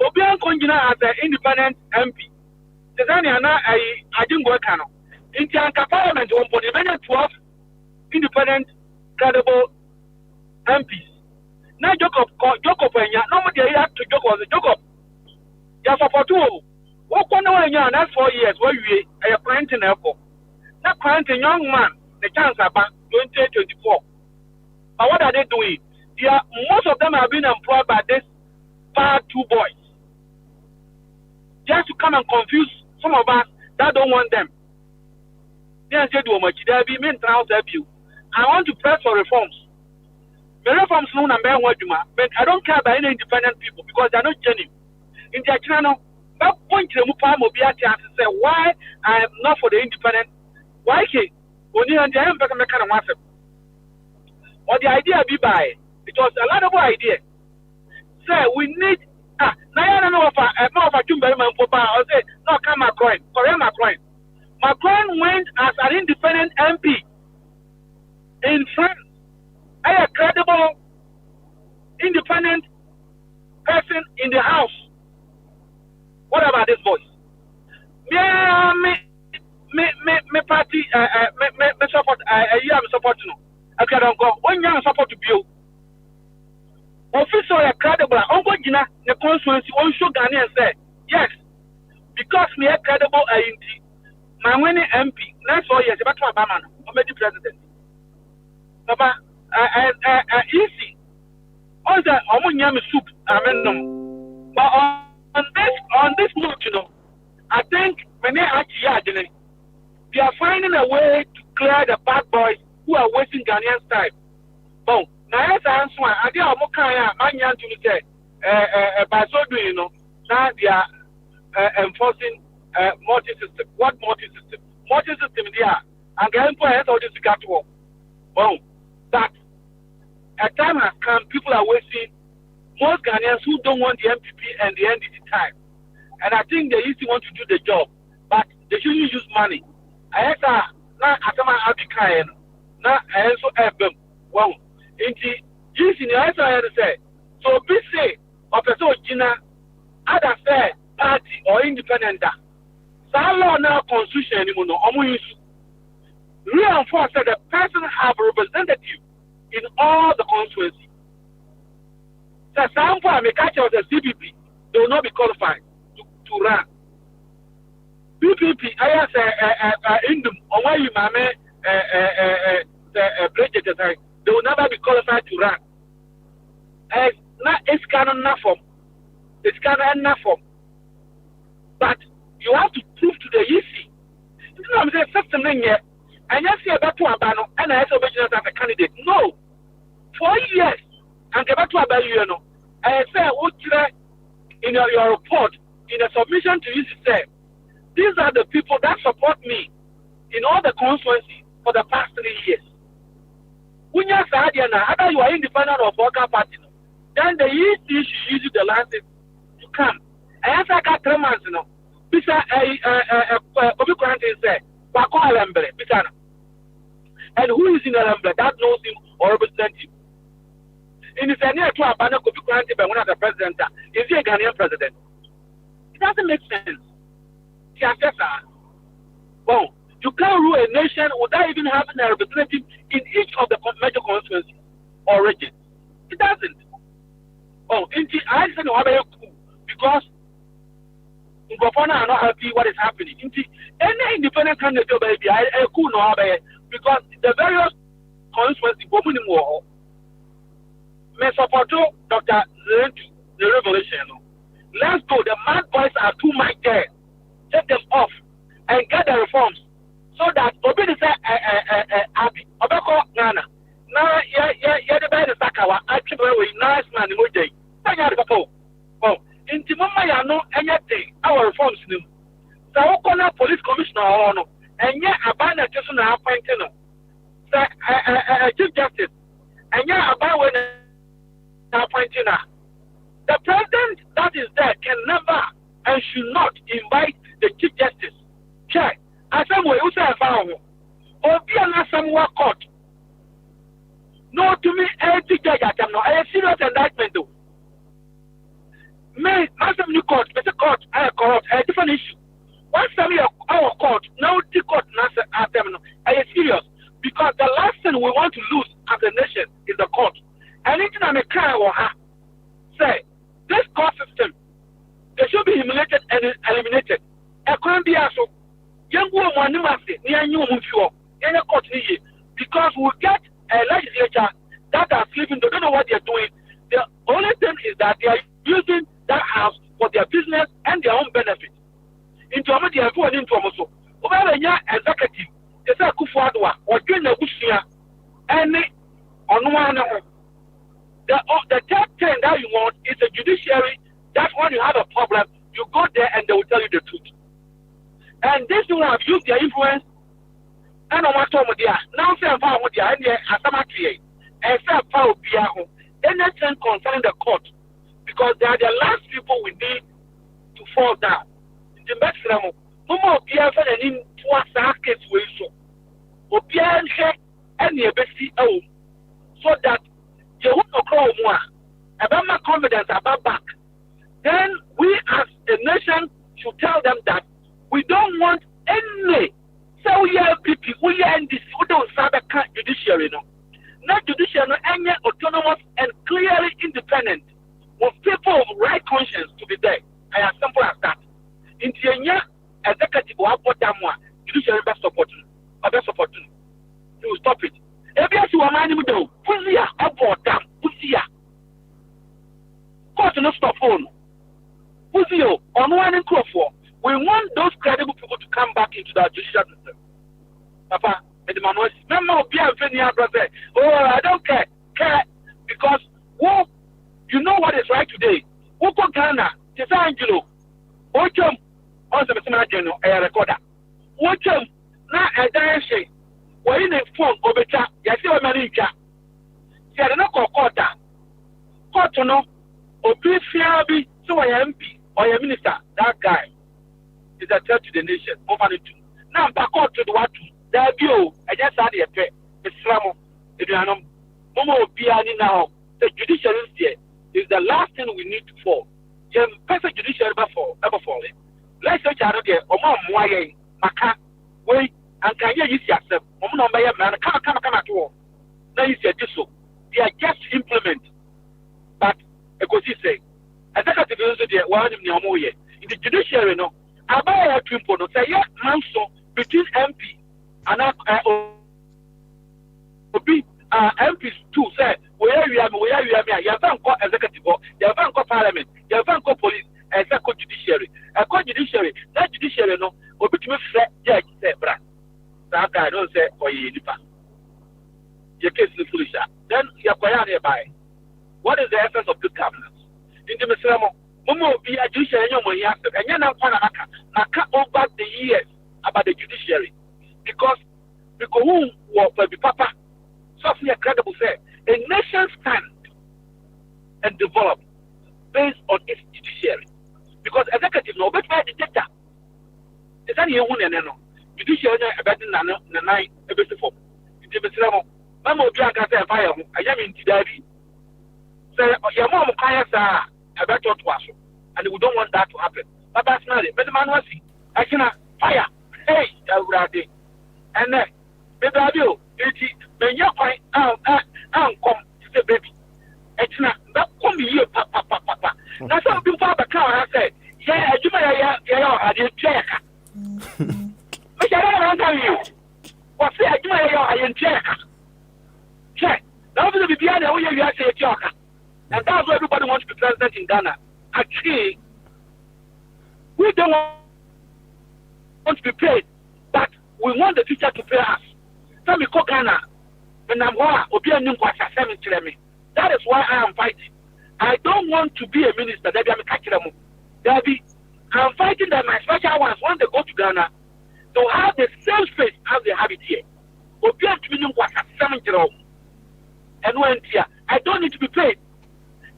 Obi an konjina as an independent MP. Tanzania na I didn't work on. In the parliament, 12 independent, credible MPs. Now, Jacob, and nobody have to Jacob was a Jacob. Just for two. What one way, that's 4 years where you are planting airport. That planting young man, the chance about 2024. But what are they doing? Most of them have been employed by this bad two boys. Just to come and confuse some of us that don't want them. I want to press for reforms. The reforms no number one, but I don't care about any independent people because they're not genuine. In their channel, that point to say why I am not for the independent. Why can when you and the kind of or the idea be by it was a laudable idea. Say we need now I don't know if I more of a Jumberman or say no come Macron, Korea Macron. Macron went as an independent MP in France. A credible, independent person in the house. What about this voice? Me party, me support. I'm supporting. Okay, don't go. When you support to build, official credible. Uncle Gina, the constituency, on show Ghanaian say yes, because me a credible INT. My winning MP, next 4 years, about Obama, already president. Papa, easy. All the Omunyam soup, amen. But on this note, you know, I think many actually they are finding a way to clear the bad boys who are wasting Ghanaians' time. Bon, now as I answer, I did a Mokaya, Manyan to say, by so doing, you know, now they are enforcing. Multi-system. What multi-system? Multi-system there. And the employer has all this got to work. Boom. That a time has come, people are wasting most Ghanaians who don't want the MPP and the NDC time. And I think they used to want to do the job, but they shouldn't use money. I have now Atama Abikayan. Now I also have them. Well, in the answer I say, so be say, or person Gina, other say party or independent. Law now constitution anymore. Reinforce that the person have a representative in all the constituency. So example, I may catch out the CPP, they will not be qualified to run. PPP, I have Indum, or why you mame Bridget, they will never be qualified to run. It's canon enough form. It's canon enough form. But you have to prove to the EC. You know, I'm saying system in here, and you see about to Abano, and I have as a candidate. No, 4 years, and get back to Abano, you know. I say, what in your report, in a submission to EC, say, these are the people that support me in all the constituencies for the past 3 years. When you say, either you are independent of worker party, then the EC should use the license to come. I have got 3 months, you know. Bisa Obi Kwanti say, Wako Alembre, Bisana. And who is in the Assembly that knows him or represents him? In the Senate, to Abana could be granted by one of the presidents. Is he a Ghanaian president? It doesn't make sense. Well, you can't rule a nation without even having a representative in each of the major constituencies or regions. It doesn't. Oh, I said no, because Ngofana are not happy what is happening. Any independent candidate, baby, I could not because the various constituencies go in war. May support Dr. The revelation. Let's go. The mad boys are too much there. Take them off and get the reforms so that Obi say Abi Obeko Ghana. Now the bed is Sakawa. Actually, we nice man in Mojay. Tanya the people. Oh, in Timoma ya no anything. Our reforms nim. So Okona police commissioner or no. And yet abana just na appointing no. So chief justice. And yet about when appointing na. The president that is there can never and should not invite the chief justice. Check. I said, we also have found or be an assembly court. No, to me, every judge at them, no, a serious indictment. May assembly court, but the court, I corrupt, a different issue. Once our court, now the court, at them, a serious. Because the last thing we want to lose as a nation is the court. Anything I'm a cry or her, say, this court system, they should be humiliated and eliminated. A crime be also young woman, near new in a court because we get a legislature that are sleeping, they don't know what they're doing. The only thing is that they are using that house for their business and their own benefit. Into a media for an informal. Over a year executive, they say Kufuadwa or doing the Bushia and on one. The third thing that you want is a judiciary. That's when you have a problem, you go there and they will tell you the truth. And these people have used their influence. And on what time they are now, say about what they are, and they are Asamatri, and say about anything concerning the court, because they are the last people we need to fall down. The maximum, no more Pierre and in twice case way so. Or Pierre and the best so that you won't call more about my confidence about back. Then we as a nation should tell them that we don't want any. So we are people, we are in this, we don't have a judiciary, no. Not judiciary, no, any autonomous and clearly independent, with people of right conscience to be there. And as simple as that. In the executive will have put down one, judiciary best supporting, or best supporting. You will stop it. If you are minding me, though, Pusia, upward down, Pusia. Court no stop phone. Pusio, on one and for. We want those credible people to come back into the judicial system. Papa, oh, I don't care. Because you know what is right today. Who go Ghana? Angelo. Ochum. Also, a recorder. Ochum. Now, a direction. We're in a phone, Obeta. Yes, you're a manager. See, I don't know court. Court, no. Obi Fiabi, so I am MP or a minister. That guy is a threat to the nation. Now, back out to the what? There you, I just had a pet. It's Ramo. If you are not, Momo Piani now, the judiciary is the last thing we need to fall. You have a judiciary ever falling. Let's say, I don't get, or more, Maka, wait, and can you use yourself? Man, come at all. Now you say this so. They are just implement. But, because you say, executive is the one in the judiciary, no. I buy a twin no say, yeah, Manso between MP and MPs too say, where you are, you haven't got executive, you haven't got parliament, you haven't got police, and second judiciary. A court judiciary, that judiciary, no, or between judge, say, Brad. That guy don't say, or you nipa. Your case is foolish. Then you're quite nearby. What is the essence of good governance? In the Muslim, Momo be a judiciary, and you're not one over the years about the judiciary. Because who will be Papa, something credible say, a nation stand and develop based on its judiciary. Because executive, no, but by the dictator. It's only a woman and no. Judiciary, a better than the night, a bit for. It's nti mesrɛ mama obi anka sɛ ɛfa yɛ ho ɛyɛ me nti daabi sɛ yɛ mo kwan yɛ saa ɛbɛtɔ to aso and we don't want that to happen but personally mede ma no asi ɛkyena fire hey awurade ɛnɛ medaabi o nti menyɛ kwan ankɔm te sɛ baby ɛkyena bɛkɔ me yie papapapapa na sɛ obi mfa bɛka wɔ ha sɛ yɛ adwuma yɛyɛ ɔhadeɛ tua yɛ ka mehyɛ dɛ na nka yi wɔse adwuma yɛyɛ ɔhadeɛ ntua yɛ ka hwɛ na wofɛ sɛ biribiara na woyɛ wiase yɛtua ɔka and that's why everybody wants to be president in Ghana. Actually, we don't want to be paid, but we want the future to pay us. That is why I am fighting. I don't want to be a minister. I'm fighting that my special ones, when they go to Ghana, they'll have the same space as they have it here. And when I don't need to be paid.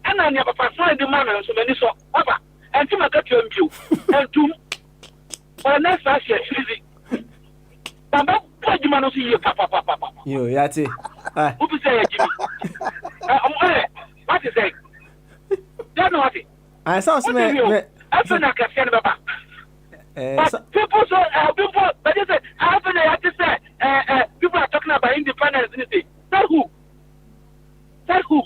And I never pass the man so many so over. And to my cut you and to next last year, easy. Bamba, what you man see you, papa. You, Yati. Who say, Jimmy? What is it? Don't know what it. I saw some. I feel like I said, Baba. But people so, but they say, I have to say, people are talking about independence. Tell who? Tell who?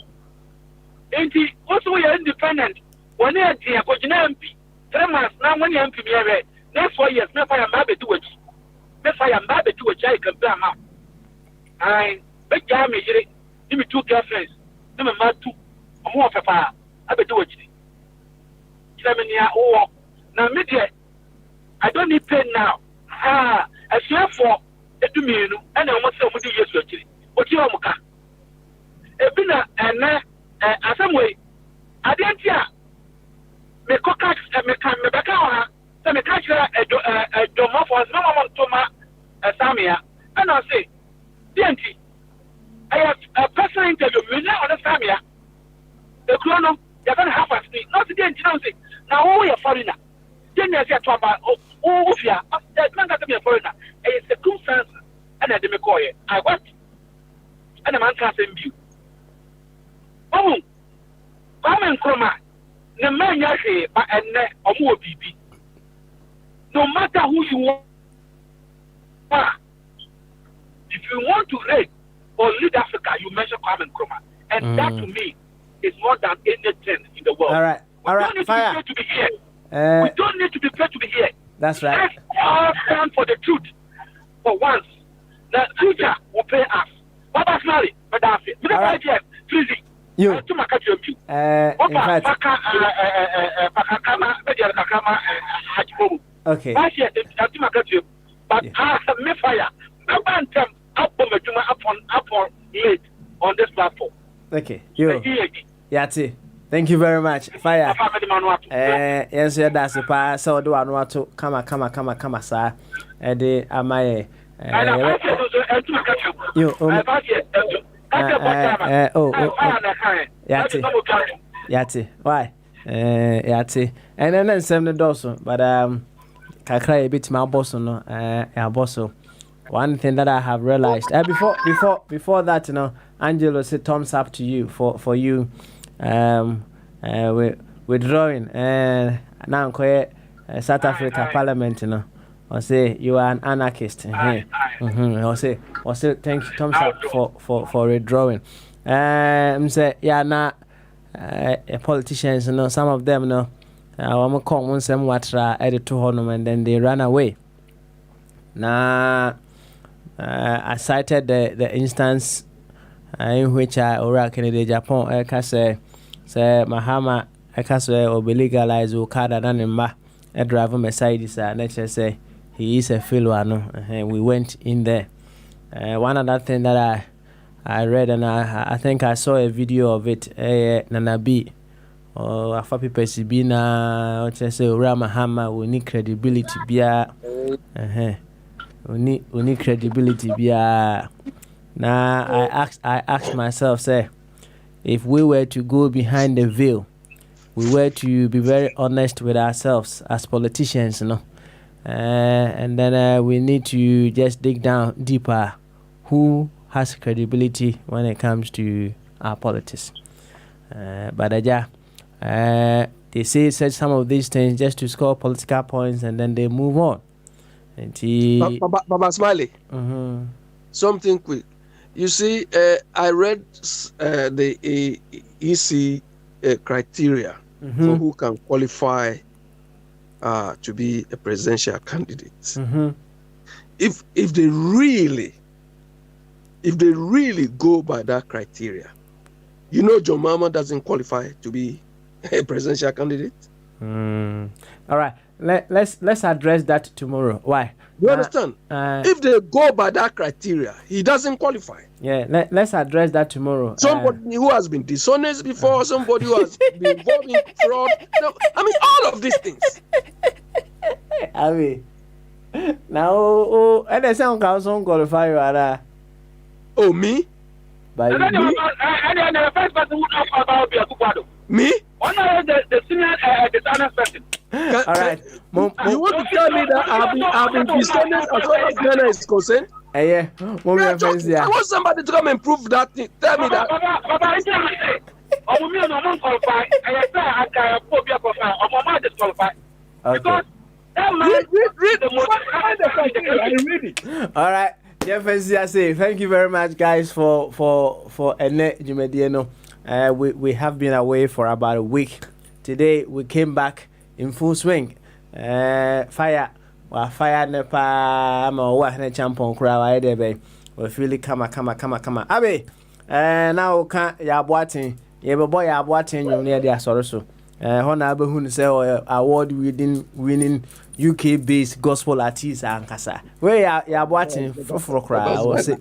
And also we are independent. When you are here, because you know MP, 3 months now when you are MP, next 4 years, never I am baby to which. Never I am baby to which I can bear mouth. I beg Jamie, give me 2 girlfriends, give me mad 2, more of a fire. I be do it. Now, media, I don't need pain now. I share for the 2 million, and I want somebody years to actually. What you are, Ebina, and some way, I didn't hear me cockats and me back on her, me catch a doma for no one to my Samia, and I say, didn't I have a personal interview with on the Samia. The chrono, you're going to have us, not the didn't say, now we are foreigner. Then I said to about, oh, yeah, that man got to be a foreigner. It's a circumstance, and I didn't call it. I went, and a man can't send you. Oh, come and come on. The man you say, but and or more BB. No matter who you are, if you want to raid or lead Africa, you mention Kwame Nkrumah, and that to me is more than anything in the world. All right, we don't need fire. to be paid to be here. We don't need to be paid to be here. That's right. Let's all stand for the truth. For once, the future will pay us. Baba Smiley, but that's it. All right. Freezy. You. In fact. Okay. But I have me fire. Upon late on this platform. Okay. You. Yati. Thank you very much. Fire. Yes, that's the pa. So do I know to come, sir. Eddie, am I? You. Yati. Why? Yati. And then send the dorsal, but I cry a bit my boss no bosso. One thing that I have realized before that, you know, Angelo said thumbs up to you for you withdrawing now South Africa Parliament, you know. I say you are an anarchist. I say thank you, thumbs up for withdrawing. Say yeah, now politicians, you know, some of them, you know, I'm call one some watra edit to honor and then they ran away. Now I cited the instance in which Ora Kennedy Japan say Mahama say or be legalized Okada Nanimba a driver Mercedes nature say he is a failure, no, and we went in there. One other thing that I read and I think I saw a video of it. Nanabi or Afa people be na say Ora Mahama we need credibility bia. We need credibility bia. Now I asked myself, say, if we were to go behind the veil, we were to be very honest with ourselves as politicians, you know. And then we need to just dig down deeper. Who has credibility when it comes to our politics. But they say some of these things just to score political points and then they move on. And Baba Smiley. Something quick. You see, I read the EC criteria for who can qualify to be a presidential candidate. If they really go by that criteria, you know, John Mahama doesn't qualify to be a presidential candidate. All right, let's address that tomorrow. Why? You understand? If they go by that criteria, he doesn't qualify. Yeah, let's address that tomorrow. Somebody who has been dishonest before, somebody who has been involved in fraud. I mean, all of these things. I mean, now, and the sound council qualify you are. Oh, me? By and then the first person who knows about Biakupado. Me? One of the senior dishonest person. All right. You want to tell me that I've been dishonest as far as Ghana is concerned? Yeah. I want somebody to come and prove that thing. Tell me that. Okay. Read it. All right. I say thank you very much, guys, for Ene Jumedieno. We have been away for about a week. Today we came back in full swing. Fire nepa ama wa hne champion kura wa ide be. We feel kama. Abe now ka ya boatin. Ye be boy ya boatin you near dia soro so. Hona abe hu say award winning UK based gospel artist ankasa. Where ya boatin for kura o say.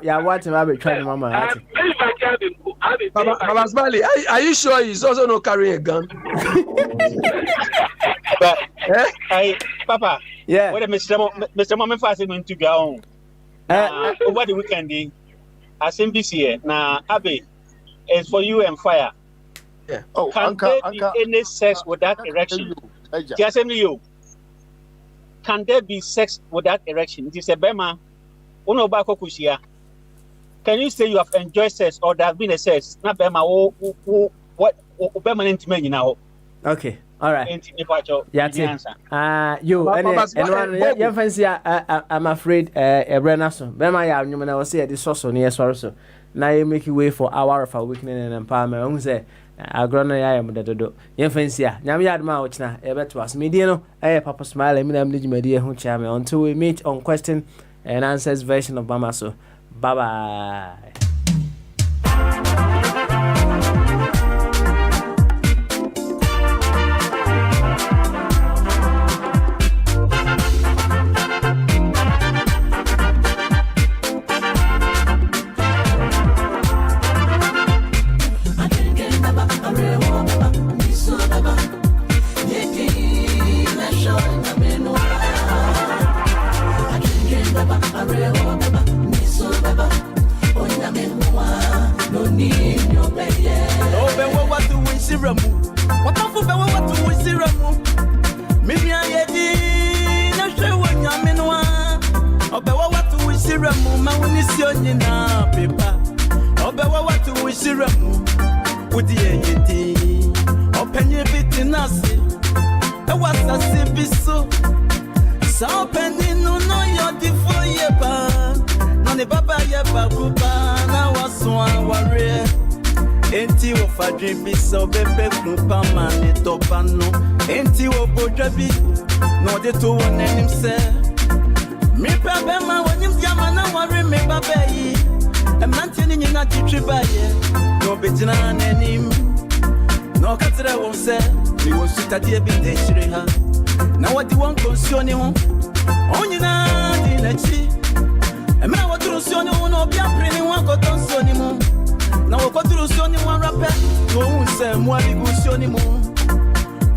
Ya boatin ma be try mama. Baba Smiley, are you sure he's also not carrying a gun? But Papa, yeah. What Mr. Mama fasting going to go on over the weekend? As NBC now, Abe, it's for you and fire. Yeah. Oh, can there be any sex without erection? Just you. Can there be sex without erection? It is a bema. Uno bako kushia. Can you say you have enjoyed sex or there has been a sex? Not bema. What permanent men now? Okay. All right. Yeah. You and fancy. I'm afraid. Brenna so. Bema ya nyuma na wose this so near so. Now you make way for hour of awakening and empowerment. Who say agrono ya am dedo. Yen fancy. Nyame yad ma wo china. E beto as media no. Papa Smile. Me na mliji media hu cha me until we meet on question and answers version of Mama so. Bye bye. Enti wo fadri bi so bebe klupa mane topano. Enti wo bojabi no de to won anim se. Mi pa be ma wonim diama na ware me baba yi. E mante ni nyina titwi ba ye. No betina nanim. No katra won se, mi won sutade bi de hire ha. Na wodi won konsioni ho. Onyina di na chi. E ma wodru sioni ho no bia preni won kotonsoni mo. Na wokoturu sioni wan rapper no unse mo abigu sioni mo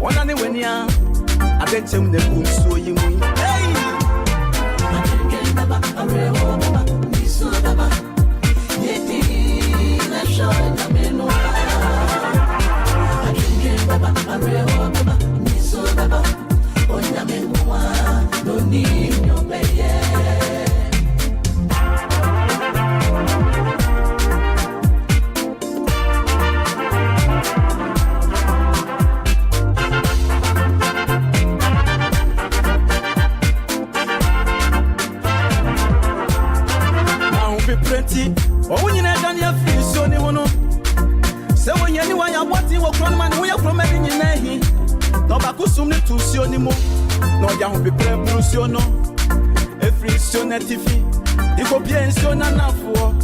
wona ne wania adenchem ne kunsuo yi mu hey baba arewo baba niso baba yeti na shona meno baba arewo baba niso baba onya meno enti o wonyi na dan ya free so ni ho no se wonye ni wan ya boti wo kron man wo ya kron ma ni na hi no ba kusum ni tu si oni mo no ya ho pepre buru si ono e free so na tifi iko bien so na nafo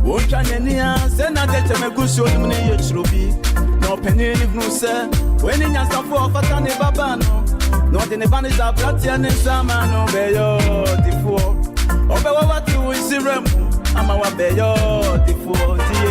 wo twa nani a se na de teme gusi oni ne ye chrobi no penini vnu se when in your stuff for fatane baba no de ne vanish da platia ne sama no beyo tifo obe wa tu isirem ama wa beyo tifo ti